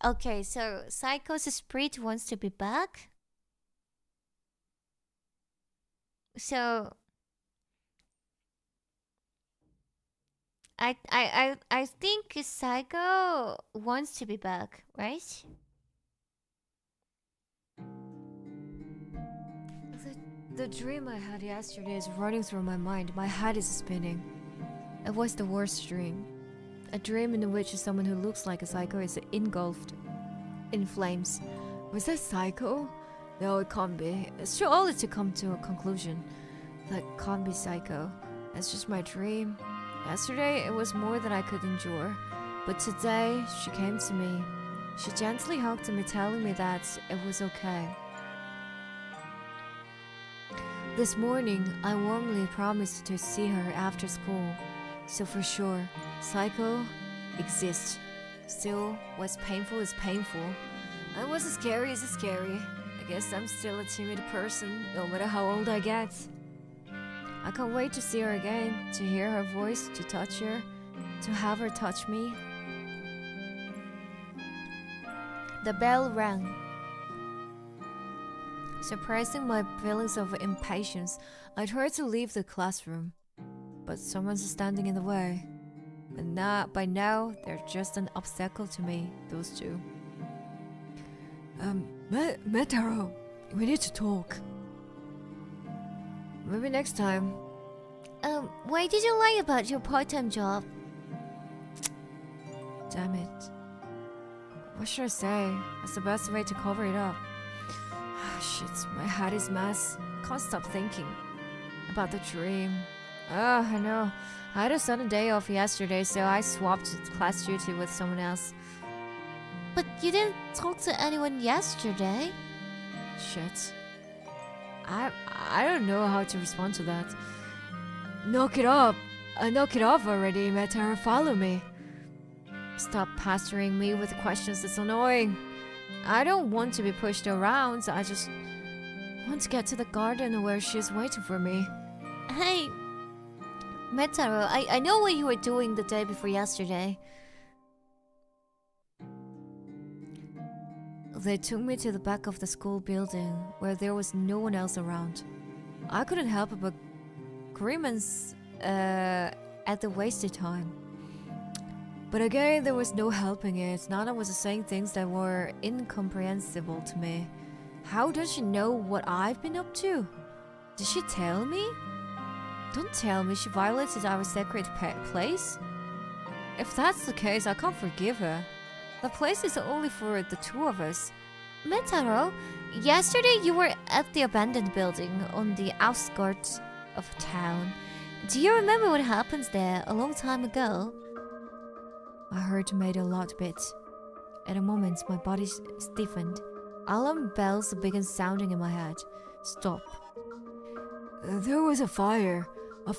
Okay, so Psycho's spirit wants to be back. So I think Psycho wants to be back, right? The dream I had yesterday is running through my mind. My head is spinning. It was the worst dream. A dream in which someone who looks like a psycho is engulfed in flames. Was that Psycho? No, it can't be. It's too early to come to a conclusion. That can't be Psycho. That's just my dream. Yesterday, it was more than I could endure. But today, she came to me. She gently hugged me, telling me that it was okay. This morning, I warmly promised to see her after school. So for sure, Psycho exists. Still, what's painful is painful. And what's scary is scary. I guess I'm still a timid person, no matter how old I get. I can't wait to see her again, to hear her voice, to touch her, to have her touch me. The bell rang. Suppressing my feelings of impatience, I tried to leave the classroom. But someone's standing in the way. And by now, they're just an obstacle to me, those two. 𝓆Welcome, we need to talk. Maybe next time. Why did you lie about your part-time job? Damn it. What should I say? What's the best way to cover it up? Shit, my head is a mess. Can't stop thinking about the dream. I know. I had a sudden day off yesterday, so I swapped class duty with someone else. But you didn't talk to anyone yesterday. Shit. I don't know how to respond to that. Knock it up. Knock it off already, 𝓆Welcome. Follow me. Stop pestering me with questions. It's annoying. I don't want to be pushed around. I just want to get to the garden where she's waiting for me. Hey, 𝓆Welcome, I know what you were doing the day before yesterday. They took me to the back of the school building where there was no one else around. I couldn't help but grimace at the wasted time. But again, there was no helping it. Nana was saying things that were incomprehensible to me. How does she know what I've been up to? Did she tell me? Don't tell me she violated our sacred place. If that's the case, I can't forgive her. The place is only for the two of us. 𝓆Welcome, yesterday you were at the abandoned building on the outskirts of town. Do you remember what happened there a long time ago? I heard made a lot bit. At a moment, my body stiffened. Alarm bells began sounding in my head. Stop. There was a fire of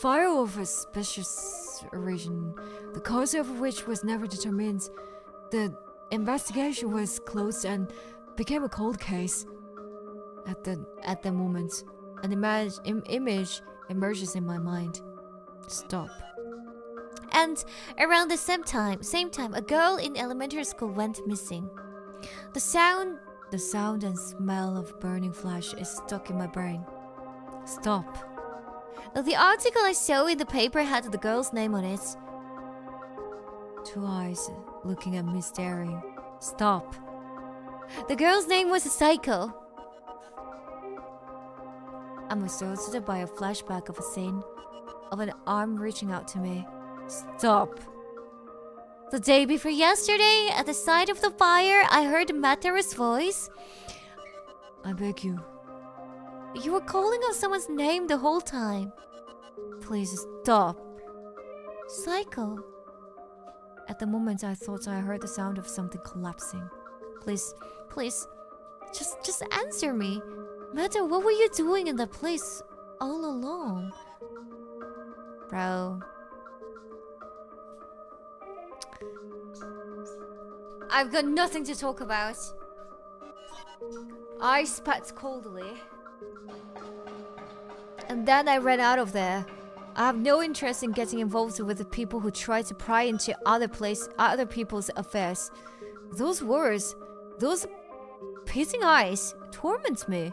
a suspicious origin, the cause of which was never determined. The investigation was closed and became a cold case. At the moment, an image emerges in my mind. Stop. And around the same time, a girl in elementary school went missing. The sound and smell of burning flesh is stuck in my brain. Stop. The article I saw in the paper had the girl's name on it. Two eyes looking at me staring. Stop. The girl's name was Psycho. I'm assaulted by a flashback of a scene of an arm reaching out to me. Stop. The day before yesterday, at the side of the fire, I heard 𝓆Welcome's voice. I beg you. You were calling out someone's name the whole time. Please stop. Psycho. At the moment, I thought I heard the sound of something collapsing. Please, just answer me. 𝓆Welcome, what were you doing in that place all alone? Bro. I've got nothing to talk about. I spat coldly. And then I ran out of there. I have no interest in getting involved with the people who try to pry into other people's affairs. Those words, those piercing eyes, torment me.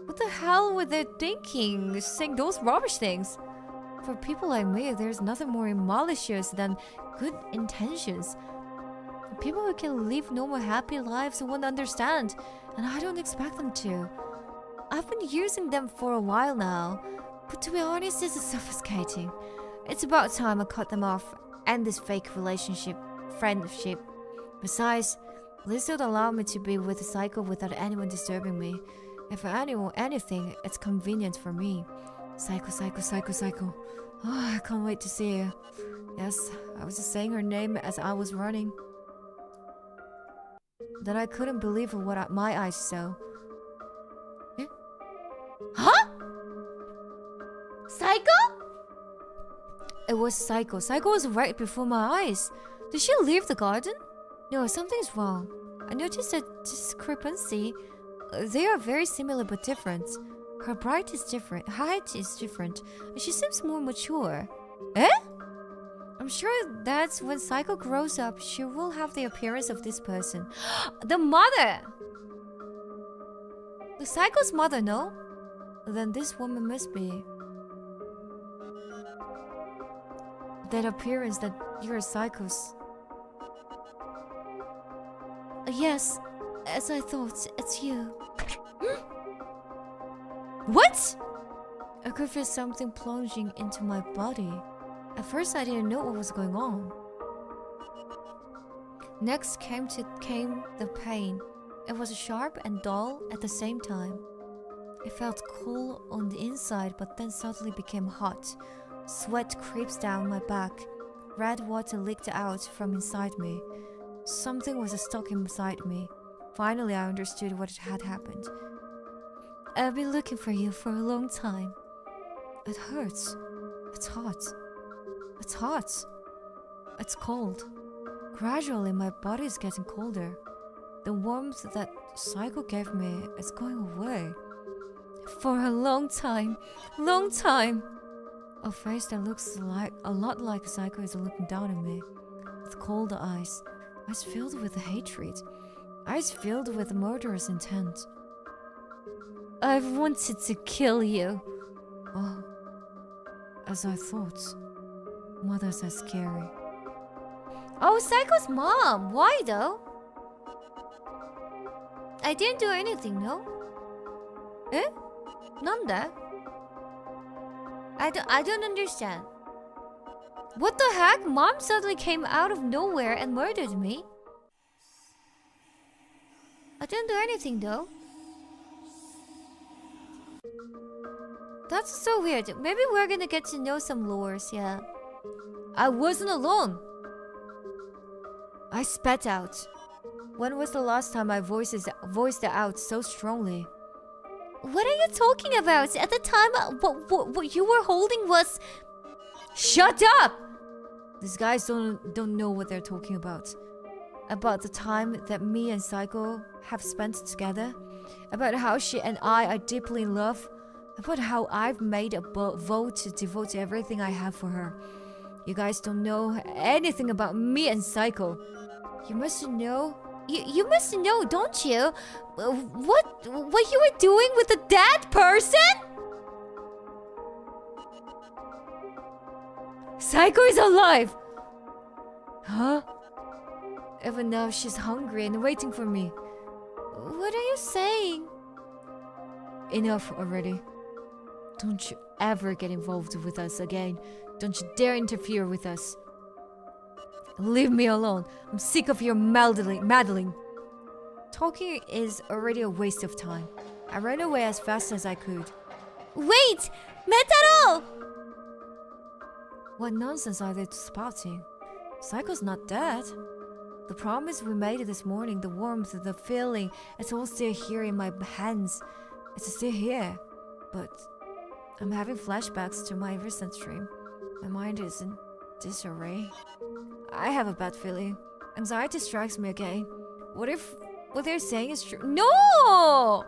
What the hell were they thinking, saying those rubbish things? For people like me, there's nothing more malicious than good intentions. People who can live normal happy lives won't understand, and I don't expect them to. I've been using them for a while now, but to be honest, it's suffocating. It's about time I cut them off, end this fake friendship. Besides, this would allow me to be with a psycho without anyone disturbing me. If for anything, it's convenient for me. Psycho. Oh, I can't wait to see you. Yes, I was just saying her name as I was running. Then I couldn't believe what my eyes saw. Eh? Huh? Psycho? It was Psycho. Psycho was right before my eyes. Did she leave the garden? No, something's wrong. I noticed a discrepancy. They are very similar but different. Her height is different, and she seems more mature. Eh? I'm sure that's when Psycho grows up, she will have the appearance of this person. The mother! The Psycho's mother, no? Then this woman must be. That appearance that you're a Psycho's. Yes, as I thought, it's you. What? I could feel something plunging into my body. At first, I didn't know what was going on. Next came the pain. It was sharp and dull at the same time. It felt cool on the inside, but then suddenly became hot. Sweat creeps down my back. Red water leaked out from inside me. Something was stuck inside me. Finally, I understood what had happened. I've been looking for you for a long time. It hurts. It's hot. It's hot. It's cold. Gradually, my body is getting colder. The warmth that Psycho gave me is going away. For a long time. A face that looks a lot like Psycho is looking down at me. With cold eyes filled with hatred. Eyes filled with murderous intent. I've wanted to kill you. Oh, as I thought. Mothers are scary. Oh, Psycho's mom. Why though? I didn't do anything, no? Eh? Nanda? I don't understand. What the heck? Mom suddenly came out of nowhere and murdered me. I didn't do anything though. That's so weird. Maybe we're gonna get to know some lores, yeah. I wasn't alone. I spat out. When was the last time I voiced it out so strongly? What are you talking about? At the time, what you were holding was... Shut up! These guys don't know what they're talking about. About the time that me and Psycho have spent together. About how she and I are deeply in love. About how I've made a vote to devote everything I have for her. You guys don't know anything about me and Psycho. You must know... You must know, don't you? What you were doing with the dead person? Psycho is alive! Huh? Even now she's hungry and waiting for me. What are you saying? Enough already. Don't you ever get involved with us again. Don't you dare interfere with us. Leave me alone. I'm sick of your meddling. Talking is already a waste of time. I ran away as fast as I could. Wait! Metaro! What nonsense are they spouting? Psycho's not dead. The promise we made this morning, the warmth, the feeling, it's all still here in my hands. It's still here. But I'm having flashbacks to my recent dream. My mind is in disarray. I have a bad feeling. Anxiety strikes me again. What if what they're saying is true? No!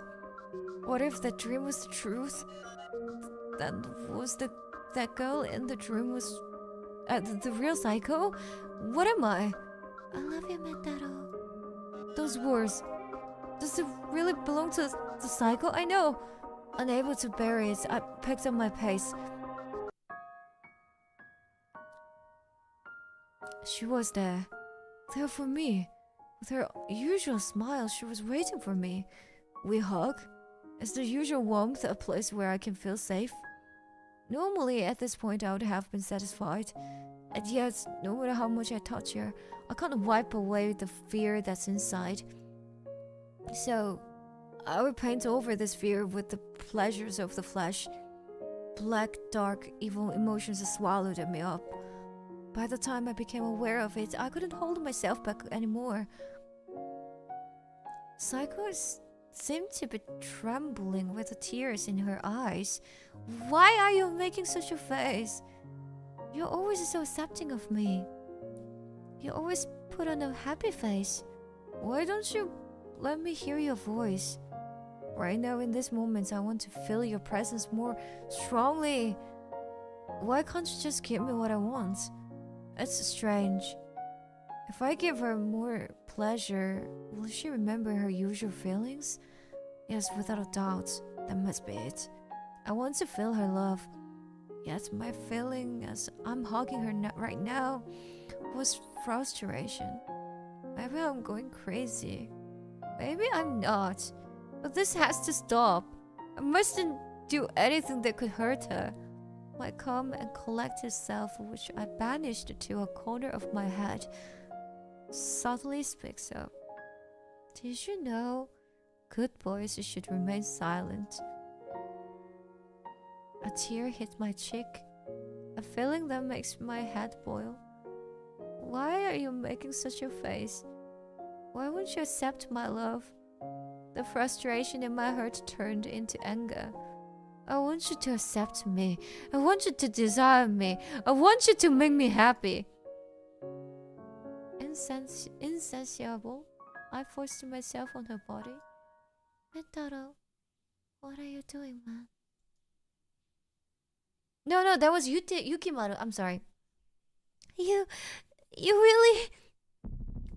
What if the dream was the truth? That girl in the dream was the real Psycho? What am I? I love you, Metaro. Those words. Does it really belong to the Psycho? I know. Unable to bear it, I picked up my pace. She was there for me. With her usual smile, she was waiting for me. We hug. It's the usual warmth, a place where I can feel safe. Normally, at this point, I would have been satisfied. And yet, no matter how much I touch her, I can't wipe away the fear that's inside. So, I would paint over this fear with the pleasures of the flesh. Black, dark, evil emotions swallowed me up. By the time I became aware of it, I couldn't hold myself back anymore. Psycho seemed to be trembling with the tears in her eyes. Why are you making such a face? You're always so accepting of me. You always put on a happy face. Why don't you let me hear your voice? Right now in this moment, I want to feel your presence more strongly. Why can't you just give me what I want? It's strange. If I give her more pleasure, will she remember her usual feelings? Yes, without a doubt, that must be it. I want to feel her love. Yet my feeling as I'm hugging her right now was frustration. Maybe I'm going crazy. Maybe I'm not. But this has to stop. I mustn't do anything that could hurt her. My calm and collected self, which I banished to a corner of my head, subtly speaks up. Did you know good boys should remain silent? A tear hit my cheek, a feeling that makes my head boil. Why are you making such a face? Why won't you accept my love? The frustration in my heart turned into anger. I want you to accept me. I want you to desire me. I want you to make me happy. Insatiable, I forced myself on her body. Metaro, what are you doing, man? No, that was Yukimaru. I'm sorry. You really...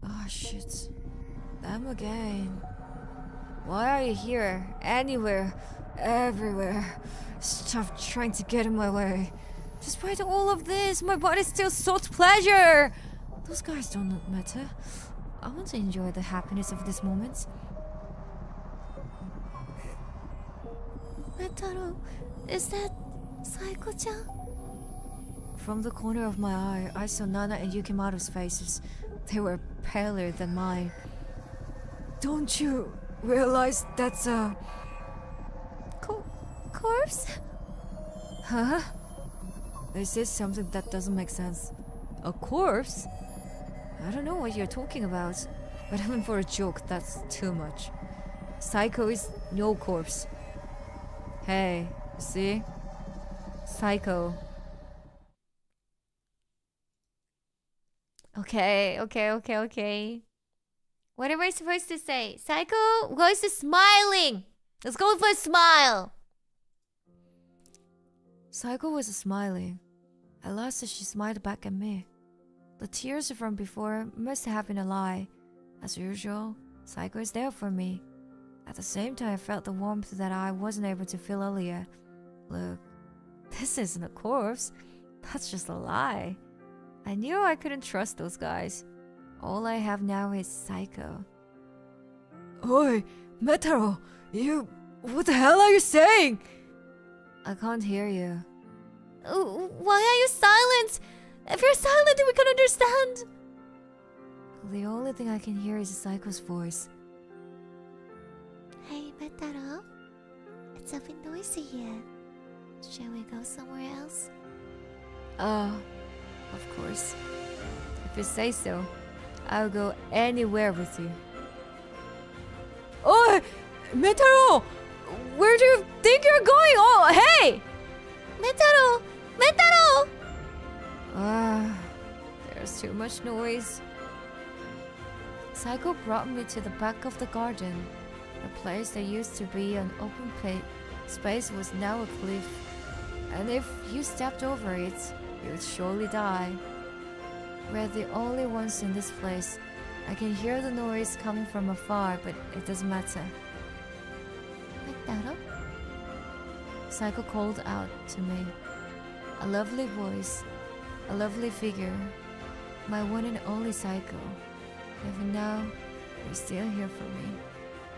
Oh, shit. Them again. Why are you here? Anywhere. Everywhere. Stop trying to get in my way. Despite all of this, my body still sought pleasure. Those guys don't matter. I want to enjoy the happiness of this moment. Metaro, is that Saiko-chan? From the corner of my eye, I saw Nana and Yukimaru's faces. They were paler than mine. Don't you realize that's a... corpse? Huh? This is something that doesn't make sense. A corpse? I don't know what you're talking about, but even for a joke, that's too much. Psycho is no corpse. Hey, see? Psycho. Okay. What am I supposed to say? Psycho was smiling. Let's go for a smile. Psycho was smiling. At last she smiled back at me. The tears from before must have been a lie. As usual, Psycho is there for me. At the same time, I felt the warmth that I wasn't able to feel earlier. Look, this isn't a corpse. That's just a lie. I knew I couldn't trust those guys. All I have now is Psycho. Oi, Metaro, you... What the hell are you saying? I can't hear you. Why are you silent? If you're silent, we can understand. The only thing I can hear is Psycho's voice. Hey, Metaro. It's a bit noisy here. Shall we go somewhere else? Of course. If you say so, I'll go anywhere with you. Oi! Metaro! Where do you think you're going? Oh, hey! Metaro! Metaro! There's too much noise. Psycho brought me to the back of the garden. A place that used to be an open space was now a cliff. And if you stepped over it, you would surely die. We're the only ones in this place. I can hear the noise coming from afar, but it doesn't matter. Metaro? Psycho called out to me. A lovely voice, a lovely figure. my one and only Psycho. Even now, you're still here for me.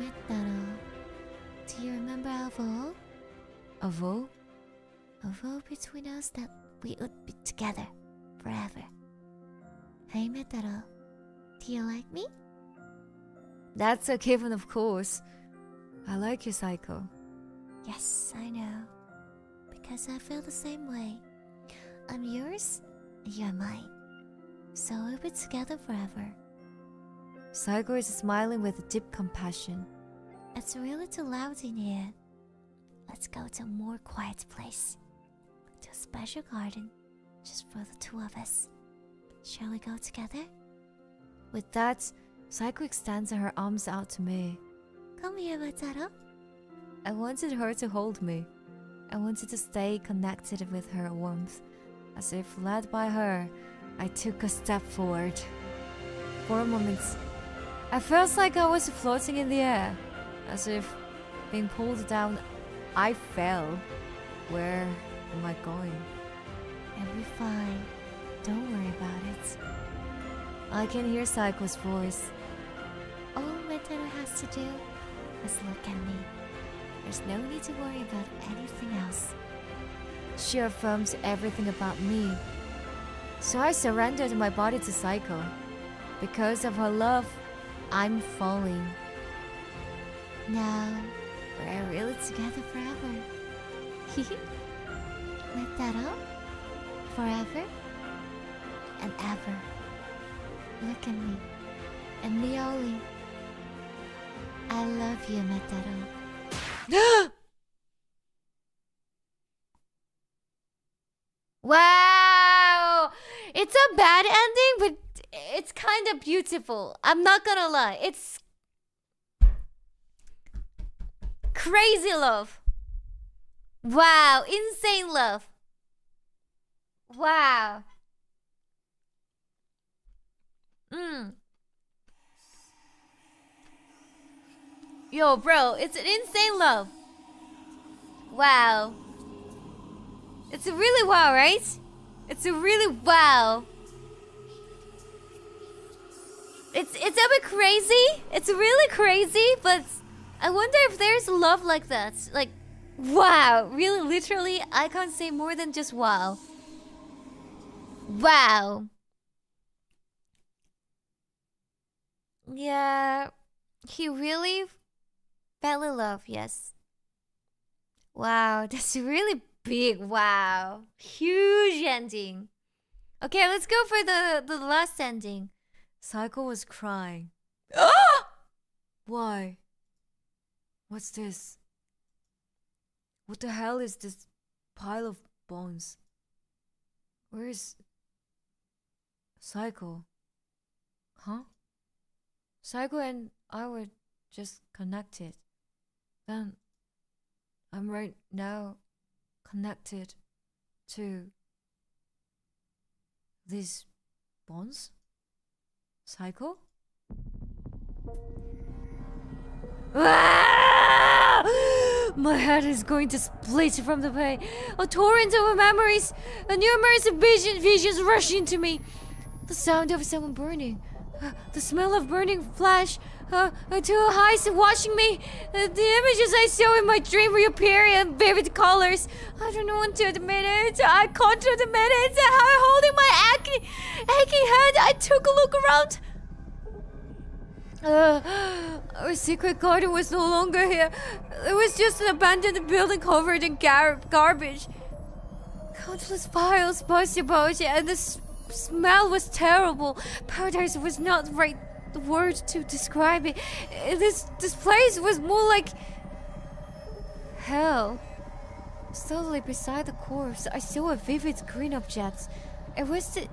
Metaro, do you remember our vow? A vow? A vow between us that we would be together forever. Hey Metaro, do you like me? That's a given, of course. I like you, Psycho. Yes, I know. Because I feel the same way. I'm yours, and you're mine. So we'll be together forever. Psycho is smiling with deep compassion. It's really too loud in here. Let's go to a more quiet place. To a special garden, just for the two of us. Shall we go together? With that, Psycho extends her arms out to me. Come here, Mataro. I wanted her to hold me. I wanted to stay connected with her warmth. As if led by her, I took a step forward. For a moment, I felt like I was floating in the air. As if being pulled down, I fell. Where am I going? You'll be fine. Don't worry about it. I can hear Psycho's voice. All Mataro has to do is look at me. There's no need to worry about anything else. She affirms everything about me. So I surrendered my body to Psycho. Because of her love, I'm falling. Now, we're really together forever. Mataro, forever and ever. Look at me, and me only. I love you, Mataro. Wow! It's a bad ending, but it's kind of beautiful. I'm not gonna lie. It's crazy love. Wow, insane love. Wow. Yo, bro, it's an insane love. Wow. It's a really wow, right? It's a really wow. It's a bit crazy. It's really crazy, but I wonder if there's love like that. Like, wow. Really, literally, I can't say more than just wow. Wow. Yeah, he really fell in love, yes. Wow, that's really big. Wow. Huge ending. Okay, let's go for the last ending. Psycho was crying. Why? What's this? What the hell is this pile of bones? Where is Psycho? Huh? Psycho and I were just connected. Then I'm right now connected to these bones? Psycho? My head is going to split from the pain. A torrent of memories, a numerous visions rush into me. The sound of someone burning, the smell of burning flesh, two eyes watching me. The images I saw in my dream reappear in vivid colors. I don't want to admit it. I can't admit it. I'm holding my aching head. I took a look around. Our secret garden was no longer here. It was just an abandoned building covered in garbage. Countless files buzzed about it, and the smell was terrible. Paradise was not the right word to describe it. This place was more like hell. Suddenly, beside the corpse, I saw a vivid green object. It was the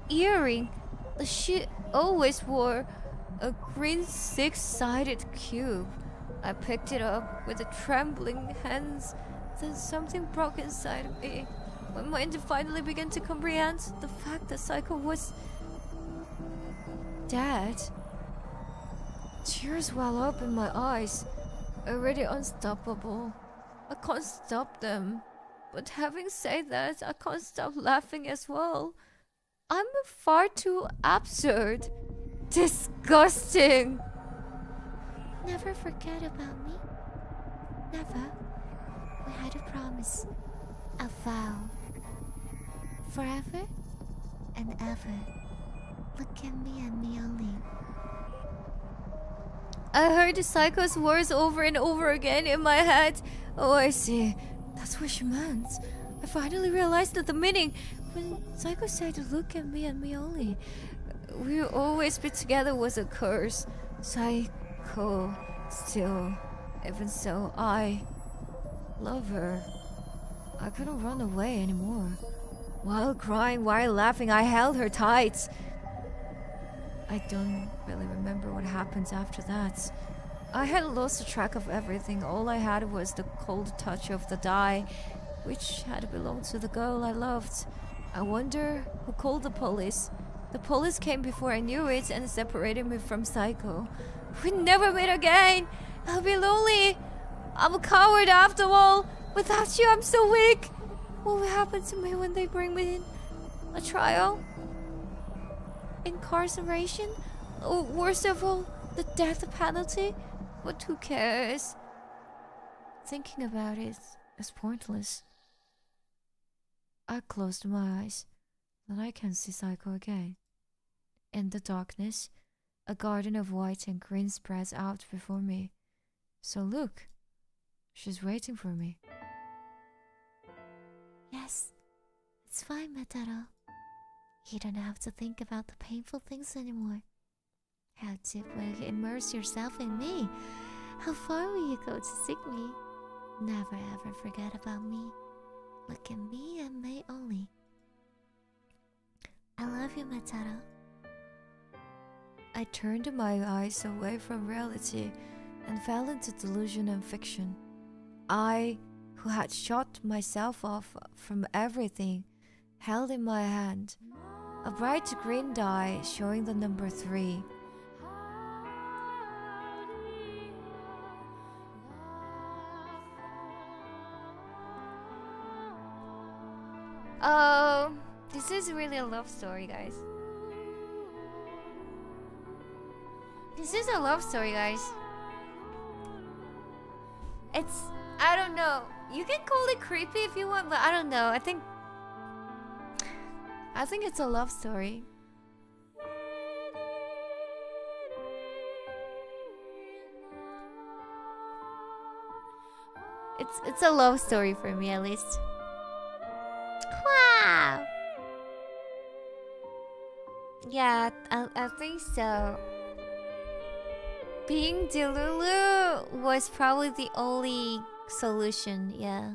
earring that she always wore. A green six-sided cube. I picked it up with trembling hands. Then something broke inside of me. My mind finally began to comprehend the fact that Psycho was dead. Tears well up in my eyes, already unstoppable. I can't stop them. But having said that, I can't stop laughing as well. I'm far too absurd. Disgusting. Never forget about me. Never. We had a promise. A vow. Forever and ever. Look at me and me only. I heard the Psycho's words over and over again in my head. Oh, I see. That's what she meant. I finally realized that the meaning when Psycho said look at me and me only. We'll always be together was a curse. Psycho. Still. Even so, I love her. I couldn't run away anymore. While crying, while laughing, I held her tight. I don't really remember what happened after that. I had lost track of everything. All I had was the cold touch of the dye, which had belonged to the girl I loved. I wonder who called the police. The police came before I knew it and separated me from Psycho. We'd never meet again. I'll be lonely. I'm a coward after all. Without you, I'm so weak. What will happen to me when they bring me in? A trial? Incarceration? Or worst of all, the death penalty? But who cares? Thinking about it is pointless. I closed my eyes, then I can see Psycho again. In the darkness, a garden of white and green spreads out before me. So look, she's waiting for me. Yes, it's fine, Mataro. You don't have to think about the painful things anymore. How deep will you immerse yourself in me? How far will you go to seek me? Never ever forget about me. Look at me and me only. I love you, Mataro. I turned my eyes away from reality and fell into delusion and fiction. I, who had shut myself off from everything, held in my hand a bright green die showing the number 3. Oh, this is really a love story, guys. This is a love story, guys. It's, I don't know. You can call it creepy if you want, but I don't know. I think it's a love story. It's a love story for me, at least. Wow! Yeah, I think so. Being Delulu was probably the only solution, yeah.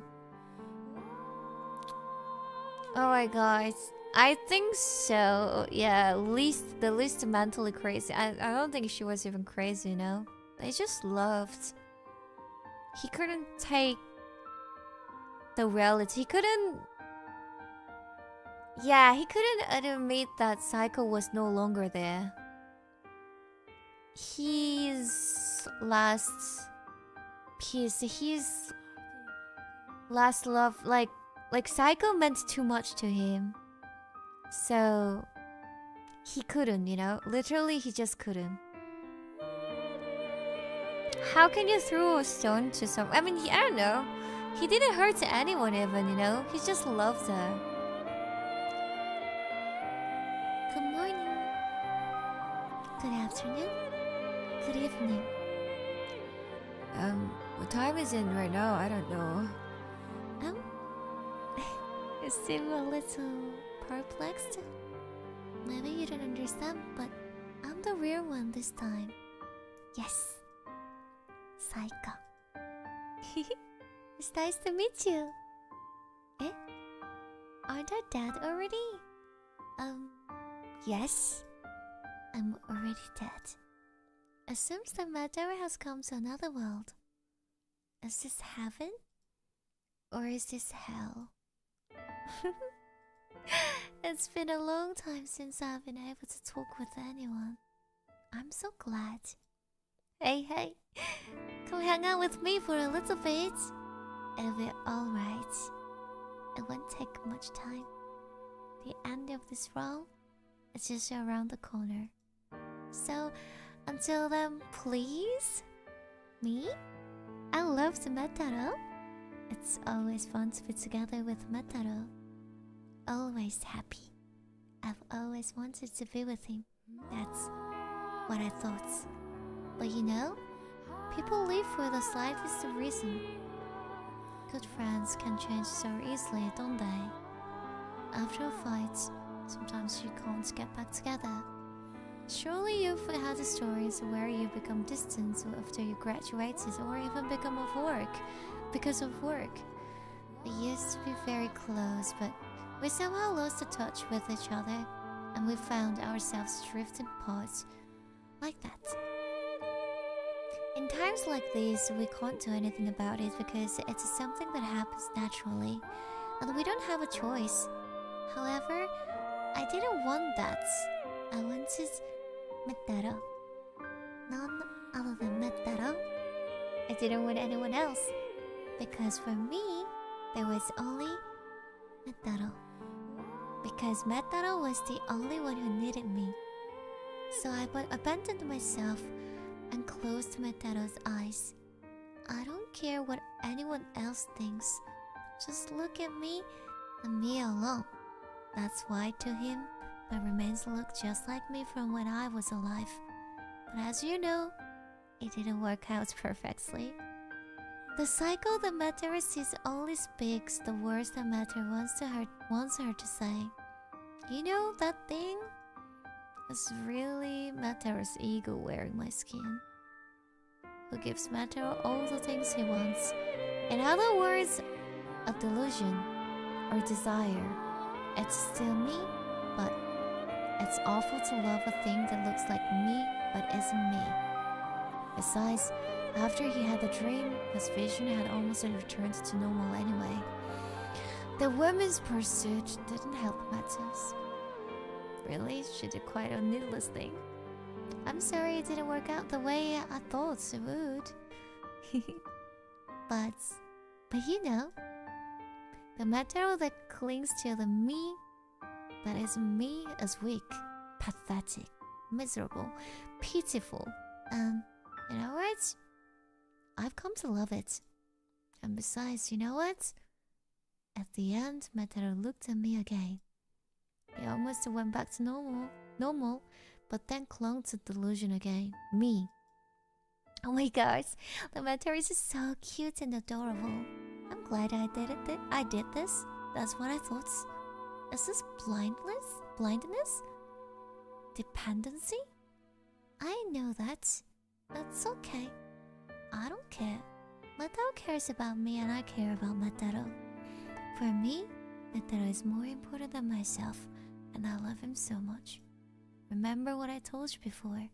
Oh my god. I think so. Yeah, the least mentally crazy. I don't think she was even crazy, you know? They just loved. He couldn't take the reality. He couldn't. Yeah, he couldn't admit that Psycho was no longer there. His last piece, his last love, like Psycho meant too much to him. So he couldn't, you know? Literally, he just couldn't. How can you throw a stone to someone? I mean, I don't know. He didn't hurt anyone even, you know? He just loved her. Good morning. Good afternoon. Good evening. What time is it right now? I don't know. You seem a little perplexed. Maybe you don't understand, but I'm the real one this time. Yes. Psycho. It's nice to meet you. Eh? Aren't I dead already? Yes. I'm already dead. Assumes that Yandere has come to another world. Is this heaven? Or is this hell? It's been a long time since I've been able to talk with anyone. I'm so glad. Hey, come hang out with me for a little bit. It'll be alright. It won't take much time. The end of this round It's just around the corner. So, until then, please, me? I love the 𝓆Welcome. It's always fun to be together with 𝓆Welcome. Always happy. I've always wanted to be with him. That's what I thought. But you know, people leave for the slightest reason. Good friends can change so easily, don't they? After a fight, sometimes you can't get back together. Surely you've had stories where you become distant after you graduated or even become off work because of work. We used to be very close, but we somehow lost touch with each other and we found ourselves drifting apart like that. In times like these, we can't do anything about it because it's something that happens naturally and we don't have a choice. However, I didn't want that. I wanted 𝓆Welcome. None other than 𝓆Welcome. I didn't want anyone else. Because for me, there was only 𝓆Welcome. Because 𝓆Welcome was the only one who needed me. So I abandoned myself and closed 𝓆Welcome's eyes. I don't care what anyone else thinks. Just look at me and me alone. That's why to him, my remains look just like me from when I was alive. But as you know, it didn't work out perfectly. The cycle that 𝓆Welcome sees only speaks the words that 𝓆Welcome wants her to say. You know that thing? It's really 𝓆Welcome's ego wearing my skin. Who gives 𝓆Welcome all the things he wants. In other words, a delusion or desire. It's still me, but it's awful to love a thing that looks like me but isn't me. Besides, after he had the dream, his vision had almost returned to normal anyway. The woman's pursuit didn't help matters. Really, she did quite a needless thing. I'm sorry it didn't work out the way I thought it would. but you know, the 𝓆Welcome that clings to the me that isn't me is weak, pathetic, miserable, pitiful, and you know what? I've come to love it. And besides, you know what? At the end, 𝓆Welcome looked at me again. He almost went back to normal, but then clung to delusion again. Me. Oh my gosh, the 𝓆Welcome is so cute and adorable. I'm glad I did it. I did this. That's what I thought. Is this blindness? Dependency? I know that. That's okay. I don't care. 𝓆Welcome cares about me and I care about 𝓆Welcome. For me, 𝓆Welcome is more important than myself and I love him so much. Remember what I told you before.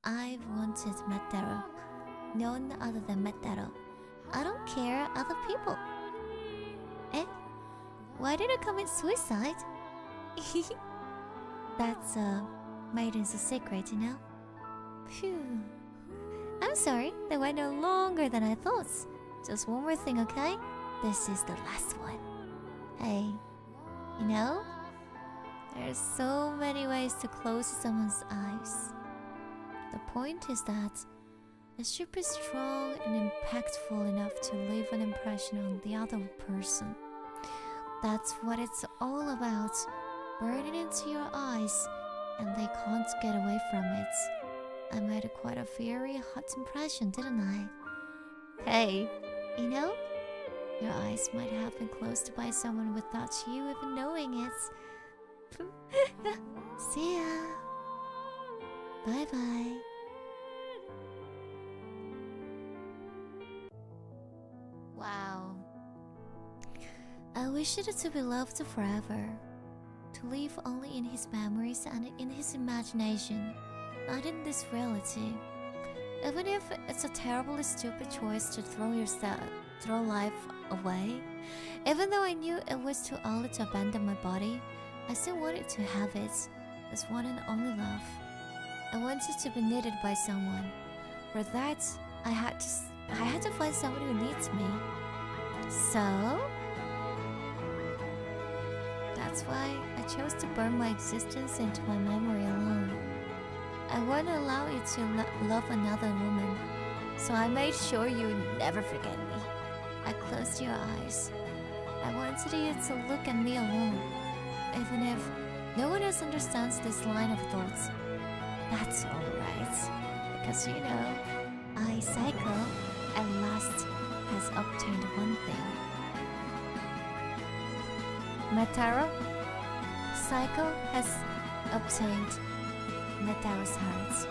I've wanted 𝓆Welcome. None other than 𝓆Welcome. I don't care other people. Eh? Why did I commit suicide? That's maiden's secret, you know? Phew. I'm sorry, they went no longer than I thought. Just one more thing, okay? This is the last one. Hey, you know? There's so many ways to close someone's eyes. The point is that it should be strong and impactful enough to leave an impression on the other person. That's what it's all about. Burning into your eyes and they can't get away from it. I made quite a very hot impression, didn't I? Hey, you know, your eyes might have been closed by someone without you even knowing it. See ya. Bye bye. Wow. I wish it to be loved forever. To live only in his memories and in his imagination, not in this reality. Even if it's a terribly stupid choice to throw life away, even though I knew it was too early to abandon my body, I still wanted to have it, as one and only love. I wanted to be needed by someone. For that, I had to find someone who needs me. So that's why I chose to burn my existence into my memory alone. I won't allow you to love another woman, so I made sure you would never forget me. I closed your eyes. I wanted you to look at me alone, even if no one else understands this line of thoughts. That's alright, because you know, I, Psycho, at last has obtained one thing. Mataro, Psycho has obtained Mataro's heart.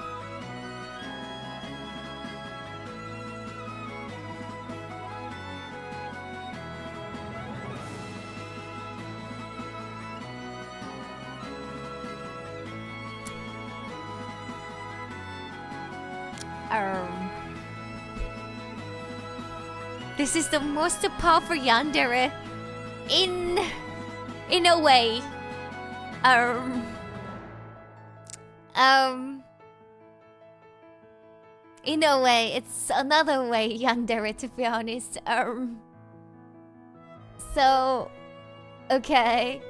This is the most powerful Yandere in a way. In a way, it's another way Yandere, to be honest. So okay.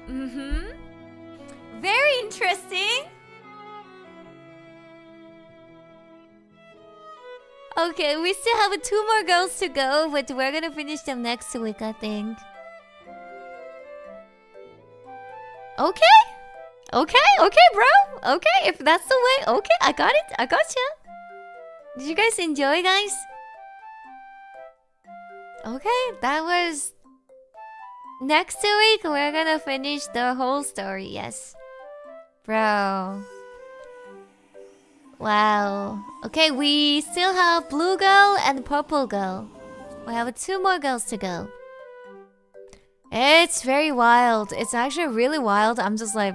Very interesting. Okay, we still have 2 more girls to go, but we're gonna finish them next week, I think. Okay, bro. Okay, if that's the way. Okay, I got it. I gotcha. Did you guys enjoy, guys? Okay, that was... Next week, we're gonna finish the whole story, yes. Bro. Wow. Okay, we still have blue girl and purple girl. We have 2 more girls to go. It's very wild. It's actually really wild. I'm just like...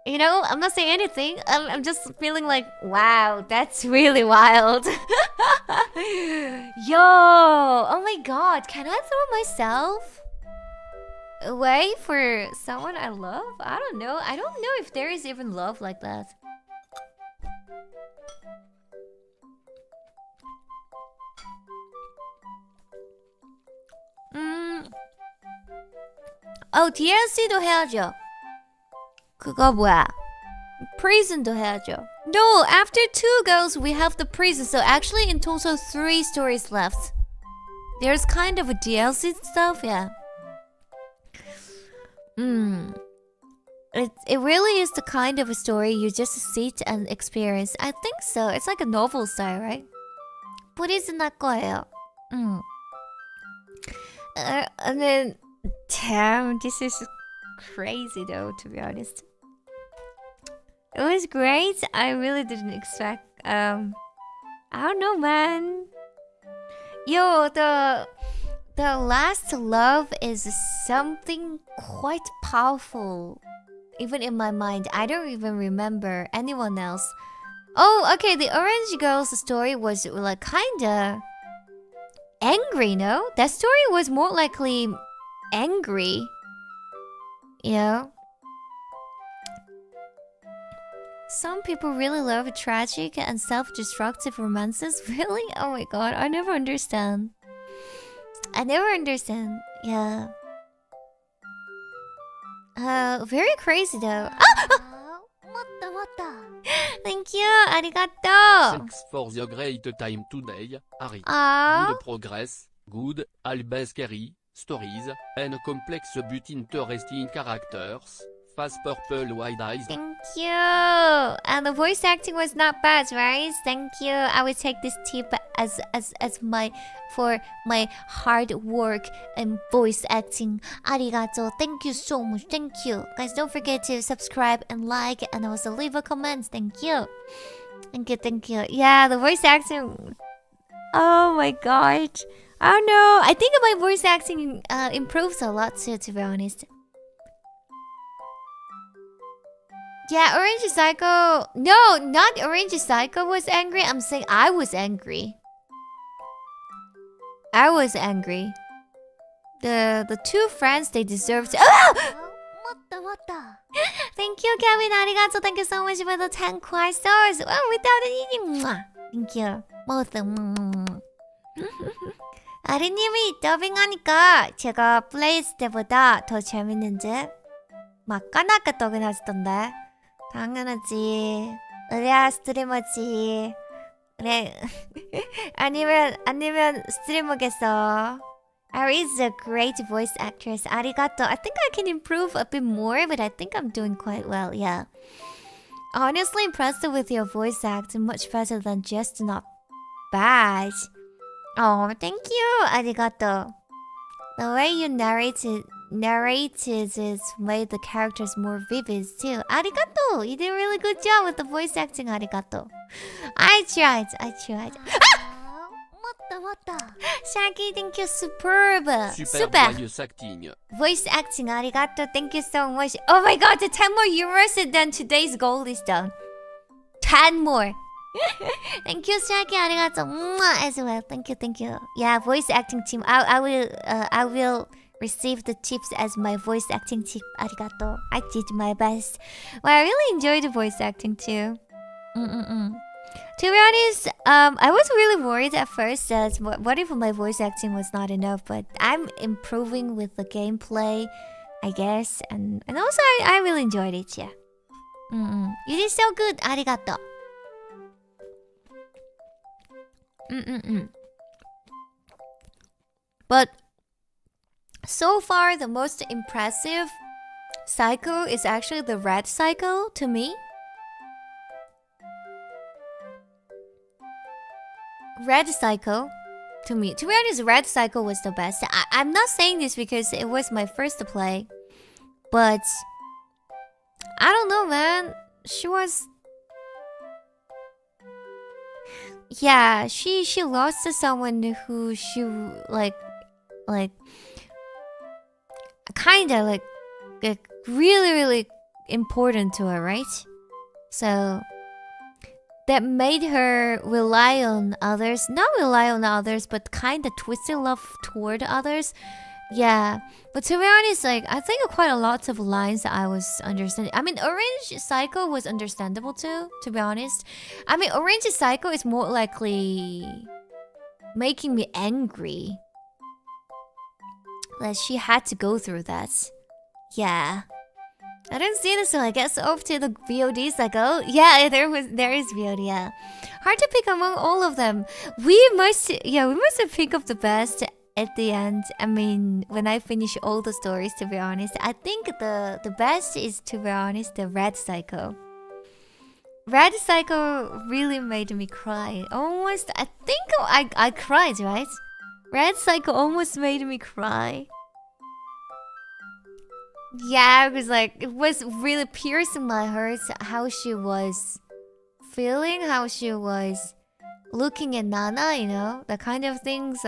You know, I'm not saying anything. I'm just feeling like, wow, that's really wild. Yo! Oh my god, can I throw myself away for someone I love? I don't know. I don't know if there is even love like that. DLC도 해야죠. 그거 뭐야? Prison도 해야죠. No, after 2 girls, we have the prison. So actually, in total, 3 stories left. There's kind of a DLC stuff, yeah. It really is the kind of a story you just sit and experience. I think so. It's like a novel style, right? Prison 할 거예요. And then, damn, this is crazy though, to be honest. It was great. I really didn't expect. I don't know, man. Yo, the last love is something quite powerful. Even in my mind, I don't even remember anyone else. Oh, okay. The Orange Girl's story was like kinda angry, no? That story was more likely angry. You know? Some people really love tragic and self-destructive romances. Really? Oh my god, I never understand. Yeah. Very crazy though. Thank you, arigato. Thanks for the great time today, Ari. Ah. Good progress, good, always scary stories, and complex but interesting characters. Fast purple wide eyes. Thank you. And the voice acting was not bad, right? Thank you. I will take this tip as my hard work and voice acting. Arigato. Thank you so much. Thank you. Guys, don't forget to subscribe and like and also leave a comment. Thank you. Thank you. Yeah, the voice acting. Oh my god. I don't know. I think my voice acting improves a lot too, to be honest. Yeah, Orange Psycho... No, not Orange Psycho was angry. I'm saying I was angry. The 2 friends, they deserved... Ah! Thank you, Kevin. Arigato. Thank you so much for the 10 Quasos. Without any... Thank you. Both. 아리님이 더빙하니까 제가 플레이했을 때보다 더 재밌는지? 막간하게 떡이 하시던데. 당연하지. 그래야 스트리머지. 그래. 아니면 스트리머겠어. Ari is a great voice actress. Arigato. I think I can improve a bit more, but I think I'm doing quite well, yeah. Honestly impressed with your voice acting, much better than just not bad. Oh, thank you, arigato. The way you narrated it made the characters more vivid too. Arigato! You did a really good job with the voice acting, arigato. I tried. Shaggy, thank you, superb. Super voice acting. Voice acting, arigato, thank you so much. Oh my god, the 10 more euros and then today's goal is done. 10 more. Thank you, Shaggy, arigato. Mwah, as well, thank you. Yeah, voice acting team. I will receive the tips as my voice acting tip. Arigato. I did my best. Well, I really enjoyed the voice acting too. To be honest, I was really worried at first that what if my voice acting was not enough, but I'm improving with the gameplay, I guess, and also I really enjoyed it, yeah. You did so good, arigato. But so far, the most impressive cycle is actually the red cycle to me. Red cycle to me. To be honest, red cycle was the best. I'm not saying this because it was my first play, but I don't know, man. She was, yeah, she lost to someone who she like kinda like really important to her, right? So that made her rely on others. Not rely on others, but kinda twisted love toward others. Yeah. But to be honest, like, I think quite a lot of lines that I was understanding. I mean, Orange Cycle was understandable too, to be honest. I mean, Orange Cycle is more likely making me angry that she had to go through that. Yeah. I don't see this, so I guess off to the VOD cycle. Yeah, there is VOD, yeah. Hard to pick among all of them. We must have picked up the best at the end. I mean, when I finish all the stories, to be honest. I think the best is, to be honest, the Red Cycle. Red Cycle really made me cry. Almost, I think I cried, right? Red Cycle almost made me cry. Yeah, it was really piercing my heart how she was feeling, how she was looking at Nana, you know, the kind of things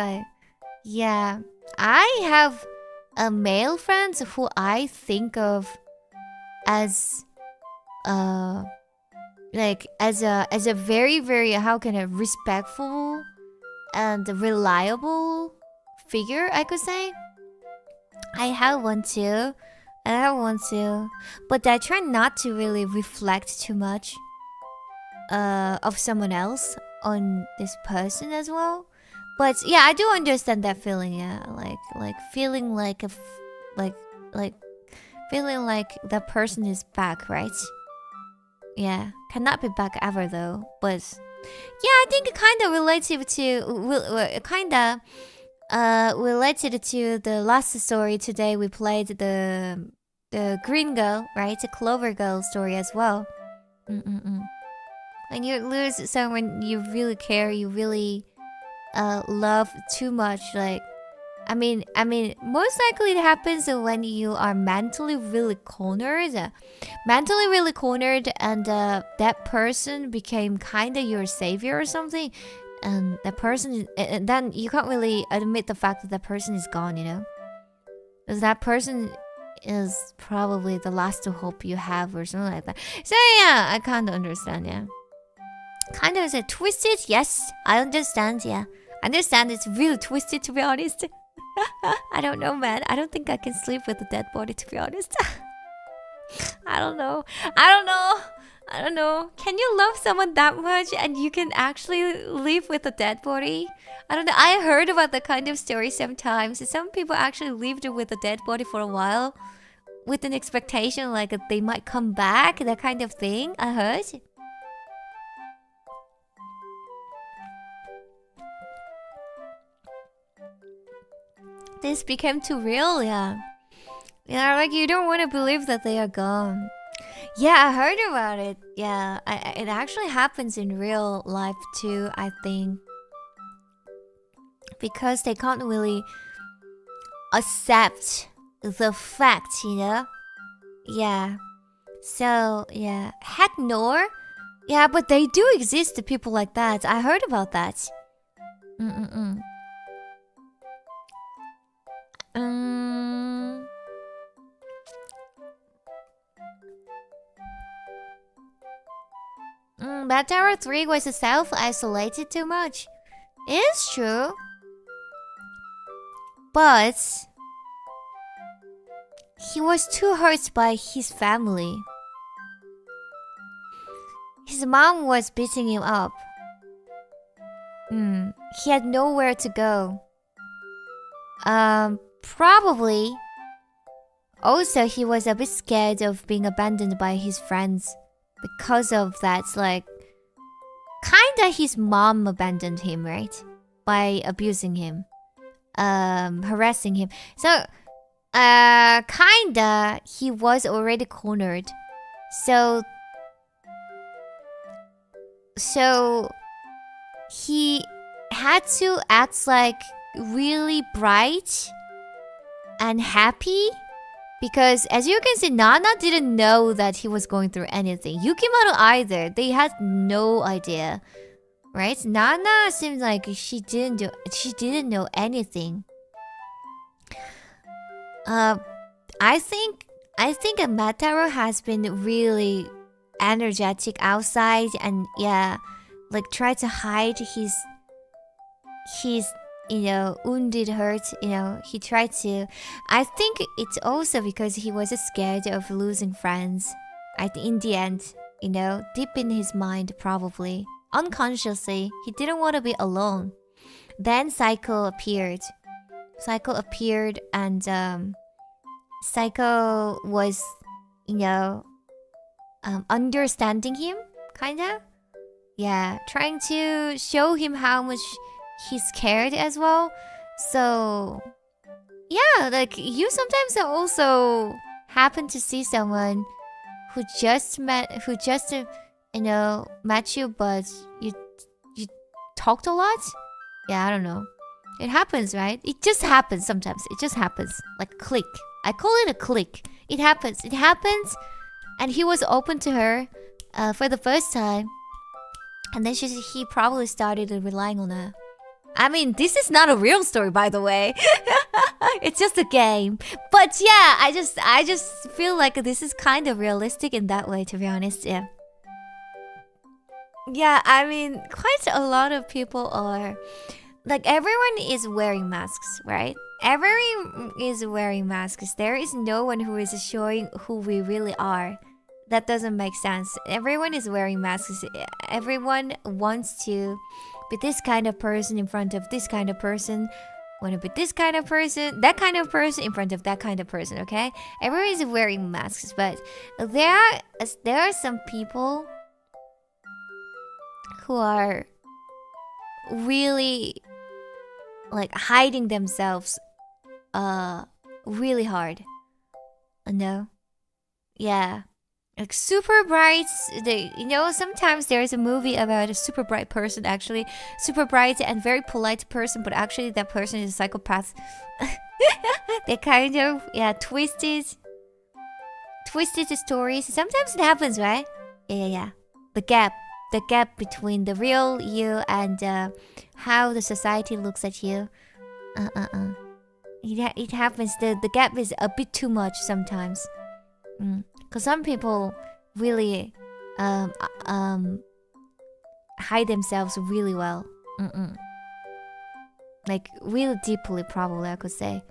yeah. I have a male friend who I think of as like as a very, very, how can I, respectful and reliable figure, I could say. I have one too. But I try not to really reflect too much of someone else on this person as well. But yeah, I do understand that feeling. Yeah, like feeling like feeling like that person is back, right? Yeah, cannot be back ever though. But yeah, I think kind of related to the last story today. We played the green girl, right? The clover girl story as well. When you lose someone you really care, you really love too much, like I mean most likely it happens when you are mentally really cornered and that person became kinda your savior or something, and that person, and then you can't really admit the fact that that person is gone, you know, because that person is probably the last hope you have or something like that. So yeah, I kind of understand. Yeah, kind of is it twisted? Yes, I understand. Yeah, I understand it's really twisted, to be honest. I don't know, man. I don't think I can sleep with a dead body, to be honest. I don't know. Can you love someone that much and you can actually live with a dead body? I don't know. I heard about that kind of story sometimes. Some people actually lived with a dead body for a while. with an expectation like they might come back, that kind of thing, I heard. This became too real, yeah. Yeah, like you don't want to believe that they are gone. Yeah, I heard about it. Yeah, it actually happens in real life too, I think. Because they can't really accept the fact, you know? Yeah. So, yeah. Heck no. Yeah, but they do exist, the people like that. I heard about that. Bad Tower 3 was self-isolated too much. It's true. But he was too hurt by his family. His mom was beating him up. He had nowhere to go. Probably. Also, he was a bit scared of being abandoned by his friends. Because of that, like, kinda his mom abandoned him, right? By abusing him. Harassing him. So, kinda, he was already cornered. So, he had to act like really bright and happy. Because as you can see, Nana didn't know that he was going through anything. Yukimaru either. They had no idea. Right? Nana seemed like she didn't know anything. I think Mataro has been really energetic outside and yeah, like try to hide his wounded, hurt, he tried to. I think it's also because he was scared of losing friends. In the end, deep in his mind, probably. Unconsciously, he didn't want to be alone. Then Psycho appeared. And Psycho was, understanding him, kinda. Yeah, trying to show him how much he's scared as well. So yeah, like you sometimes also happen to see someone who just met you, but you talked a lot. Yeah, I don't know. It happens, right? It just happens sometimes. It just happens. Like click. I call it a click. It happens. And he was open to her for the first time. And then he probably started relying on her. I mean, this is not a real story, by the way. It's just a game. But yeah, I just feel like this is kind of realistic in that way, to be honest. Yeah. Yeah, I mean, quite a lot of people are... Like, everyone is wearing masks, right? Everyone is wearing masks. There is no one who is showing who we really are. That doesn't make sense. Everyone is wearing masks. Everyone wants to be this kind of person in front of this kind of person. Want to be this kind of person, that kind of person in front of that kind of person, okay? Everyone is wearing masks, but there are some people who are really like hiding themselves really hard. No? Yeah. Like super bright, sometimes there's a movie about a super bright person, actually super bright and very polite person, but actually that person is a psychopath. They kind of twisted stories. Sometimes it happens, right? Yeah. The gap between the real you and how the society looks at you. It happens. The gap is a bit too much sometimes. Because some people really hide themselves really well. Like really deeply, probably I could say.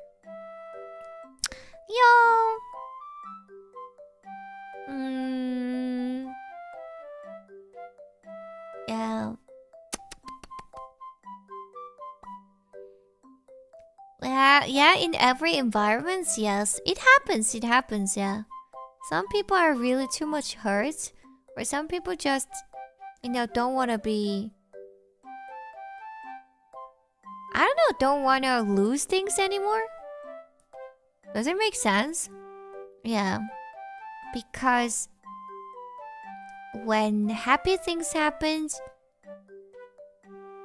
Yo. Yeah. Yeah, in every environment, yes. It happens, yeah. Some people are really too much hurt, or some people just, don't want to be... I don't know, don't want to lose things anymore. Does it make sense? Yeah. Because when happy things happen,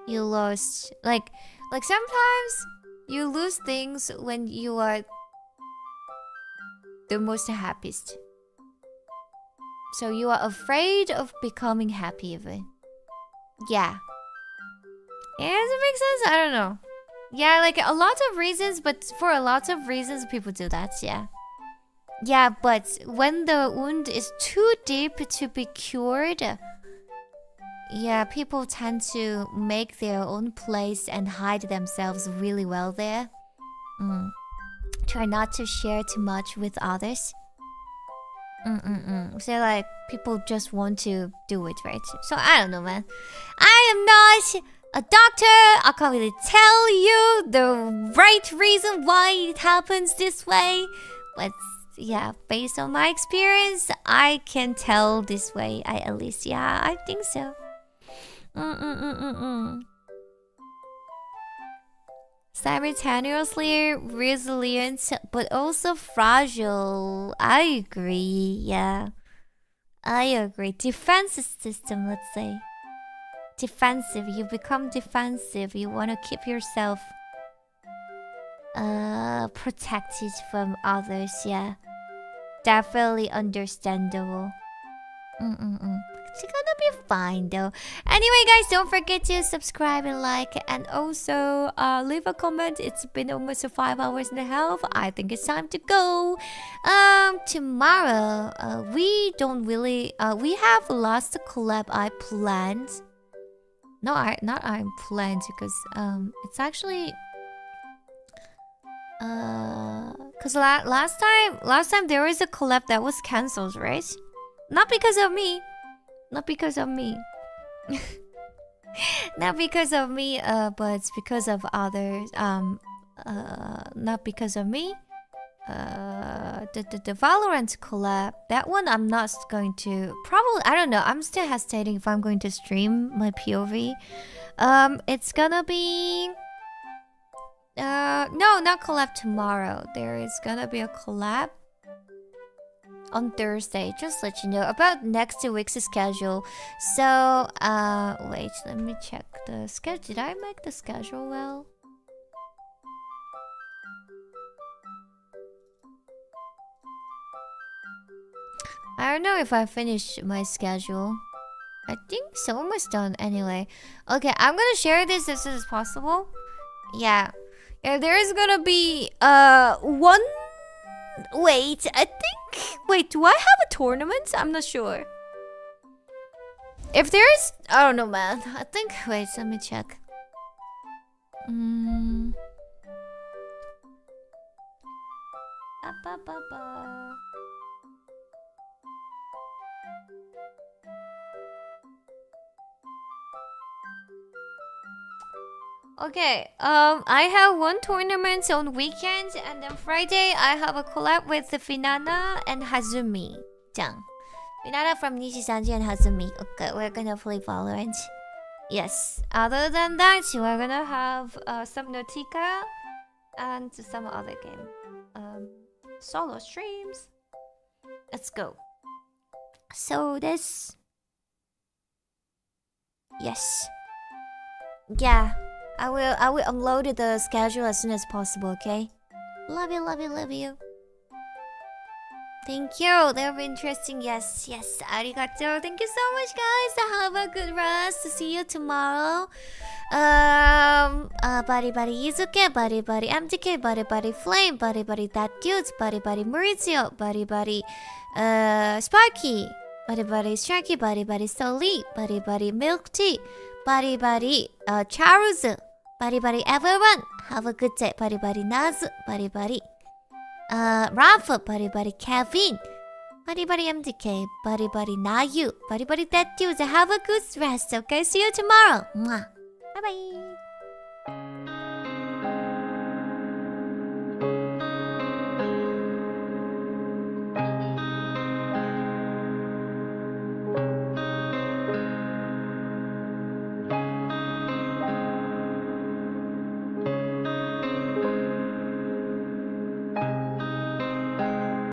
you lost... Like sometimes you lose things when you are the most happiest. So you are afraid of becoming happy even. Yeah. Yeah, does it make sense? I don't know. Yeah, like a lot of reasons, but for a lot of reasons people do that, yeah. Yeah, but when the wound is too deep to be cured, yeah, people tend to make their own place and hide themselves really well there. Try not to share too much with others. So like people just want to do it, right? So I don't know, man. I am not a doctor. I can't really tell you the right reason why it happens this way. But yeah, based on my experience, I can tell this way. At least, yeah, I think so. Simultaneously resilient, but also fragile. I agree, yeah. I agree. Defensive system, let's say. Defensive. You become defensive. You want to keep yourself protected from others, yeah. Definitely understandable. It's gonna be fine though. Anyway, guys, don't forget to subscribe and like, and also leave a comment. It's been almost 5 hours and a half. I think it's time to go. Tomorrow, we don't really we have last collab I planned. No, not I'm planned because it's actually cause last time there was a collab that was cancelled, right? Not because of me. Not because of me. Not because of me, but it's because of others. Not because of me. The Valorant collab, that one I'm not going to... Probably, I don't know. I'm still hesitating if I'm going to stream my POV. It's gonna be... no, not collab tomorrow. There is gonna be a collab on Thursday. Just let you know about next week's schedule. So, wait, let me check the schedule. Did I make the schedule well? I don't know if I finished my schedule. I think it's almost done anyway. Okay, I'm gonna share this as soon as possible. Yeah. Yeah, there is gonna be one... Wait, I think... Wait, do I have a tournament? I'm not sure. If there's... I don't know, man. I think... Wait, let me check. Okay, I have one tournament on weekend, and then Friday I have a collab with Finana and Hazumi. Jang. Finana from Nishisanji and Hazumi. Okay, we're gonna play Valorant. Yes. Other than that, we're gonna have some Nautica and some other game. Solo streams. Let's go. So this... Yes. Yeah. I will upload the schedule as soon as possible, okay? Love you, love you, love you. Thank you. That'll be interesting. Yes, yes. Arigato. Thank you so much, guys. Have a good rest. See you tomorrow. Bari Bari Izuke, Bari Bari MTK, Bari Bari Flame, Bari Bari That Dudes, Bari Bari Maurizio, Bari Bari Sparky, Bari Bari Strikey, Bari Bari Soli, Bari Bari Milk Tea, Bari Bari Charles, Bari Bari everyone. Have a good day. Bari Bari Naz, Bari Bari Rafa, Bari Bari Kevin, Bari Bari MDK, Bari Bari Nayu, Bari Bari That Dudes. Have a good rest, okay? See you tomorrow. Mwah. Bye bye.